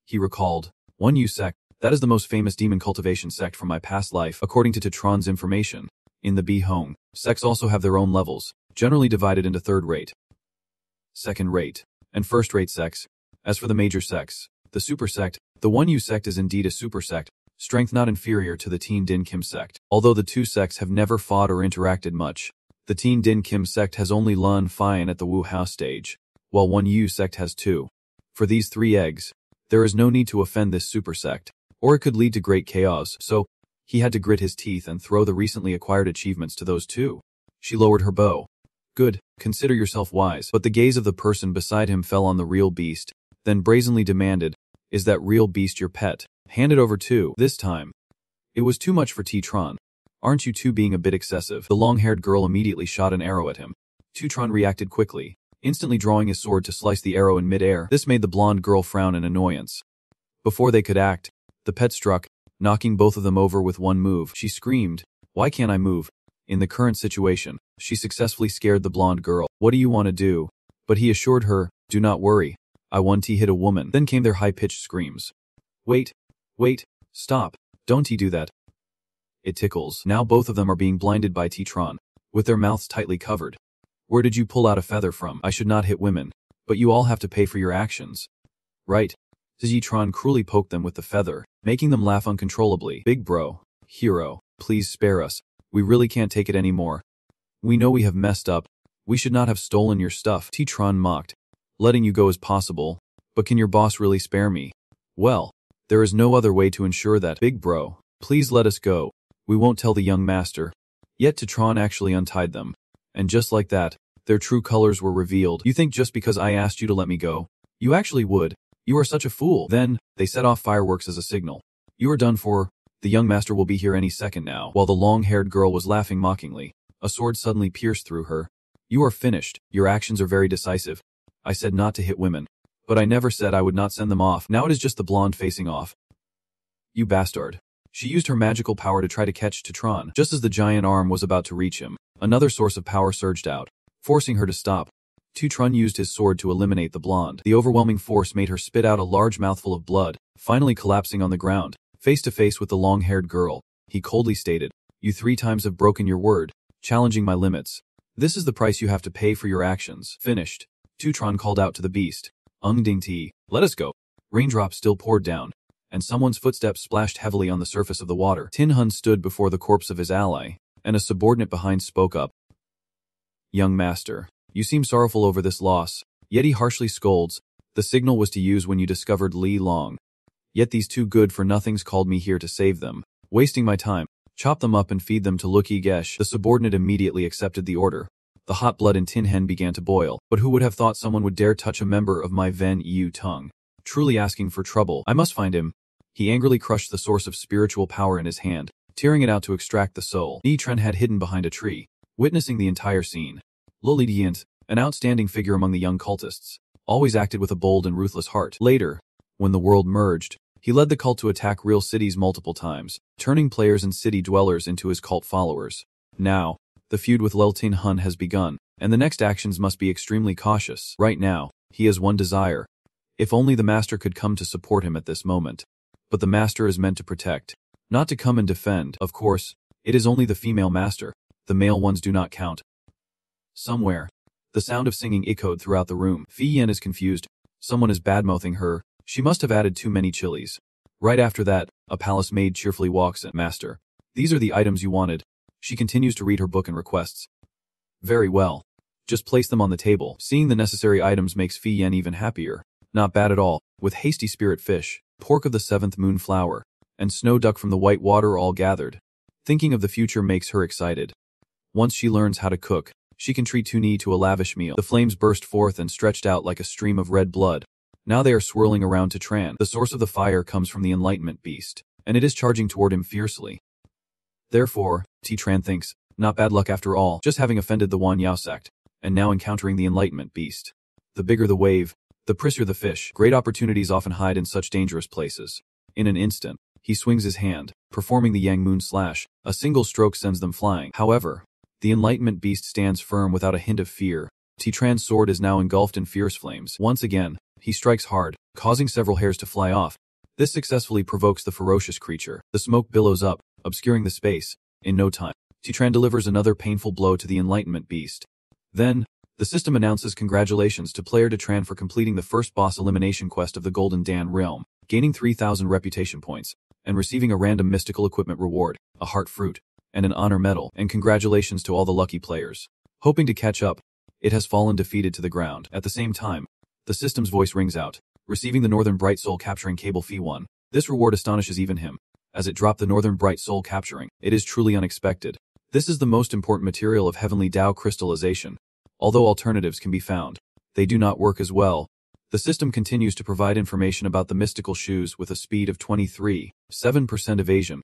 S1: he recalled, Wanyu sect, that is the most famous demon cultivation sect from my past life, according to Titran's information. In the Bihong, sects also have their own levels, generally divided into third-rate, second-rate, and first-rate sects. As for the major sects, the super sect, the Wanyu sect is indeed a super sect, strength not inferior to the Teen Din Kim sect. Although the two sects have never fought or interacted much, the Teen Din Kim sect has only Lun Fian at the Wu Hao stage, while Wanyu sect has 2. For these 3 eggs, there is no need to offend this super sect, or it could lead to great chaos, so he had to grit his teeth and throw the recently acquired achievements to those 2. She lowered her bow. Good, consider yourself wise. But the gaze of the person beside him fell on the real beast, then brazenly demanded, is that real beast your pet? Hand it over too. This time, it was too much for Titran. Aren't you two being a bit excessive? The long-haired girl immediately shot an arrow at him. Tutron reacted quickly, instantly drawing his sword to slice the arrow in mid-air. This made the blonde girl frown in annoyance. Before they could act, the pet struck, knocking both of them over with one move. She screamed, "Why can't I move?" In the current situation, she successfully scared the blonde girl. "What do you want to do?" But he assured her, "Do not worry. I want to hit a woman." Then came their high-pitched screams. Wait, stop, don't do that. It tickles. Now both of them are being blinded by Tutron, with their mouths tightly covered. Where did you pull out a feather from? I should not hit women, but you all have to pay for your actions. Right. Tutron cruelly poked them with the feather, making them laugh uncontrollably. Big bro, hero, please spare us. We really can't take it anymore. We know we have messed up. We should not have stolen your stuff. Tutron mocked. Letting you go is possible, but can your boss really spare me? Well, there is no other way to ensure that. Big bro, please let us go. We won't tell the young master. Yet Tutron actually untied them. And just like that, their true colors were revealed. You think just because I asked you to let me go, you actually would? You are such a fool. Then, they set off fireworks as a signal. You are done for. The young master will be here any second now. While the long-haired girl was laughing mockingly, a sword suddenly pierced through her. You are finished. Your actions are very decisive. I said not to hit women. But I never said I would not send them off. Now it is just the blonde facing off. You bastard. She used her magical power to try to catch Tutron. Just as the giant arm was about to reach him, another source of power surged out, forcing her to stop. Tutron used his sword to eliminate the blonde. The overwhelming force made her spit out a large mouthful of blood, finally collapsing on the ground. Face to face with the long-haired girl, he coldly stated, "You 3 times have broken your word, challenging my limits. This is the price you have to pay for your actions." Finished. Tutron called out to the beast. Ding ti, let us go. Raindrops still poured down, and someone's footsteps splashed heavily on the surface of the water. Tin Hun stood before the corpse of his ally, and a subordinate behind spoke up. Young master, you seem sorrowful over this loss. Yet he harshly scolds. The signal was to use when you discovered Li Long. Yet these 2 good-for-nothings called me here to save them, wasting my time. Chop them up and feed them to Lucky Gesh. The subordinate immediately accepted the order. The hot blood in Tin Hen began to boil. But who would have thought someone would dare touch a member of my Ven Yu tongue? Truly asking for trouble. I must find him. He angrily crushed the source of spiritual power in his hand, tearing it out to extract the soul. Ni Tren had hidden behind a tree, witnessing the entire scene. Loli Dient, an outstanding figure among the young cultists, always acted with a bold and ruthless heart. Later, when the world merged, he led the cult to attack real cities multiple times, turning players and city dwellers into his cult followers. Now, the feud with Lel Tin Hun has begun, and the next actions must be extremely cautious. Right now, he has one desire. If only the master could come to support him at this moment. But the master is meant to protect, not to come and defend. Of course, it is only the female master. The male ones do not count. Somewhere, the sound of singing echoed throughout the room. Fi Yen is confused. Someone is badmouthing her. She must have added too many chilies. Right after that, a palace maid cheerfully walks in. Master, these are the items you wanted. She continues to read her book and requests. Very well. Just place them on the table. Seeing the necessary items makes Fi Yen even happier. Not bad at all. With hasty spirit fish, pork of the 7th moon flower, and snow duck from the white water all gathered. Thinking of the future makes her excited. Once she learns how to cook, she can treat Tuni to a lavish meal. The flames burst forth and stretched out like a stream of red blood. Now they are swirling around Tutran. The source of the fire comes from the enlightenment beast, and it is charging toward him fiercely. Therefore, Tutran thinks, not bad luck after all, just having offended the Wan Yao sect, and now encountering the enlightenment beast. The bigger the wave, the prissier the fish. Great opportunities often hide in such dangerous places. In an instant, he swings his hand, performing the Yang Moon Slash. A single stroke sends them flying. However, the enlightenment beast stands firm without a hint of fear. Tutran's sword is now engulfed in fierce flames. Once again, he strikes hard, causing several hairs to fly off. This successfully provokes the ferocious creature. The smoke billows up, obscuring the space. In no time, Tutran delivers another painful blow to the enlightenment beast. Then, the system announces congratulations to player Tutran for completing the first boss elimination quest of the Golden Dan realm, gaining 3,000 reputation points, and receiving a random mystical equipment reward, a heart fruit, and an honor medal. And congratulations to all the lucky players. Hoping to catch up, it has fallen defeated to the ground. At the same time, the system's voice rings out, receiving the Northern Bright Soul capturing Cable Fee 1. This reward astonishes even him, as it dropped the Northern Bright Soul capturing. It is truly unexpected. This is the most important material of Heavenly Tao crystallization. Although alternatives can be found, they do not work as well. The system continues to provide information about the mystical shoes with a speed of 23.7% evasion.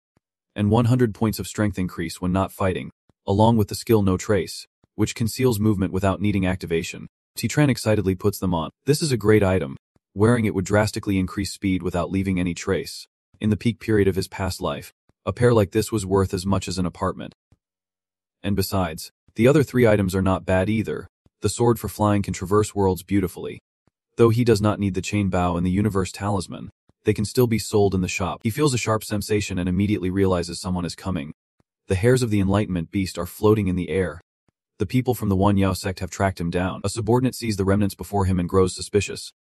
S1: and 100 points of strength increase when not fighting, along with the skill No Trace, which conceals movement without needing activation. T-Tran excitedly puts them on. This is a great item. Wearing it would drastically increase speed without leaving any trace. In the peak period of his past life, a pair like this was worth as much as an apartment. And besides, the other 3 items are not bad either. The sword for flying can traverse worlds beautifully. Though he does not need the chain bow and the universe talisman, they can still be sold in the shop. He feels a sharp sensation and immediately realizes someone is coming. The hairs of the Enlightenment beast are floating in the air. The people from the Wan Yao sect have tracked him down. A subordinate sees the remnants before him and grows suspicious.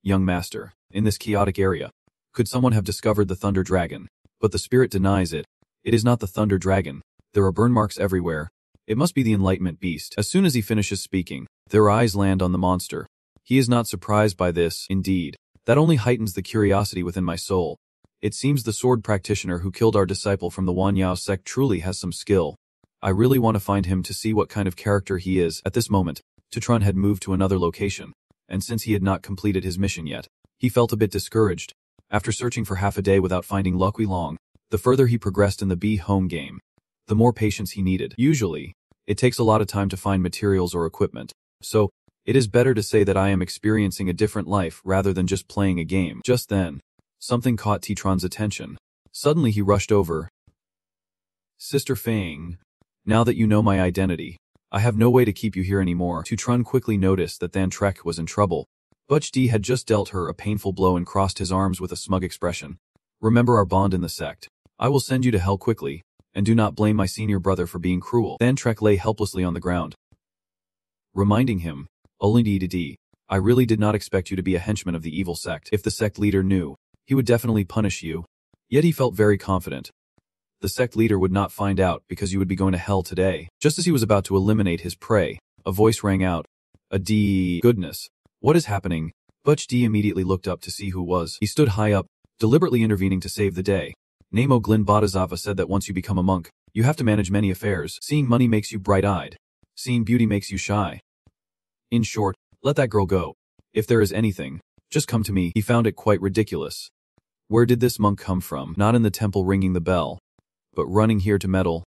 S1: Young master, in this chaotic area, could someone have discovered the Thunder Dragon? But the spirit denies it. It is not the Thunder Dragon. There are burn marks everywhere. It must be the Enlightenment beast. As soon as he finishes speaking, their eyes land on the monster. He is not surprised by this, indeed. That only heightens the curiosity within my soul. It seems the sword practitioner who killed our disciple from the Wan Yao sect truly has some skill. I really want to find him to see what kind of character he is. At this moment, T-Tran had moved to another location, and since he had not completed his mission yet, he felt a bit discouraged. After searching for half a day without finding luck long, the further he progressed in the B-home game, the more patience he needed. Usually, it takes a lot of time to find materials or equipment, so it is better to say that I am experiencing a different life rather than just playing a game. Just then, something caught T-Tran's attention. Suddenly he rushed over. Sister Fang, now that you know my identity, I have no way to keep you here anymore. T-Tran quickly noticed that Than Trek was in trouble. Butch D had just dealt her a painful blow and crossed his arms with a smug expression. Remember our bond in the sect. I will send you to hell quickly, and do not blame my senior brother for being cruel. Than Trek lay helplessly on the ground, reminding him, only D, I really did not expect you to be a henchman of the evil sect. If the sect leader knew, he would definitely punish you. Yet he felt very confident. The sect leader would not find out because you would be going to hell today. Just as he was about to eliminate his prey, a voice rang out. Goodness. What is happening? Butch D immediately looked up to see who was. He stood high up, deliberately intervening to save the day. Namo Glyn Bodhisattva said that once you become a monk, you have to manage many affairs. Seeing money makes you bright-eyed. Seeing beauty makes you shy. In short, let that girl go. If there is anything, just come to me. He found it quite ridiculous. Where did this monk come from? Not in the temple ringing the bell, but running here to meddle.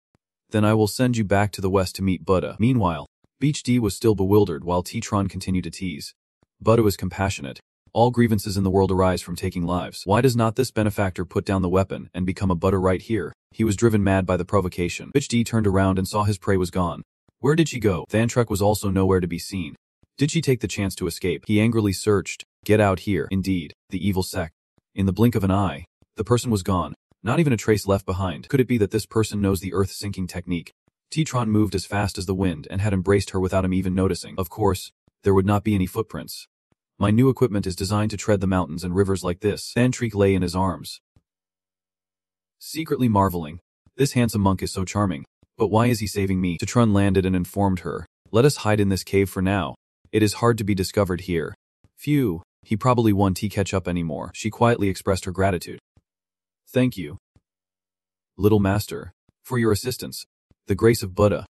S1: Then I will send you back to the west to meet Buddha. Meanwhile, Beach D was still bewildered while T-Tran continued to tease. Buddha is compassionate. All grievances in the world arise from taking lives. Why does not this benefactor put down the weapon and become a Buddha right here? He was driven mad by the provocation. Bitch D turned around and saw his prey was gone. Where did she go? Than Trek was also nowhere to be seen. Did she take the chance to escape? He angrily searched. Get out here. Indeed, the evil sect. In the blink of an eye, the person was gone. Not even a trace left behind. Could it be that this person knows the earth-sinking technique? T-Tran moved as fast as the wind and had embraced her without him even noticing. Of course, there would not be any footprints. My new equipment is designed to tread the mountains and rivers like this. Than Trek lay in his arms, secretly marveling. This handsome monk is so charming. But why is he saving me? T-Tran landed and informed her. Let us hide in this cave for now. It is hard to be discovered here. Phew, he probably won't catch up anymore. She quietly expressed her gratitude. Thank you, little master, for your assistance. The grace of Buddha.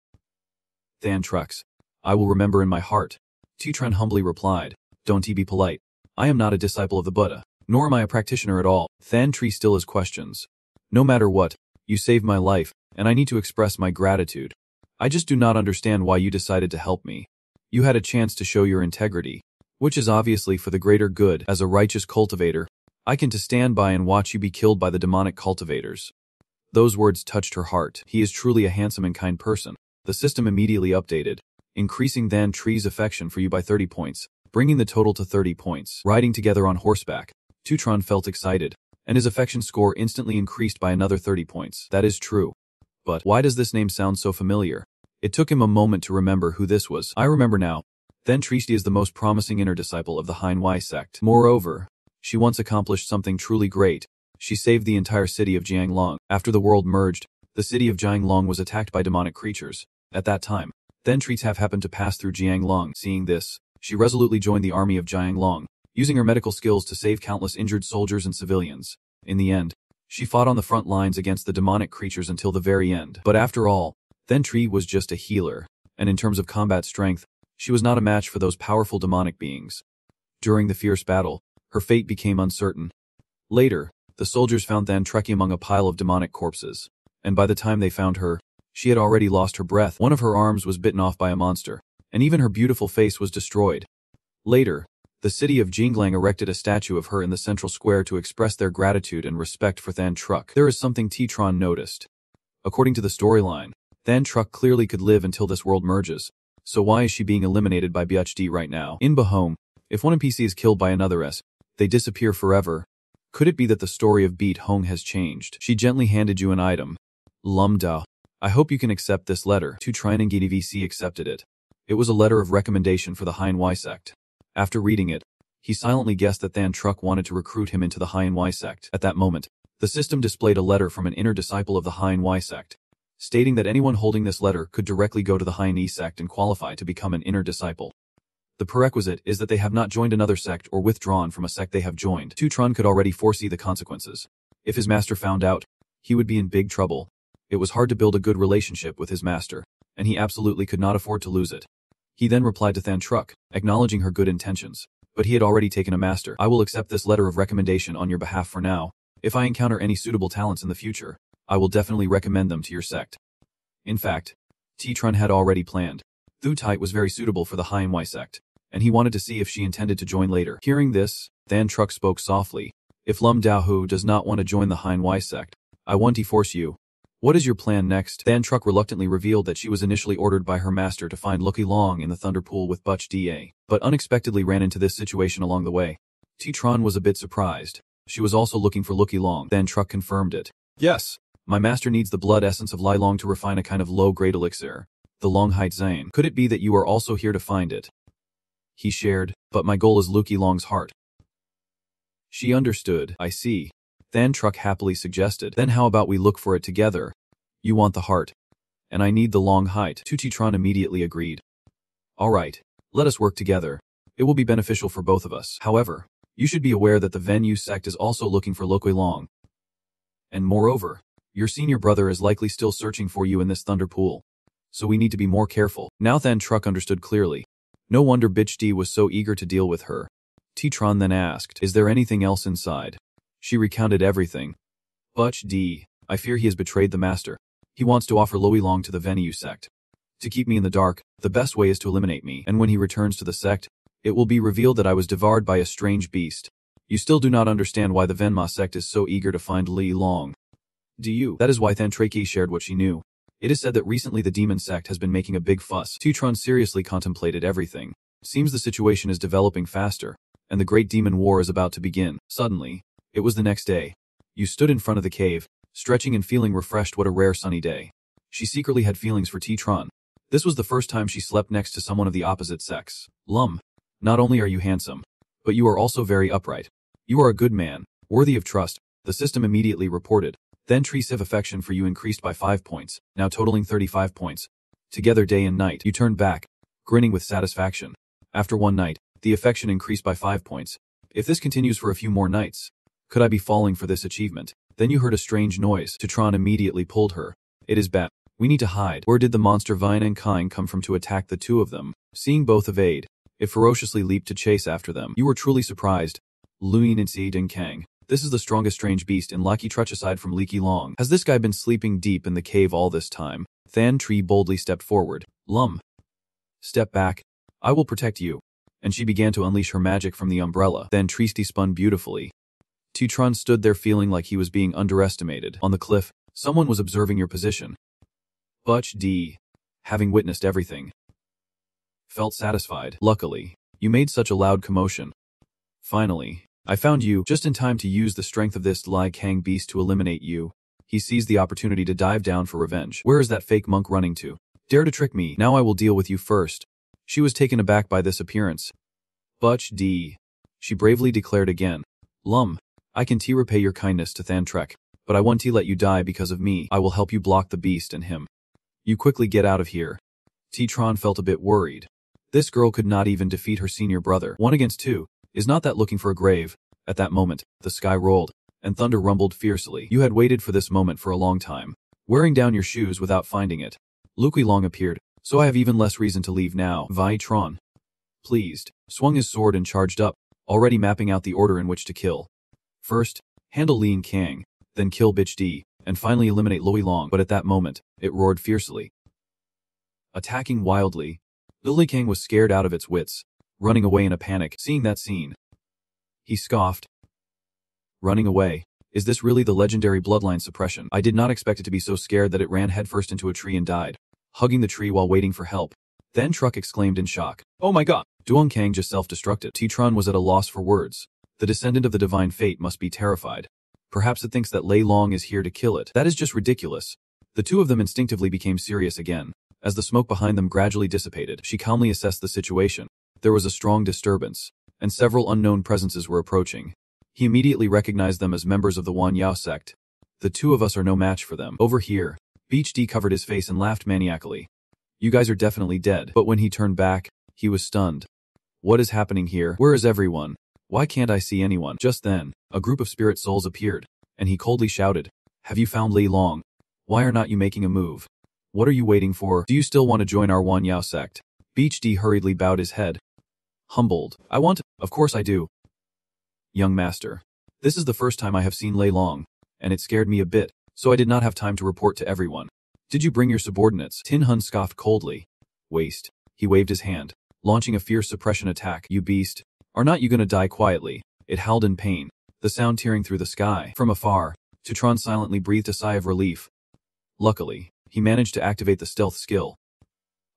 S1: Than Trux, I will remember in my heart. T-Tran humbly replied. Don't be polite. I am not a disciple of the Buddha, nor am I a practitioner at all. Than Tree still has questions. No matter what, you saved my life, and I need to express my gratitude. I just do not understand why you decided to help me. You had a chance to show your integrity, which is obviously for the greater good. As a righteous cultivator, I can to stand by and watch you be killed by the demonic cultivators. Those words touched her heart. He is truly a handsome and kind person. The system immediately updated, increasing Than Tree's affection for you by 30 points, bringing the total to 30 points. Riding together on horseback, T-Tran felt excited, and his affection score instantly increased by another 30 points. That is true. But why does this name sound so familiar? It took him a moment to remember who this was. I remember now. Than Tree is the most promising inner disciple of the Hanwha sect. Moreover, she once accomplished something truly great. She saved the entire city of Jianglong. After the world merged, the city of Jianglong was attacked by demonic creatures. At that time, Than Tree happened to pass through Jianglong. Seeing this, she resolutely joined the army of Jianglong, using her medical skills to save countless injured soldiers and civilians. In the end, she fought on the front lines against the demonic creatures until the very end. But after all, Than Tree was just a healer, and in terms of combat strength, she was not a match for those powerful demonic beings. During the fierce battle, her fate became uncertain. Later, The soldiers found Than Trekkie among a pile of demonic corpses. And by the time they found her, she had already lost her breath. One of her arms was bitten off by a monster, and even her beautiful face was destroyed. Later, the city of Jinglang erected a statue of her in the central square to express their gratitude and respect for Than Truck. There is something Titron noticed. According to the storyline, Than Truck clearly could live until this world merges, so why is she being eliminated by BHD right now? In Bahome, if one NPC is killed by another S, they disappear forever. Could it be that the story of Beat Hong has changed? She gently handed you an item. Lum Dao. I hope you can accept this letter. Tu Trine and VC accepted it. It was a letter of recommendation for the Hein Y sect. After reading it, he silently guessed that Than Truck wanted to recruit him into the Hein Y sect. At that moment, the system displayed a letter from an inner disciple of the Hein Y sect, stating that anyone holding this letter could directly go to the Hein Y sect and qualify to become an inner disciple. The prerequisite is that they have not joined another sect or withdrawn from a sect they have joined. Tutron could already foresee the consequences. If his master found out, he would be in big trouble. It was hard to build a good relationship with his master, and he absolutely could not afford to lose it. He then replied to Than Truck, acknowledging her good intentions. But he had already taken a master. I will accept this letter of recommendation on your behalf for now. If I encounter any suitable talents in the future, I will definitely recommend them to your sect. In fact, Titron had already planned. Thu Tite was very suitable for the Hein Y sect, and he wanted to see if she intended to join later. Hearing this, Than Truck spoke softly. If Lum Dao Hu does not want to join the Hein Y sect, I want to force you. What is your plan next? Than Truck reluctantly revealed that she was initially ordered by her master to find Lucky Long in the Thunder Pool with Butch Da, but unexpectedly ran into this situation along the way. Titron was a bit surprised. She was also looking for Lucky Long. Than Truck confirmed it. Yes, my master needs the blood essence of Lai Long to refine a kind of low-grade elixir, the Long Height Zane. Could it be that you are also here to find it? He shared, but my goal is Lucky Long's heart. She understood. I see. Than Truck happily suggested. Then how about we look for it together? You want the heart, and I need the long height. Titron immediately agreed. All right, let us work together. It will be beneficial for both of us. However, you should be aware that the Venue sect is also looking for Lucky Long. And moreover, your senior brother is likely still searching for you in this Thunder Pool. So we need to be more careful. Now Than Truck understood clearly. No wonder Bitch D was so eager to deal with her. Titron then asked, is there anything else inside? She recounted everything. Butch D, I fear he has betrayed the master. He wants to offer Lucky Long to the Venue sect. To keep me in the dark, the best way is to eliminate me, and when he returns to the sect, it will be revealed that I was devoured by a strange beast. You still do not understand why the Venma sect is so eager to find Lucky Long. Do you? That is why Than Traki shared what she knew. It is said that recently the demon sect has been making a big fuss. Titron seriously contemplated everything. Seems the situation is developing faster, and the great demon war is about to begin. Suddenly, it was the next day. You stood in front of the cave, stretching and feeling refreshed. What a rare sunny day. She secretly had feelings for Titron. This was the first time she slept next to someone of the opposite sex. Lum, not only are you handsome, but you are also very upright. You are a good man, worthy of trust, the system immediately reported. Then Tresive affection for you increased by 5 points, now totaling 35 points. Together day and night, you turned back, grinning with satisfaction. After one night, the affection increased by 5 points. If this continues for a few more nights, could I be falling for this achievement? Then you heard a strange noise. Titron immediately pulled her. It is bad. We need to hide. Where did the monster Vine and Kine come from to attack the two of them? Seeing both evade, it ferociously leaped to chase after them. You were truly surprised. Luyin and Si Ding Kang. This is the strongest strange beast in Lucky Truch aside from Leaky Long. Has this guy been sleeping deep in the cave all this time? Than Tree boldly stepped forward. Lum. Step back. I will protect you. And she began to unleash her magic from the umbrella. Then Tristi spun beautifully. Titron stood there feeling like he was being underestimated. On the cliff, someone was observing your position. Butch D, having witnessed everything, felt satisfied. Luckily, you made such a loud commotion. Finally, I found you just in time to use the strength of this Lai Kang beast to eliminate you. He seized the opportunity to dive down for revenge. Where is that fake monk running to? Dare to trick me. Now I will deal with you first. She was taken aback by this appearance. Butch D, she bravely declared again. Lum, I can repay your kindness to Than Trek, but I want to let you die because of me. I will help you block the beast and him. You quickly get out of here. Titron felt a bit worried. This girl could not even defeat her senior brother. 1 against 2. Is not that looking for a grave? At that moment, the sky rolled, and thunder rumbled fiercely. You had waited for this moment for a long time, wearing down your shoes without finding it. Lucky Long appeared, so I have even less reason to leave now. Tron, pleased, swung his sword and charged up, already mapping out the order in which to kill. First, Handle Lin Kang, then kill Bitch D, and finally eliminate Lui Long. But at that moment, it roared fiercely, attacking wildly. Lily Kang was scared out of its wits, running away in a panic. Seeing that scene, he scoffed. Running away? Is this really the legendary bloodline suppression? I did not expect it to be so scared that it ran headfirst into a tree and died, hugging the tree while waiting for help. Then Truck exclaimed in shock, "Oh my god!" Duong Kang just self-destructed. T-Tron was at a loss for words. The descendant of the divine fate must be terrified. Perhaps it thinks that Lei Long is here to kill it. That is just ridiculous. The two of them instinctively became serious again. As the smoke behind them gradually dissipated, she calmly assessed the situation. There was a strong disturbance, and several unknown presences were approaching. He immediately recognized them as members of the Wan Yao sect. The two of us are no match for them. Over here, Beach D covered his face and laughed maniacally. You guys are definitely dead. But when he turned back, he was stunned. What is happening here? Where is everyone? Why can't I see anyone? Just then, a group of spirit souls appeared, and he coldly shouted, "Have you found Lei Long? Why are not you making a move? What are you waiting for? Do you still want to join our Wan Yao sect?" Beach D hurriedly bowed his head. Humbled. Of course I do. Young master. This is the first time I have seen Lei Long, and it scared me a bit, so I did not have time to report to everyone. Did you bring your subordinates? Tin Hun scoffed coldly. Waste. He waved his hand, launching a fierce suppression attack. You beast. Are not you gonna die quietly? It howled in pain, the sound tearing through the sky. From afar, Tutron silently breathed a sigh of relief. Luckily, he managed to activate the stealth skill.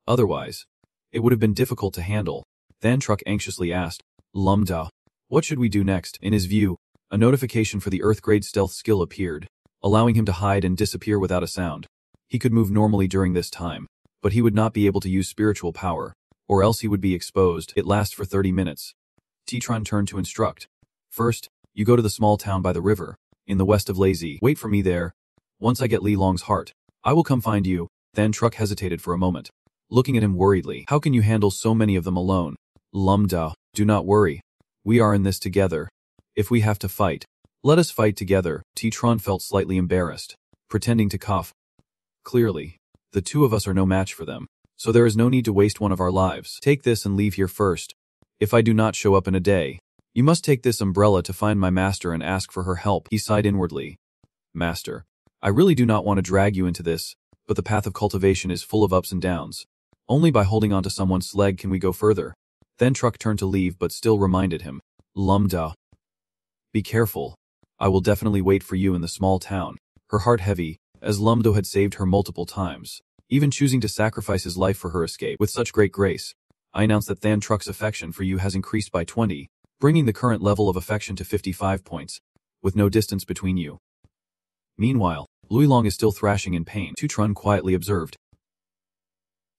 S1: Otherwise, it would have been difficult to handle. Then Truck anxiously asked, "Lumda, what should we do next?" In his view, a notification for the Earth-grade stealth skill appeared, allowing him to hide and disappear without a sound. He could move normally during this time, but he would not be able to use spiritual power, or else he would be exposed. It lasts for 30 minutes. T-Tron turned to instruct. First, you go to the small town by the river, in the west of Lazy. Wait for me there. Once I get Lei Long's heart, I will come find you. Then Truck hesitated for a moment, looking at him worriedly. How can you handle so many of them alone? Lumda, do not worry. We are in this together. If we have to fight, let us fight together. T-Tron felt slightly embarrassed, pretending to cough. Clearly, the two of us are no match for them, so there is no need to waste one of our lives. Take this and leave here first. If I do not show up in a day, you must take this umbrella to find my master and ask for her help. He sighed inwardly. Master, I really do not want to drag you into this, but the path of cultivation is full of ups and downs. Only by holding onto someone's leg can we go further. Then Truck turned to leave but still reminded him. Lumda. Be careful. I will definitely wait for you in the small town. Her heart heavy, as Lumdo had saved her multiple times, even choosing to sacrifice his life for her escape. With such great grace, I announce that Than Truck's affection for you has increased by 20, bringing the current level of affection to 55 points, with no distance between you. Meanwhile, Lui Long is still thrashing in pain. Tutron quietly observed,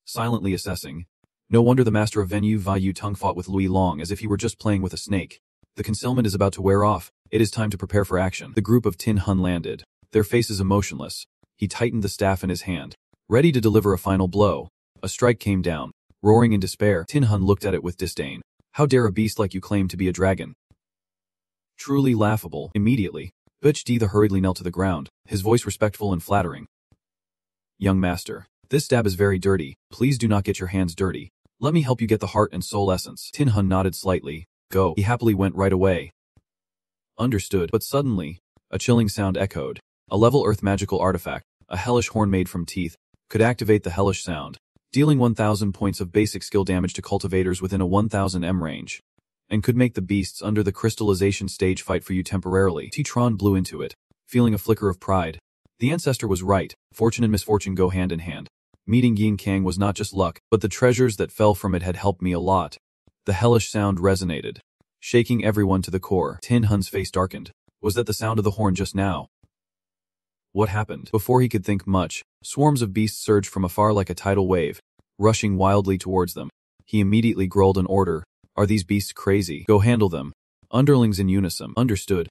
S1: silently assessing. No wonder the master of Venue Vayu Tung fought with Lui Long as if he were just playing with a snake. The concealment is about to wear off. It is time to prepare for action. The group of Tin Hun landed, their faces emotionless. He tightened the staff in his hand, ready to deliver a final blow. A strike came down. Roaring in despair, Tin Hun looked at it with disdain. How dare a beast like you claim to be a dragon? Truly laughable. Immediately, Bitch D hurriedly knelt to the ground, his voice respectful and flattering. Young master, this stab is very dirty. Please do not get your hands dirty. Let me help you get the heart and soul essence. Tin Hun nodded slightly. Go. He happily went right away. Understood. But suddenly, a chilling sound echoed. A level earth magical artifact, a hellish horn made from teeth, could activate the hellish sound, dealing 1000 points of basic skill damage to cultivators within a 1000 M range, and could make the beasts under the crystallization stage fight for you temporarily. T-Tron blew into it, feeling a flicker of pride. The ancestor was right. Fortune and misfortune go hand in hand. Meeting Yin Kang was not just luck, but the treasures that fell from it had helped me a lot. The hellish sound resonated, shaking everyone to the core. Tin Hun's face darkened. Was that the sound of the horn just now? What happened? Before he could think much, swarms of beasts surged from afar like a tidal wave, rushing wildly towards them. He immediately growled an order. Are these beasts crazy? Go handle them. Underlings in unison. Understood.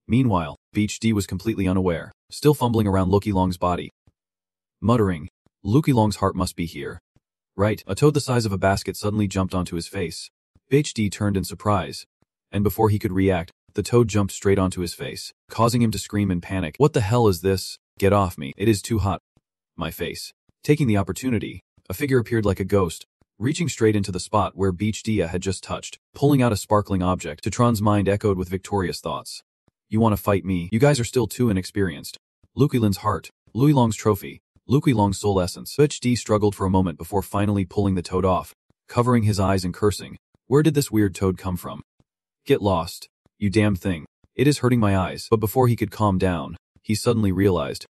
S1: Meanwhile, Beach D was completely unaware, still fumbling around Lucky Long's body. Muttering, Lucky Long's heart must be here. Right, a toad the size of a basket suddenly jumped onto his face. Beach D turned in surprise, and before he could react, the toad jumped straight onto his face, causing him to scream in panic. What the hell is this? Get off me. It is too hot. My face. Taking the opportunity, a figure appeared like a ghost, reaching straight into the spot where Beach Dia had just touched, pulling out a sparkling object. Tutron's mind echoed with victorious thoughts. You want to fight me? You guys are still too inexperienced. Luqilin's heart. Luilong's trophy. Luqilong's soul essence. HD struggled for a moment before finally pulling the toad off, covering his eyes and cursing. Where did this weird toad come from? Get lost. You damn thing. It is hurting my eyes. But before he could calm down, he suddenly realized.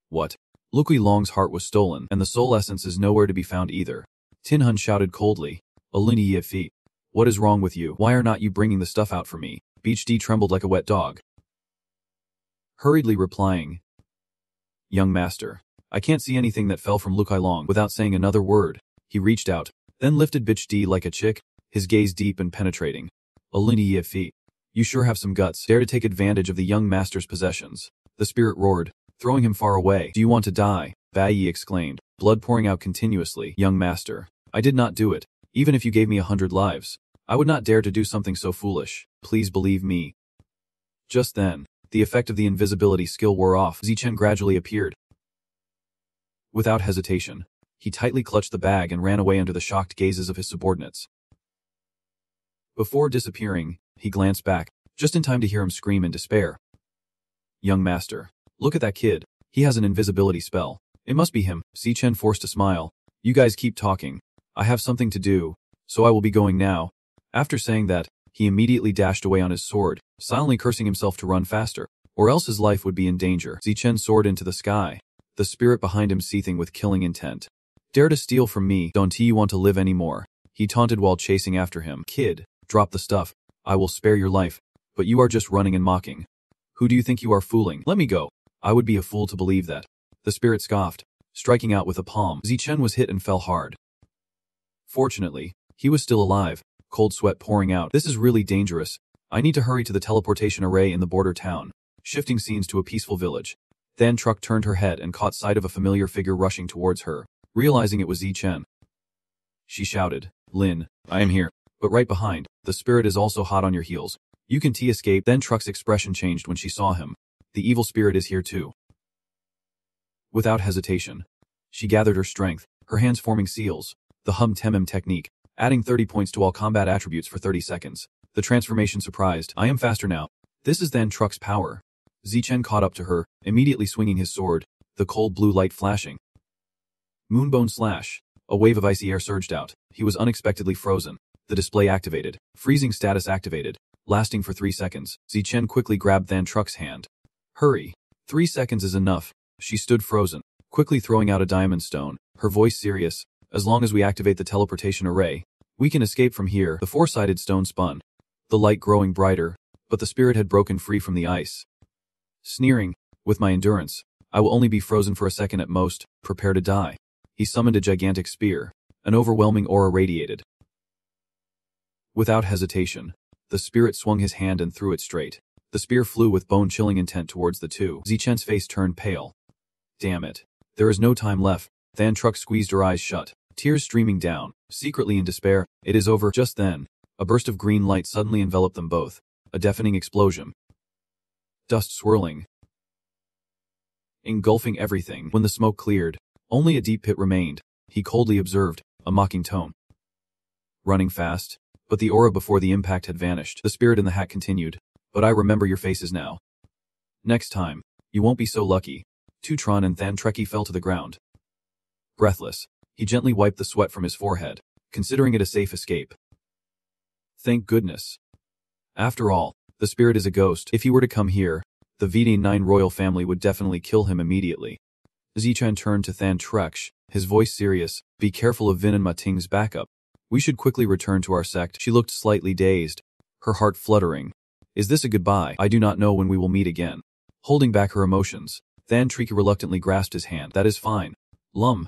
S1: What? Luqilong's heart was stolen, and the soul essence is nowhere to be found either. Tinhun shouted coldly. Alini Yifi. What is wrong with you? Why are not you bringing the stuff out for me? HD trembled like a wet dog, hurriedly replying. Young master. I can't see anything that fell from Luqilong. Without saying another word, he reached out, then lifted HD like a chick, his gaze deep and penetrating. Alini Yifi. You sure have some guts. Dare to take advantage of the young master's possessions. The spirit roared, throwing him far away. Do you want to die? Baiyi exclaimed, blood pouring out continuously. Young master. I did not do it. Even if you gave me 100 lives, I would not dare to do something so foolish. Please believe me. Just then, the effect of the invisibility skill wore off. Zichen gradually appeared. Without hesitation, he tightly clutched the bag and ran away under the shocked gazes of his subordinates. Before disappearing, he glanced back, just in time to hear him scream in despair. Young master. Look at that kid. He has an invisibility spell. It must be him. Zichen forced a smile. You guys keep talking. I have something to do, so I will be going now. After saying that, he immediately dashed away on his sword, silently cursing himself to run faster, or else his life would be in danger. Zichen soared into the sky, the spirit behind him seething with killing intent. Dare to steal from me? Don't you want to live anymore? He taunted while chasing after him. Kid, drop the stuff. I will spare your life, but you are just running and mocking. Who do you think you are fooling? Let me go. I would be a fool to believe that. The spirit scoffed, striking out with a palm. Zichen was hit and fell hard. Fortunately, he was still alive, cold sweat pouring out. This is really dangerous. I need to hurry to the teleportation array in the border town. Shifting scenes to a peaceful village. Then Truck turned her head and caught sight of a familiar figure rushing towards her, realizing it was Zichen. She shouted, Lin, I am here. But right behind, the spirit is also hot on your heels. You can escape. Then Truck's expression changed when she saw him. The evil spirit is here too. Without hesitation, she gathered her strength, her hands forming seals, the Hum Temim technique, adding 30 points to all combat attributes for 30 seconds. The transformation surprised. I am faster now. This is then Truck's power. Zichen caught up to her, immediately swinging his sword, the cold blue light flashing. Moonbone slash. A wave of icy air surged out. He was unexpectedly frozen. The display activated. Freezing status activated. Lasting for 3 seconds. Zichen quickly grabbed Than Truck's hand. Hurry. 3 seconds is enough. She stood frozen, quickly throwing out a diamond stone, her voice serious. As long as we activate the teleportation array, we can escape from here. The 4-sided stone spun, the light growing brighter, but the spirit had broken free from the ice. Sneering, with my endurance, I will only be frozen for a second at most. Prepare to die. He summoned a gigantic spear. An overwhelming aura radiated. Without hesitation, the spirit swung his hand and threw it straight. The spear flew with bone-chilling intent towards the two. Zichen's face turned pale. Damn it. There is no time left. Than Truck squeezed her eyes shut, tears streaming down, secretly in despair. It is over. Just then, a burst of green light suddenly enveloped them both. A deafening explosion. Dust swirling, engulfing everything. When the smoke cleared, only a deep pit remained. He coldly observed, a mocking tone. Running fast, but the aura before the impact had vanished. The spirit in the hat continued. But I remember your faces now. Next time, you won't be so lucky. Tutron and Than Trekkie fell to the ground. Breathless, he gently wiped the sweat from his forehead, considering it a safe escape. Thank goodness. After all, the spirit is a ghost. If he were to come here, the VD9 royal family would definitely kill him immediately. Zichen turned to Than Treksh, his voice serious. Be careful of Vin and Mating's backup. We should quickly return to our sect. She looked slightly dazed, her heart fluttering. Is this a goodbye? I do not know when we will meet again. Holding back her emotions, Than Trekkie reluctantly grasped his hand. That is fine. Lum.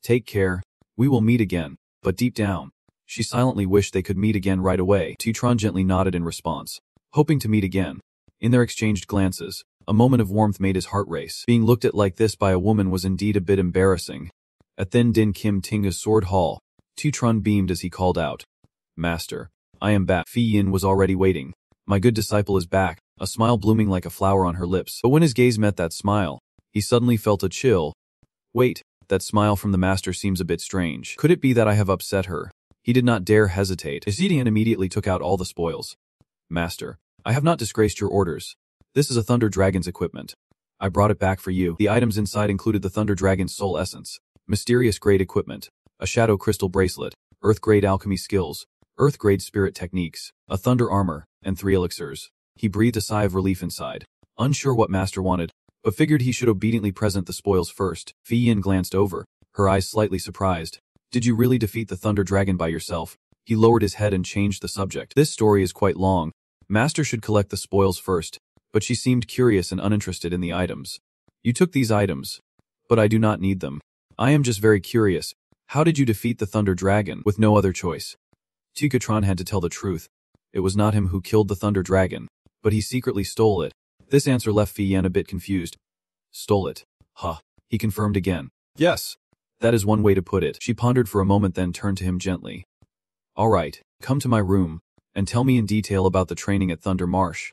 S1: Take care. We will meet again. But deep down, she silently wished they could meet again right away. Tutron gently nodded in response, hoping to meet again. In their exchanged glances, a moment of warmth made his heart race. Being looked at like this by a woman was indeed a bit embarrassing. At Then Din Kim Tinga's sword hall, Tutron beamed as he called out. Master, I am back. Fi Yin was already waiting. My good disciple is back, a smile blooming like a flower on her lips. But when his gaze met that smile, he suddenly felt a chill. Wait, that smile from the master seems a bit strange. Could it be that I have upset her? He did not dare hesitate. Zidian immediately took out all the spoils. Master, I have not disgraced your orders. This is a Thunder Dragon's equipment. I brought it back for you. The items inside included the Thunder Dragon's soul essence, mysterious grade equipment, a shadow crystal bracelet, earth grade alchemy skills, earth grade spirit techniques, a thunder armor, and 3 elixirs. He breathed a sigh of relief inside, unsure what Master wanted, but figured he should obediently present the spoils first. Fei Yin glanced over, her eyes slightly surprised. Did you really defeat the Thunder Dragon by yourself? He lowered his head and changed the subject. This story is quite long. Master should collect the spoils first, but she seemed curious and uninterested in the items. You took these items, but I do not need them. I am just very curious. How did you defeat the Thunder Dragon with no other choice? Tikatron had to tell the truth. It was not him who killed the Thunder Dragon, but he secretly stole it. This answer left Fei Yin a bit confused. Stole it. Huh. He confirmed again. Yes. That is one way to put it. She pondered for a moment, then turned to him gently. All right, come to my room, and tell me in detail about the training at Thunder Marsh.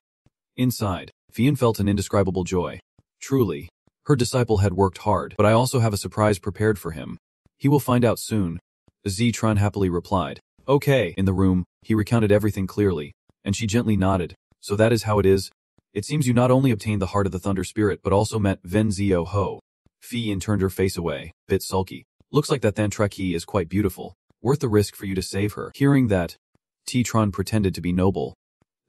S1: Inside, Fei Yin felt an indescribable joy. Truly, her disciple had worked hard, but I also have a surprise prepared for him. He will find out soon. Zitron happily replied. Okay. In the room, he recounted everything clearly, and she gently nodded. So that is how it is? It seems you not only obtained the heart of the Thunder Spirit but also met Ven Zio Ho. Fei Yin turned her face away, bit sulky. Looks like that Thantreki is quite beautiful. Worth the risk for you to save her. Hearing that, Titron pretended to be noble.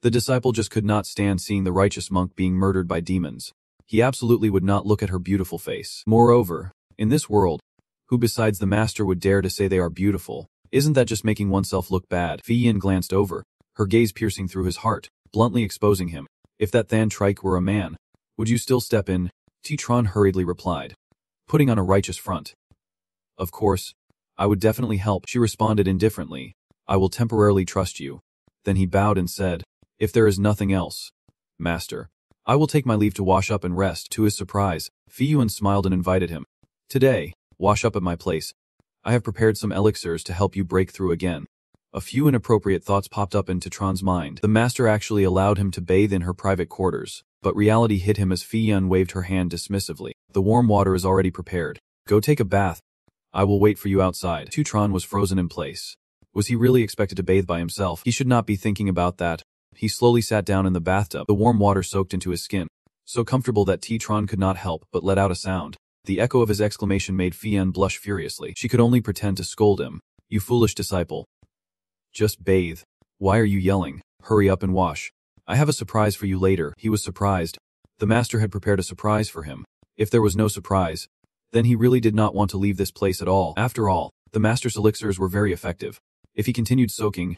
S1: The disciple just could not stand seeing the righteous monk being murdered by demons. He absolutely would not look at her beautiful face. Moreover, in this world, who besides the master would dare to say they are beautiful? Isn't that just making oneself look bad? Fei Yin glanced over, her gaze piercing through his heart, bluntly exposing him. If that Thantreki were a man, would you still step in? Titron hurriedly replied, putting on a righteous front. Of course. I would definitely help, she responded indifferently. I will temporarily trust you. Then he bowed and said, if there is nothing else, Master, I will take my leave to wash up and rest. To his surprise, Fei Yin smiled and invited him. Today, wash up at my place. I have prepared some elixirs to help you break through again. A few inappropriate thoughts popped up into Tron's mind. The master actually allowed him to bathe in her private quarters, but reality hit him as Fei Yin waved her hand dismissively. The warm water is already prepared. Go take a bath. I will wait for you outside. Tron was frozen in place. Was he really expected to bathe by himself? He should not be thinking about that. He slowly sat down in the bathtub. The warm water soaked into his skin, so comfortable that Tron could not help but let out a sound. The echo of his exclamation made Fei Yin blush furiously. She could only pretend to scold him. You foolish disciple. Just bathe. Why are you yelling? Hurry up and wash. I have a surprise for you later. He was surprised. The master had prepared a surprise for him. If there was no surprise, then he really did not want to leave this place at all. After all, the master's elixirs were very effective. If he continued soaking,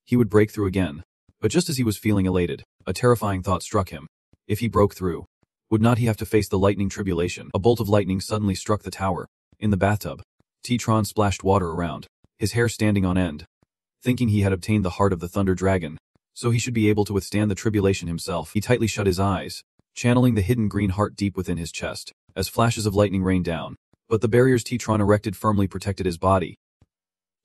S1: he would break through again. But just as he was feeling elated, a terrifying thought struck him. If he broke through, would not he have to face the lightning tribulation? A bolt of lightning suddenly struck the tower. In the bathtub, Tron splashed water around, his hair standing on end. Thinking he had obtained the heart of the Thunder Dragon, so he should be able to withstand the tribulation himself, he tightly shut his eyes, channeling the hidden green heart deep within his chest, as flashes of lightning rained down. But the barriers Tron erected firmly protected his body.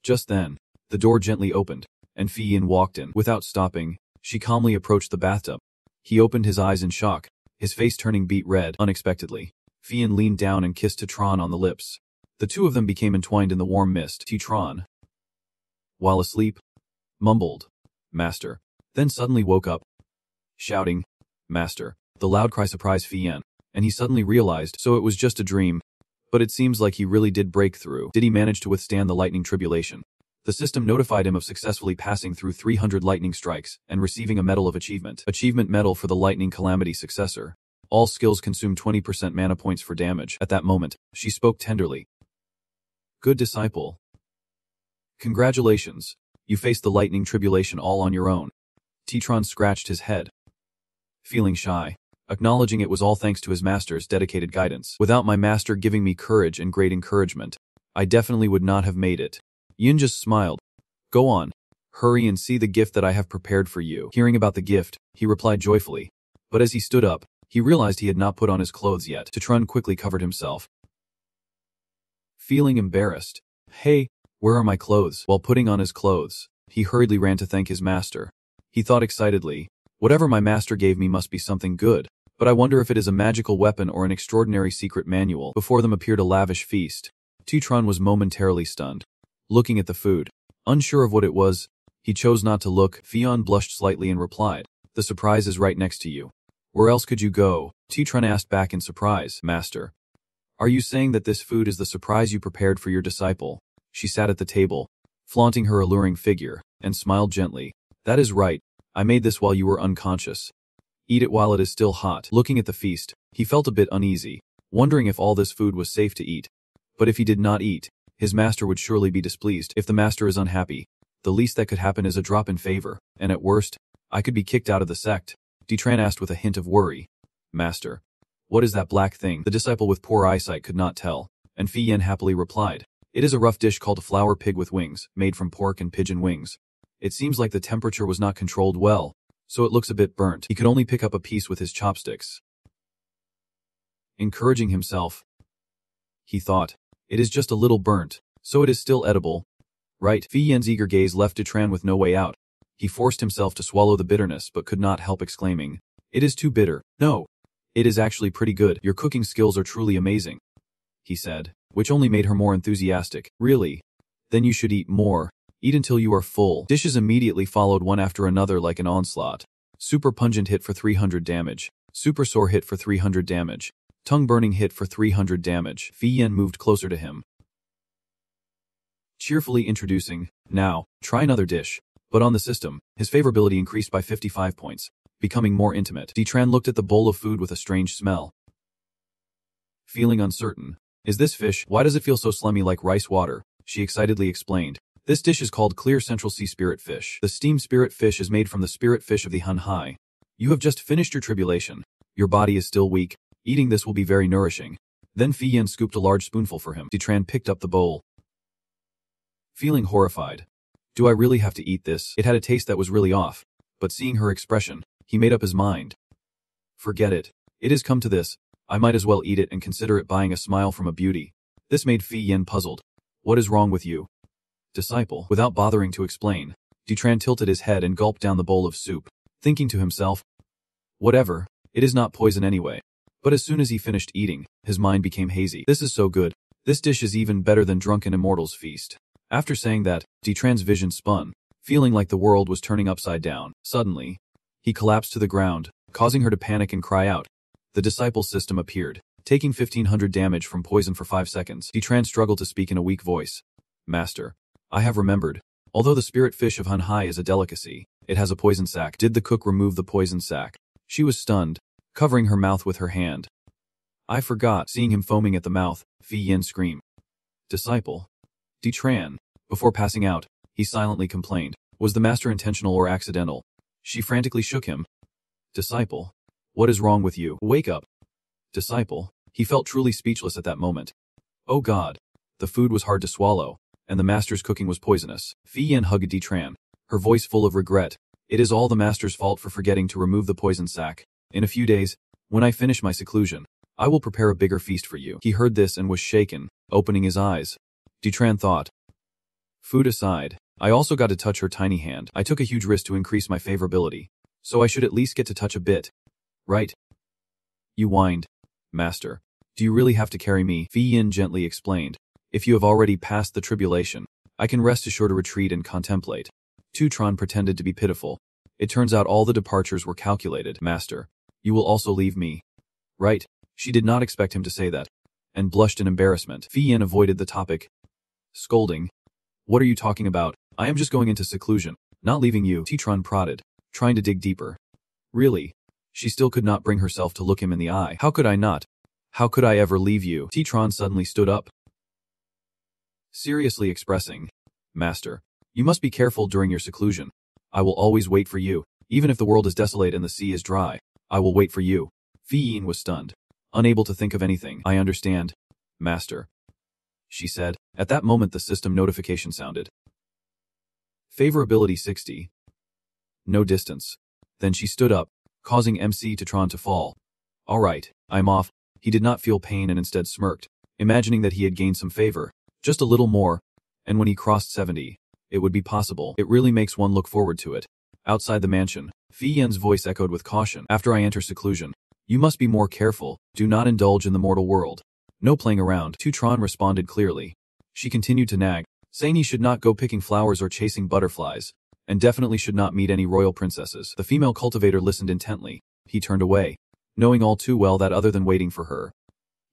S1: Just then, the door gently opened, and Fei Yin walked in. Without stopping, she calmly approached the bathtub. He opened his eyes in shock, his face turning beet red. Unexpectedly, Fei Yin leaned down and kissed Tron on the lips. The two of them became entwined in the warm mist. Tron, while asleep, mumbled, Master, then suddenly woke up, shouting, Master. The loud cry surprised Fei Yin, and he suddenly realized, so it was just a dream. But it seems like he really did break through. Did he manage to withstand the lightning tribulation? The system notified him of successfully passing through 300 lightning strikes and receiving a medal of achievement. Achievement medal for the lightning calamity successor. All skills consume 20% mana points for damage. At that moment, she spoke tenderly. Good disciple. Congratulations. You faced the lightning tribulation all on your own. Tron scratched his head, feeling shy, acknowledging it was all thanks to his master's dedicated guidance. Without my master giving me courage and great encouragement, I definitely would not have made it. Yin just smiled. Go on. Hurry and see the gift that I have prepared for you. Hearing about the gift, he replied joyfully. But as he stood up, he realized he had not put on his clothes yet. Tron quickly covered himself, feeling embarrassed. Hey, where are my clothes? While putting on his clothes, he hurriedly ran to thank his master. He thought excitedly, whatever my master gave me must be something good, but I wonder if it is a magical weapon or an extraordinary secret manual. Before them appeared a lavish feast. Tron was momentarily stunned, looking at the food. Unsure of what it was, he chose not to look. Fei Yin blushed slightly and replied, the surprise is right next to you. Where else could you go? Titran asked back in surprise. Master. Are you saying that this food is the surprise you prepared for your disciple? She sat at the table, flaunting her alluring figure, and smiled gently. That is right. I made this while you were unconscious. Eat it while it is still hot. Looking at the feast, he felt a bit uneasy, wondering if all this food was safe to eat. But if he did not eat, his master would surely be displeased. If the master is unhappy, the least that could happen is a drop in favor, and at worst, I could be kicked out of the sect. Titran asked with a hint of worry. Master. What is that black thing? The disciple with poor eyesight could not tell, and Fi Yen happily replied. It is a rough dish called a flour pig with wings, made from pork and pigeon wings. It seems like the temperature was not controlled well, so it looks a bit burnt. He could only pick up a piece with his chopsticks. Encouraging himself, he thought, it is just a little burnt, so it is still edible. Right. Fi Yen's eager gaze left Titran with no way out. He forced himself to swallow the bitterness but could not help exclaiming, it is too bitter. No. It is actually pretty good. Your cooking skills are truly amazing, he said, which only made her more enthusiastic. Really? Then you should eat more. Eat until you are full. Dishes immediately followed one after another like an onslaught. Super pungent hit for 300 damage. Super sore hit for 300 damage. Tongue burning hit for 300 damage. Fi Yen moved closer to him, cheerfully introducing, now, try another dish. But on the system, his favorability increased by 55 points, becoming more intimate. Titran looked at the bowl of food with a strange smell. Feeling uncertain. Is this fish? Why does it feel so slimy like rice water? She excitedly explained. This dish is called Clear Central Sea Spirit Fish. The steamed spirit fish is made from the spirit fish of the Hanhai. You have just finished your tribulation. Your body is still weak. Eating this will be very nourishing. Then Fi Yen scooped a large spoonful for him. Titran picked up the bowl, feeling horrified. Do I really have to eat this? It had a taste that was really off. But seeing her expression, he made up his mind. Forget it. It has come to this. I might as well eat it and consider it buying a smile from a beauty. This made Fi Yen puzzled. What is wrong with you, disciple? Without bothering to explain, Titran tilted his head and gulped down the bowl of soup, thinking to himself, whatever, it is not poison anyway. But as soon as he finished eating, his mind became hazy. This is so good. This dish is even better than Drunken Immortal's feast. After saying that, Titran's vision spun, feeling like the world was turning upside down. Suddenly, he collapsed to the ground, causing her to panic and cry out. The disciple's system appeared, taking 1500 damage from poison for 5 seconds. Titran struggled to speak in a weak voice. Master, I have remembered. Although the spirit fish of Hanhai is a delicacy, it has a poison sac. Did the cook remove the poison sac? She was stunned, covering her mouth with her hand. I forgot. Seeing him foaming at the mouth, Fi Yen screamed. Disciple. Titran. Before passing out, he silently complained. Was the master intentional or accidental? She frantically shook him. Disciple. What is wrong with you? Wake up. Disciple. He felt truly speechless at that moment. Oh God. The food was hard to swallow, and the master's cooking was poisonous. Fi Yen hugged Titran, her voice full of regret. It is all the master's fault for forgetting to remove the poison sac. In a few days, when I finish my seclusion, I will prepare a bigger feast for you. He heard this and was shaken, opening his eyes. Titran thought. Food aside, I also got to touch her tiny hand. I took a huge risk to increase my favorability, so I should at least get to touch a bit. Right? You whined. Master, do you really have to carry me? Fi Yen gently explained. If you have already passed the tribulation, I can rest assured to retreat and contemplate. Titran pretended to be pitiful. It turns out all the departures were calculated. Master, you will also leave me. Right? She did not expect him to say that, and blushed in embarrassment. Fi Yen avoided the topic, scolding. What are you talking about? I am just going into seclusion, not leaving you. Titran prodded, trying to dig deeper. Really? She still could not bring herself to look him in the eye. How could I not? How could I ever leave you? Titran suddenly stood up, seriously expressing. Master, you must be careful during your seclusion. I will always wait for you. Even if the world is desolate and the sea is dry, I will wait for you. Fi Yen was stunned, unable to think of anything. I understand, Master, she said. At that moment the system notification sounded. Favorability 60. No distance. Then she stood up, causing MC Titran to fall. Alright, I'm off. He did not feel pain and instead smirked, imagining that he had gained some favor. Just a little more, and when he crossed 70, it would be possible. It really makes one look forward to it. Outside the mansion, Fi Yen's voice echoed with caution. After I enter seclusion, you must be more careful. Do not indulge in the mortal world. No playing around. Titran responded clearly. She continued to nag, saying he should not go picking flowers or chasing butterflies, and definitely should not meet any royal princesses. The female cultivator listened intently. He turned away, knowing all too well that other than waiting for her,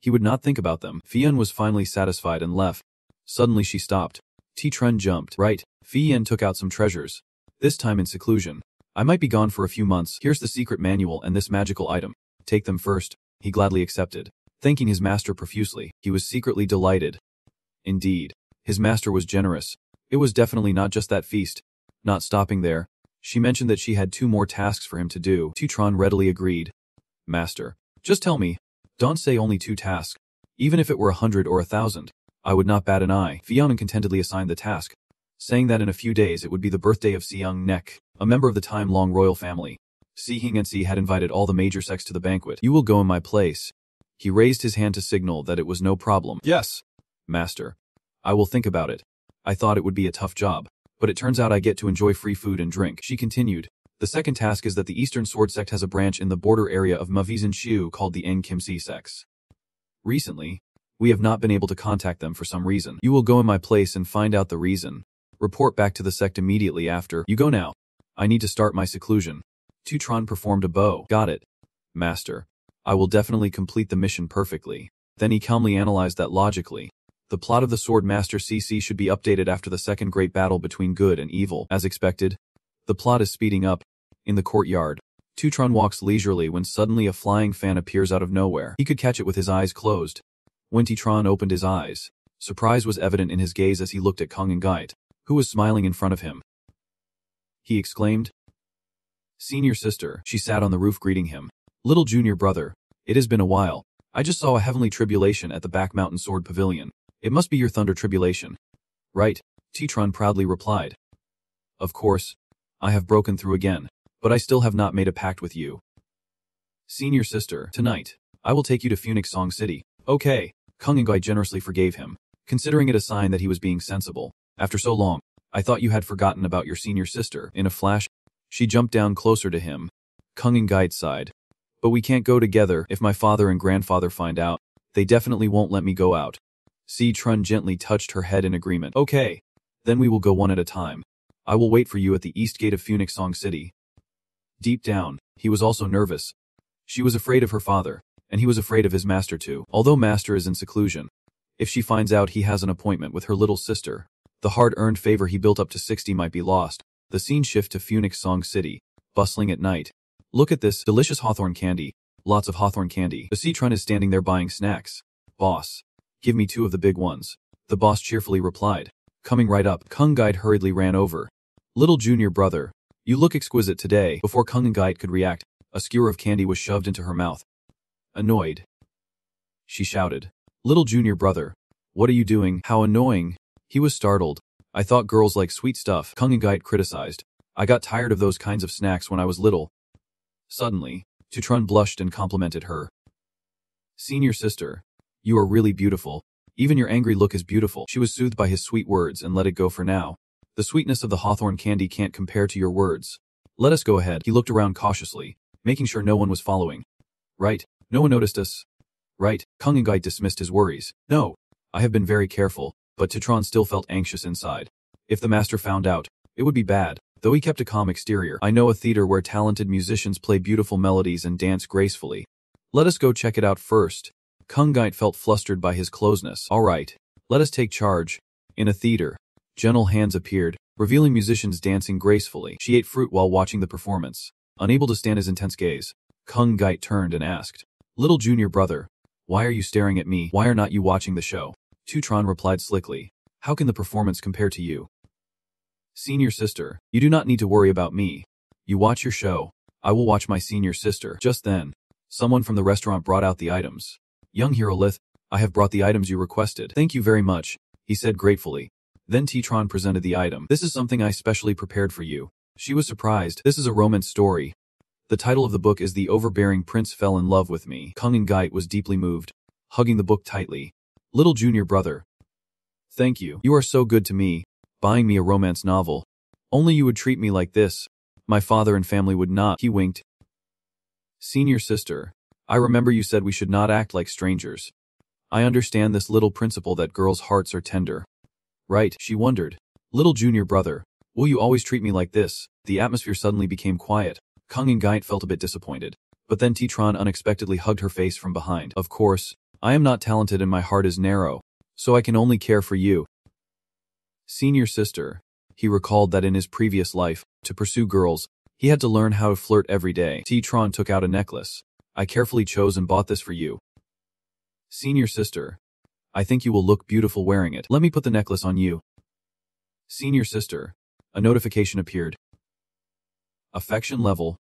S1: he would not think about them. Fian was finally satisfied and left. Suddenly she stopped. T-Tren jumped. Right. Fian took out some treasures. This time in seclusion. I might be gone for a few months. Here's the secret manual and this magical item. Take them first. He gladly accepted. Thanking his master profusely, he was secretly delighted. Indeed, his master was generous. It was definitely not just that feast. Not stopping there, she mentioned that she had 2 more tasks for him to do. T-Tren readily agreed. Master, just tell me. Don't say only 2 tasks. Even if it were 100 or 1,000, I would not bat an eye. Fian contentedly assigned the task, saying that in a few days it would be the birthday of Seung Nek, a member of the time-long royal family. Si Hing and Si had invited all the major sects to the banquet. You will go in my place. He raised his hand to signal that it was no problem. Yes, master. I will think about it. I thought it would be a tough job, but it turns out I get to enjoy free food and drink. She continued. The second task is that the Eastern Sword Sect has a branch in the border area of Mavizan-Shu called the N-Kim-Si sects. Recently, we have not been able to contact them for some reason. You will go in my place and find out the reason. Report back to the sect immediately after. You go now. I need to start my seclusion. T-Tren performed a bow. Got it. Master. I will definitely complete the mission perfectly. Then he calmly analyzed that logically. The plot of the Sword Master CC should be updated after the second great battle between good and evil. As expected, the plot is speeding up. In the courtyard, T-Tren walks leisurely when suddenly a flying fan appears out of nowhere. He could catch it with his eyes closed. When T-Tren opened his eyes, surprise was evident in his gaze as he looked at Kong and Gait, who was smiling in front of him. He exclaimed, Senior sister. She sat on the roof greeting him. Little junior brother. It has been a while. I just saw a heavenly tribulation at the Back Mountain Sword Pavilion. It must be your thunder tribulation. Right, T-Tren proudly replied. Of course. I have broken through again, but I still have not made a pact with you. Senior sister. Tonight, I will take you to Phoenix Song City. Okay. Kong and Gait generously forgave him, considering it a sign that he was being sensible. After so long, I thought you had forgotten about your senior sister. In a flash, she jumped down closer to him. Kong and Gait sighed. But we can't go together. If my father and grandfather find out, they definitely won't let me go out. T-Tren gently touched her head in agreement. Okay. Then we will go one at a time. I will wait for you at the east gate of Phoenix Song City. Deep down, he was also nervous. She was afraid of her father, and he was afraid of his master too. Although master is in seclusion, if she finds out he has an appointment with her little sister, the hard-earned favor he built up to 60 might be lost. The scene shift to Phoenix Song City, bustling at night. Look at this delicious hawthorn candy. Lots of hawthorn candy. The T-Tren is standing there buying snacks. Boss, give me 2 of the big ones. The boss cheerfully replied. Coming right up, Kong Gait hurriedly ran over. Little junior brother, you look exquisite today. Before Kong and Gait could react, a skewer of candy was shoved into her mouth. Annoyed, she shouted. Little junior brother, what are you doing? How annoying. He was startled. I thought girls like sweet stuff. Kong and Gait criticized. I got tired of those kinds of snacks when I was little. Suddenly, T-Tren blushed and complimented her. Senior sister, you are really beautiful. Even your angry look is beautiful. She was soothed by his sweet words and let it go for now. The sweetness of the hawthorn candy can't compare to your words. Let us go ahead. He looked around cautiously, making sure no one was following. Right, no one noticed us. Right, Kong and Gait dismissed his worries. No, I have been very careful, but T-Tren still felt anxious inside. If the master found out, it would be bad. Though he kept a calm exterior. I know a theater where talented musicians play beautiful melodies and dance gracefully. Let us go check it out first. Kong Gait felt flustered by his closeness. All right, let us take charge. In a theater, gentle hands appeared, revealing musicians dancing gracefully. She ate fruit while watching the performance. Unable to stand his intense gaze, Kong Gait turned and asked, Little junior brother, why are you staring at me? Why are not you watching the show? T-Tren replied slickly. How can the performance compare to you? Senior sister, you do not need to worry about me. You watch your show. I will watch my senior sister. Just then, someone from the restaurant brought out the items. Young hero Lith, I have brought the items you requested. Thank you very much, he said gratefully. Then T-Tren presented the item. This is something I specially prepared for you. She was surprised. This is a romance story. The title of the book is The Overbearing Prince Fell in Love with Me. Kong and Gait was deeply moved, hugging the book tightly. Little junior brother. Thank you. You are so good to me. Buying me a romance novel. Only you would treat me like this. My father and family would not. He winked. Senior sister, I remember you said we should not act like strangers. I understand this little principle that girls' hearts are tender. Right, she wondered. Little junior brother, will you always treat me like this? The atmosphere suddenly became quiet. Kong and Gait felt a bit disappointed, But then T-Tron unexpectedly hugged her face from behind. Of course, I am not talented and my heart is narrow, so I can only care for you. Senior sister. He recalled that in his previous life, to pursue girls, he had to learn how to flirt every day. T-Tron took out a necklace. I carefully chose and bought this for you. Senior sister. I think you will look beautiful wearing it. Let me put the necklace on you. Senior sister. A notification appeared. Affection level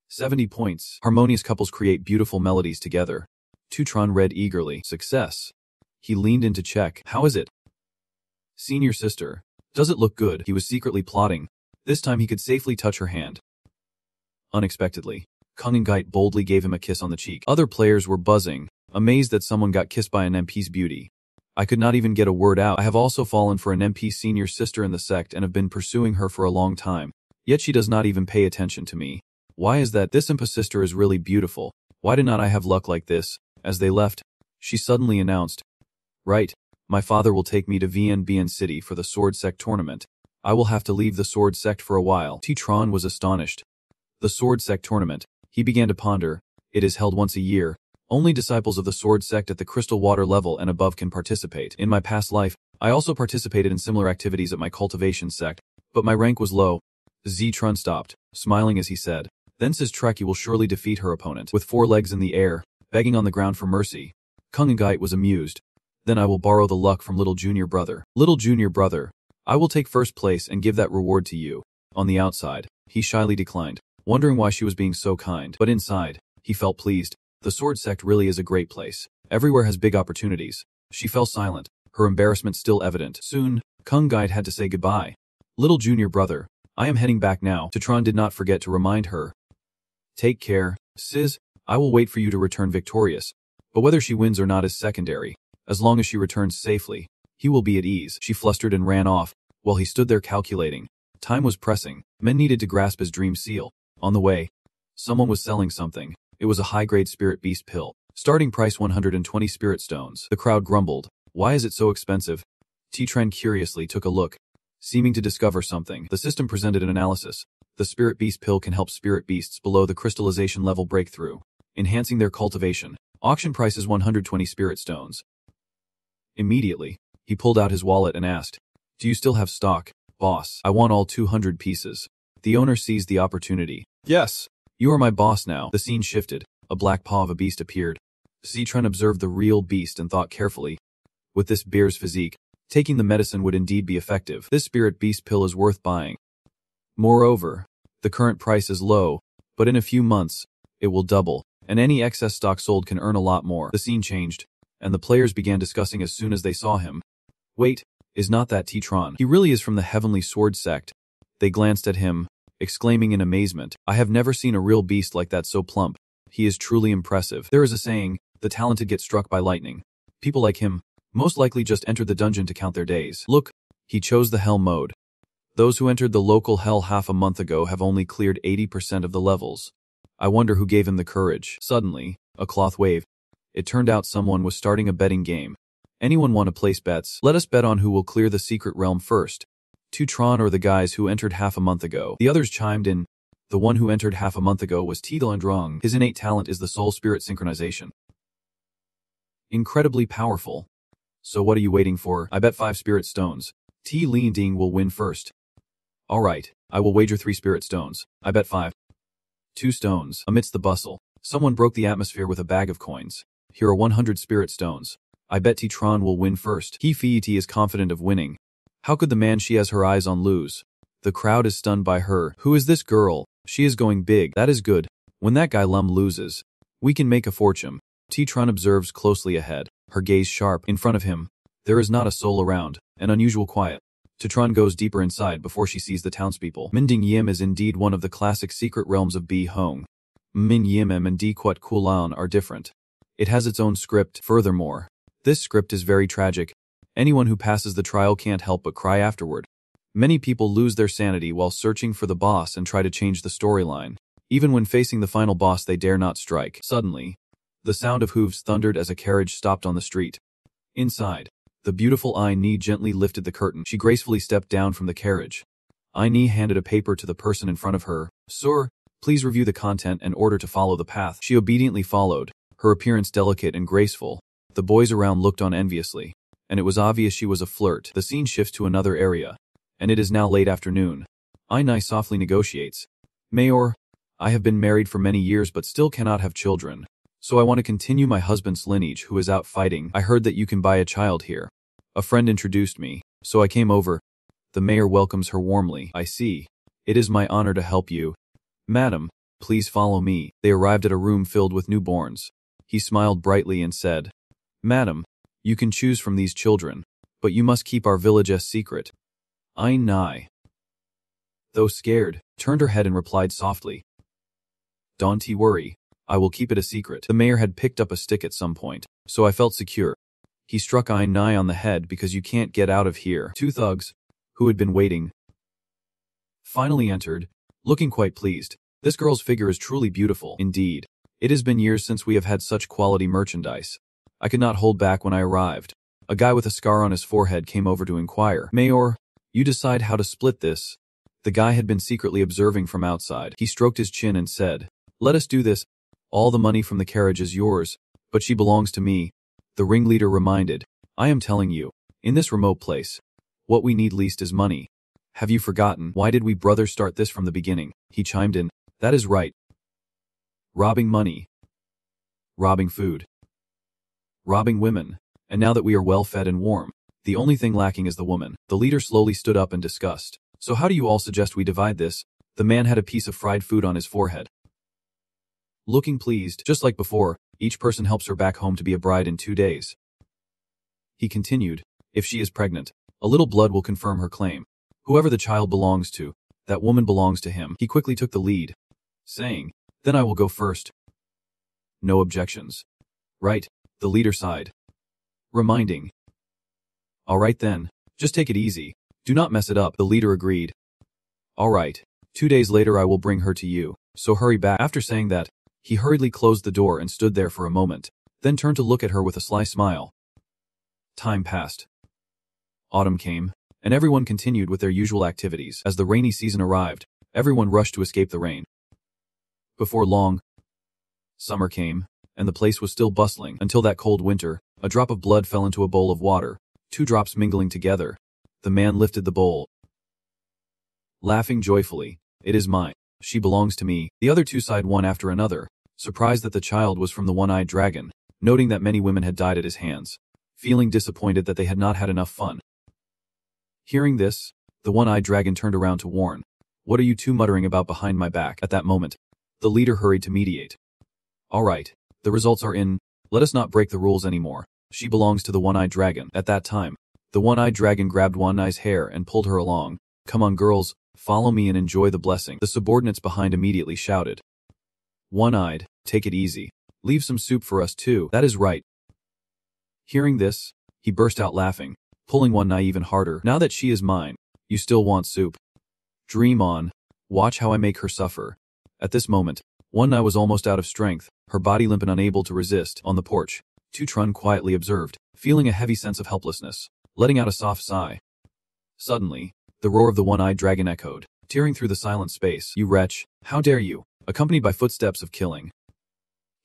S1: 70 points. Harmonious couples create beautiful melodies together. T-Tron read eagerly. Success. He leaned in to check. How is it? Senior sister. Does it look good? He was secretly plotting. This time he could safely touch her hand. Unexpectedly, Kungengite boldly gave him a kiss on the cheek. Other players were buzzing, amazed that someone got kissed by an MP's beauty. I could not even get a word out. I have also fallen for an MP's senior sister in the sect and have been pursuing her for a long time. Yet she does not even pay attention to me. Why is that? This impa sister is really beautiful. Why did not I have luck like this? As they left, she suddenly announced, Right, my father will take me to VNBN City for the Sword Sect tournament. I will have to leave the Sword Sect for a while. T-Tron was astonished. The Sword Sect tournament. He began to ponder. It is held once a year. Only disciples of the Sword Sect at the Crystal Water level and above can participate. In my past life, I also participated in similar activities at my cultivation sect, but my rank was low. Z-Tron stopped, smiling as he said, Then says Trek you will surely defeat her opponent. With 4 legs in the air, begging on the ground for mercy. Kungengite was amused. Then I will borrow the luck from little junior brother. Little junior brother. I will take first place and give that reward to you. On the outside, he shyly declined, wondering why she was being so kind. But inside, he felt pleased. The Sword Sect really is a great place. Everywhere has big opportunities. She fell silent, her embarrassment still evident. Soon, Kungengite had to say goodbye. Little junior brother, I am heading back now. T-Tron did not forget to remind her. Take care, sis. I will wait for you to return victorious. But whether she wins or not is secondary. As long as she returns safely, he will be at ease. She flustered and ran off, while he stood there calculating. Time was pressing. Men needed to grasp his dream seal. On the way, someone was selling something. It was a high-grade spirit beast pill. Starting price 120 spirit stones. The crowd grumbled. Why is it so expensive? T-Tron curiously took a look, seeming to discover something. The system presented an analysis. The spirit beast pill can help spirit beasts below the crystallization level breakthrough, enhancing their cultivation. Auction price is 120 spirit stones. Immediately, he pulled out his wallet and asked, Do you still have stock, boss? I want all 200 pieces. The owner seized the opportunity. Yes. You are my boss now. The scene shifted. A black paw of a beast appeared. Z-Tron observed the real beast and thought carefully. With this bear's physique, taking the medicine would indeed be effective. This spirit beast pill is worth buying. Moreover, the current price is low, but in a few months, it will double, and any excess stock sold can earn a lot more. The scene changed, and the players began discussing as soon as they saw him. Wait, is not that T-Tron? He really is from the Heavenly Sword Sect. They glanced at him, exclaiming in amazement, I have never seen a real beast like that so plump. He is truly impressive. There is a saying, the talented get struck by lightning. People like him, most likely just entered the dungeon to count their days. Look, he chose the hell mode. Those who entered the local hell half a month ago have only cleared 80% of the levels. I wonder who gave him the courage. Suddenly, a cloth waved. It turned out someone was starting a betting game. Anyone want to place bets? Let us bet on who will clear the secret realm first. T-Tron or the guys who entered half a month ago. The others chimed in. The one who entered half a month ago was T-Drong. His innate talent is the soul spirit synchronization. Incredibly powerful. So what are you waiting for? I bet 5 spirit stones. T-Ding will win first. Alright, I will wager 3 spirit stones. I bet 5. 2 stones. Amidst the bustle, someone broke the atmosphere with a bag of coins. Here are 100 spirit stones. I bet T-Tron will win first. He is confident of winning. How could the man she has her eyes on lose? The crowd is stunned by her. Who is this girl? She is going big. That is good. When that guy Lum loses, we can make a fortune. T-Tron observes closely ahead, her gaze sharp. In front of him, there is not a soul around, an unusual quiet. T-Tron goes deeper inside before she sees the townspeople. Minding Yim is indeed one of the classic secret realms of Bi Hong. Min Yim and Di Quat Kulan are different. It has its own script. Furthermore, this script is very tragic. Anyone who passes the trial can't help but cry afterward. Many people lose their sanity while searching for the boss and try to change the storyline. Even when facing the final boss they dare not strike. Suddenly, the sound of hooves thundered as a carriage stopped on the street. Inside, the beautiful Ai-Ni gently lifted the curtain. She gracefully stepped down from the carriage. Ai-Ni handed a paper to the person in front of her. Sir, Please review the content and order to follow the path. She obediently followed, her appearance delicate and graceful. The boys around looked on enviously, and it was obvious she was a flirt. The scene shifts to another area, and it is now late afternoon. Ainai softly negotiates. Mayor, I have been married for many years but still cannot have children. So I want to continue my husband's lineage who is out fighting. I heard that you can buy a child here. A friend introduced me, so I came over. The mayor welcomes her warmly. I see. It is my honor to help you. Madam, please follow me. They arrived at a room filled with newborns. He smiled brightly and said, Madam, you can choose from these children, but you must keep our village a secret. Ainai, though scared, turned her head and replied softly, Don't worry. I will keep it a secret. The mayor had picked up a stick at some point, so I felt secure. He struck Ainai on the head because you can't get out of here. Two thugs, who had been waiting, finally entered, looking quite pleased. This girl's figure is truly beautiful. Indeed, it has been years since we have had such quality merchandise. I could not hold back when I arrived. A guy with a scar on his forehead came over to inquire. Mayor, you decide how to split this. The guy had been secretly observing from outside. He stroked his chin and said, Let us do this. All the money from the carriage is yours, but she belongs to me. The ringleader reminded, I am telling you, in this remote place, what we need least is money. Have you forgotten? Why did we brothers start this from the beginning? He chimed in, That is right. Robbing money. Robbing food. Robbing women. And now that we are well fed and warm, the only thing lacking is the woman. The leader slowly stood up in disgust. So how do you all suggest we divide this? The man had a piece of fried food on his forehead. Looking pleased, just like before, each person helps her back home to be a bride in 2 days. He continued, If she is pregnant, a little blood will confirm her claim. Whoever the child belongs to, that woman belongs to him. He quickly took the lead, saying, Then I will go first. No objections. Right, the leader sighed, reminding, All right then, just take it easy. Do not mess it up. The leader agreed. All right, 2 days later I will bring her to you, so hurry back. After saying that, he hurriedly closed the door and stood there for a moment, then turned to look at her with a sly smile. Time passed. Autumn came, and everyone continued with their usual activities. As the rainy season arrived, everyone rushed to escape the rain. Before long, summer came, and the place was still bustling until that cold winter. A drop of blood fell into a bowl of water, 2 drops mingling together. The man lifted the bowl, laughing joyfully. It is mine. She belongs to me. The other 2 sighed one after another, surprised that the child was from the one-eyed dragon, noting that many women had died at his hands, feeling disappointed that they had not had enough fun. Hearing this, the one-eyed dragon turned around to warn, What are you 2 muttering about behind my back? At that moment, the leader hurried to mediate. All right, the results are in. Let us not break the rules anymore. She belongs to the one-eyed dragon. At that time, the one-eyed dragon grabbed One-Eye's hair and pulled her along. Come on girls, follow me and enjoy the blessing. The subordinates behind immediately shouted. One-eyed, take it easy. Leave some soup for us too. That is right. Hearing this, he burst out laughing, pulling One-Eye even harder. Now that she is mine, you still want soup? Dream on. Watch how I make her suffer. At this moment, One-Eye was almost out of strength, her body limp and unable to resist. On the porch, Tutrun quietly observed, feeling a heavy sense of helplessness, letting out a soft sigh. Suddenly, the roar of the one-eyed dragon echoed, tearing through the silent space. You wretch, how dare you, accompanied by footsteps of killing.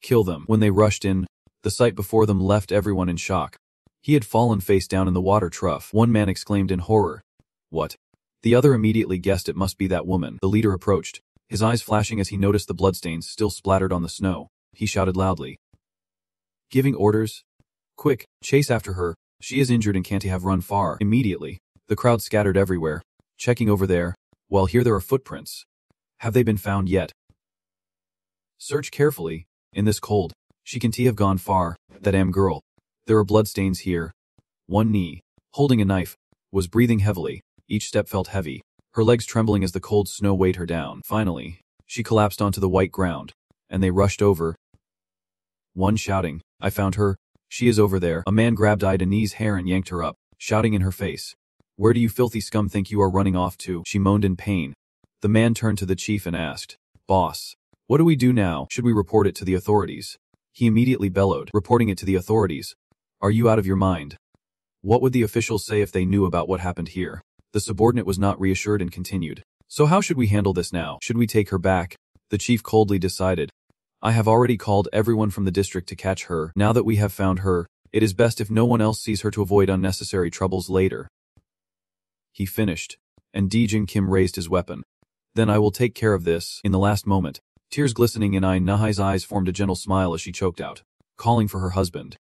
S1: Kill them. When they rushed in, the sight before them left everyone in shock. He had fallen face down in the water trough. One man exclaimed in horror. What? The other immediately guessed it must be that woman. The leader approached, his eyes flashing as he noticed the bloodstains still splattered on the snow. He shouted loudly. Giving orders? Quick, chase after her. She is injured and can't have run far. Immediately, the crowd scattered everywhere, checking over there, while here there are footprints. Have they been found yet? Search carefully. In this cold, she can't have gone far. That damn girl. There are bloodstains here. One knee, holding a knife, was breathing heavily. Each step felt heavy, her legs trembling as the cold snow weighed her down. Finally, she collapsed onto the white ground, and they rushed over. One shouting, I found her. She is over there. A man grabbed Idane's hair and yanked her up, shouting in her face. Where do you filthy scum think you are running off to? She moaned in pain. The man turned to the chief and asked, Boss, what do we do now? Should we report it to the authorities? He immediately bellowed, reporting it to the authorities. Are you out of your mind? What would the officials say if they knew about what happened here? The subordinate was not reassured and continued. So how should we handle this now? Should we take her back? The chief coldly decided. I have already called everyone from the district to catch her. Now that we have found her, it is best if no one else sees her to avoid unnecessary troubles later. He finished, and Jin Kim raised his weapon. Then I will take care of this. In the last moment, tears glistening in Nahai's eyes formed a gentle smile as she choked out, calling for her husband.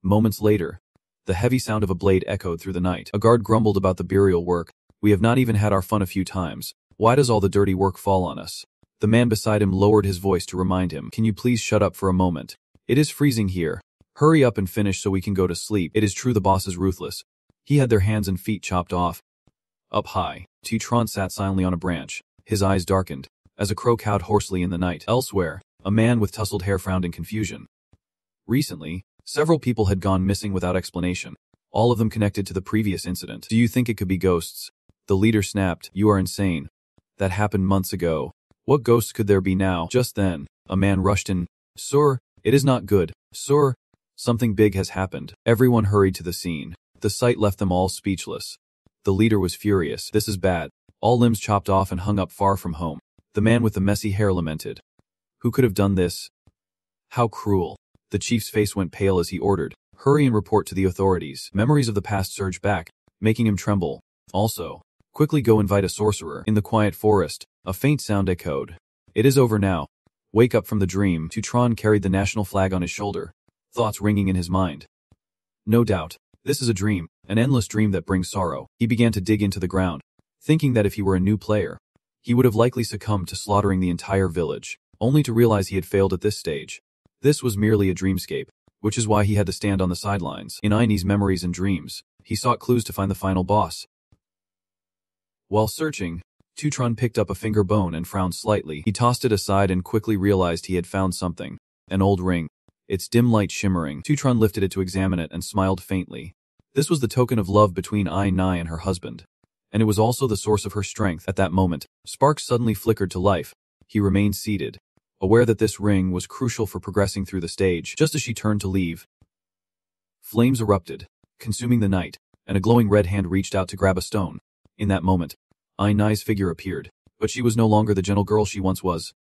S1: Moments later, the heavy sound of a blade echoed through the night. A guard grumbled about the burial work. We have not even had our fun a few times. Why does all the dirty work fall on us? The man beside him lowered his voice to remind him. Can you please shut up for a moment? It is freezing here. Hurry up and finish so we can go to sleep. It is true the boss is ruthless. He had their hands and feet chopped off. Up high, Tron sat silently on a branch. His eyes darkened, as a crow cawed hoarsely in the night. Elsewhere, a man with tousled hair frowned in confusion. Recently, several people had gone missing without explanation, all of them connected to the previous incident. Do you think it could be ghosts? The leader snapped. You are insane. That happened months ago. What ghosts could there be now? Just then, a man rushed in. Sir, it is not good. Sir, something big has happened. Everyone hurried to the scene. The sight left them all speechless. The leader was furious. This is bad. All limbs chopped off and hung up far from home. The man with the messy hair lamented. Who could have done this? How cruel. The chief's face went pale as he ordered. Hurry and report to the authorities. Memories of the past surged back, making him tremble. Also, quickly go invite a sorcerer. In the quiet forest, a faint sound echoed. It is over now. Wake up from the dream. Tron carried the national flag on his shoulder, thoughts ringing in his mind. No doubt, this is a dream, an endless dream that brings sorrow. He began to dig into the ground, thinking that if he were a new player, he would have likely succumbed to slaughtering the entire village, only to realize he had failed at this stage. This was merely a dreamscape, which is why he had to stand on the sidelines. In Aine's memories and dreams, he sought clues to find the final boss. While searching, Tron picked up a finger bone and frowned slightly. He tossed it aside and quickly realized he had found something. An old ring. Its dim light shimmering. Tron lifted it to examine it and smiled faintly. This was the token of love between Aine and her husband. And it was also the source of her strength. At that moment, sparks suddenly flickered to life. He remained seated, aware that this ring was crucial for progressing through the stage. Just as she turned to leave, flames erupted, consuming the night, and a glowing red hand reached out to grab a stone. In that moment, Aine's figure appeared, but she was no longer the gentle girl she once was.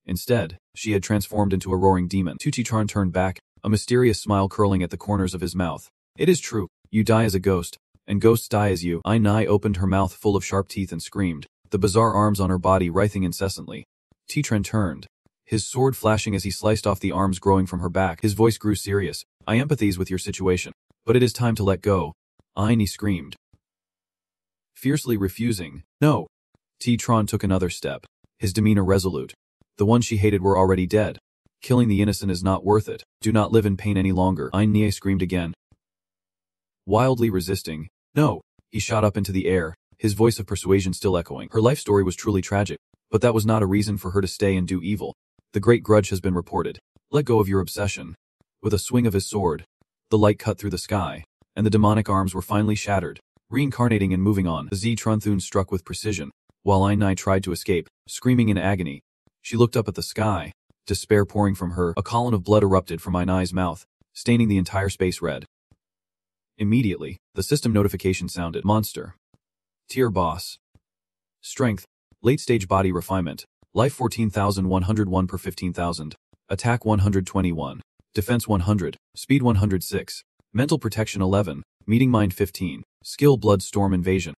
S1: Instead, she had transformed into a roaring demon. Tron turned back, a mysterious smile curling at the corners of his mouth. It is true, you die as a ghost, and ghosts die as you. Aine opened her mouth full of sharp teeth and screamed, the bizarre arms on her body writhing incessantly. Tron turned, his sword flashing as he sliced off the arms growing from her back. His voice grew serious. I empathize with your situation, but it is time to let go. Aine screamed, fiercely refusing. No. Tron took another step, his demeanor resolute. The ones she hated were already dead. Killing the innocent is not worth it. Do not live in pain any longer. Aine screamed again, wildly resisting. No. He shot up into the air, his voice of persuasion still echoing. Her life story was truly tragic, but that was not a reason for her to stay and do evil. The great grudge has been reported. Let go of your obsession. With a swing of his sword, the light cut through the sky, and the demonic arms were finally shattered, reincarnating and moving on. Tron struck with precision, while Aine tried to escape, screaming in agony. She looked up at the sky, despair pouring from her. A column of blood erupted from Aine's mouth, staining the entire space red. Immediately, the system notification sounded. Monster. Tier boss. Strength. Late-stage body refinement. Life 14,101 per 15,000. Attack 121. Defense 100. Speed 106. Mental protection 11. Meeting mind 15. Skill blood storm invasion.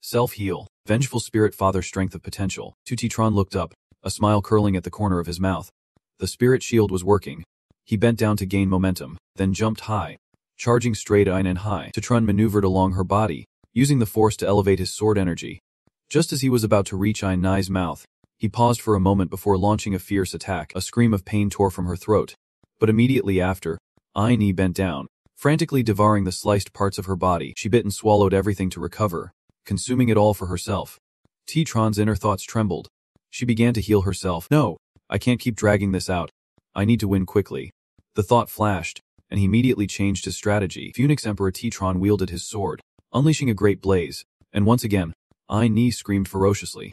S1: Self-heal. Vengeful spirit father strength of potential. Tron looked up, a smile curling at the corner of his mouth. The spirit shield was working. He bent down to gain momentum, then jumped high, charging straight Aine and high. Tron maneuvered along her body, using the force to elevate his sword energy. Just as he was about to reach Aine's mouth, he paused for a moment before launching a fierce attack. A scream of pain tore from her throat, but immediately after, Aine bent down, frantically devouring the sliced parts of her body. She bit and swallowed everything to recover, consuming it all for herself. Tron's inner thoughts trembled. She began to heal herself. No, I can't keep dragging this out. I need to win quickly. The thought flashed, and he immediately changed his strategy. Phoenix Emperor Tron wielded his sword, unleashing a great blaze, and once again, Aine screamed ferociously.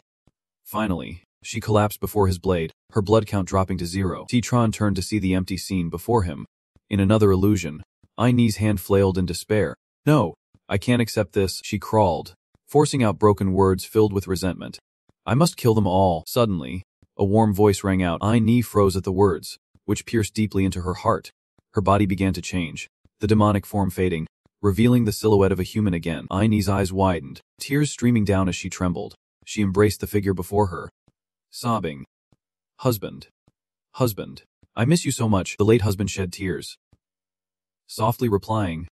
S1: Finally, she collapsed before his blade, her blood count dropping to 0. Tron turned to see the empty scene before him. In another illusion, Aine's hand flailed in despair. No, I can't accept this, she crawled, forcing out broken words filled with resentment. I must kill them all. Suddenly, A warm voice rang out. Ai froze at the words, which pierced deeply into her heart. Her body began to change, the demonic form fading, revealing the silhouette of a human again. Ai's eyes widened, tears streaming down as she trembled. She embraced the figure before her, sobbing. Husband. Husband. I miss you so much. The late husband shed tears, softly replying,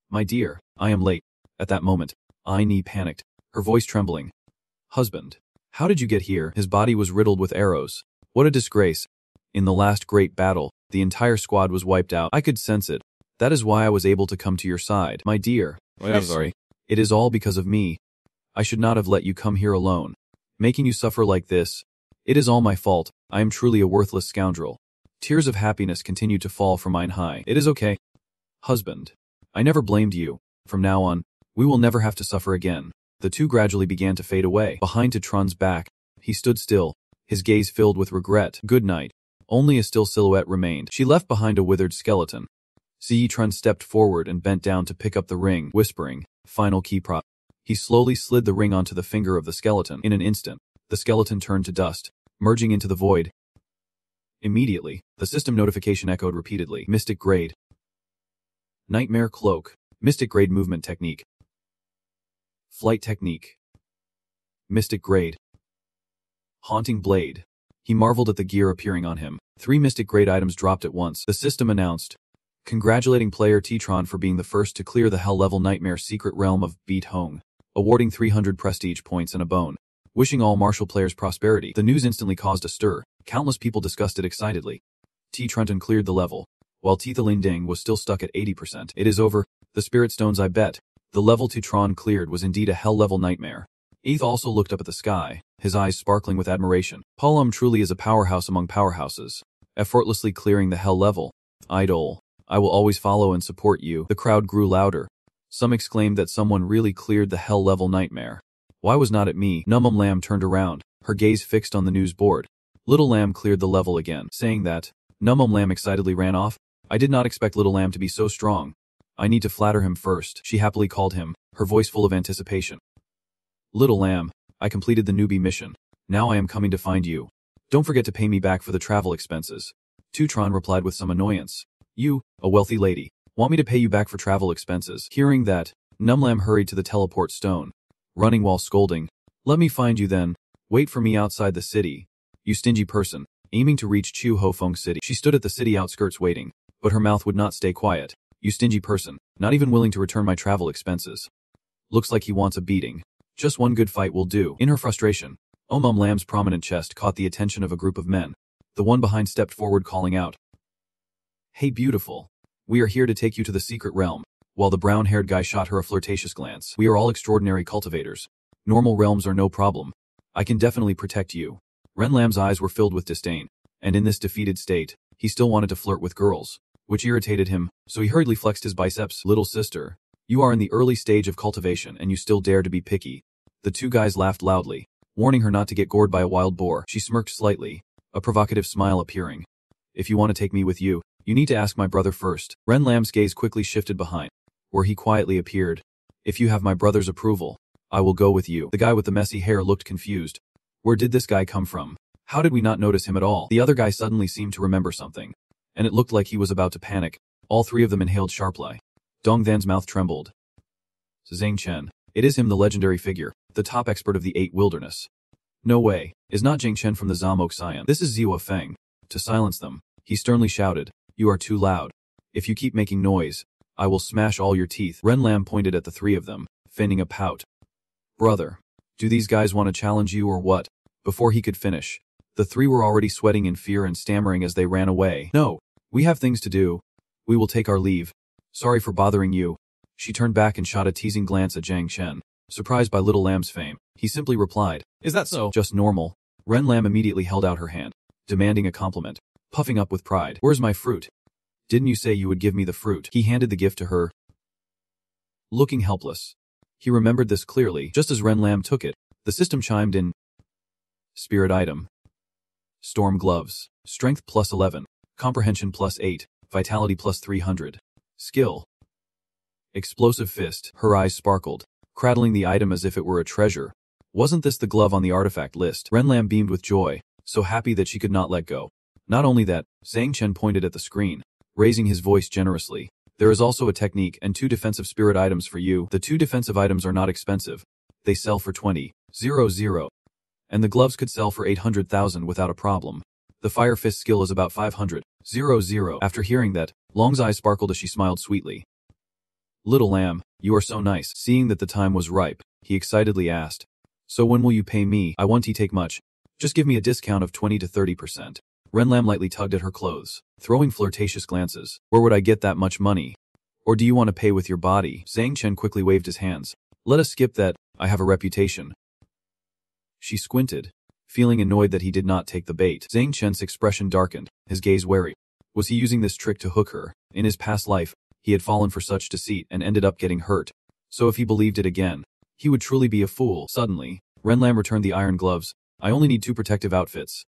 S1: My dear, I am late. At that moment, Ai panicked, her voice trembling. Husband. How did you get here? His body was riddled with arrows. What a disgrace. In the last great battle, the entire squad was wiped out. I could sense it. That is why I was able to come to your side. My dear. Wait, I'm sorry. It is all because of me. I should not have let you come here alone, making you suffer like this. It is all my fault. I am truly a worthless scoundrel. Tears of happiness continued to fall from Ai. It is okay. Husband. I never blamed you. From now on, we will never have to suffer again. The two gradually began to fade away. Behind Tetron's back, he stood still, his gaze filled with regret. Good night. Only a still silhouette remained. She left behind a withered skeleton. Tetron stepped forward and bent down to pick up the ring, whispering, Final key prop. He slowly slid the ring onto the finger of the skeleton. In an instant, the skeleton turned to dust, merging into the void. Immediately, the system notification echoed repeatedly. Mystic Grade. Nightmare Cloak. Mystic Grade Movement Technique. Flight Technique. Mystic Grade. Haunting Blade. He marveled at the gear appearing on him. 3 Mystic Grade items dropped at once. The system announced, congratulating player Tetron for being the first to clear the hell-level nightmare secret realm of Beat Hong, awarding 300 prestige points and a bone. Wishing all martial players prosperity. The news instantly caused a stir. Countless people discussed it excitedly. Tetron cleared the level, while Tethalin Ding was still stuck at 80%. It is over. The spirit stones, I bet. The level Tetron cleared was indeed a hell-level nightmare. Eth also looked up at the sky, his eyes sparkling with admiration. Palom truly is a powerhouse among powerhouses, effortlessly clearing the hell level. Idol. I will always follow and support you. The crowd grew louder. Some exclaimed that someone really cleared the hell-level nightmare. Why was not it me? Numum Lamb turned around, her gaze fixed on the news board. Little Lamb cleared the level again, saying that. Numum Lamb excitedly ran off. I did not expect Little Lamb to be so strong. I need to flatter him first, she happily called him, her voice full of anticipation. Little Lamb, I completed the newbie mission. Now I am coming to find you. Don't forget to pay me back for the travel expenses. Tetron replied with some annoyance. You, a wealthy lady, want me to pay you back for travel expenses? Hearing that, Numlam hurried to the teleport stone, running while scolding. Let me find you then. Wait for me outside the city. You stingy person. Aiming to reach Chu Ho Feng City. She stood at the city outskirts waiting, but her mouth would not stay quiet. You stingy person, not even willing to return my travel expenses. Looks like he wants a beating. Just one good fight will do. In her frustration, Omum Lamb's prominent chest caught the attention of a group of men. The one behind stepped forward calling out. Hey beautiful. We are here to take you to the secret realm. While the brown-haired guy shot her a flirtatious glance. We are all extraordinary cultivators. Normal realms are no problem. I can definitely protect you. Ren Lam's eyes were filled with disdain, and in this defeated state, he still wanted to flirt with girls, which irritated him, so he hurriedly flexed his biceps. Little sister, you are in the early stage of cultivation and you still dare to be picky. The two guys laughed loudly, warning her not to get gored by a wild boar. She smirked slightly, a provocative smile appearing. If you want to take me with you, you need to ask my brother first. Ren Lam's gaze quickly shifted behind, where he quietly appeared. If you have my brother's approval, I will go with you. The guy with the messy hair looked confused. Where did this guy come from? How did we not notice him at all? The other guy suddenly seemed to remember something, and it looked like he was about to panic. All three of them inhaled sharply. Dong Than's mouth trembled. Zhang Chen. It is him, the legendary figure, the top expert of the 8 wilderness. No way. Is not Zhang Chen from the Zamok Xian. This is Ziwa Feng. To silence them, he sternly shouted, you are too loud. If you keep making noise, I will smash all your teeth. Ren Lam pointed at the three of them, feigning a pout. Brother, do these guys want to challenge you or what? Before he could finish, the three were already sweating in fear and stammering as they ran away. No, we have things to do. We will take our leave. Sorry for bothering you. She turned back and shot a teasing glance at Zhang Chen. Surprised by Little Lamb's fame, he simply replied, is that so? Just normal. Ren Lam immediately held out her hand, demanding a compliment, puffing up with pride. Where's my fruit? Didn't you say you would give me the fruit? He handed the gift to her, looking helpless. He remembered this clearly. Just as Ren Lam took it, the system chimed in. Spirit item. Storm gloves. Strength plus 11. Comprehension plus 8. Vitality plus 300. Skill. Explosive fist. Her eyes sparkled, cradling the item as if it were a treasure. Wasn't this the glove on the artifact list? Ren Lam beamed with joy, so happy that she could not let go. Not only that, Zhang Chen pointed at the screen, raising his voice generously. There is also a technique and 2 defensive spirit items for you. The 2 defensive items are not expensive. They sell for 20,000. And the gloves could sell for 800,000 without a problem. The Fire Fist skill is about 500,000. After hearing that, Long's eyes sparkled as she smiled sweetly. Little lamb, you are so nice. Seeing that the time was ripe, he excitedly asked. So when will you pay me? I won't take much. Just give me a discount of 20 to 30%. Renlam lightly tugged at her clothes, throwing flirtatious glances. Where would I get that much money? Or do you want to pay with your body? Zhang Chen quickly waved his hands. Let us skip that, I have a reputation. She squinted, feeling annoyed that he did not take the bait. Zhang Chen's expression darkened, his gaze wary. Was he using this trick to hook her? In his past life, he had fallen for such deceit and ended up getting hurt. So if he believed it again, he would truly be a fool. Suddenly, Renlam returned the iron gloves. I only need 2 protective outfits.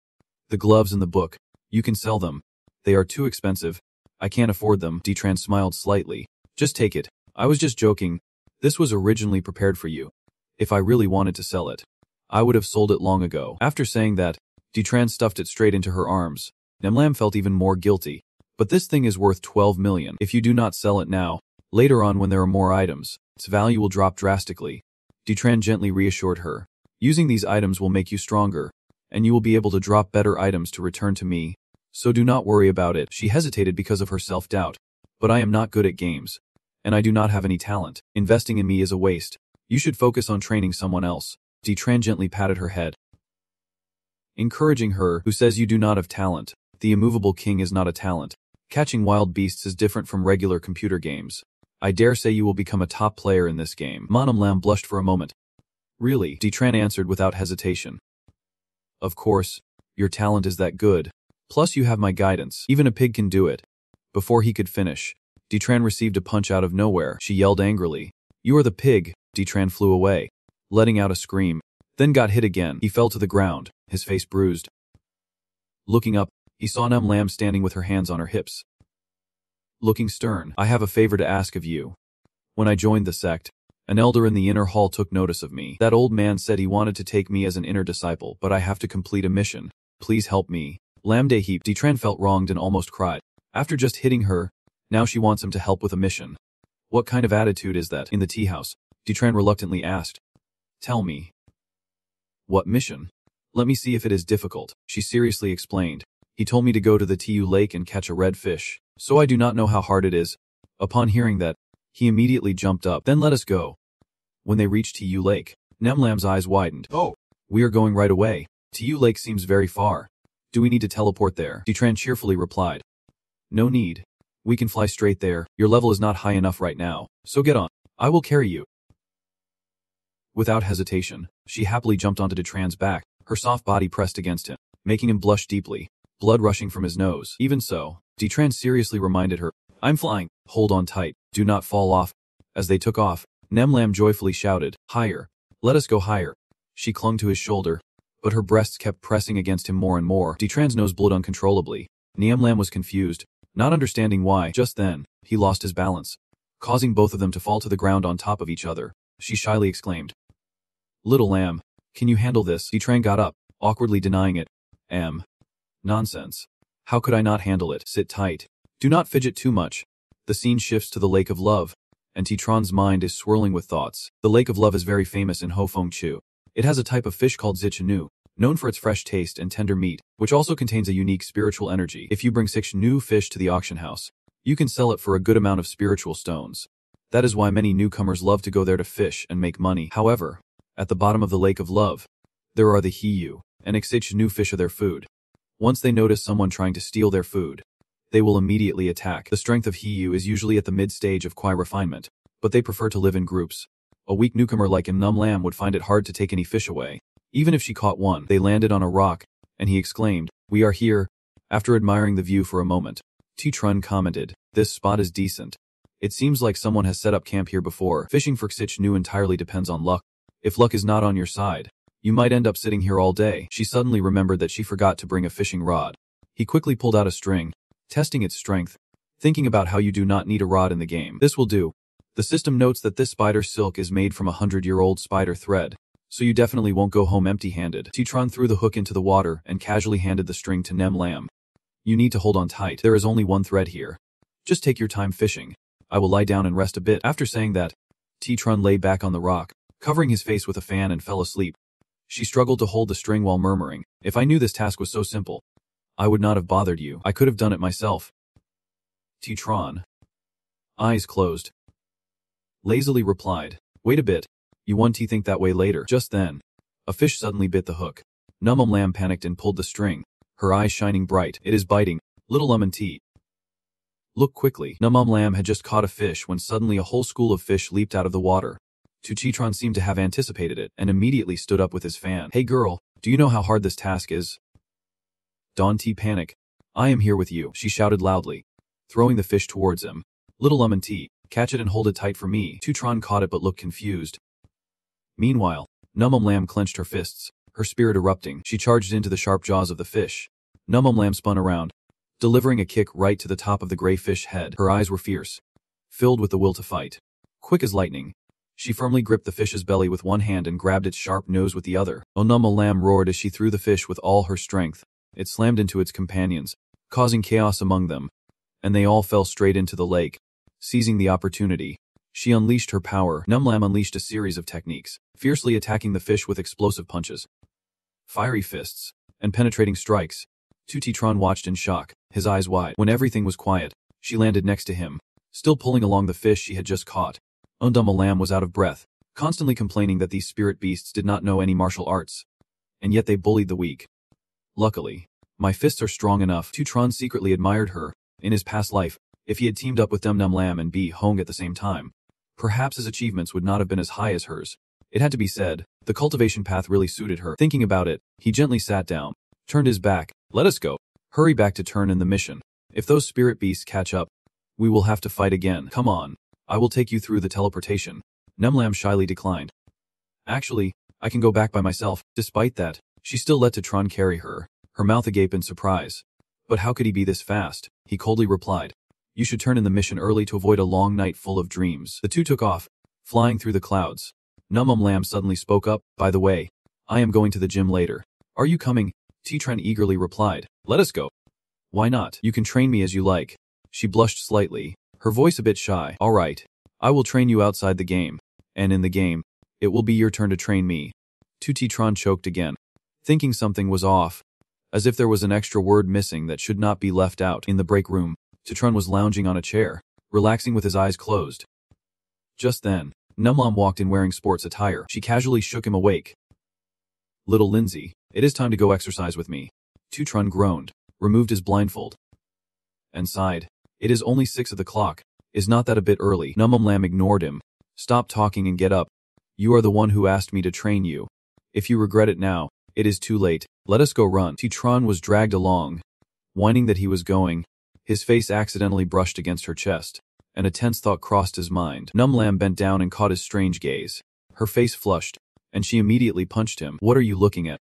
S1: The gloves and the book. You can sell them. They are too expensive. I can't afford them. Detran smiled slightly. Just take it. I was just joking. This was originally prepared for you. If I really wanted to sell it, I would have sold it long ago. After saying that, Detran stuffed it straight into her arms. Nemlam felt even more guilty. But this thing is worth 12 million. If you do not sell it now, later on when there are more items, its value will drop drastically. Detran gently reassured her. Using these items will make you stronger, and you will be able to drop better items to return to me. So do not worry about it. She hesitated because of her self-doubt. But I am not good at games. And I do not have any talent. Investing in me is a waste. You should focus on training someone else. Detran gently patted her head, encouraging her. Who says you do not have talent? The immovable king is not a talent. Catching wild beasts is different from regular computer games. I dare say you will become a top player in this game. Manam Lam blushed for a moment. Really? Detran answered without hesitation. Of course, your talent is that good. Plus you have my guidance. Even a pig can do it. Before he could finish, Detran received a punch out of nowhere. She yelled angrily. You are the pig. Detran flew away, letting out a scream, then got hit again. He fell to the ground, his face bruised. Looking up, he saw Nam Lam standing with her hands on her hips, looking stern. I have a favor to ask of you. When I joined the sect, an elder in the inner hall took notice of me. That old man said he wanted to take me as an inner disciple, but I have to complete a mission. Please help me. Lam De Heap. Detran felt wronged and almost cried. After just hitting her, now she wants him to help with a mission. What kind of attitude is that? In the tea house, Detran reluctantly asked. Tell me. What mission? Let me see if it is difficult, she seriously explained. He told me to go to the Tu lake and catch a red fish, so I do not know how hard it is. Upon hearing that, he immediately jumped up. Then let us go. When they reached Tu lake, Nemlam's eyes widened. Oh, we are going right away. Tu lake seems very far. Do we need to teleport there? Detran cheerfully replied. No need. We can fly straight there. Your level is not high enough right now, so get on. I will carry you. Without hesitation, she happily jumped onto Detran's back, her soft body pressed against him, making him blush deeply, blood rushing from his nose. Even so, Detran seriously reminded her, I'm flying, hold on tight, do not fall off. As they took off, Nemlam joyfully shouted, higher, let us go higher. She clung to his shoulder, but her breasts kept pressing against him more and more. Detran's nose bled uncontrollably. Nemlam was confused, not understanding why. Just then, he lost his balance, causing both of them to fall to the ground on top of each other. She shyly exclaimed, Little lamb, can you handle this? Detran got up, awkwardly denying it. Nonsense. How could I not handle it? Sit tight. Do not fidget too much. The scene shifts to the Lake of Love, and Detran's mind is swirling with thoughts. The Lake of Love is very famous in Hofeng-chu. It has a type of fish called zichenu, known for its fresh taste and tender meat, which also contains a unique spiritual energy. If you bring 6 new fish to the auction house, you can sell it for a good amount of spiritual stones. That is why many newcomers love to go there to fish and make money. However, at the bottom of the Lake of Love, there are the Hiyu, and zichenu fish are their food. Once they notice someone trying to steal their food, they will immediately attack. The strength of Hiyu is usually at the mid-stage of Kwai refinement, but they prefer to live in groups. A weak newcomer like Num Lam would find it hard to take any fish away. Even if she caught one, they landed on a rock, and he exclaimed, we are here. After admiring the view for a moment, T-Trun commented, this spot is decent. It seems like someone has set up camp here before. Fishing for zichenu entirely depends on luck. If luck is not on your side, you might end up sitting here all day. She suddenly remembered that she forgot to bring a fishing rod. He quickly pulled out a string, testing its strength, thinking about how you do not need a rod in the game. This will do. The system notes that this spider silk is made from 100-year-old spider thread, So you definitely won't go home empty-handed. Titran threw the hook into the water and casually handed the string to Nem Lam. You need to hold on tight. There is only one thread here. Just take your time fishing. I will lie down and rest a bit. After saying that, Titran lay back on the rock, covering his face with a fan, and fell asleep. She struggled to hold the string while murmuring, "If I knew this task was so simple, I would not have bothered you. I could have done it myself." Titran, eyes closed, lazily replied, "Wait a bit. You want to think that way later." Just then, a fish suddenly bit the hook. Num Lam panicked and pulled the string, her eyes shining bright. "It is biting. Little lemon tea. Look quickly." Num Lam had just caught a fish when suddenly a whole school of fish leaped out of the water. Titran seemed to have anticipated it and immediately stood up with his fan. "Hey girl, do you know how hard this task is?" Don't panic. I am here with you, she shouted loudly, throwing the fish towards him. "Little lemon tea, catch it and hold it tight for me." Titran caught it but looked confused. Meanwhile, Num Lam clenched her fists, her spirit erupting. She charged into the sharp jaws of the fish. Num Lam spun around, delivering a kick right to the top of the gray fish head. Her eyes were fierce, filled with the will to fight. Quick as lightning, she firmly gripped the fish's belly with one hand and grabbed its sharp nose with the other. Num Lam roared as she threw the fish with all her strength. It slammed into its companions, causing chaos among them, and they all fell straight into the lake. Seizing the opportunity, she unleashed her power. Num Lam unleashed a series of techniques, fiercely attacking the fish with explosive punches, fiery fists, and penetrating strikes. Titran watched in shock, his eyes wide. When everything was quiet, she landed next to him, still pulling along the fish she had just caught. Num Lam was out of breath, constantly complaining that these spirit beasts did not know any martial arts, and yet they bullied the weak. "Luckily, my fists are strong enough." Titran secretly admired her. In his past life, if he had teamed up with Num Lam and Bi Hong at the same time, perhaps his achievements would not have been as high as hers. It had to be said, the cultivation path really suited her. Thinking about it, he gently sat down, turned his back. "Let us go. Hurry back to turn in the mission. If those spirit beasts catch up, we will have to fight again. Come on, I will take you through the teleportation." Num Lam shyly declined. "Actually, I can go back by myself." Despite that, she still let Titran carry her, her mouth agape in surprise. "But how could he be this fast?" He coldly replied. "You should turn in the mission early to avoid a long night full of dreams." The two took off, flying through the clouds. Num Lam suddenly spoke up. "By the way, I am going to the gym later. Are you coming?" Titran eagerly replied. "Let us go." "Why not? You can train me as you like." She blushed slightly, her voice a bit shy. "All right, I will train you outside the game, and in the game, it will be your turn to train me." Titran choked again, thinking something was off, as if there was an extra word missing that should not be left out. In the break room, Titran was lounging on a chair, relaxing with his eyes closed. Just then, Num Lam walked in wearing sports attire. She casually shook him awake. "Little Lindsay, it is time to go exercise with me." Titran groaned, removed his blindfold, and sighed. "It is only 6 o'clock. Is not that a bit early?" Num Lam ignored him. "Stop talking and get up. You are the one who asked me to train you. If you regret it now, it is too late. Let us go run." Titran was dragged along, whining that he was going. His face accidentally brushed against her chest, and a tense thought crossed his mind. Num Lam bent down and caught his strange gaze. Her face flushed, and she immediately punched him. "What are you looking at,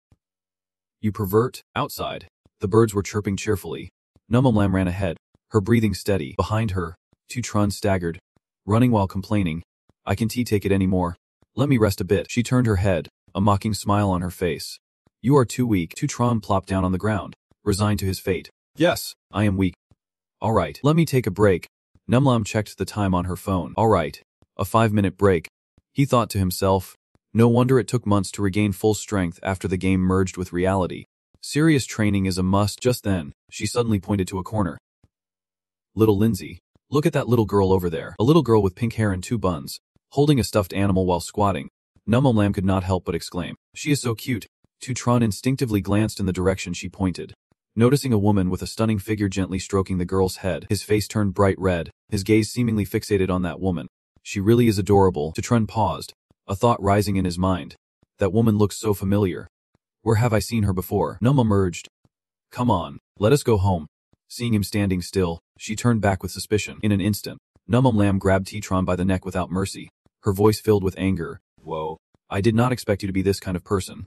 S1: you pervert?" Outside, the birds were chirping cheerfully. Num Lam ran ahead, her breathing steady. Behind her, Titran staggered, running while complaining. "I can't take it anymore. Let me rest a bit." She turned her head, a mocking smile on her face. "You are too weak." Titran plopped down on the ground, resigned to his fate. "Yes, I am weak. All right, let me take a break." Num Lam checked the time on her phone. All right, a 5-minute break. He thought to himself. No wonder it took months to regain full strength after the game merged with reality. Serious training is a must. Just then, she suddenly pointed to a corner. "Little Lindsay, look at that little girl over there." A little girl with pink hair and 2 buns, holding a stuffed animal while squatting. Num Lam could not help but exclaim, "She is so cute." Titran instinctively glanced in the direction she pointed, noticing a woman with a stunning figure gently stroking the girl's head. His face turned bright red, his gaze seemingly fixated on that woman. "She really is adorable." Titran paused, a thought rising in his mind. That woman looks so familiar. Where have I seen her before? Num emerged. "Come on, let us go home." Seeing him standing still, she turned back with suspicion. In an instant, Num Lam grabbed Titran by the neck without mercy, her voice filled with anger. "Whoa, I did not expect you to be this kind of person.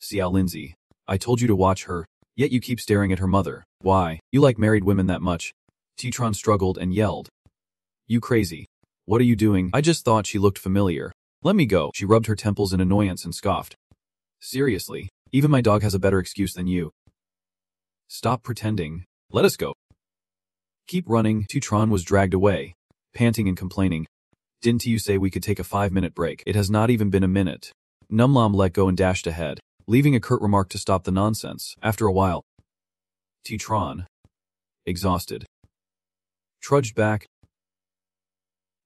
S1: Xiao Lindsay, I told you to watch her, yet you keep staring at her mother. Why, you like married women that much?" Titran struggled and yelled. "You crazy. What are you doing?" "I just thought she looked familiar." Let me go. She rubbed her temples in annoyance and scoffed. Seriously, even my dog has a better excuse than you. Stop pretending. Let us go. Keep running. Tron was dragged away, panting and complaining. Didn't you say we could take a 5-minute break? It has not even been a minute. Numlam let go and dashed ahead, leaving a curt remark to stop the nonsense. After a while, Tron, exhausted, trudged back,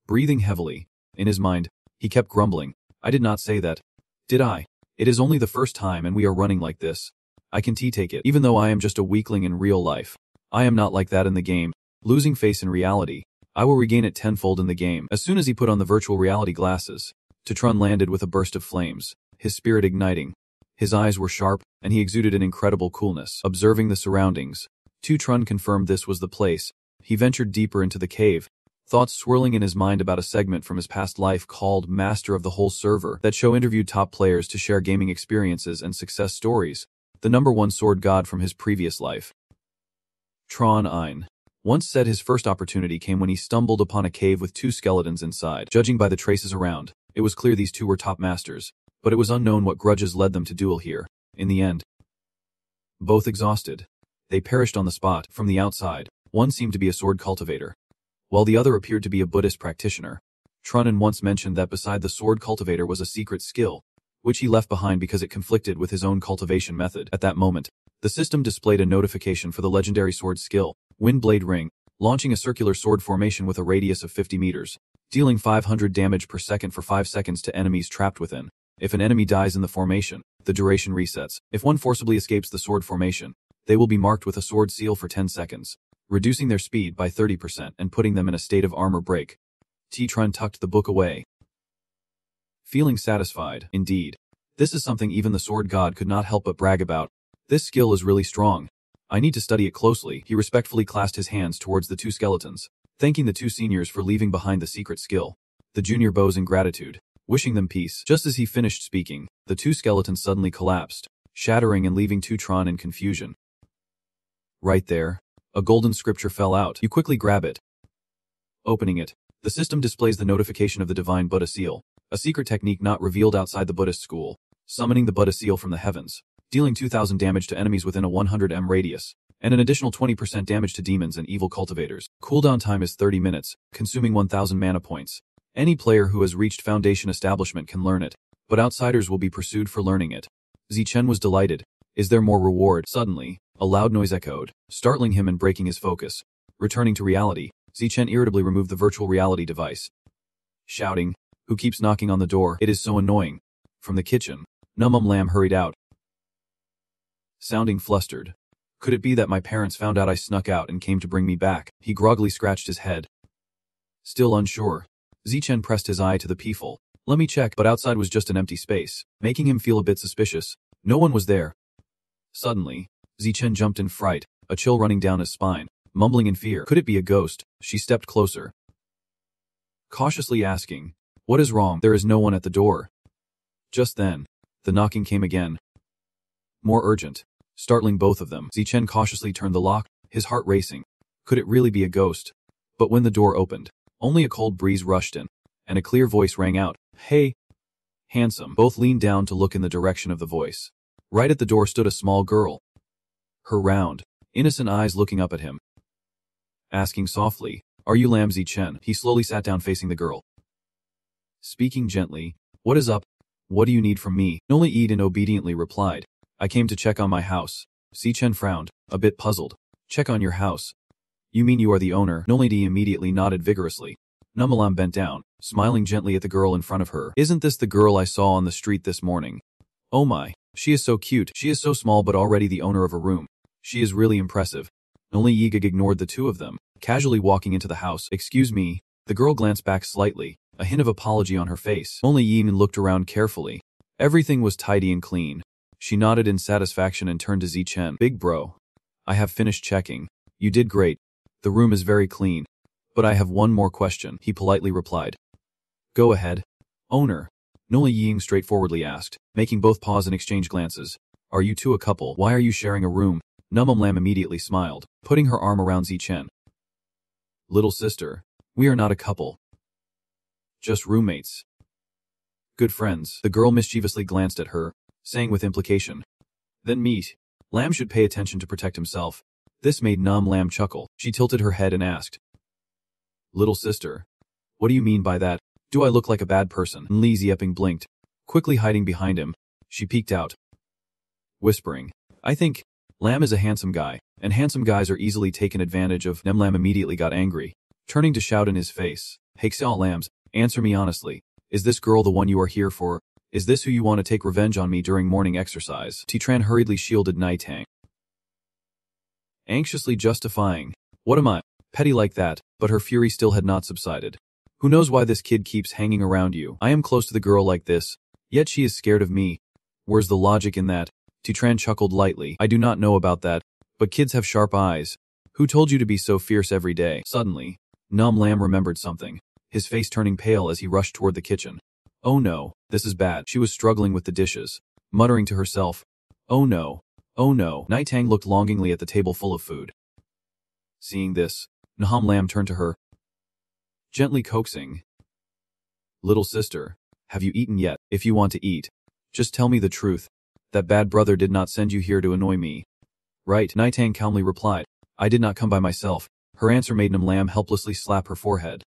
S1: breathing heavily. In his mind, he kept grumbling. I did not say that, did I? It is only the first time and we are running like this. I can take it. Even though I am just a weakling in real life, I am not like that in the game. Losing face in reality, I will regain it tenfold in the game. As soon as he put on the virtual reality glasses, Tron landed with a burst of flames, his spirit igniting. His eyes were sharp, and he exuded an incredible coolness. Observing the surroundings, Tron confirmed this was the place. He ventured deeper into the cave, thoughts swirling in his mind about a segment from his past life called Master of the Whole Server. That show interviewed top players to share gaming experiences and success stories. The #1 sword god from his previous life, Tron Ein, once said his first opportunity came when he stumbled upon a cave with 2 skeletons inside. Judging by the traces around, it was clear these 2 were top masters, but it was unknown what grudges led them to duel here. In the end, both exhausted, they perished on the spot. From the outside, one seemed to be a sword cultivator, while the other appeared to be a Buddhist practitioner. Tronin once mentioned that beside the sword cultivator was a secret skill, which he left behind because it conflicted with his own cultivation method. At that moment, the system displayed a notification for the legendary sword skill, Wind Blade Ring, launching a circular sword formation with a radius of 50 meters, dealing 500 damage per second for 5 seconds to enemies trapped within. If an enemy dies in the formation, the duration resets. If one forcibly escapes the sword formation, they will be marked with a sword seal for 10 seconds, reducing their speed by 30% and putting them in a state of armor break. Tron tucked the book away, feeling satisfied. Indeed, this is something even the sword god could not help but brag about. This skill is really strong. I need to study it closely. He respectfully clasped his hands towards the 2 skeletons, thanking the 2 seniors for leaving behind the secret skill. The junior bows in gratitude, wishing them peace. Just as he finished speaking, the 2 skeletons suddenly collapsed, shattering and leaving Tron in confusion. Right there, a golden scripture fell out. You quickly grab it. Opening it, the system displays the notification of the divine Buddha seal, a secret technique not revealed outside the Buddhist school, summoning the Buddha seal from the heavens, dealing 2,000 damage to enemies within a 100 m radius, and an additional 20% damage to demons and evil cultivators. Cooldown time is 30 minutes, consuming 1,000 mana points. Any player who has reached Foundation Establishment can learn it, but outsiders will be pursued for learning it. Zichen was delighted. Is there more reward? Suddenly, a loud noise echoed, startling him and breaking his focus. Returning to reality, Zichen irritably removed the virtual reality device, shouting, "Who keeps knocking on the door? It is so annoying." From the kitchen, Numum Lam hurried out, sounding flustered. Could it be that my parents found out I snuck out and came to bring me back? He groggily scratched his head. Still unsure, Zichen pressed his eye to the peephole. Let me check, but outside was just an empty space, making him feel a bit suspicious. No one was there. Suddenly, Zichen jumped in fright, a chill running down his spine. Mumbling in fear, could it be a ghost? She stepped closer, cautiously asking, "What is wrong?" There is no one at the door. Just then, the knocking came again, more urgent, startling both of them. Zichen cautiously turned the lock, his heart racing. Could it really be a ghost? But when the door opened, only a cold breeze rushed in, and a clear voice rang out, "Hey, handsome." Both leaned down to look in the direction of the voice. Right at the door stood a small girl, her round, innocent eyes looking up at him, asking softly, "Are you Lam Zichen?" He slowly sat down facing the girl, speaking gently, "What is up? What do you need from me?" Noli Eden obediently replied, "I came to check on my house." Zichen frowned, a bit puzzled. "Check on your house? You mean you are the owner?" Nolidi immediately nodded vigorously. Numalam bent down, smiling gently at the girl in front of her. "Isn't this the girl I saw on the street this morning? Oh my, she is so cute. She is so small but already the owner of a room. She is really impressive." Only Yigig ignored the two of them, casually walking into the house. "Excuse me." The girl glanced back slightly, a hint of apology on her face. Only Yin looked around carefully. Everything was tidy and clean. She nodded in satisfaction and turned to Zichen. "Big bro, I have finished checking. You did great. The room is very clean. But I have one more question," he politely replied. "Go ahead." "Owner," Noli Ying straightforwardly asked, making both pause and exchange glances. "Are you two a couple? Why are you sharing a room?" Numum Lam immediately smiled, putting her arm around Zichen. "Little sister, we are not a couple. Just roommates." Good friends. The girl mischievously glanced at her, saying with implication. Then meet. Lamb should pay attention to protect himself. This made Nam Lam chuckle. She tilted her head and asked. Little sister. What do you mean by that? Do I look like a bad person? Li Zieping blinked. Quickly hiding behind him, she peeked out, whispering. I think Lam is a handsome guy, and handsome guys are easily taken advantage of. Nem Lam immediately got angry, turning to shout in his face. Hey Xiao Lambs, answer me honestly. Is this girl the one you are here for? Is this who you want to take revenge on me during morning exercise? Titran hurriedly shielded Naitang, anxiously justifying. What am I? Petty like that, but her fury still had not subsided. Who knows why this kid keeps hanging around you? I am close to the girl like this, yet she is scared of me. Where's the logic in that? Titran chuckled lightly. I do not know about that, but kids have sharp eyes. Who told you to be so fierce every day? Suddenly, Nam Lam remembered something, his face turning pale as he rushed toward the kitchen. Oh no, this is bad. She was struggling with the dishes, muttering to herself. Oh no. Oh no. Naitang looked longingly at the table full of food. Seeing this, Nam Lam turned to her, gently coaxing. Little sister, have you eaten yet? If you want to eat, just tell me the truth. That bad brother did not send you here to annoy me. Right, Naitang calmly replied. I did not come by myself. Her answer made Nam Lam helplessly slap her forehead,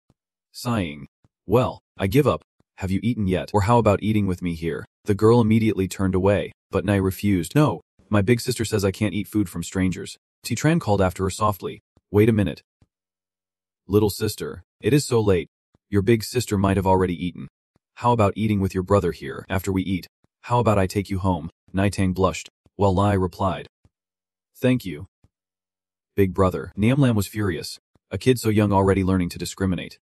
S1: sighing. Well, I give up. Have you eaten yet? Or how about eating with me here? The girl immediately turned away, but Nai refused. No, my big sister says I can't eat food from strangers. Titran called after her softly. Wait a minute. Little sister, it is so late. Your big sister might have already eaten. How about eating with your brother here after we eat? How about I take you home? Naitang blushed, while Lai replied. Thank you. Big brother. Nam Lam was furious. A kid so young already learning to discriminate.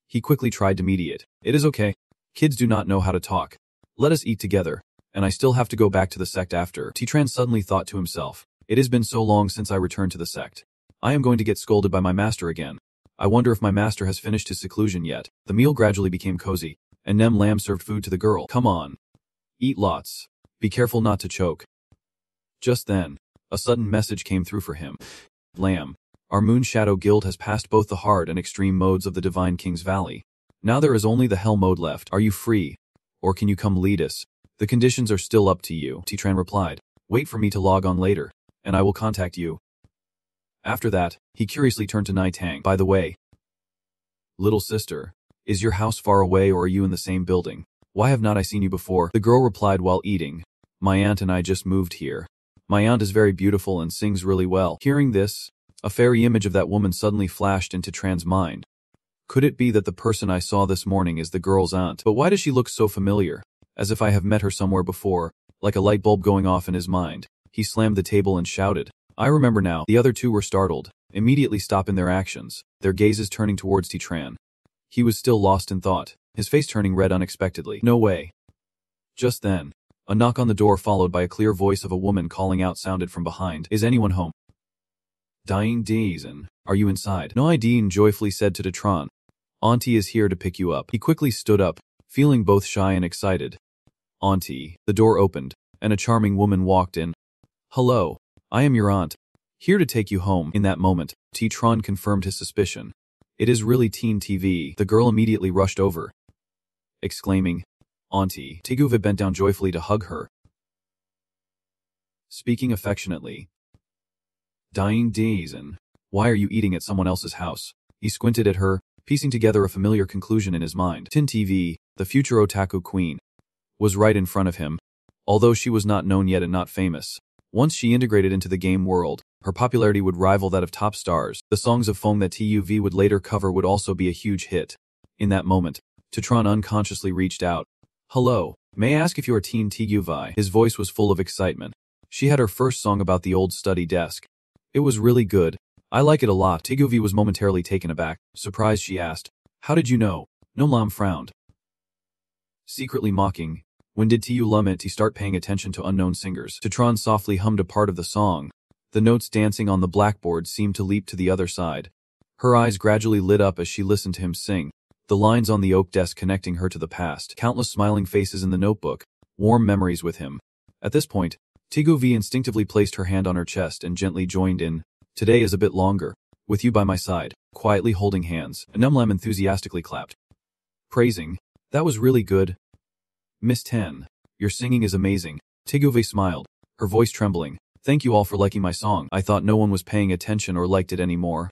S1: He quickly tried to mediate. It is okay. Kids do not know how to talk. Let us eat together, and I still have to go back to the sect after. Titran suddenly thought to himself. It has been so long since I returned to the sect. I am going to get scolded by my master again. I wonder if my master has finished his seclusion yet. The meal gradually became cozy, and Nem Lam served food to the girl. Come on. Eat lots. Be careful not to choke. Just then, a sudden message came through for him. Lam, our Moon Shadow Guild has passed both the hard and extreme modes of the Divine King's Valley. Now there is only the Hell mode left. Are you free? Or can you come lead us? The conditions are still up to you, Titran replied. Wait for me to log on later, and I will contact you. After that, he curiously turned to Naitang. By the way, little sister, is your house far away or are you in the same building? Why have not I seen you before? The girl replied while eating. My aunt and I just moved here. My aunt is very beautiful and sings really well. Hearing this, a fairy image of that woman suddenly flashed into Tran's mind. Could it be that the person I saw this morning is the girl's aunt? But why does she look so familiar? As if I have met her somewhere before, like a light bulb going off in his mind. He slammed the table and shouted. I remember now. The other two were startled, immediately stopping their actions, their gazes turning towards Titran. He was still lost in thought, his face turning red unexpectedly. No way. Just then, a knock on the door followed by a clear voice of a woman calling out sounded from behind. Is anyone home? Dying Dazen, are you inside? No, Dean joyfully said to Titran. Auntie is here to pick you up. He quickly stood up, feeling both shy and excited. Auntie. The door opened, and a charming woman walked in. Hello. I am your aunt, here to take you home. In that moment, Titran confirmed his suspicion. It is really teen TV. The girl immediately rushed over, exclaiming, Auntie. Tiguva bent down joyfully to hug her, speaking affectionately. Dying Dazen, why are you eating at someone else's house? He squinted at her, piecing together a familiar conclusion in his mind. Tin TV, the future otaku queen, was right in front of him, although she was not known yet and not famous. Once she integrated into the game world, her popularity would rival that of top stars. The songs of Fong that TUV would later cover would also be a huge hit. In that moment, Titran unconsciously reached out. Hello, may I ask if you are Teen TUV? His voice was full of excitement. She had her first song about the old study desk. It was really good. I like it a lot. Tiguvi was momentarily taken aback. Surprised, she asked. How did you know? Nomlam frowned, secretly mocking. When did Tu Lumiti start paying attention to unknown singers? Titran softly hummed a part of the song. The notes dancing on the blackboard seemed to leap to the other side. Her eyes gradually lit up as she listened to him sing. The lines on the oak desk connecting her to the past. Countless smiling faces in the notebook. Warm memories with him. At this point, Tiguvi instinctively placed her hand on her chest and gently joined in. Today is a bit longer. With you by my side, quietly holding hands. Numlam enthusiastically clapped, praising. That was really good. Miss 10. Your singing is amazing. Tigove smiled, her voice trembling. Thank you all for liking my song. I thought no one was paying attention or liked it anymore.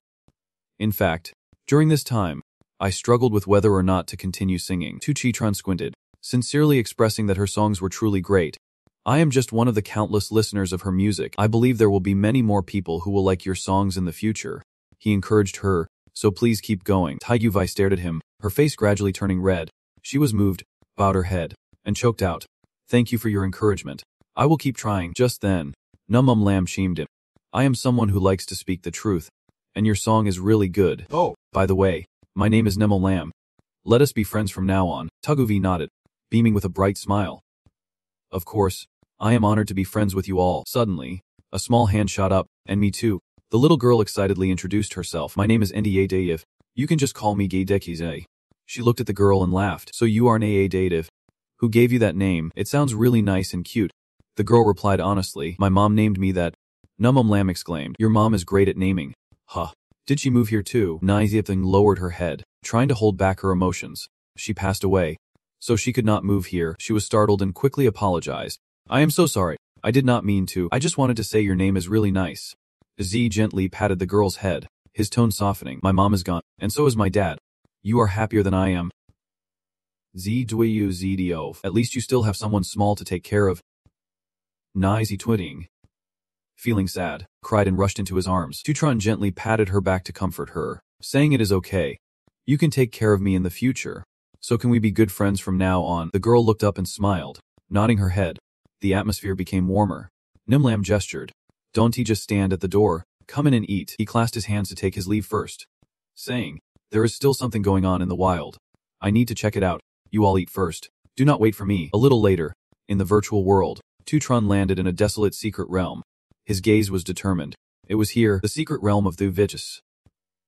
S1: In fact, during this time, I struggled with whether or not to continue singing. Chi-Tron squinted, sincerely expressing that her songs were truly great. I am just one of the countless listeners of her music. I believe there will be many more people who will like your songs in the future. He encouraged her, so please keep going. Taiguvi stared at him, her face gradually turning red. She was moved, bowed her head, and choked out. Thank you for your encouragement. I will keep trying. Just then, Numum Lam chimed in. I am someone who likes to speak the truth, and your song is really good. Oh, by the way, my name is Nemo Lam. Let us be friends from now on. Taguvi nodded, beaming with a bright smile. Of course, I am honored to be friends with you all. Suddenly, a small hand shot up, and me too. The little girl excitedly introduced herself. My name is Nda Dative. You can just call me Gay Dekize. She looked at the girl and laughed. So you are Nda Dative. Who gave you that name? It sounds really nice and cute. The girl replied honestly. My mom named me that. Numum Lam exclaimed. Your mom is great at naming. Huh. Did she move here too? Naizithing lowered her head, trying to hold back her emotions. She passed away. So she could not move here. She was startled and quickly apologized. I am so sorry. I did not mean to. I just wanted to say your name is really nice. Z gently patted the girl's head, his tone softening. My mom is gone, and so is my dad. You are happier than I am. Z Dwayu Zdo. At least you still have someone small to take care of. Naizi twitting. Feeling sad, cried and rushed into his arms. Tutron gently patted her back to comfort her, saying it is okay. You can take care of me in the future. So can we be good friends from now on? The girl looked up and smiled, nodding her head. The atmosphere became warmer. Nimlam gestured. Don't he just stand at the door? Come in and eat. He clasped his hands to take his leave first, saying, there is still something going on in the wild. I need to check it out. You all eat first. Do not wait for me. A little later, in the virtual world, Tutron landed in a desolate secret realm. His gaze was determined. It was here, the secret realm of the Vichus.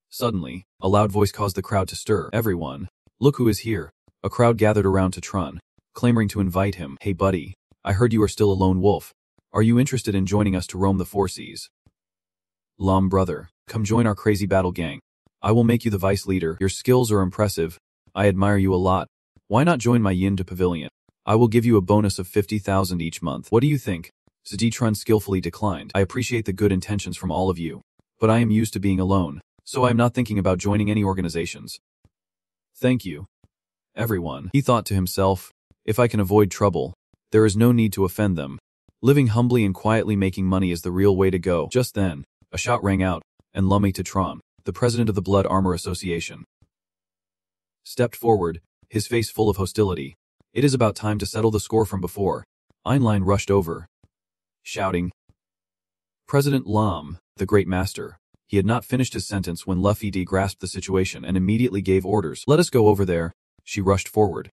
S1: Suddenly, a loud voice caused the crowd to stir. Everyone, look who is here. A crowd gathered around Tutron, clamoring to invite him. Hey buddy, I heard you are still a lone wolf. Are you interested in joining us to roam the four seas? Lam brother, come join our crazy battle gang. I will make you the vice leader. Your skills are impressive. I admire you a lot. Why not join my Yin to Pavilion? I will give you a bonus of 50,000 each month. What do you think? Zeditron skillfully declined. I appreciate the good intentions from all of you, but I am used to being alone, so I am not thinking about joining any organizations. Thank you, everyone. He thought to himself, if I can avoid trouble, there is no need to offend them. Living humbly and quietly making money is the real way to go. Just then, a shout rang out, and Lummi Tatron, the president of the Blood Armor Association, stepped forward, his face full of hostility. It is about time to settle the score from before. Einlein rushed over, shouting, President Lam, the great master. He had not finished his sentence when Luffy D grasped the situation and immediately gave orders. Let us go over there. She rushed forward,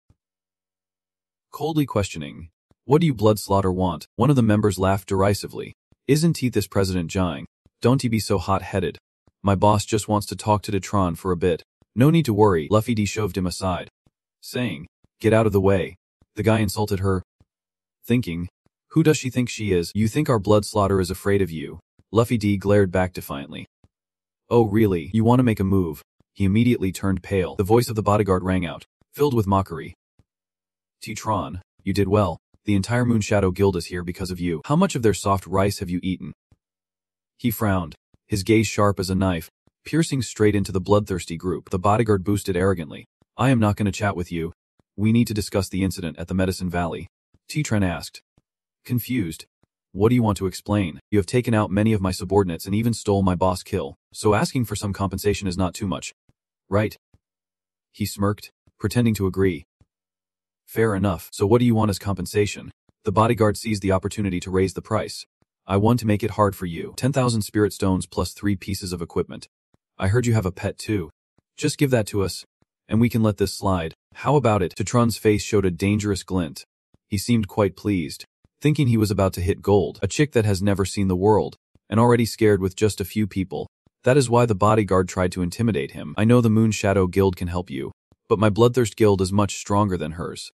S1: coldly questioning, what do you bloodslaughter want? One of the members laughed derisively. Isn't he this President Jiang? Don't he be so hot-headed. My boss just wants to talk to Detron for a bit. No need to worry. Luffy D shoved him aside, saying, get out of the way. The guy insulted her, thinking, who does she think she is? You think our bloodslaughter is afraid of you? Luffy D glared back defiantly. Oh really? You want to make a move? He immediately turned pale. The voice of the bodyguard rang out, filled with mockery. Tetron, you did well. The entire Moonshadow Guild is here because of you. How much of their soft rice have you eaten? He frowned, his gaze sharp as a knife, piercing straight into the bloodthirsty group. The bodyguard boosted arrogantly. I am not going to chat with you. We need to discuss the incident at the Medicine Valley. Tetron asked, confused. What do you want to explain? You have taken out many of my subordinates and even stole my boss kill, so asking for some compensation is not too much, right? He smirked, pretending to agree. Fair enough. So what do you want as compensation? The bodyguard seized the opportunity to raise the price. I want to make it hard for you. 10,000 spirit stones plus 3 pieces of equipment. I heard you have a pet too. Just give that to us, and we can let this slide. How about it? Tetron's face showed a dangerous glint. He seemed quite pleased, thinking he was about to hit gold. A chick that has never seen the world, and already scared with just a few people. That is why the bodyguard tried to intimidate him. I know the Moonshadow Guild can help you, but my Bloodthirst Guild is much stronger than hers.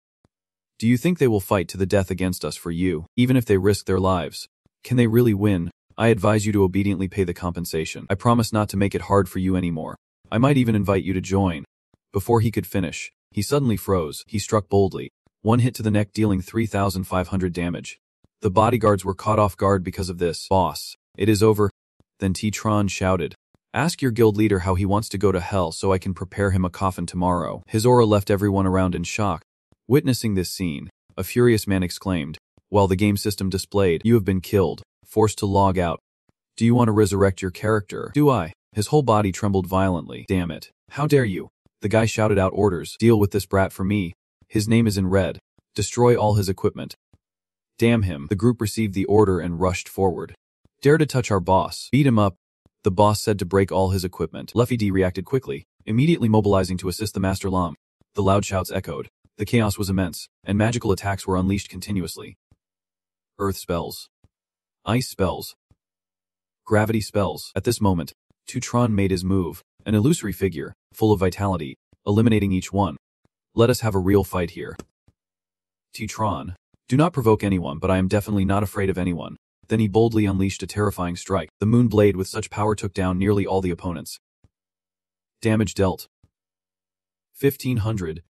S1: Do you think they will fight to the death against us for you, even if they risk their lives? Can they really win? I advise you to obediently pay the compensation. I promise not to make it hard for you anymore. I might even invite you to join. Before he could finish, he suddenly froze. He struck boldly. One hit to the neck dealing 3,500 damage. The bodyguards were caught off guard because of this. Boss, it is over. Then T-Tron shouted. Ask your guild leader how he wants to go to hell so I can prepare him a coffin tomorrow. His aura left everyone around in shock. Witnessing this scene, a furious man exclaimed, while the game system displayed, "You have been killed, forced to log out. Do you want to resurrect your character?" "Do I?" His whole body trembled violently. "Damn it. How dare you?" The guy shouted out orders. "Deal with this brat for me. His name is in red. Destroy all his equipment." Damn him. The group received the order and rushed forward. "Dare to touch our boss. Beat him up." The boss said to break all his equipment. Luffy D reacted quickly, immediately mobilizing to assist the Master Lam. The loud shouts echoed. The chaos was immense, and magical attacks were unleashed continuously. Earth spells. Ice spells. Gravity spells. At this moment, T-Tron made his move, an illusory figure, full of vitality, eliminating each one. "Let us have a real fight here." T-Tron, do not provoke anyone, but I am definitely not afraid of anyone. Then he boldly unleashed a terrifying strike. The moon blade with such power took down nearly all the opponents. Damage dealt. 1,500.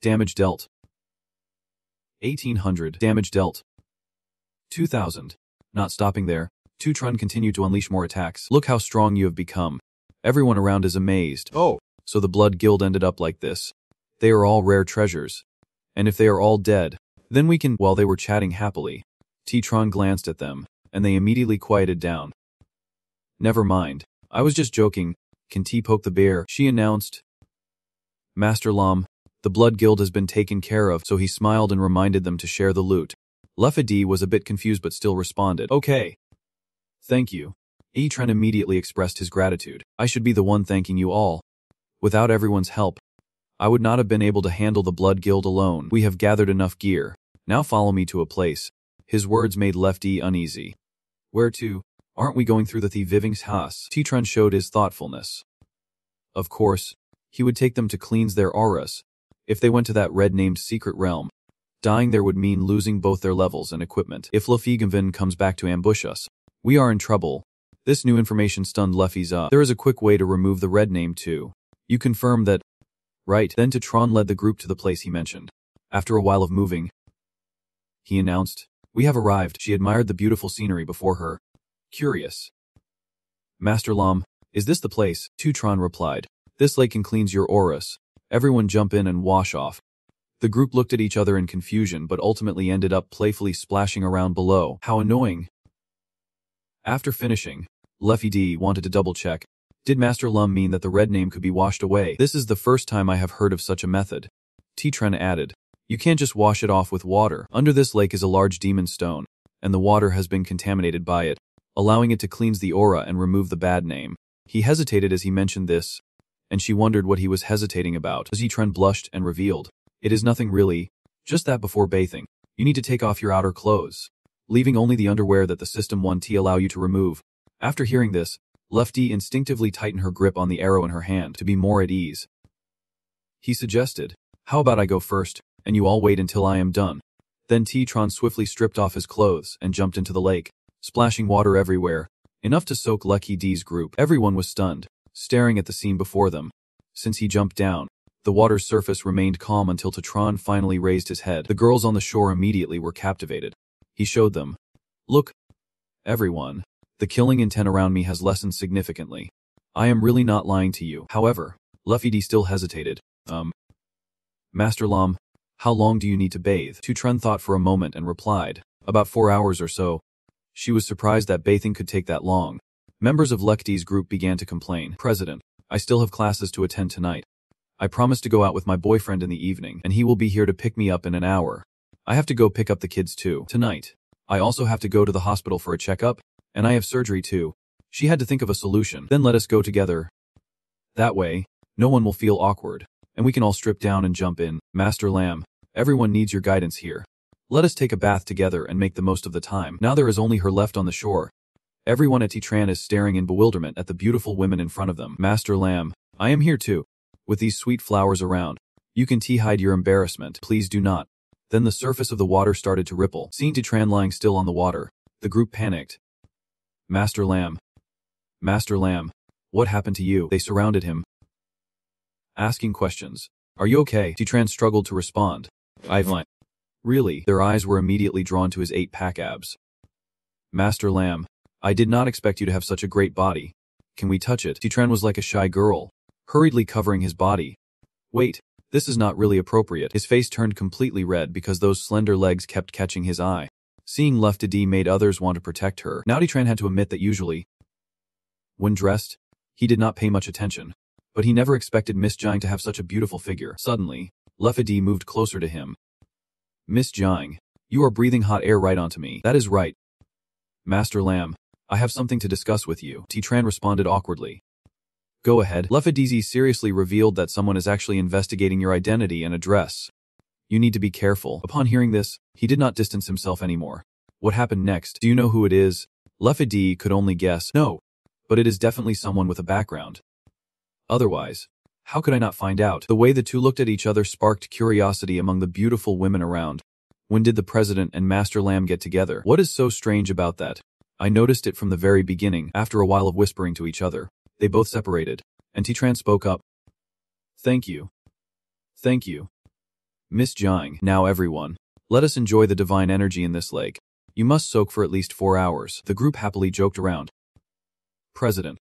S1: Damage dealt. 1,800. Damage dealt. 2,000. Not stopping there, T-Tron continued to unleash more attacks. "Look how strong you have become." Everyone around is amazed. "Oh, so the Blood Guild ended up like this. They are all rare treasures. And if they are all dead, then we can—" While they were chatting happily, T-Tron glanced at them, and they immediately quieted down. "Never mind. I was just joking. Can T poke the bear?" she announced. "Master Lam, the Blood Guild has been taken care of," so he smiled and reminded them to share the loot. Luffy D was a bit confused but still responded, "Okay. Thank you." T-Tron immediately expressed his gratitude. "I should be the one thanking you all. Without everyone's help, I would not have been able to handle the Blood Guild alone. We have gathered enough gear. Now follow me to a place." His words made Lefty uneasy. "Where to? Aren't we going through the Thieving's house?" T-Tron showed his thoughtfulness. Of course, he would take them to cleanse their auras. If they went to that red-named secret realm, dying there would mean losing both their levels and equipment. If Luffy comes back to ambush us, we are in trouble. This new information stunned Luffy's up. "There is a quick way to remove the red name too. You confirm that?" "Right." Then T-Tron led the group to the place he mentioned. After a while of moving, he announced, "We have arrived." She admired the beautiful scenery before her. Curious. "Master Lam, is this the place?" T-Tron replied. "This lake can cleanse your auras. Everyone jump in and wash off." The group looked at each other in confusion but ultimately ended up playfully splashing around below. How annoying. After finishing, Luffy D wanted to double-check. Did Master Lam mean that the red name could be washed away? "This is the first time I have heard of such a method." T-Tron added. "You can't just wash it off with water. Under this lake is a large demon stone, and the water has been contaminated by it, allowing it to cleanse the aura and remove the bad name." He hesitated as he mentioned this, and she wondered what he was hesitating about. T-Tron blushed and revealed, "It is nothing really, just that before bathing, you need to take off your outer clothes, leaving only the underwear that the System 1T allow you to remove." After hearing this, Lefty instinctively tightened her grip on the arrow in her hand to be more at ease. He suggested, "How about I go first, and you all wait until I am done?" Then T-Tron swiftly stripped off his clothes and jumped into the lake, splashing water everywhere, enough to soak Lucky D's group. Everyone was stunned, staring at the scene before them. Since he jumped down, the water's surface remained calm until T-Tron finally raised his head. The girls on the shore immediately were captivated. He showed them. "Look, everyone. The killing intent around me has lessened significantly. I am really not lying to you." However, Luffy D still hesitated. Master Lam, how long do you need to bathe?" T-Tron thought for a moment and replied, "About 4 hours or so." She was surprised that bathing could take that long. Members of Lefty's group began to complain. "President, I still have classes to attend tonight. I promised to go out with my boyfriend in the evening, and he will be here to pick me up in an hour. I have to go pick up the kids too. Tonight, I also have to go to the hospital for a checkup, and I have surgery too." She had to think of a solution. "Then let us go together. That way, no one will feel awkward, and we can all strip down and jump in." "Master Lam, everyone needs your guidance here. Let us take a bath together and make the most of the time." Now there is only her left on the shore. Everyone at T-Tran is staring in bewilderment at the beautiful women in front of them. "Master Lam, I am here too. With these sweet flowers around, you can hide your embarrassment. Please do not." Then the surface of the water started to ripple. Seeing T-Tran lying still on the water, the group panicked. Master Lam, what happened to you?" They surrounded him, asking questions. "Are you okay?" T-Tran struggled to respond. I've lied. Really? Their eyes were immediately drawn to his 8-pack abs. Master Lamb, I did not expect you to have such a great body. Can we touch it? Titran was like a shy girl, hurriedly covering his body. Wait, this is not really appropriate. His face turned completely red because those slender legs kept catching his eye. Seeing Lefty made others want to protect her. Now Titran had to admit that usually, when dressed, he did not pay much attention. But he never expected Miss Jiang to have such a beautiful figure. Suddenly, Lefty moved closer to him. Miss Jiang, you are breathing hot air right onto me. That is right. Master Lamb, I have something to discuss with you. Titran responded awkwardly. Go ahead. Lefty seriously revealed that someone is actually investigating your identity and address. You need to be careful. Upon hearing this, he did not distance himself anymore. What happened next? Do you know who it is? Lefty could only guess. No, but it is definitely someone with a background. Otherwise, how could I not find out? The way the two looked at each other sparked curiosity among the beautiful women around. When did the President and Master Lamb get together? What is so strange about that? I noticed it from the very beginning. After a while of whispering to each other, they both separated, and Titran spoke up. Thank you. Thank you. Miss Jiang, now everyone, let us enjoy the divine energy in this lake. You must soak for at least 4 hours. The group happily joked around. President,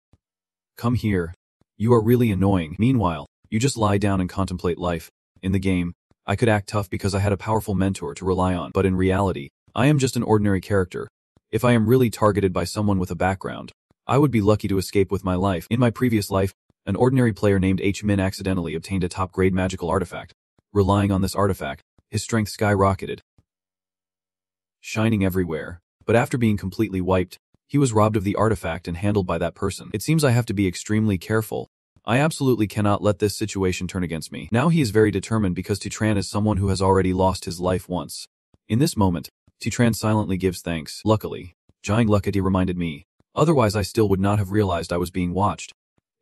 S1: come here. You are really annoying. Meanwhile, you just lie down and contemplate life. In the game, I could act tough because I had a powerful mentor to rely on, but in reality, I am just an ordinary character. If I am really targeted by someone with a background, I would be lucky to escape with my life. In my previous life, an ordinary player named H-Min accidentally obtained a top-grade magical artifact. Relying on this artifact, his strength skyrocketed, shining everywhere. But after being completely wiped, he was robbed of the artifact and handled by that person. It seems I have to be extremely careful. I absolutely cannot let this situation turn against me. Now he is very determined because Titran is someone who has already lost his life once. In this moment, Titran silently gives thanks. Luckily, Jiang Lefty reminded me. Otherwise I still would not have realized I was being watched.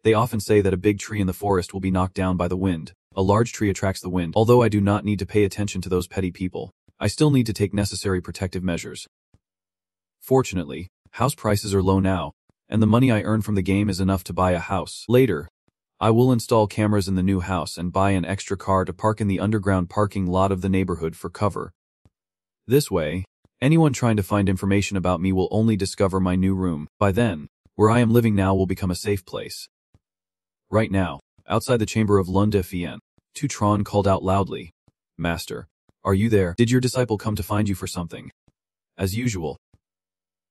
S1: They often say that a big tree in the forest will be knocked down by the wind. A large tree attracts the wind. Although I do not need to pay attention to those petty people, I still need to take necessary protective measures. Fortunately, house prices are low now, and the money I earn from the game is enough to buy a house. Later, I will install cameras in the new house and buy an extra car to park in the underground parking lot of the neighborhood for cover. This way, anyone trying to find information about me will only discover my new room. By then, where I am living now will become a safe place. Right now, outside the chamber of Lun de Fien, Titran called out loudly. Master, are you there? Did your disciple come to find you for something? As usual,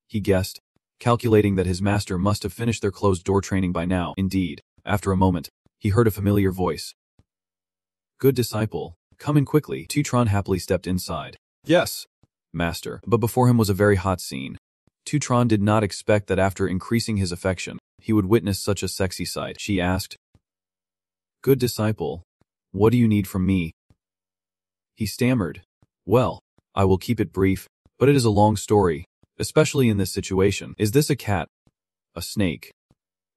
S1: he guessed, calculating that his master must have finished their closed-door training by now. Indeed, after a moment, he heard a familiar voice. Good disciple, come in quickly. Titran happily stepped inside. Yes, master. But before him was a very hot scene. Titran did not expect that after increasing his affection, he would witness such a sexy sight. She asked, Good disciple, what do you need from me? He stammered. Well, I will keep it brief, but it is a long story, especially in this situation. Is this a cat? A snake?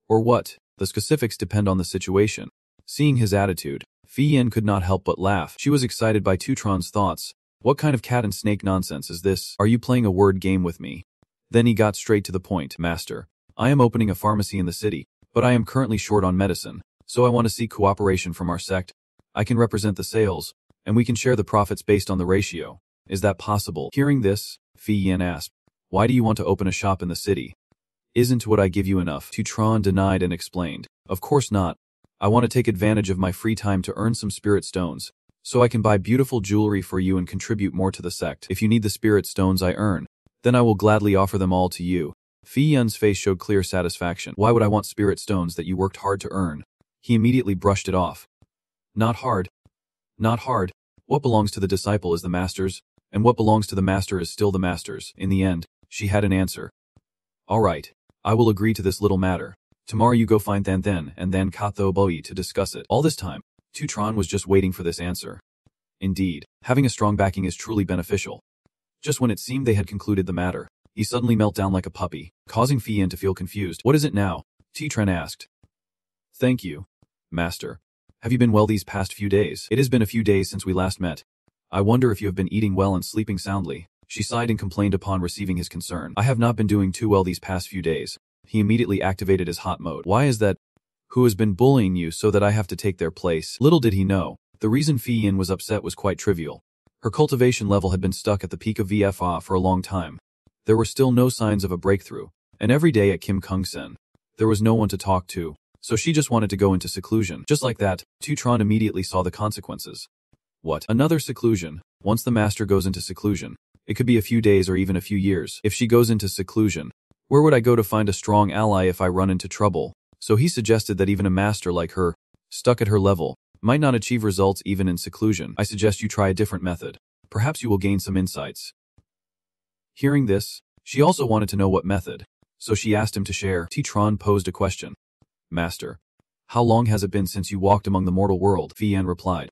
S1: Or what? The specifics depend on the situation. Seeing his attitude, Fi Yin could not help but laugh. She was excited by Titran's thoughts. What kind of cat and snake nonsense is this? Are you playing a word game with me? Then he got straight to the point. Master, I am opening a pharmacy in the city, but I am currently short on medicine, so I want to seek cooperation from our sect. I can represent the sales, and we can share the profits based on the ratio. Is that possible? Hearing this, Fi Yin asked, Why do you want to open a shop in the city? Isn't what I give you enough? Titran denied and explained. Of course not. I want to take advantage of my free time to earn some spirit stones, so I can buy beautiful jewelry for you and contribute more to the sect. If you need the spirit stones I earn, then I will gladly offer them all to you. Fi Yun's face showed clear satisfaction. Why would I want spirit stones that you worked hard to earn? He immediately brushed it off. Not hard. Not hard. What belongs to the disciple is the master's, and what belongs to the master is still the master's. In the end, she had an answer. All right, I will agree to this little matter. Tomorrow you go find Than and then Katho Boi to discuss it. All this time, Titran was just waiting for this answer. Indeed, having a strong backing is truly beneficial. Just when it seemed they had concluded the matter, he suddenly melted down like a puppy, causing Fi Yin to feel confused. What is it now? Titran asked. Thank you, master. Have you been well these past few days? It has been a few days since we last met. I wonder if you have been eating well and sleeping soundly. She sighed and complained upon receiving his concern. I have not been doing too well these past few days. He immediately activated his hot mode. Why is that? Who has been bullying you so that I have to take their place? Little did he know, the reason Fi Yin was upset was quite trivial. Her cultivation level had been stuck at the peak of VFA for a long time. There were still no signs of a breakthrough, and every day at Kim Kung-sen, there was no one to talk to, so she just wanted to go into seclusion. Just like that, Tutron immediately saw the consequences. What? Another seclusion? Once the master goes into seclusion, it could be a few days or even a few years. If she goes into seclusion, where would I go to find a strong ally if I run into trouble? So he suggested that even a master like her, stuck at her level, might not achieve results even in seclusion. I suggest you try a different method. Perhaps you will gain some insights. Hearing this, she also wanted to know what method, so she asked him to share. Tutron posed a question. Master, how long has it been since you walked among the mortal world? Vian replied.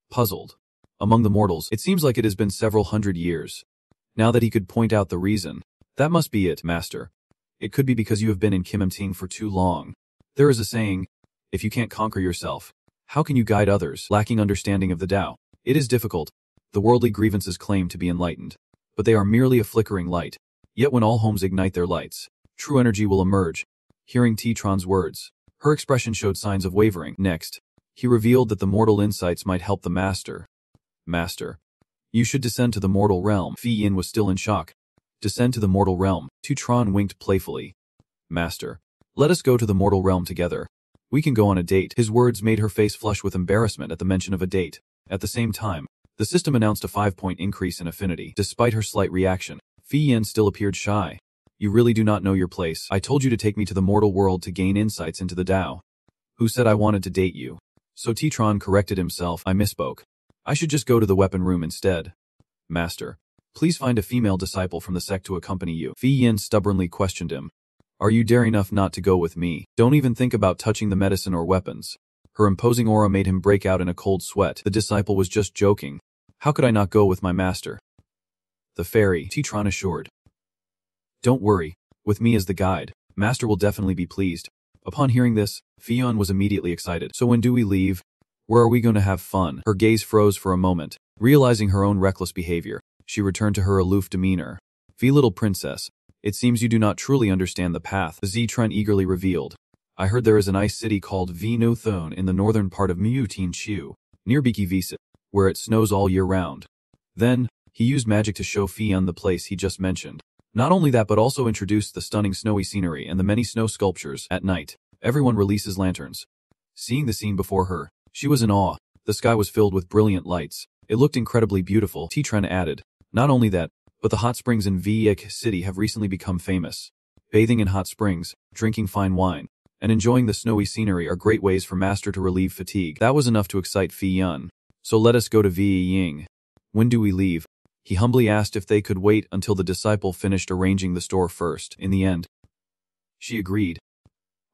S1: Puzzled. Among the mortals, it seems like it has been several hundred years. Now that he could point out the reason, that must be it, Master. It could be because you have been in Kimimting for too long. There is a saying, if you can't conquer yourself, how can you guide others? Lacking understanding of the Tao, it is difficult. The worldly grievances claim to be enlightened, but they are merely a flickering light. Yet when all homes ignite their lights, true energy will emerge. Hearing Tutron's words, her expression showed signs of wavering. Next, he revealed that the mortal insights might help the master. Master, you should descend to the mortal realm. Fi Yin was still in shock. Descend to the mortal realm. Tutron winked playfully. Master, let us go to the mortal realm together. We can go on a date. His words made her face flush with embarrassment at the mention of a date. At the same time, the system announced a 5-point increase in affinity. Despite her slight reaction, Fi Yin still appeared shy. You really do not know your place. I told you to take me to the mortal world to gain insights into the Tao. Who said I wanted to date you? So Tutron corrected himself. I misspoke. I should just go to the weapon room instead. Master, please find a female disciple from the sect to accompany you. Fi Yin stubbornly questioned him. Are you daring enough not to go with me? Don't even think about touching the medicine or weapons. Her imposing aura made him break out in a cold sweat. The disciple was just joking. How could I not go with my master? The fairy, Tutron assured. Don't worry, with me as the guide, master will definitely be pleased. Upon hearing this, Fion was immediately excited. So when do we leave? Where are we going to have fun? Her gaze froze for a moment. Realizing her own reckless behavior, she returned to her aloof demeanor. Little princess, it seems you do not truly understand the path. The Ztren eagerly revealed. I heard there is an ice city called Vinothone in the northern part of Mutin Chu, near Biki Visa, where it snows all year round. Then, he used magic to show Fion the place he just mentioned. Not only that but also introduced the stunning snowy scenery and the many snow sculptures. At night, everyone releases lanterns. Seeing the scene before her, she was in awe. The sky was filled with brilliant lights. It looked incredibly beautiful. Tutren added. Not only that, but the hot springs in Viek City have recently become famous. Bathing in hot springs, drinking fine wine, and enjoying the snowy scenery are great ways for master to relieve fatigue. That was enough to excite Fi Yun. So let us go to Vi Ying. When do we leave? He humbly asked if they could wait until the disciple finished arranging the store first. In the end, she agreed.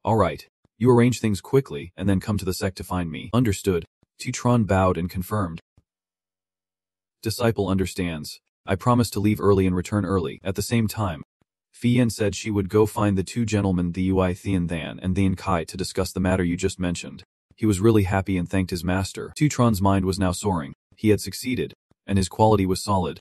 S1: All right, you arrange things quickly and then come to the sect to find me. Understood. Tutron bowed and confirmed. Disciple understands. I promise to leave early and return early. At the same time, Fian said she would go find the two gentlemen the Ui Thian Than and Thian Kai to discuss the matter you just mentioned. He was really happy and thanked his master. Tutron's mind was now soaring. He had succeeded, and his quality was solid.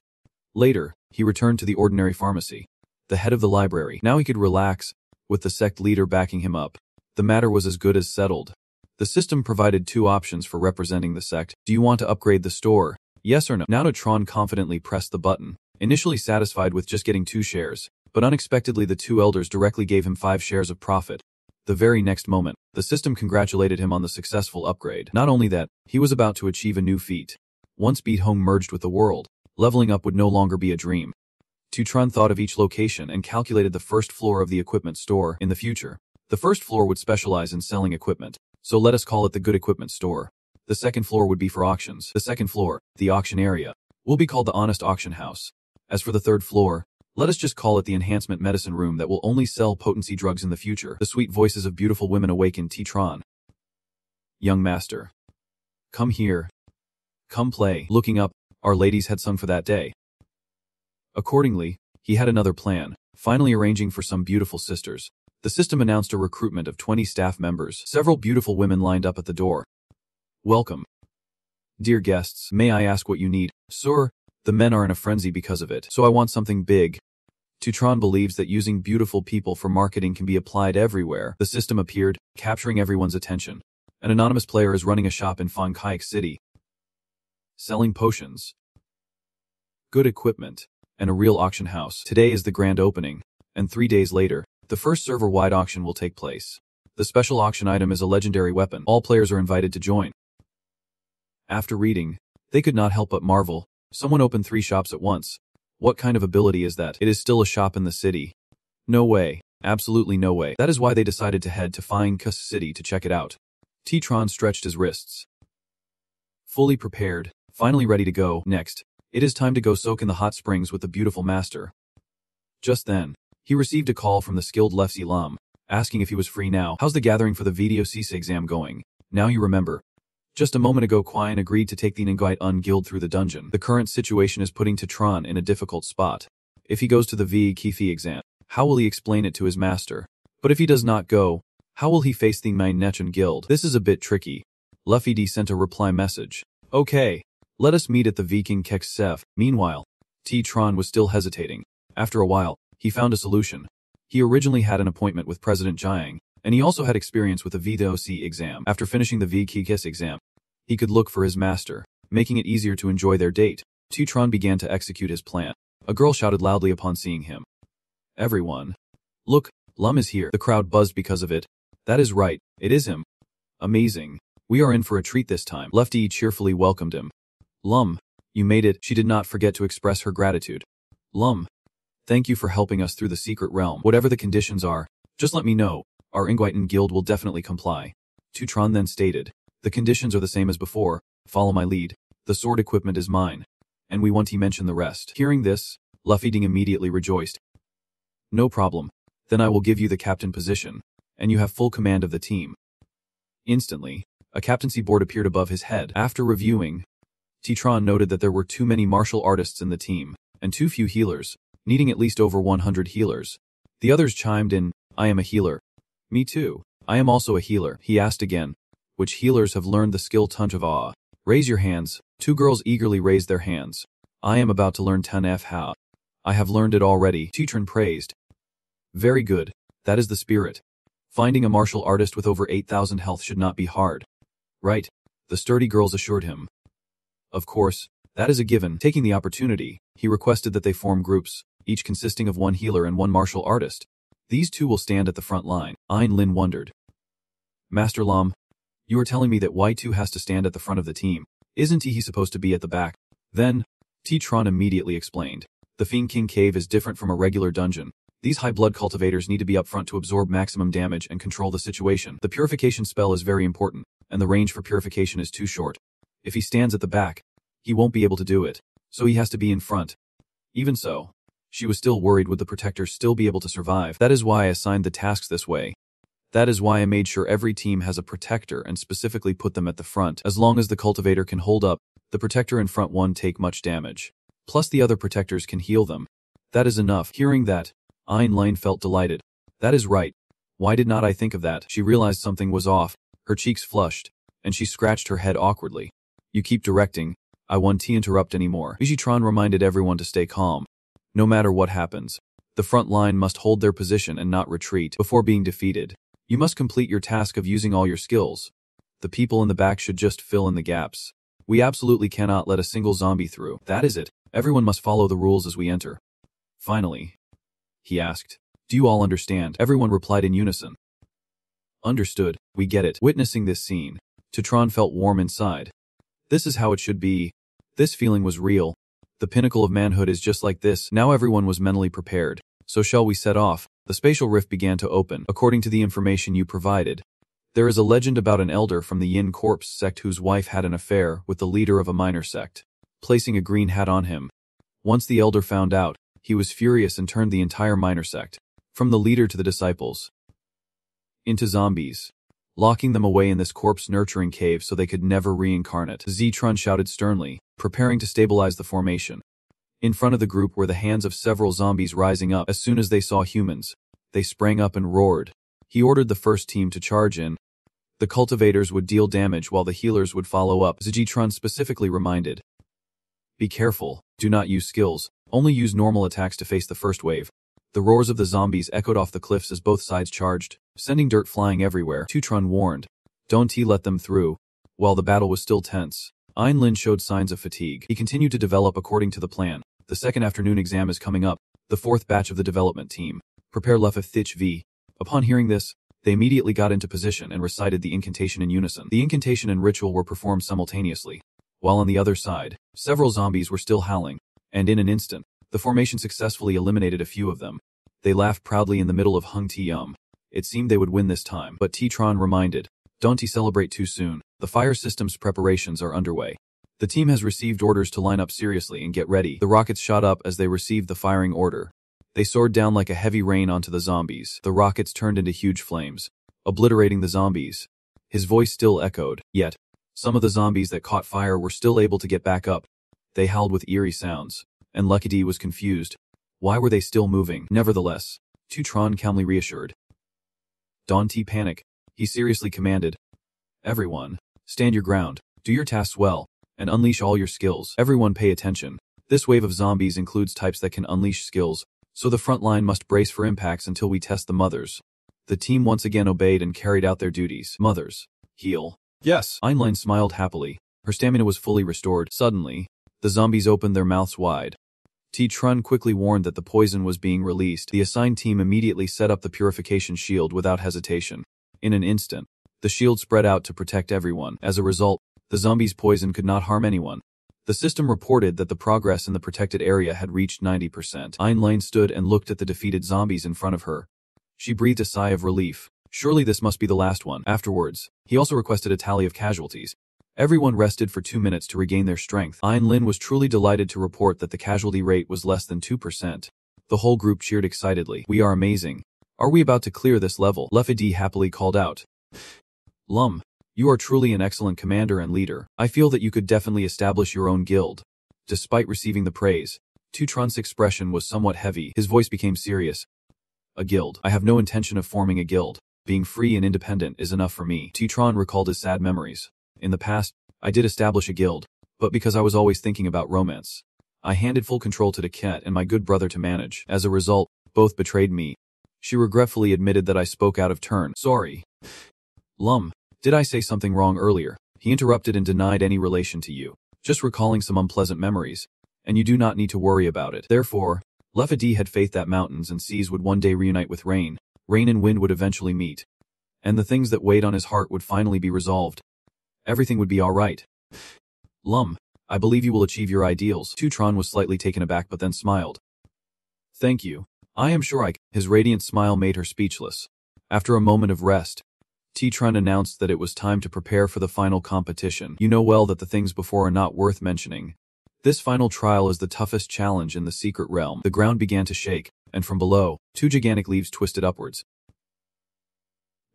S1: Later, he returned to the ordinary pharmacy, the head of the library. Now he could relax, with the sect leader backing him up. The matter was as good as settled. The system provided two options for representing the sect. Do you want to upgrade the store? Yes or no? Now Tutron confidently pressed the button, initially satisfied with just getting 2 shares, but unexpectedly the two elders directly gave him 5 shares of profit. The very next moment, the system congratulated him on the successful upgrade. Not only that, he was about to achieve a new feat. Once Beat Home merged with the world, leveling up would no longer be a dream. Tutron thought of each location and calculated the first floor of the equipment store. In the future, the first floor would specialize in selling equipment, so let us call it the Good Equipment Store. The second floor would be for auctions. The second floor, the auction area, will be called the Honest Auction House. As for the third floor, let us just call it the Enhancement Medicine Room that will only sell potency drugs in the future. The sweet voices of beautiful women awakened Tutron. Young master. Come here. Come play. Looking up, our ladies had sung for that day. Accordingly, he had another plan, finally arranging for some beautiful sisters. The system announced a recruitment of 20 staff members. Several beautiful women lined up at the door. Welcome. Dear guests, may I ask what you need? Sir, the men are in a frenzy because of it, so I want something big. Tutron believes that using beautiful people for marketing can be applied everywhere. The system appeared, capturing everyone's attention. An anonymous player is running a shop in Fangkaik City, selling potions. good equipment, and a real auction house. Today is the grand opening, and 3 days later, the first server-wide auction will take place. The special auction item is a legendary weapon. All players are invited to join. After reading, they could not help but marvel. Someone opened 3 shops at once. What kind of ability is that? It is still a shop in the city. No way. Absolutely no way. That is why they decided to head to Finecuss City to check it out. T-Tron stretched his wrists. Fully prepared, finally ready to go. Next, it is time to go soak in the hot springs with the beautiful master. Just then, he received a call from the skilled Lefty Lam, asking if he was free now. How's the gathering for the VDOC exam going? Now you remember. Just a moment ago Quian agreed to take the Ningguite Guild through the dungeon. The current situation is putting T-Tron in a difficult spot. If he goes to the VKF exam, how will he explain it to his master? But if he does not go, how will he face the Manhwa Guild? This is a bit tricky. Luffy D sent a reply message. Okay, let us meet at the VKF. Meanwhile, T-Tron was still hesitating. After a while, he found a solution. He originally had an appointment with President Jiang, and he also had experience with the VDOC exam. After finishing the VKF exam, he could look for his master, making it easier to enjoy their date. T-Tron began to execute his plan. A girl shouted loudly upon seeing him. Everyone. Look, Lum is here. The crowd buzzed because of it. That is right, it is him. Amazing. We are in for a treat this time. Lefty cheerfully welcomed him. Lum, you made it. She did not forget to express her gratitude. Lum, thank you for helping us through the secret realm. Whatever the conditions are, just let me know. Our Ningguite Guild will definitely comply. T-Tron then stated, the conditions are the same as before. Follow my lead. The sword equipment is mine. And we want to mention the rest. Hearing this, Luffy Ding immediately rejoiced. No problem. Then I will give you the captain position, and you have full command of the team. Instantly, a captaincy board appeared above his head. After reviewing, T-Tron noted that there were too many martial artists in the team, and too few healers, needing at least over 100 healers. The others chimed in, I am a healer. Me too. I am also a healer. He asked again, which healers have learned the skill Touch of Awe? Raise your hands. 2 girls eagerly raised their hands. I am about to learn 10F how. I have learned it already. T-Tron praised. Very good. That is the spirit. Finding a martial artist with over 8,000 health should not be hard. Right, the sturdy girls assured him. Of course, that is a given. Taking the opportunity, he requested that they form groups, each consisting of 1 healer and 1 martial artist. These 2 will stand at the front line. Ein Lin wondered. Master Lam, you are telling me that Y2 has to stand at the front of the team. Isn't he supposed to be at the back? Then, T-Tron immediately explained. The Fiend King Cave is different from a regular dungeon. These high blood cultivators need to be up front to absorb maximum damage and control the situation. The purification spell is very important, and the range for purification is too short. If he stands at the back, he won't be able to do it, so he has to be in front. Even so, she was still worried would the protectors still be able to survive. That is why I assigned the tasks this way. That is why I made sure every team has a protector and specifically put them at the front. As long as the cultivator can hold up, the protector in front won't take much damage. Plus the other protectors can heal them. That is enough. Hearing that, Ein Lin felt delighted. That is right. Why did not I think of that? She realized something was off. Her cheeks flushed, and she scratched her head awkwardly. You keep directing. I won't interrupt anymore. T-Tron reminded everyone to stay calm. No matter what happens, the front line must hold their position and not retreat before being defeated. You must complete your task of using all your skills. The people in the back should just fill in the gaps. We absolutely cannot let a single zombie through. That is it. Everyone must follow the rules as we enter. Finally, he asked, do you all understand? Everyone replied in unison. Understood, we get it. Witnessing this scene, T-Tron felt warm inside. This is how it should be. This feeling was real. The pinnacle of manhood is just like this. Now everyone was mentally prepared. So shall we set off? The spatial rift began to open. According to the information you provided, there is a legend about an elder from the Yin Corpse sect whose wife had an affair with the leader of a minor sect, placing a green hat on him. Once the elder found out, he was furious and turned the entire minor sect, from the leader to the disciples, into zombies, locking them away in this corpse-nurturing cave so they could never reincarnate. T-Tron shouted sternly, preparing to stabilize the formation. In front of the group were the hands of several zombies rising up. As soon as they saw humans, they sprang up and roared. He ordered the first team to charge in. The cultivators would deal damage while the healers would follow up. T-Tron specifically reminded. Be careful, do not use skills, only use normal attacks to face the first wave. The roars of the zombies echoed off the cliffs as both sides charged, sending dirt flying everywhere. T-Tron warned, don't let them through. While the battle was still tense, Ein Lin showed signs of fatigue. He continued to develop according to the plan. The second afternoon exam is coming up. The fourth batch of the development team. Prepare Lefith V. Upon hearing this, they immediately got into position and recited the incantation in unison. The incantation and ritual were performed simultaneously, while on the other side, several zombies were still howling, and in an instant, the formation successfully eliminated a few of them. They laughed proudly in the middle of Hung T-Um. It seemed they would win this time, but T-Tron reminded, "Don't celebrate too soon. The fire system's preparations are underway. The team has received orders to line up seriously and get ready." The rockets shot up as they received the firing order. They soared down like a heavy rain onto the zombies. The rockets turned into huge flames, obliterating the zombies. His voice still echoed, yet some of the zombies that caught fire were still able to get back up. They howled with eerie sounds, and Lucky D was confused. Why were they still moving? Nevertheless, Tron calmly reassured. "Don't panic," he seriously commanded. "Everyone, stand your ground, do your tasks well, and unleash all your skills. Everyone pay attention. This wave of zombies includes types that can unleash skills, so the front line must brace for impacts until we test the mothers." The team once again obeyed and carried out their duties. Mothers. Heal. Yes. Einlein smiled happily. Her stamina was fully restored. Suddenly, the zombies opened their mouths wide. T-Trun quickly warned that the poison was being released. The assigned team immediately set up the purification shield without hesitation. In an instant, the shield spread out to protect everyone. As a result, the zombies' poison could not harm anyone. The system reported that the progress in the protected area had reached 90%. Einlein stood and looked at the defeated zombies in front of her. She breathed a sigh of relief. Surely this must be the last one. Afterwards, he also requested a tally of casualties. Everyone rested for 2 minutes to regain their strength. Einlin was truly delighted to report that the casualty rate was less than 2%. The whole group cheered excitedly. "We are amazing. Are we about to clear this level?" Lefidi happily called out. "Lum, you are truly an excellent commander and leader. I feel that you could definitely establish your own guild." Despite receiving the praise, Tutron's expression was somewhat heavy. His voice became serious. "A guild. I have no intention of forming a guild. Being free and independent is enough for me." Tutron recalled his sad memories. "In the past, I did establish a guild, but because I was always thinking about romance, I handed full control to Deket and my good brother to manage. As a result, both betrayed me." She regretfully admitted that I spoke out of turn. "Sorry. Lum, did I say something wrong earlier?" He interrupted and denied any relation to you. "Just recalling some unpleasant memories, and you do not need to worry about it." Therefore, Lefidi had faith that mountains and seas would one day reunite with rain. Rain and wind would eventually meet, and the things that weighed on his heart would finally be resolved. Everything would be all right. "Lum, I believe you will achieve your ideals." Tutron was slightly taken aback but then smiled. "Thank you. I am sure I can." His radiant smile made her speechless. After a moment of rest, Tutron announced that it was time to prepare for the final competition. "You know well that the things before are not worth mentioning. This final trial is the toughest challenge in the secret realm." The ground began to shake, and from below, 2 gigantic leaves twisted upwards.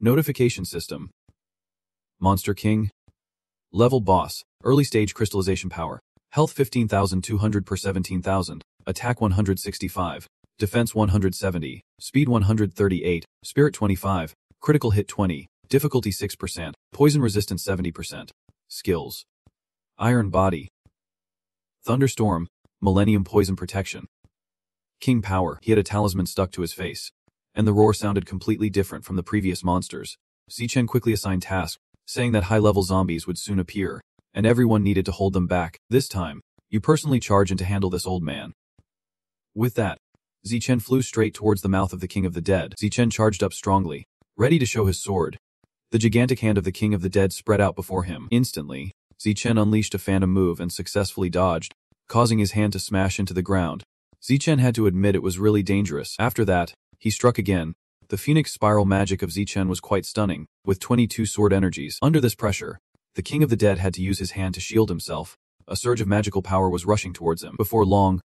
S1: Notification system. Monster King. Level Boss. Early Stage Crystallization Power. Health 15,200 per 17,000. Attack 165. Defense 170. Speed 138. Spirit 25. Critical hit 20. Difficulty 6%. Poison resistance 70%. Skills. Iron Body. Thunderstorm. Millennium Poison Protection. King Power. He had a talisman stuck to his face, and the roar sounded completely different from the previous monsters. Zichen quickly assigned tasks, saying that high-level zombies would soon appear, and everyone needed to hold them back. "This time, you personally charge in to handle this old man." With that, Zichen flew straight towards the mouth of the King of the Dead. Zichen charged up strongly, ready to show his sword. The gigantic hand of the King of the Dead spread out before him. Instantly, Zichen unleashed a phantom move and successfully dodged, causing his hand to smash into the ground. Zichen had to admit it was really dangerous. After that, he struck again. The Phoenix Spiral magic of Zichen was quite stunning, with 22 sword energies. Under this pressure, the King of the Dead had to use his hand to shield himself. A surge of magical power was rushing towards him. Before long,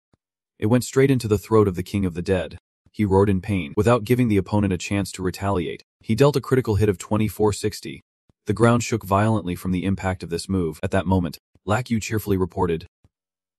S1: it went straight into the throat of the King of the Dead. He roared in pain. Without giving the opponent a chance to retaliate, he dealt a critical hit of 2460. The ground shook violently from the impact of this move. At that moment, Lakyu cheerfully reported,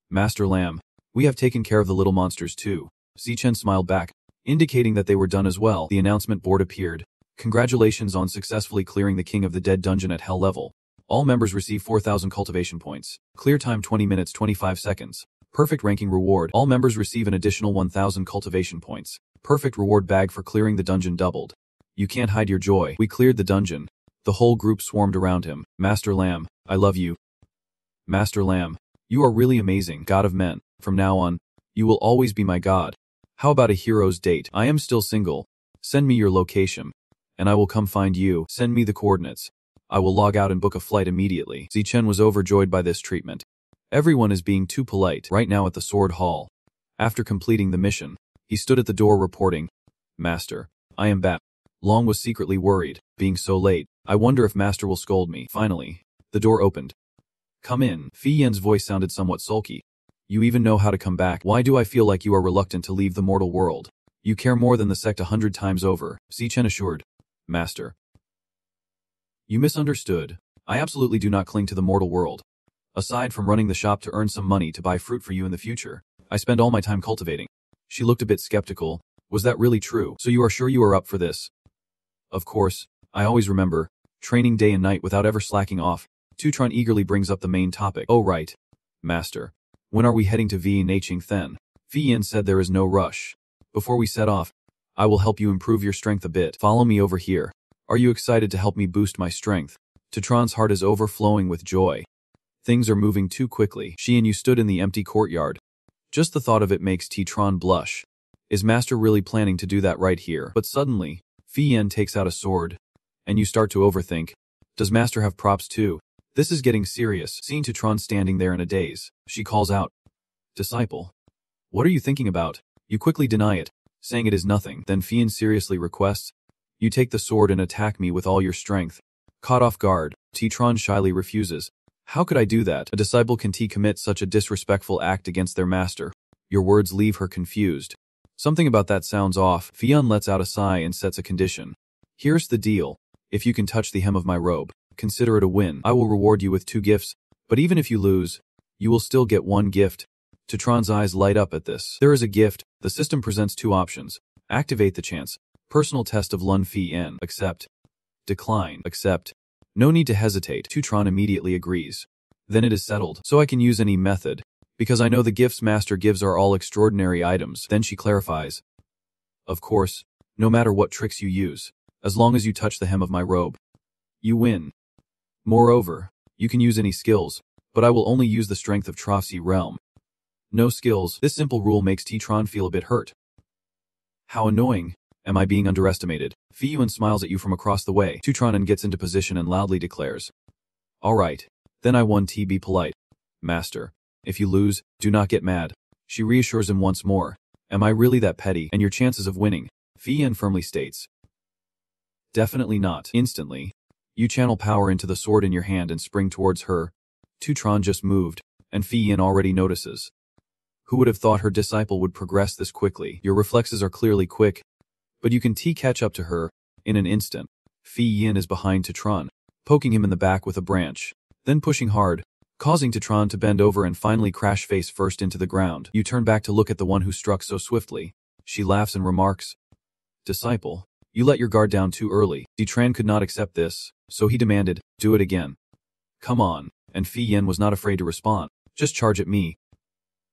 S1: "Master Lamb, we have taken care of the little monsters too." Zichen smiled back, indicating that they were done as well. The announcement board appeared. "Congratulations on successfully clearing the King of the Dead dungeon at Hell level. All members receive 4,000 cultivation points. Clear time 20 minutes 25 seconds. Perfect ranking reward. All members receive an additional 1,000 cultivation points. Perfect reward bag for clearing the dungeon doubled. You can't hide your joy. We cleared the dungeon." The whole group swarmed around him. "Master Lamb, I love you. Master Lamb, you are really amazing, God of Men. From now on, You will always be my god. How about a hero's date? I am still single. Send me your location. And I will come find you. Send me the coordinates. I will log out and book a flight immediately. Zichen was overjoyed by this treatment. Everyone is being too polite right now at the Sword Hall. After completing the mission, he stood at the door reporting, Master, I am back. Long was secretly worried, being so late. I wonder if Master will scold me. Finally, the door opened. Come in. Fi Yan's voice sounded somewhat sulky. You even know how to come back. Why do I feel like you are reluctant to leave the mortal world? You care more than the sect 100 times over, Zichen assured. Master. You misunderstood. I absolutely do not cling to the mortal world. Aside from running the shop to earn some money to buy fruit for you in the future, I spend all my time cultivating. She looked a bit skeptical. Was that really true? So you are sure you are up for this? Of course. I always remember. Training day and night without ever slacking off. Tutron eagerly brings up the main topic. Oh right. Master. When are we heading to Naching Then? Fi Yan said there is no rush. Before we set off, I will help you improve your strength a bit. Follow me over here. Are you excited to help me boost my strength? Tutron's heart is overflowing with joy. Things are moving too quickly. She and you stood in the empty courtyard. Just the thought of it makes Tutron blush. Is Master really planning to do that right here? But suddenly, Fi Yan takes out a sword. And you start to overthink. Does Master have props too? This is getting serious. Seeing Tutron standing there in a daze, she calls out, Disciple. What are you thinking about? You quickly deny it, saying it is nothing. Then Fi Yan seriously requests, You take the sword and attack me with all your strength. Caught off guard, Tutron shyly refuses. How could I do that? A disciple can commit such a disrespectful act against their master. Your words leave her confused. Something about that sounds off. Fi Yan lets out a sigh and sets a condition. Here's the deal. If you can touch the hem of my robe, consider it a win. I will reward you with 2 gifts, but even if you lose, you will still get 1 gift. Tutron's eyes light up at this. There is a gift. The system presents 2 options. Activate the chance. Personal test of Lun Fi Yan. Accept. Decline. Accept. No need to hesitate. Tutron immediately agrees. Then it is settled. So I can use any method. Because I know the gifts Master gives are all extraordinary items. Then she clarifies. Of course, no matter what tricks you use, as long as you touch the hem of my robe, you win. Moreover, you can use any skills, but I will only use the strength of Trofsi realm. No skills. This simple rule makes Tutron feel a bit hurt. How annoying. Am I being underestimated? Fi Yan smiles at you from across the way. Tutron gets into position and loudly declares. Alright, then I won. Be polite. Master, if you lose, do not get mad. She reassures him once more. Am I really that petty? And your chances of winning? Fi Yan firmly states. Definitely not. Instantly, you channel power into the sword in your hand and spring towards her. Tutron just moved, and Fi Yan already notices. Who would have thought her disciple would progress this quickly? Your reflexes are clearly quick, but you can catch up to her in an instant. Fi Yan is behind Tutron, poking him in the back with a branch, then pushing hard, causing Tutron to bend over and finally crash face first into the ground. You turn back to look at the one who struck so swiftly. She laughs and remarks, Disciple, you let your guard down too early. Tutron could not accept this, so he demanded, Do it again. Come on. And Fi Yan was not afraid to respond. Just charge at me.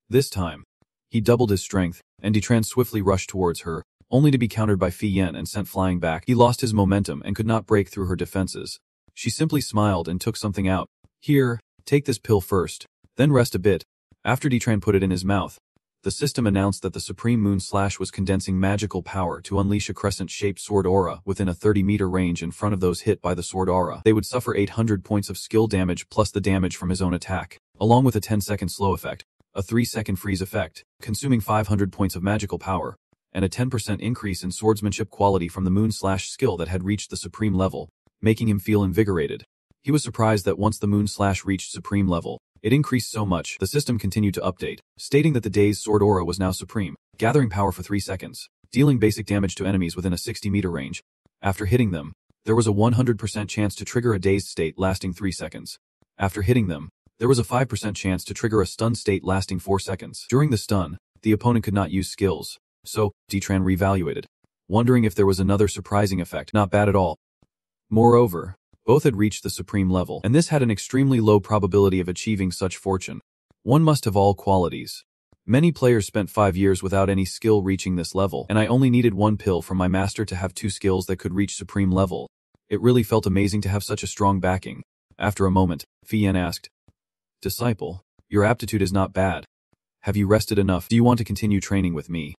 S1: This time, he doubled his strength, and Tutron swiftly rushed towards her, only to be countered by Fi Yan and sent flying back. He lost his momentum and could not break through her defenses. She simply smiled and took something out. Here, take this pill first, then rest a bit. After Tutron put it in his mouth, the system announced that the Supreme Moon Slash was condensing magical power to unleash a crescent-shaped sword aura within a 30-meter range in front of those hit by the sword aura. They would suffer 800 points of skill damage plus the damage from his own attack, along with a 10-second slow effect, a 3-second freeze effect, consuming 500 points of magical power, and a 10% increase in swordsmanship quality from the Moon Slash skill that had reached the supreme level, making him feel invigorated. He was surprised that once the Moon Slash reached supreme level, it increased so much. The system continued to update, stating that the day's sword aura was now supreme, gathering power for 3 seconds, dealing basic damage to enemies within a 60-meter range. After hitting them, there was a 100% chance to trigger a dazed state lasting 3 seconds. After hitting them, there was a 5% chance to trigger a stun state lasting 4 seconds. During the stun, the opponent could not use skills, so Tutron reevaluated, wondering if there was another surprising effect. Not bad at all. Moreover, both had reached the supreme level, and this had an extremely low probability of achieving such fortune. One must have all qualities. Many players spent 5 years without any skill reaching this level, and I only needed 1 pill from my master to have 2 skills that could reach supreme level. It really felt amazing to have such a strong backing. After a moment, Fi Yan asked, Disciple, your aptitude is not bad. Have you rested enough? Do you want to continue training with me?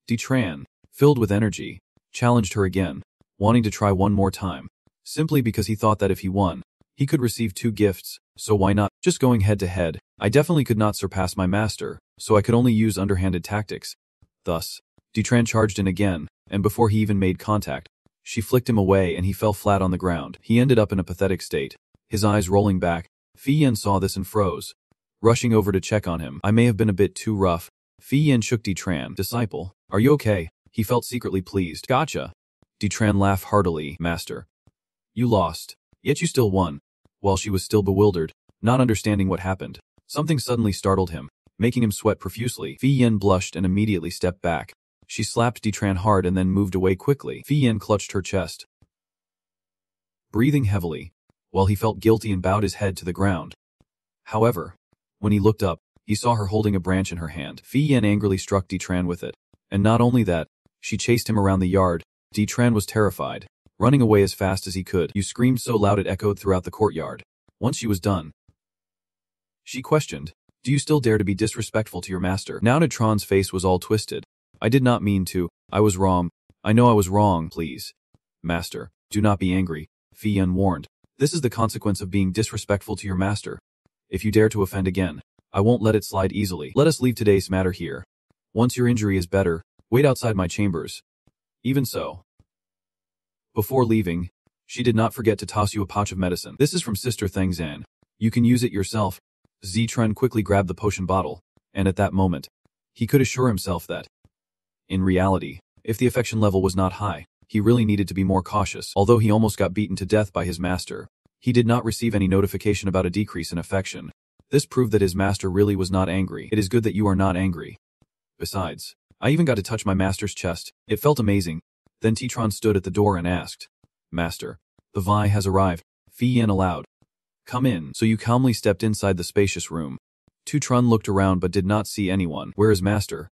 S1: Tran, filled with energy, challenged her again, wanting to try one more time, simply because he thought that if he won, he could receive 2 gifts, so why not? Just going head to head, I definitely could not surpass my master, so I could only use underhanded tactics. Thus, Tran charged in again, and before he even made contact, she flicked him away and he fell flat on the ground. He ended up in a pathetic state, his eyes rolling back. Fi Yin saw this and froze, rushing over to check on him. I may have been a bit too rough. Fi Yin shook Tran. Disciple, are you okay? He felt secretly pleased. Gotcha. Tran laughed heartily. Master, you lost, yet you still won. While she was still bewildered, not understanding what happened, something suddenly startled him, making him sweat profusely. Fi Yin blushed and immediately stepped back. She slapped Tran hard and then moved away quickly. Fi Yin clutched her chest, breathing heavily, while he felt guilty and bowed his head to the ground. However, when he looked up, he saw her holding a branch in her hand. Fi Yin angrily struck Tran with it, and not only that, she chased him around the yard. Tran was terrified, running away as fast as he could. You screamed so loud it echoed throughout the courtyard. Once she was done, she questioned, do you still dare to be disrespectful to your master? Now Tran's face was all twisted. I did not mean to. I was wrong. I know I was wrong. Please, master, do not be angry, Fi Yin warned. This is the consequence of being disrespectful to your master. If you dare to offend again, I won't let it slide easily. Let us leave today's matter here. Once your injury is better, wait outside my chambers. Even so, before leaving, she did not forget to toss you a pouch of medicine. This is from Sister Thengzan. You can use it yourself. Tran quickly grabbed the potion bottle, and at that moment, he could assure himself that, in reality, if the affection level was not high, he really needed to be more cautious. Although he almost got beaten to death by his master, he did not receive any notification about a decrease in affection. This proved that his master really was not angry. It is good that you are not angry. Besides, I even got to touch my master's chest. It felt amazing. Then Tran stood at the door and asked, Master, the Vi has arrived. Fi Yin allowed. Come in. So you calmly stepped inside the spacious room. Tran looked around but did not see anyone. Where is Master?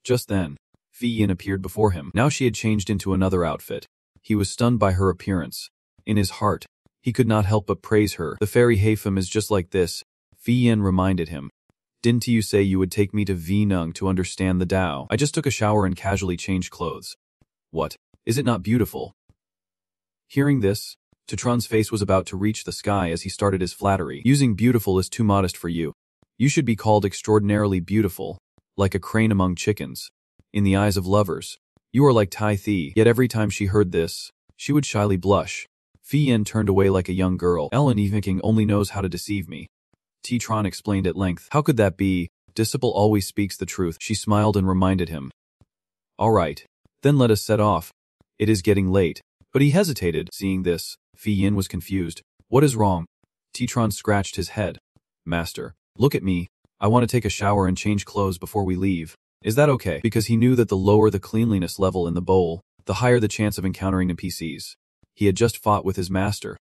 S1: Just then, Fi Yin appeared before him. Now she had changed into another outfit. He was stunned by her appearance. In his heart, he could not help but praise her. The fairy Haifam is just like this, Fi Yin reminded him. Didn't you say you would take me to Nung to understand the Tao? I just took a shower and casually changed clothes. What? Is it not beautiful? Hearing this, Tran's face was about to reach the sky as he started his flattery. Using beautiful is too modest for you. You should be called extraordinarily beautiful, like a crane among chickens. In the eyes of lovers, you are like Tai Thi. Yet every time she heard this, she would shyly blush. Fi Yin turned away like a young girl. Ellen Eviking only knows how to deceive me. Tran explained at length. How could that be? Disciple always speaks the truth. She smiled and reminded him. All right, then let us set off. It is getting late. But he hesitated. Seeing this, Fi Yin was confused. What is wrong? Tran scratched his head. Master, look at me. I want to take a shower and change clothes before we leave. Is that okay? Because he knew that the lower the cleanliness level in the bowl, the higher the chance of encountering NPCs. He had just fought with his master,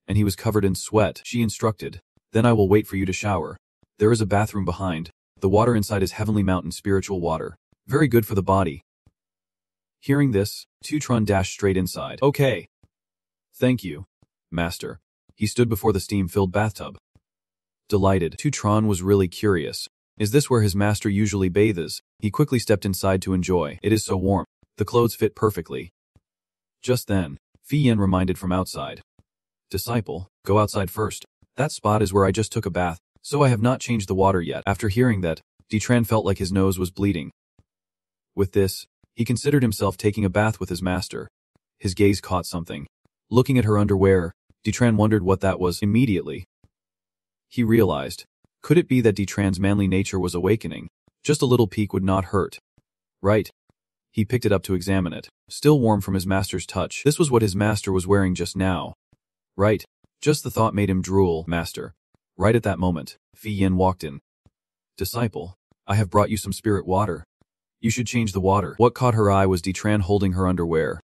S1: and he was covered in sweat. She instructed. Then I will wait for you to shower. There is a bathroom behind. The water inside is Heavenly Mountain spiritual water. Very good for the body. Hearing this, Tran dashed straight inside. Okay. Thank you, Master. He stood before the steam-filled bathtub. Delighted, Tran was really curious. Is this where his master usually bathes? He quickly stepped inside to enjoy. It is so warm. The clothes fit perfectly. Just then, Fi Yin reminded from outside. Disciple, go outside first. That spot is where I just took a bath, so I have not changed the water yet. After hearing that, Tran felt like his nose was bleeding. With this, he considered himself taking a bath with his master. His gaze caught something. Looking at her underwear, Tran wondered what that was. Immediately, he realized. Could it be that Tran's manly nature was awakening? Just a little peek would not hurt. Right. He picked it up to examine it, still warm from his master's touch. This was what his master was wearing just now. Right. Just the thought made him drool. Master. Right at that moment, Fi Yin walked in. Disciple, I have brought you some spirit water. You should change the water. What caught her eye was Tran holding her underwear,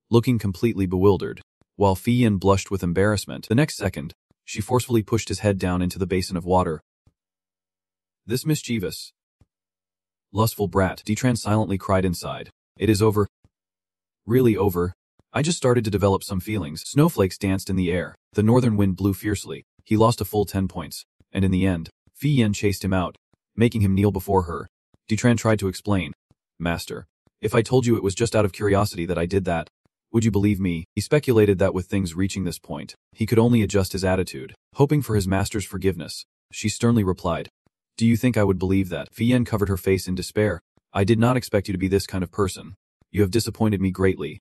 S1: looking completely bewildered, while Fi Yin blushed with embarrassment. The next second, she forcefully pushed his head down into the basin of water. This mischievous, lustful brat, Tran silently cried inside. It is over. Really over. I just started to develop some feelings. Snowflakes danced in the air. The northern wind blew fiercely. He lost a full 10 points. And in the end, Fi Yin chased him out, making him kneel before her. Tran tried to explain. Master, if I told you it was just out of curiosity that I did that, would you believe me? He speculated that with things reaching this point, he could only adjust his attitude, hoping for his master's forgiveness. She sternly replied, do you think I would believe that? Fian covered her face in despair. I did not expect you to be this kind of person. You have disappointed me greatly.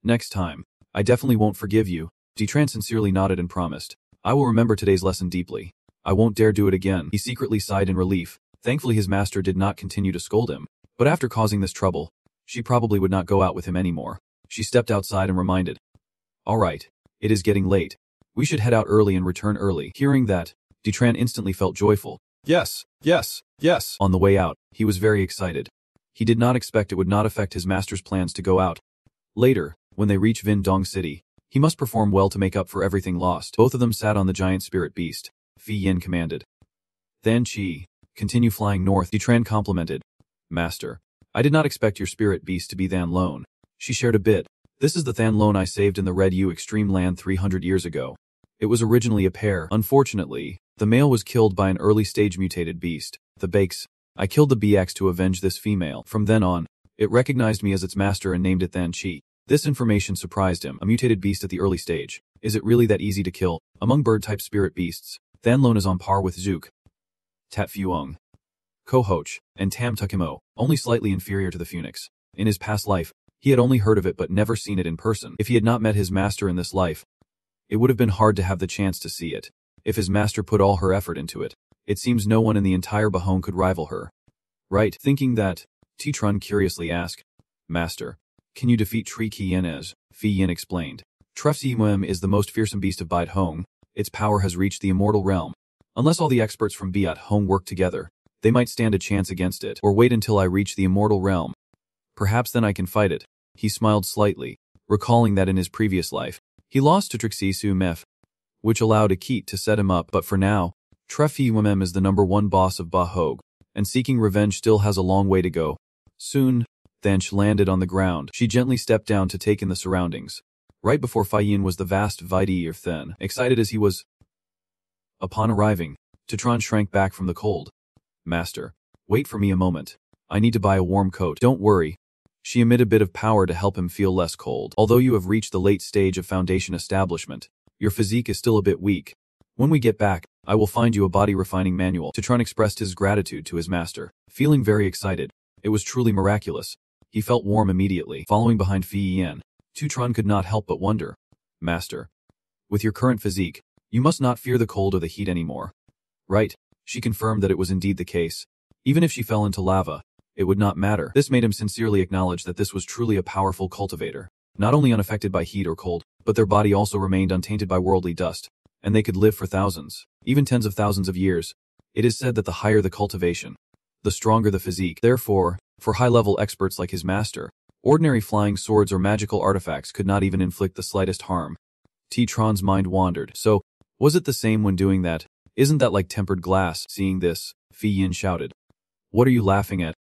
S1: Next time, I definitely won't forgive you. Tran sincerely nodded and promised, I will remember today's lesson deeply. I won't dare do it again. He secretly sighed in relief. Thankfully his master did not continue to scold him. But after causing this trouble, she probably would not go out with him anymore. She stepped outside and reminded, all right, it is getting late. We should head out early and return early. Hearing that, Tran instantly felt joyful. Yes, yes, yes. On the way out, he was very excited. He did not expect it would not affect his master's plans to go out. Later, when they reach Vin Dong City, he must perform well to make up for everything lost. Both of them sat on the giant spirit beast. Fi Yin commanded. Than Chi, continue flying north. Tran complimented. Master, I did not expect your spirit beast to be Than Lone. She shared a bit. This is the Than Lone I saved in the Red U Extreme Land 300 years ago. It was originally a pair. Unfortunately, the male was killed by an early-stage mutated beast, the Bakes. I killed the BX to avenge this female. From then on, it recognized me as its master and named it Than Chi. This information surprised him. A mutated beast at the early stage. Is it really that easy to kill? Among bird-type spirit beasts, Than Lone is on par with Zook, Tat Fuong, Kohoch, and Tam Tukimo, only slightly inferior to the Phoenix. In his past life, he had only heard of it but never seen it in person. If he had not met his master in this life, it would have been hard to have the chance to see it. If his master put all her effort into it, it seems no one in the entire Bahong could rival her. Right, thinking that, Tran curiously asked, Master, can you defeat Tri Ki Yenez? Fi Yin explained. Trefsi Wem is the most fearsome beast of Bait Hong. Its power has reached the immortal realm. Unless all the experts from Biat Hong work together, they might stand a chance against it, or wait until I reach the immortal realm. Perhaps then I can fight it. He smiled slightly, recalling that in his previous life, he lost to Trixie Su Mef, which allowed Akit to set him up, but for now, Trefi Wemem is the #1 boss of Bahog, and seeking revenge still has a long way to go. Soon, Thanch landed on the ground. She gently stepped down to take in the surroundings. Right before Fayin was the vast Vidi Then. Excited as he was, upon arriving, Tran shrank back from the cold. Master, wait for me a moment. I need to buy a warm coat. Don't worry. She emitted a bit of power to help him feel less cold. Although you have reached the late stage of foundation establishment, your physique is still a bit weak. When we get back, I will find you a body refining manual. Tran expressed his gratitude to his master, feeling very excited. It was truly miraculous. He felt warm immediately. Following behind Fi Yin, Tran could not help but wonder. Master, with your current physique, you must not fear the cold or the heat anymore. Right? She confirmed that it was indeed the case. Even if she fell into lava, it would not matter. This made him sincerely acknowledge that this was truly a powerful cultivator. Not only unaffected by heat or cold, but their body also remained untainted by worldly dust, and they could live for thousands, even tens of thousands of years. It is said that the higher the cultivation, the stronger the physique. Therefore, for high-level experts like his master, ordinary flying swords or magical artifacts could not even inflict the slightest harm. Tran's mind wandered. So, was it the same when doing that? Isn't that like tempered glass? Seeing this, Fi Yin shouted. What are you laughing at?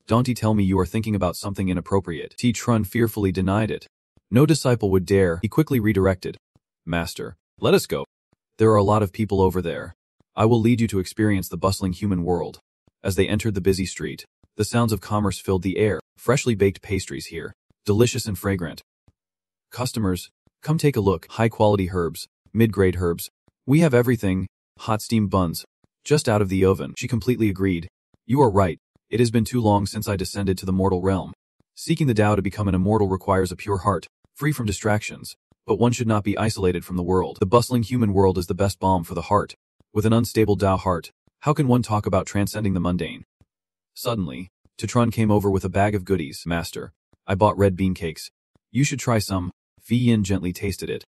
S1: Don't tell me you are thinking about something inappropriate. Tran fearfully denied it. No disciple would dare. He quickly redirected. Master, let us go. There are a lot of people over there. I will lead you to experience the bustling human world. As they entered the busy street, the sounds of commerce filled the air. Freshly baked pastries here, delicious and fragrant. Customers, come take a look. High-quality herbs, mid-grade herbs. We have everything. Hot steamed buns, just out of the oven. She completely agreed. You are right. It has been too long since I descended to the mortal realm. Seeking the Tao to become an immortal requires a pure heart, free from distractions, but one should not be isolated from the world. The bustling human world is the best balm for the heart. With an unstable Tao heart, how can one talk about transcending the mundane? Suddenly, Tran came over with a bag of goodies. Master, I bought red bean cakes. You should try some. Fi Yin gently tasted it.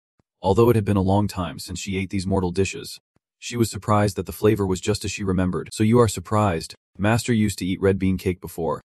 S1: Although it had been a long time since she ate these mortal dishes, she was surprised that the flavor was just as she remembered. So you are surprised. Master used to eat red bean cake before.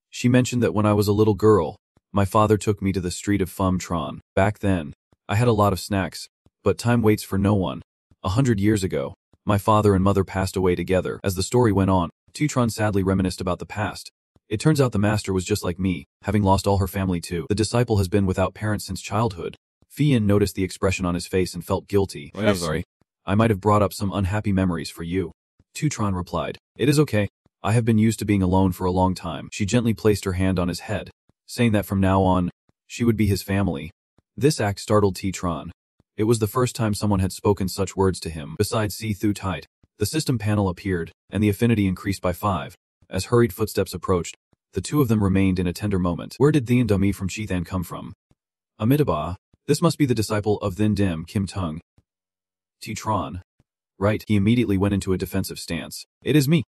S1: She mentioned that when I was a little girl, my father took me to the street of Phum Tran. Back then, I had a lot of snacks, but time waits for no one. 100 years ago, my father and mother passed away together. As the story went on, Tran sadly reminisced about the past. It turns out the master was just like me, having lost all her family too. The disciple has been without parents since childhood. Fi Yin noticed the expression on his face and felt guilty. I'm sorry. I might have brought up some unhappy memories for you. Tran replied. It is okay. I have been used to being alone for a long time. She gently placed her hand on his head, saying that from now on, she would be his family. This act startled T-Tron. It was the first time someone had spoken such words to him. Besides See-Thu Tite, the system panel appeared, and the affinity increased by 5. As hurried footsteps approached, the two of them remained in a tender moment. Where did Thean Dummy from Chithan come from? Amitabha, this must be the disciple of Thin Dim Kim Tung. T-Tron. Right, he immediately went into a defensive stance. It is me.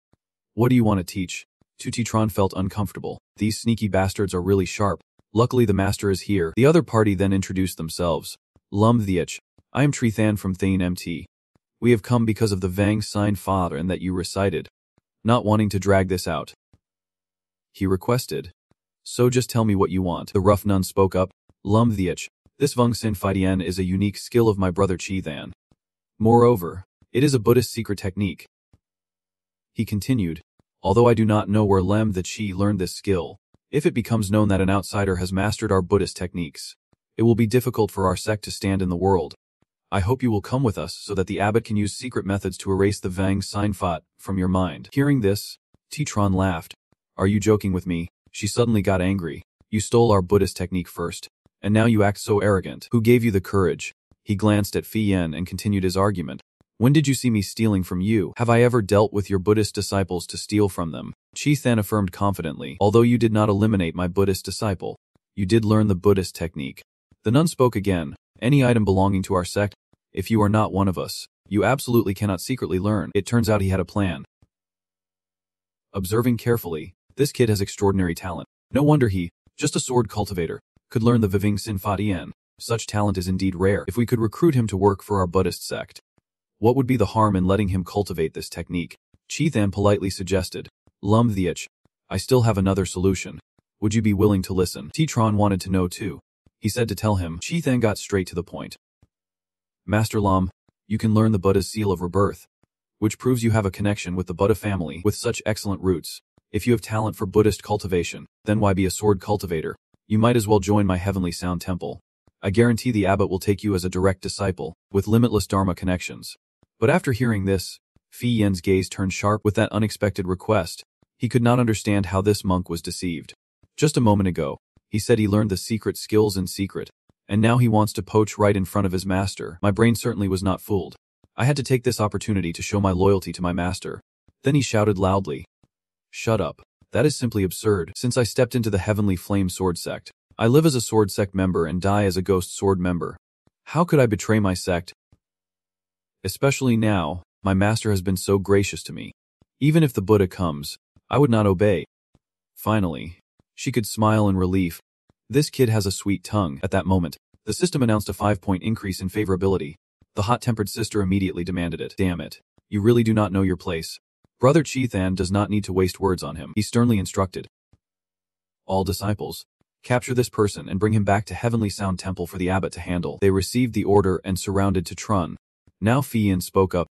S1: What do you want to teach? T-Tron felt uncomfortable. These sneaky bastards are really sharp. Luckily the master is here. The other party then introduced themselves. Lum Thiech. I am Trithan from Thane MT. We have come because of the Vang Sign Father and that you recited. Not wanting to drag this out, he requested. So just tell me what you want. The rough nun spoke up. Lum Thiech. This Vang Sin Phi Tien is a unique skill of my brother Chithan. Moreover, it is a Buddhist secret technique. He continued. Although I do not know where Lem the Chi learned this skill, if it becomes known that an outsider has mastered our Buddhist techniques, it will be difficult for our sect to stand in the world. I hope you will come with us so that the abbot can use secret methods to erase the Vang Sign Phat from your mind. Hearing this, T-Tron laughed. Are you joking with me? She suddenly got angry. You stole our Buddhist technique first, and now you act so arrogant. Who gave you the courage? He glanced at Phi Yen and continued his argument. When did you see me stealing from you? Have I ever dealt with your Buddhist disciples to steal from them? Chithan affirmed confidently. Although you did not eliminate my Buddhist disciple, you did learn the Buddhist technique. The nun spoke again. Any item belonging to our sect, if you are not one of us, you absolutely cannot secretly learn. It turns out he had a plan. Observing carefully, this kid has extraordinary talent. No wonder he, just a sword cultivator, could learn the Viving Sin Pha Tien. Such talent is indeed rare. If we could recruit him to work for our Buddhist sect, what would be the harm in letting him cultivate this technique? Chithan politely suggested. Lum Thiech. I still have another solution. Would you be willing to listen? T-Tron wanted to know too. He said to tell him. Chithan got straight to the point. Master Lam, you can learn the Buddha's seal of rebirth, which proves you have a connection with the Buddha family with such excellent roots. If you have talent for Buddhist cultivation, then why be a sword cultivator? You might as well join my heavenly sound temple. I guarantee the abbot will take you as a direct disciple, with limitless Dharma connections. But after hearing this, Phi Yen's gaze turned sharp with that unexpected request. He could not understand how this monk was deceived. Just a moment ago, he said he learned the secret skills in secret, and now he wants to poach right in front of his master. My brain certainly was not fooled. I had to take this opportunity to show my loyalty to my master. Then he shouted loudly. Shut up. That is simply absurd. Since I stepped into the Heavenly Flame Sword Sect, I live as a Sword Sect member and die as a Ghost Sword member. How could I betray my sect? Especially now, my master has been so gracious to me. Even if the Buddha comes, I would not obey. Finally, she could smile in relief. This kid has a sweet tongue. At that moment, the system announced a 5-point increase in favorability. The hot-tempered sister immediately demanded it. Damn it. You really do not know your place. Brother Chithan does not need to waste words on him. He sternly instructed. All disciples, capture this person and bring him back to Heavenly Sound Temple for the abbot to handle. They received the order and surrounded T-Tron. Now Phi Yen spoke up.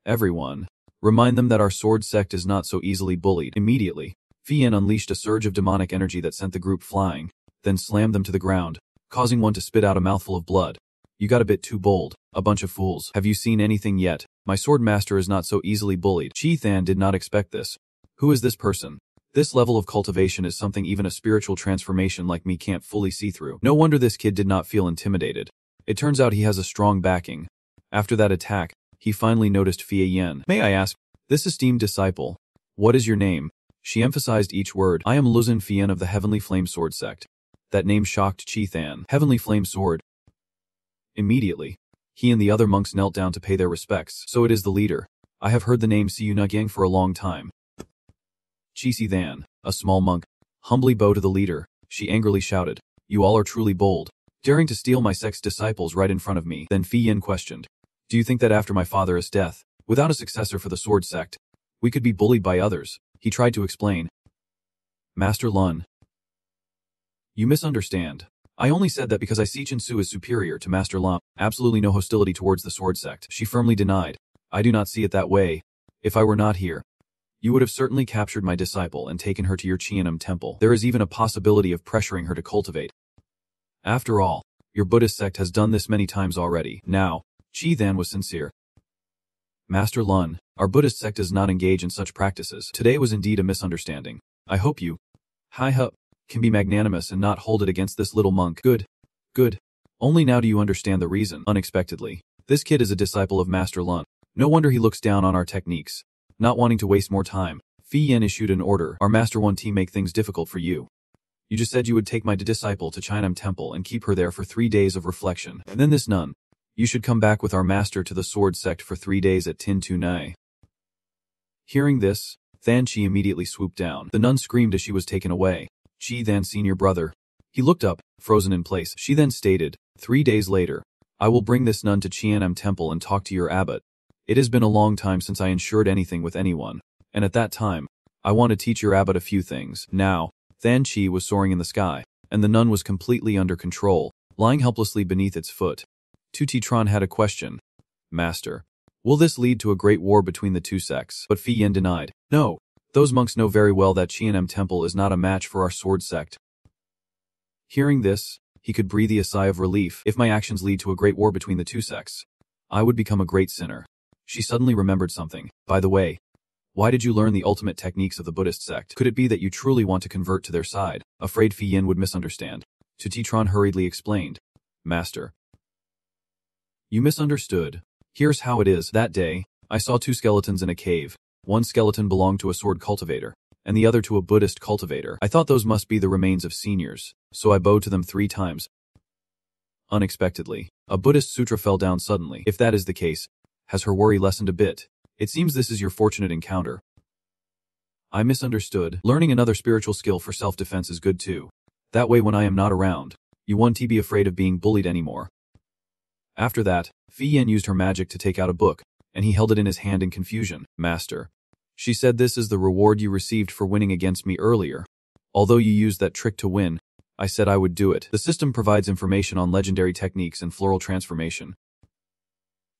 S1: Everyone, remind them that our sword sect is not so easily bullied. Immediately, Phi Yen unleashed a surge of demonic energy that sent the group flying, then slammed them to the ground, causing one to spit out a mouthful of blood. You got a bit too bold, a bunch of fools. Have you seen anything yet? My sword master is not so easily bullied. Chithan did not expect this. Who is this person? This level of cultivation is something even a spiritual transformation like me can't fully see through. No wonder this kid did not feel intimidated. It turns out he has a strong backing. After that attack, he finally noticed Phi Yen. May I ask, this esteemed disciple, what is your name? She emphasized each word. I am Luzin Phi Yen of the Heavenly Flame Sword Sect. That name shocked Chithan. Heavenly Flame Sword. Immediately, he and the other monks knelt down to pay their respects. So it is the leader. I have heard the name Siyu Nugyang for a long time. Chisi Than, a small monk, humbly bowed to the leader. She angrily shouted, You all are truly bold, daring to steal my sect's disciples right in front of me. Then Phi Yen questioned, Do you think that after my father's death, without a successor for the sword sect, we could be bullied by others? He tried to explain. Master Lun, you misunderstand. I only said that because I see Chen Su is superior to Master Lam. Absolutely no hostility towards the sword sect. She firmly denied. I do not see it that way. If I were not here, you would have certainly captured my disciple and taken her to your Chianum temple. There is even a possibility of pressuring her to cultivate. After all, your Buddhist sect has done this many times already. Now, Chithan was sincere. Master Lun, Our Buddhist sect does not engage in such practices. Today was indeed a misunderstanding. I hope you, can be magnanimous and not hold it against this little monk. Good. Good. Only now do you understand the reason. Unexpectedly, this kid is a disciple of Master Lun. No wonder he looks down on our techniques. Not wanting to waste more time, Fi Yen issued an order. Our Master One team make things difficult for you. You just said you would take my disciple to Chinam Temple and keep her there for 3 days of reflection. And then this nun. You should come back with our master to the sword sect for 3 days at Tin Tu Nai. Hearing this, Than Chi immediately swooped down. The nun screamed as she was taken away. Chi Than senior brother. He looked up, frozen in place. She then stated, 3 days later, I will bring this nun to Qian'an Temple and talk to your abbot. It has been a long time since I insured anything with anyone, and at that time, I want to teach your abbot a few things. Now, Than Chi was soaring in the sky, and the nun was completely under control, lying helplessly beneath its foot. Tu Titran had a question. Master, will this lead to a great war between the two sects? But Fi Yen denied. No, those monks know very well that Qian'an Temple is not a match for our sword sect. Hearing this, he could breathe a sigh of relief. If my actions lead to a great war between the two sects, I would become a great sinner. She suddenly remembered something. By the way, why did you learn the ultimate techniques of the Buddhist sect? Could it be that you truly want to convert to their side? Afraid Fi Yen would misunderstand, Tu Titran hurriedly explained. Master, you misunderstood. Here's how it is. That day, I saw 2 skeletons in a cave. One skeleton belonged to a sword cultivator, and the other to a Buddhist cultivator. I thought those must be the remains of seniors, so I bowed to them 3 times. Unexpectedly, a Buddhist sutra fell down suddenly. If that is the case, has her worry lessened a bit? It seems this is your fortunate encounter. I misunderstood. Learning another spiritual skill for self-defense is good too. That way when I am not around, you won't be afraid of being bullied anymore. After that, Fi Yen used her magic to take out a book, and he held it in his hand in confusion. Master, she said this is the reward you received for winning against me earlier. Although you used that trick to win, I said I would do it. The system provides information on legendary techniques and floral transformation.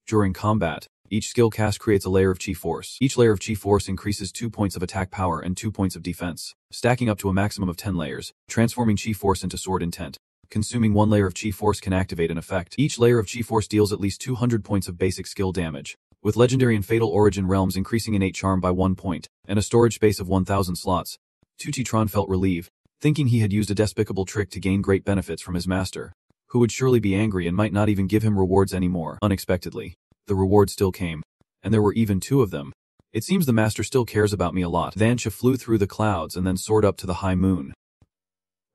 S1: During combat, each skill cast creates a layer of chi force. Each layer of chi force increases 2 points of attack power and 2 points of defense, stacking up to a maximum of 10 layers, transforming chi force into sword intent. Consuming 1 layer of chi force can activate an effect. Each layer of chi force deals at least 200 points of basic skill damage, with legendary and fatal origin realms increasing innate charm by 1 point, and a storage space of 1,000 slots. Tu Titran felt relieved, thinking he had used a despicable trick to gain great benefits from his master, who would surely be angry and might not even give him rewards anymore. Unexpectedly, the reward still came, and there were even 2 of them. It seems the master still cares about me a lot. Thansha flew through the clouds and then soared up to the high moon.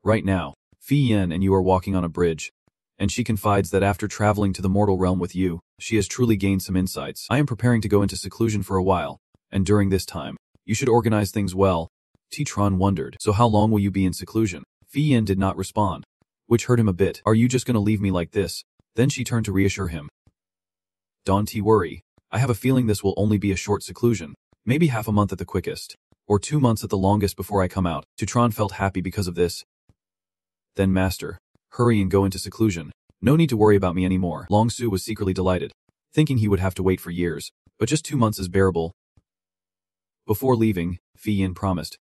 S1: Right now, Fi Yen and you are walking on a bridge, and she confides that after traveling to the mortal realm with you, she has truly gained some insights. I am preparing to go into seclusion for a while, and during this time, you should organize things well. Titran wondered. So how long will you be in seclusion? Fi Yen did not respond, which hurt him a bit. Are you just gonna leave me like this? Then she turned to reassure him. Don't worry. I have a feeling this will only be a short seclusion, maybe half a month at the quickest, or 2 months at the longest before I come out. Titran felt happy because of this. Then master, hurry and go into seclusion. No need to worry about me anymore. Long Su was secretly delighted, thinking he would have to wait for years, but just 2 months is bearable. Before leaving, Fi Yin promised.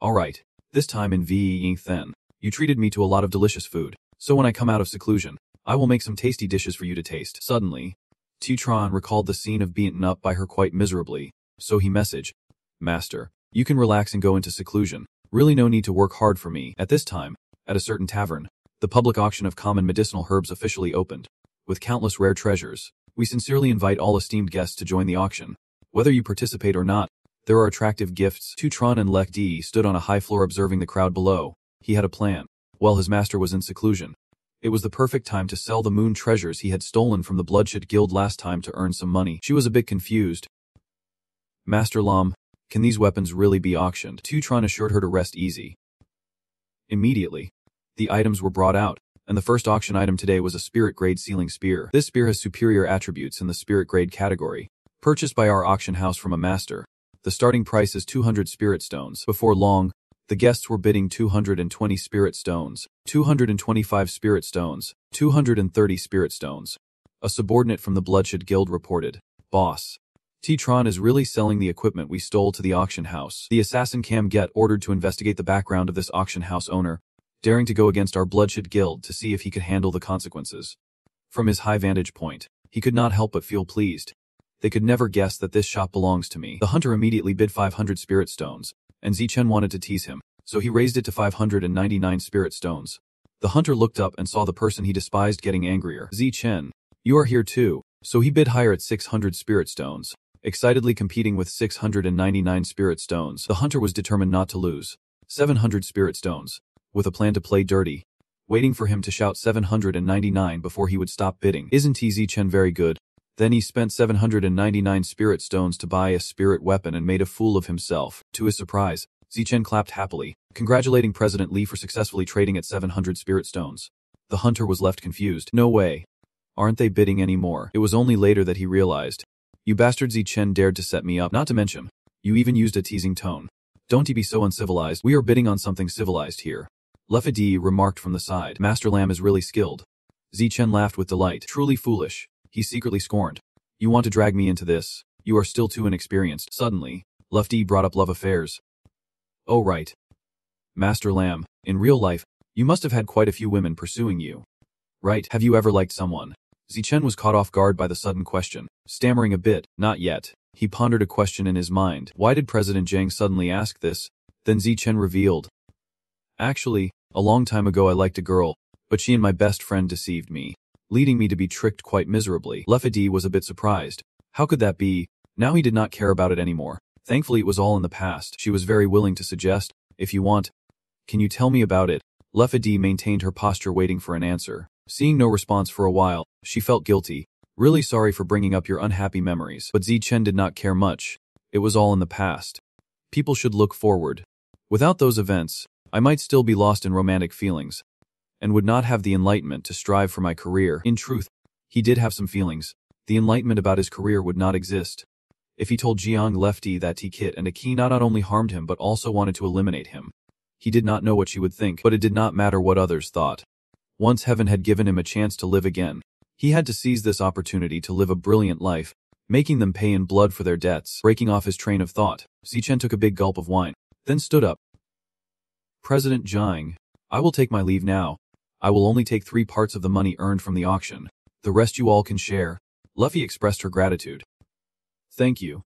S1: Alright, this time in Ve then, you treated me to a lot of delicious food, so when I come out of seclusion, I will make some tasty dishes for you to taste. Suddenly, Titran recalled the scene of beaten up by her quite miserably, so he messaged, Master, you can relax and go into seclusion. Really no need to work hard for me. At this time, at a certain tavern, the public auction of common medicinal herbs officially opened. With countless rare treasures, we sincerely invite all esteemed guests to join the auction. Whether you participate or not, there are attractive gifts. Tutran and Lek Di stood on a high floor observing the crowd below. He had a plan. While his master was in seclusion, it was the perfect time to sell the moon treasures he had stolen from the Bloodshed Guild last time to earn some money. She was a bit confused. Master Lam, can these weapons really be auctioned? Tutran assured her to rest easy. Immediately, the items were brought out, and the first auction item today was a spirit-grade sealing spear. This spear has superior attributes in the spirit-grade category. Purchased by our auction house from a master, the starting price is 200 spirit stones. Before long, the guests were bidding 220 spirit stones, 225 spirit stones, 230 spirit stones. A subordinate from the Bloodshed Guild reported, Boss, Titran is really selling the equipment we stole to the auction house. The assassin Cam Get ordered to investigate the background of this auction house owner, daring to go against our Bloodshed Guild to see if he could handle the consequences. From his high vantage point, he could not help but feel pleased. They could never guess that this shop belongs to me. The hunter immediately bid 500 spirit stones, and Zichen wanted to tease him, so he raised it to 599 spirit stones. The hunter looked up and saw the person he despised getting angrier. Zichen, you are here too, so he bid higher at 600 spirit stones. Excitedly competing with 699 spirit stones, the hunter was determined not to lose. 700 spirit stones, with a plan to play dirty, waiting for him to shout 799 before he would stop bidding. Isn't Zichen very good? Then he spent 799 spirit stones to buy a spirit weapon and made a fool of himself. To his surprise, Zichen clapped happily, congratulating President Li for successfully trading at 700 spirit stones. The hunter was left confused. No way. Aren't they bidding anymore? It was only later that he realized. You bastard, Zichen dared to set me up, not to mention, you even used a teasing tone. Don't he be so uncivilized? We are bidding on something civilized here. Lefadi remarked from the side. Master Lam is really skilled. Zichen laughed with delight. Truly foolish. He secretly scorned. You want to drag me into this? You are still too inexperienced. Suddenly, Lefty brought up love affairs. Oh right. Master Lam, in real life, you must have had quite a few women pursuing you. Right, have you ever liked someone? Zichen was caught off guard by the sudden question. Stammering a bit, not yet. He pondered a question in his mind. Why did President Zhang suddenly ask this? Then Zichen revealed. Actually, a long time ago I liked a girl, but she and my best friend deceived me, leading me to be tricked quite miserably. Lefadi was a bit surprised. How could that be? Now he did not care about it anymore. Thankfully it was all in the past. She was very willing to suggest, if you want. Can you tell me about it? Lefadi maintained her posture waiting for an answer. Seeing no response for a while, she felt guilty. Really sorry for bringing up your unhappy memories. But Zichen did not care much. It was all in the past. People should look forward. Without those events, I might still be lost in romantic feelings, and would not have the enlightenment to strive for my career. In truth, he did have some feelings. The enlightenment about his career would not exist. If he told Jiang Lefty that T-Kit and Aki not only harmed him but also wanted to eliminate him. He did not know what she would think, but it did not matter what others thought. Once heaven had given him a chance to live again, he had to seize this opportunity to live a brilliant life, making them pay in blood for their debts. Breaking off his train of thought, Zichen took a big gulp of wine, then stood up. President Zhang, I will take my leave now. I will only take 3 parts of the money earned from the auction. The rest you all can share. Luffy expressed her gratitude. Thank you.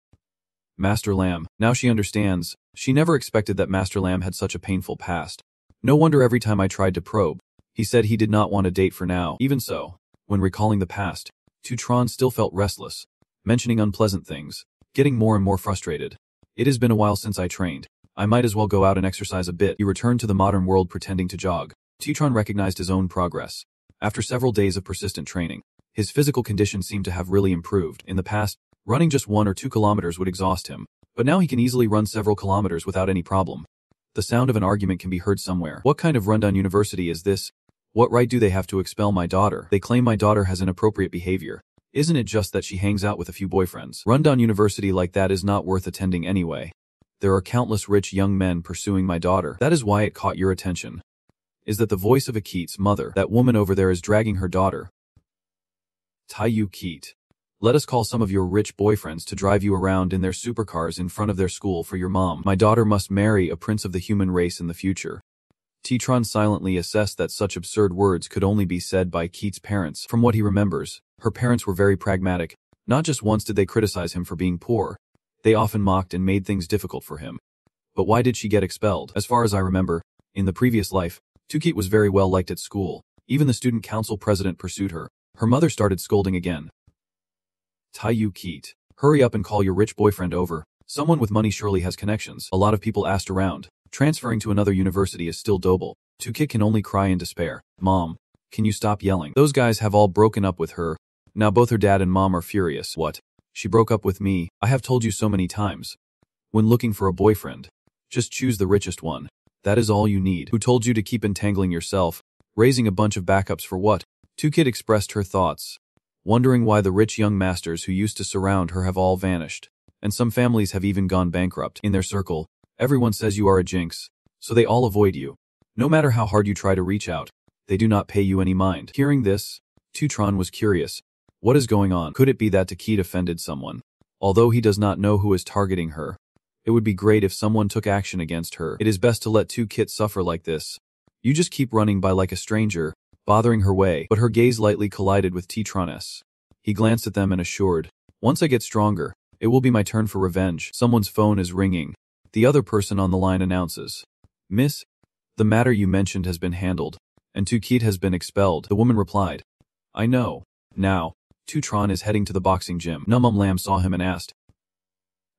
S1: Master Lam, now she understands. She never expected that Master Lam had such a painful past. No wonder every time I tried to probe, he said he did not want a date for now. Even so, when recalling the past, Tutron still felt restless, mentioning unpleasant things, getting more and more frustrated. It has been a while since I trained. I might as well go out and exercise a bit. He returned to the modern world pretending to jog. Tutron recognized his own progress. After several days of persistent training, his physical condition seemed to have really improved. In the past, running just 1 or 2 kilometers would exhaust him, but now he can easily run several kilometers without any problem. The sound of an argument can be heard somewhere. What kind of rundown university is this? What right do they have to expel my daughter? They claim my daughter has inappropriate behavior. Isn't it just that she hangs out with a few boyfriends? Rundown university like that is not worth attending anyway. There are countless rich young men pursuing my daughter. That is why it caught your attention. Is that the voice of Akit's mother? That woman over there is dragging her daughter. Taiyu Keat. Let us call some of your rich boyfriends to drive you around in their supercars in front of their school for your mom. My daughter must marry a prince of the human race in the future. Tetron silently assessed that such absurd words could only be said by Keat's parents. From what he remembers, her parents were very pragmatic. Not just once did they criticize him for being poor. They often mocked and made things difficult for him. But why did she get expelled? As far as I remember, in the previous life, Tukit was very well liked at school. Even the student council president pursued her. Her mother started scolding again. Taiyu Keat, hurry up and call your rich boyfriend over. Someone with money surely has connections. A lot of people asked around. Transferring to another university is still doable. Tukit can only cry in despair. Mom, can you stop yelling? Those guys have all broken up with her. Now both her dad and mom are furious. What? She broke up with me. I have told you so many times. When looking for a boyfriend, just choose the richest one. That is all you need. Who told you to keep entangling yourself? Raising a bunch of backups for what? Tukit expressed her thoughts, wondering why the rich young masters who used to surround her have all vanished. And some families have even gone bankrupt. In their circle, everyone says you are a jinx, so they all avoid you. No matter how hard you try to reach out, they do not pay you any mind. Hearing this, Tutron was curious. What is going on? Could it be that Takit offended someone? Although he does not know who is targeting her, it would be great if someone took action against her. It is best to let Tukit suffer like this. You just keep running by like a stranger, bothering her way. But her gaze lightly collided with Tetron's. He glanced at them and assured, Once I get stronger, it will be my turn for revenge. Someone's phone is ringing. The other person on the line announces, Miss, the matter you mentioned has been handled, and Tukit has been expelled. The woman replied, I know. Now, Tutron is heading to the boxing gym. Lam saw him and asked,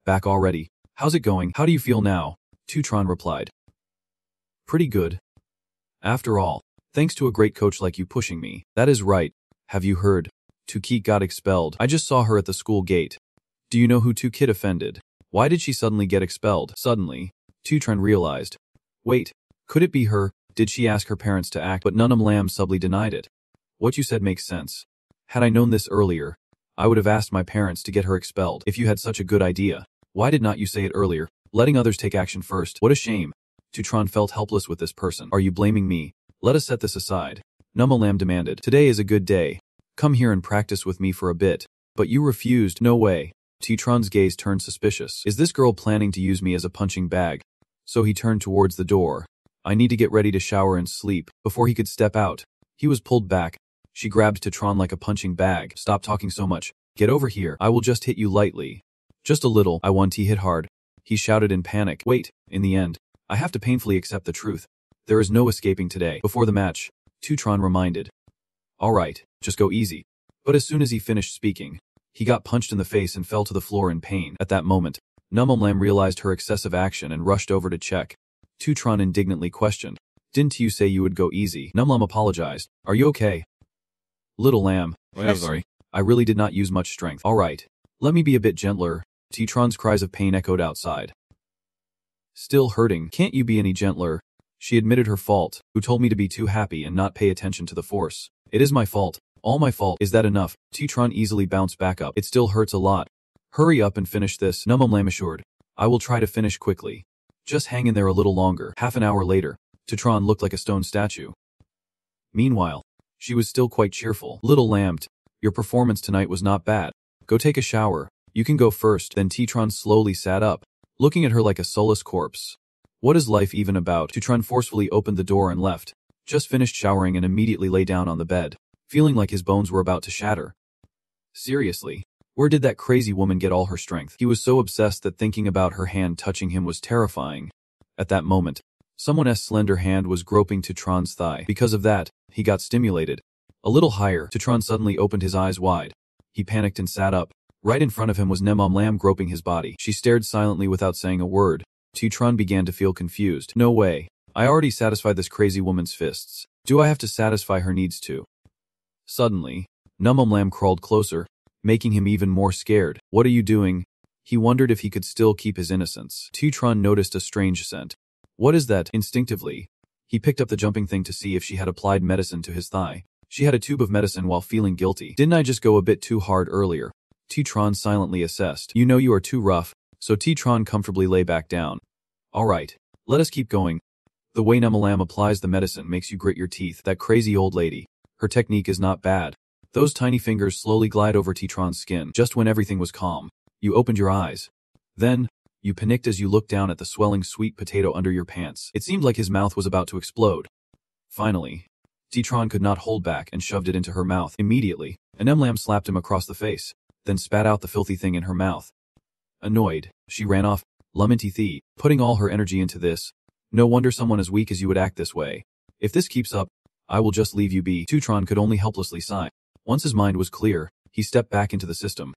S1: Back already? How's it going? How do you feel now? Tutron replied, Pretty good. After all, thanks to a great coach like you pushing me. That is right. Have you heard? Tukit got expelled. I just saw her at the school gate. Do you know who Tukit offended? Why did she suddenly get expelled? Suddenly, Tutron realized. Wait, could it be her? Did she ask her parents to act? But Lam subtly denied it. What you said makes sense. Had I known this earlier, I would have asked my parents to get her expelled. If you had such a good idea, why did not you say it earlier? Letting others take action first. What a shame. Tutron felt helpless with this person. Are you blaming me? Let us set this aside. Lam demanded. Today is a good day. Come here and practice with me for a bit. But you refused. No way. Tutron's gaze turned suspicious. Is this girl planning to use me as a punching bag? So he turned towards the door. I need to get ready to shower and sleep. Before he could step out, he was pulled back. She grabbed Tutron like a punching bag. Stop talking so much. Get over here. I will just hit you lightly. Just a little. I want to hit hard. He shouted in panic. Wait, in the end, I have to painfully accept the truth. There is no escaping today. Before the match, Tutron reminded. All right, just go easy. But as soon as he finished speaking, he got punched in the face and fell to the floor in pain. At that moment, Lam realized her excessive action and rushed over to check. Tutron indignantly questioned. Didn't you say you would go easy? Lam apologized. Are you okay? Little lamb. I'm sorry. I really did not use much strength. All right. Let me be a bit gentler. Tutron's cries of pain echoed outside. Still hurting. Can't you be any gentler? She admitted her fault. Who told me to be too happy and not pay attention to the force? It is my fault. All my fault. Is that enough? Tutron easily bounced back up. It still hurts a lot. Hurry up and finish this. Lam assured. I will try to finish quickly. Just hang in there a little longer. Half an hour later, Tutron looked like a stone statue. Meanwhile, she was still quite cheerful. Little lamb, your performance tonight was not bad. Go take a shower. You can go first. Then Tutron slowly sat up, looking at her like a soulless corpse. What is life even about? Tutron forcefully opened the door and left. Just finished showering and immediately lay down on the bed, feeling like his bones were about to shatter. Seriously, where did that crazy woman get all her strength? He was so obsessed that thinking about her hand touching him was terrifying. At that moment, someone's slender hand was groping Tutron's thigh. Because of that, he got stimulated. A little higher, Tutron suddenly opened his eyes wide. He panicked and sat up. Right in front of him was Lam groping his body. She stared silently without saying a word. Tutron began to feel confused. No way. I already satisfied this crazy woman's fists. Do I have to satisfy her needs too? Suddenly, Lam crawled closer, making him even more scared. What are you doing? He wondered if he could still keep his innocence. Tutron noticed a strange scent. What is that? Instinctively, he picked up the jumping thing to see if she had applied medicine to his thigh. She had a tube of medicine while feeling guilty. Didn't I just go a bit too hard earlier? Tutron silently assessed. You know you are too rough, so Tutron comfortably lay back down. All right, let us keep going. The way Lam applies the medicine makes you grit your teeth. That crazy old lady. Her technique is not bad. Those tiny fingers slowly glide over Tutron's skin. Just when everything was calm, you opened your eyes. Then, you panicked as you looked down at the swelling sweet potato under your pants. It seemed like his mouth was about to explode. Finally, Tutron could not hold back and shoved it into her mouth. Immediately, Lam slapped him across the face, then spat out the filthy thing in her mouth. Annoyed, she ran off, Luminti, putting all her energy into this. No wonder someone as weak as you would act this way. If this keeps up, I will just leave you be. Tutron could only helplessly sigh. Once his mind was clear, he stepped back into the system.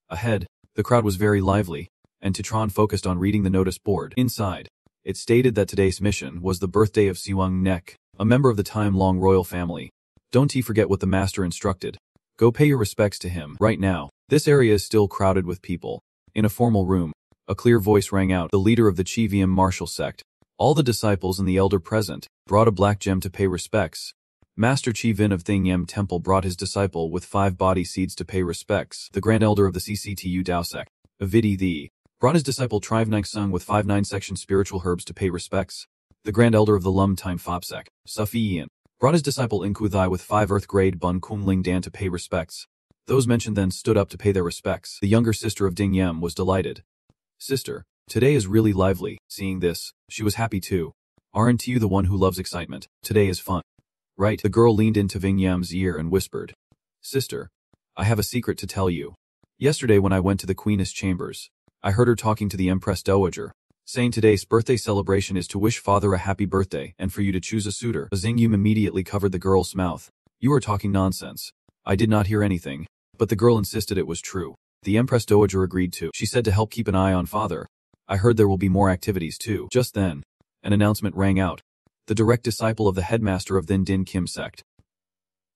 S1: Ahead, the crowd was very lively, and Tutron focused on reading the notice board. Inside, it stated that today's mission was the birthday of Siwang Nek, a member of the time-long royal family. Don't forget what the master instructed. Go pay your respects to him. Right now, this area is still crowded with people. In a formal room, a clear voice rang out. The leader of the Chi-Viam martial sect, all the disciples and the elder present, brought a black gem to pay respects. Master Chi-Vin of Thingyam Temple brought his disciple with 5 body seeds to pay respects. The Grand Elder of the CCTU Dao sect, Avidi the, brought his disciple Trive Sung with 5 9-section spiritual herbs to pay respects. The Grand Elder of the Lum Time Fop sect, Sufiyan, brought his disciple Inku Thai with 5 Earth Grade Bun Kung Ling Dan to pay respects. Those mentioned then stood up to pay their respects. The younger sister of Ding Yem was delighted. Sister, today is really lively. Seeing this, she was happy too. Aren't you the one who loves excitement? Today is fun. Right. The girl leaned into Ving Yam's ear and whispered. Sister, I have a secret to tell you. Yesterday when I went to the Queen's chambers, I heard her talking to the Empress Dowager, saying today's birthday celebration is to wish father a happy birthday and for you to choose a suitor. Xingyum immediately covered the girl's mouth. You are talking nonsense. I did not hear anything, but the girl insisted it was true. The Empress Dowager agreed too. She said to help keep an eye on father. I heard there will be more activities too. Just then, an announcement rang out. The direct disciple of the headmaster of Thin Din Kim sect,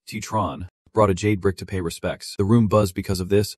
S1: T-Tron, brought a jade brick to pay respects. The room buzzed because of this.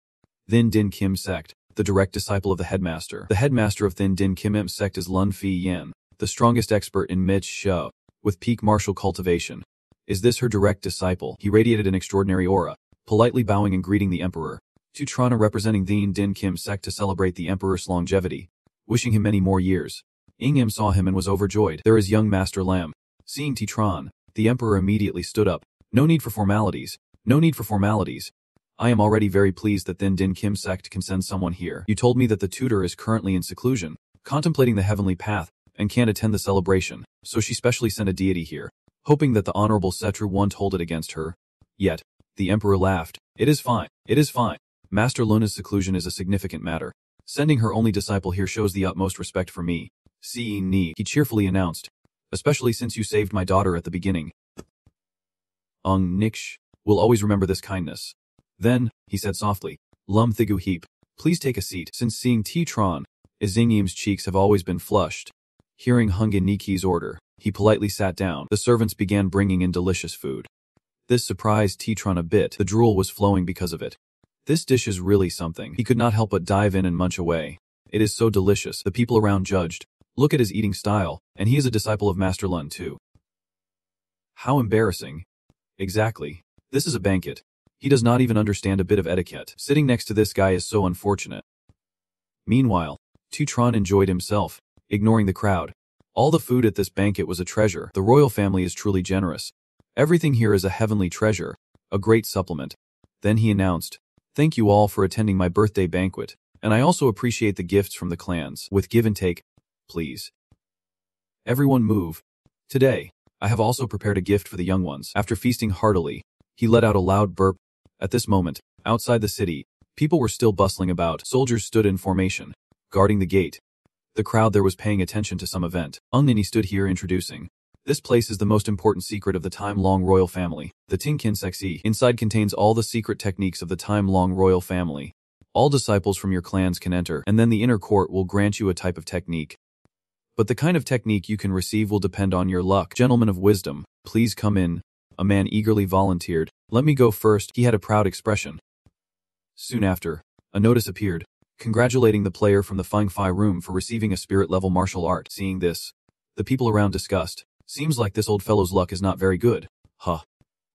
S1: Thin Din Kim sect, the direct disciple of the headmaster. The headmaster of Thin Din Kim sect is Lun Fi Yan, the strongest expert in Mitch Shou, with peak martial cultivation. Is this her direct disciple? He radiated an extraordinary aura, politely bowing and greeting the emperor. T-Tron representing Thin Din Kim sect to celebrate the emperor's longevity, wishing him many more years. Ingam saw him and was overjoyed. There is young Master Lam. Seeing T-Tron, the emperor immediately stood up. No need for formalities. No need for formalities. I am already very pleased that Thin Din Kim sect can send someone here. You told me that the tutor is currently in seclusion, contemplating the heavenly path, and can't attend the celebration, so she specially sent a deity here, hoping that the honorable Setru won't hold it against her. Yet, the emperor laughed. It is fine. It is fine. Master Luna's seclusion is a significant matter. Sending her only disciple here shows the utmost respect for me. Seeing Ni, he cheerfully announced. Especially since you saved my daughter at the beginning. Niksh will always remember this kindness. Then, he said softly, Lum Thigu Heap, please take a seat. Since seeing T-Tron, Izingyim's cheeks have always been flushed. Hearing Hunga Niki's order, he politely sat down. The servants began bringing in delicious food. This surprised T-Tron a bit. The drool was flowing because of it. This dish is really something. He could not help but dive in and munch away. It is so delicious. The people around judged. Look at his eating style, and he is a disciple of Master Lun too. How embarrassing. Exactly. This is a banquet. He does not even understand a bit of etiquette. Sitting next to this guy is so unfortunate. Meanwhile, T-Tron enjoyed himself, ignoring the crowd. All the food at this banquet was a treasure. The royal family is truly generous. Everything here is a heavenly treasure, a great supplement. Then he announced, thank you all for attending my birthday banquet, and I also appreciate the gifts from the clans. With give and take, please. Everyone move. Today, I have also prepared a gift for the young ones. After feasting heartily, he let out a loud burp. At this moment, outside the city, people were still bustling about. Soldiers stood in formation, guarding the gate. The crowd there was paying attention to some event. Nini stood here introducing. This place is the most important secret of the time-long royal family. The Tinkin Sexy inside contains all the secret techniques of the time-long royal family. All disciples from your clans can enter, and then the inner court will grant you a type of technique. But the kind of technique you can receive will depend on your luck. Gentlemen of wisdom, please come in. A man eagerly volunteered. Let me go first. He had a proud expression. Soon after, a notice appeared, congratulating the player from the Feng Fi room for receiving a spirit-level martial art. Seeing this, the people around discussed. Seems like this old fellow's luck is not very good. Huh.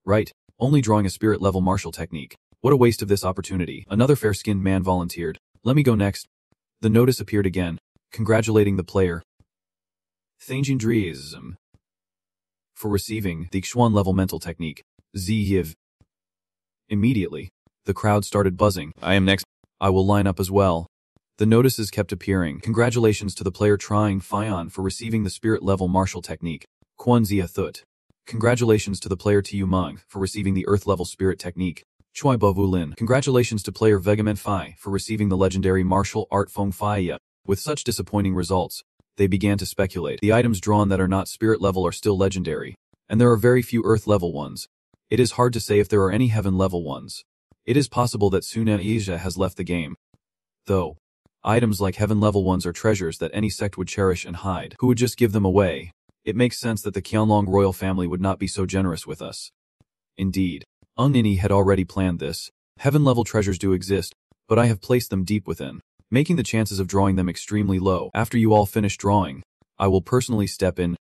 S1: Right, only drawing a spirit-level martial technique. What a waste of this opportunity. Another fair-skinned man volunteered. Let me go next. The notice appeared again, congratulating the player. Thangjindriism. For receiving the Xuan level mental technique, Ziyiv. Immediately, the crowd started buzzing. I am next. I will line up as well. The notices kept appearing. Congratulations to the player trying Fion for receiving the spirit level martial technique, Quan Zia Thut. Congratulations to the player Tu Meng for receiving the earth level spirit technique, Choi Bovu Lin. Congratulations to player Vegament Phi for receiving the legendary martial art Feng Faiya. With such disappointing results, they began to speculate. The items drawn that are not spirit level are still legendary, and there are very few earth level ones. It is hard to say if there are any heaven level ones. It is possible that Suna Asia has left the game. Though, items like heaven level ones are treasures that any sect would cherish and hide. Who would just give them away? It makes sense that the Qianlong royal family would not be so generous with us. Indeed, Nini had already planned this. Heaven level treasures do exist, but I have placed them deep within, making the chances of drawing them extremely low. After you all finish drawing, I will personally step in.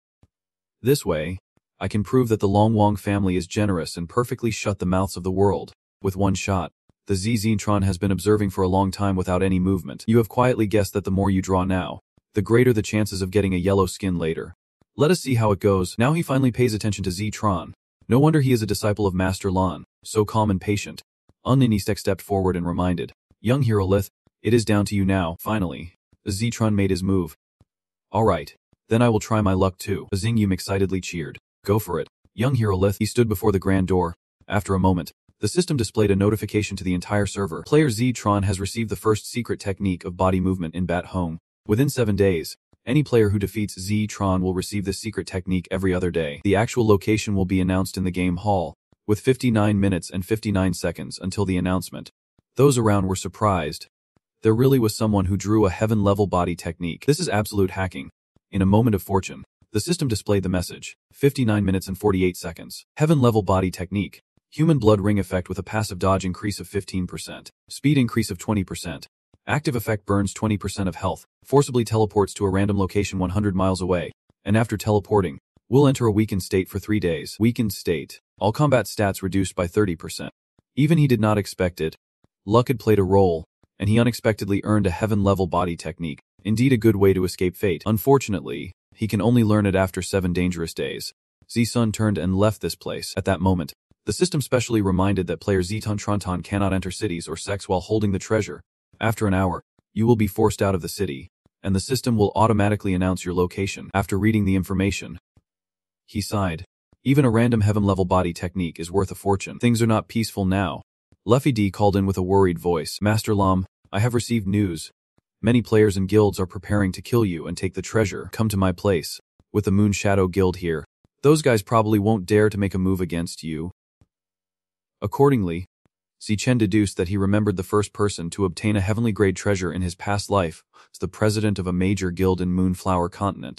S1: This way, I can prove that the Long Wong family is generous and perfectly shut the mouths of the world. With one shot, the Zintron has been observing for a long time without any movement. You have quietly guessed that the more you draw now, the greater the chances of getting a yellow skin later. Let us see how it goes. Now he finally pays attention to Ztron. No wonder he is a disciple of Master Lan, so calm and patient. Unninistek stepped forward and reminded, young Herolith, it is down to you now. Finally, Ztron made his move. Alright, then I will try my luck too. Azingyum excitedly cheered. Go for it. Young Herolith, he stood before the grand door. After a moment, The system displayed a notification to the entire server. Player Z-Tron has received the first secret technique of body movement in Bat Home. Within 7 days, any player who defeats Z-Tron will receive this secret technique every other day. The actual location will be announced in the game hall, with 59 minutes and 59 seconds until the announcement. Those around were surprised. There really was someone who drew a heaven-level body technique. This is absolute hacking. In a moment of fortune, the system displayed the message, 59 minutes and 48 seconds. Heaven-level body technique. Human blood ring effect with a passive dodge increase of 15%. Speed increase of 20%. Active effect burns 20% of health. Forcibly teleports to a random location 100 miles away. And after teleporting, will enter a weakened state for 3 days. Weakened state. All combat stats reduced by 30%. Even he did not expect it. Luck had played a role, and he unexpectedly earned a heaven-level body technique. Indeed a good way to escape fate. Unfortunately, he can only learn it after 7 dangerous days. Z-Sun turned and left this place. At that moment, the system specially reminded that player Z-Tron cannot enter cities or sects while holding the treasure. After an hour, you will be forced out of the city, and the system will automatically announce your location. After reading the information, he sighed. Even a random heaven-level body technique is worth a fortune. Things are not peaceful now. Luffy D called in with a worried voice. Master Lam, I have received news. Many players and guilds are preparing to kill you and take the treasure. Come to my place. With the Moon Shadow Guild here, those guys probably won't dare to make a move against you. Accordingly, Zichen deduced that he remembered the first person to obtain a heavenly grade treasure in his past life as the president of a major guild in Moonflower Continent.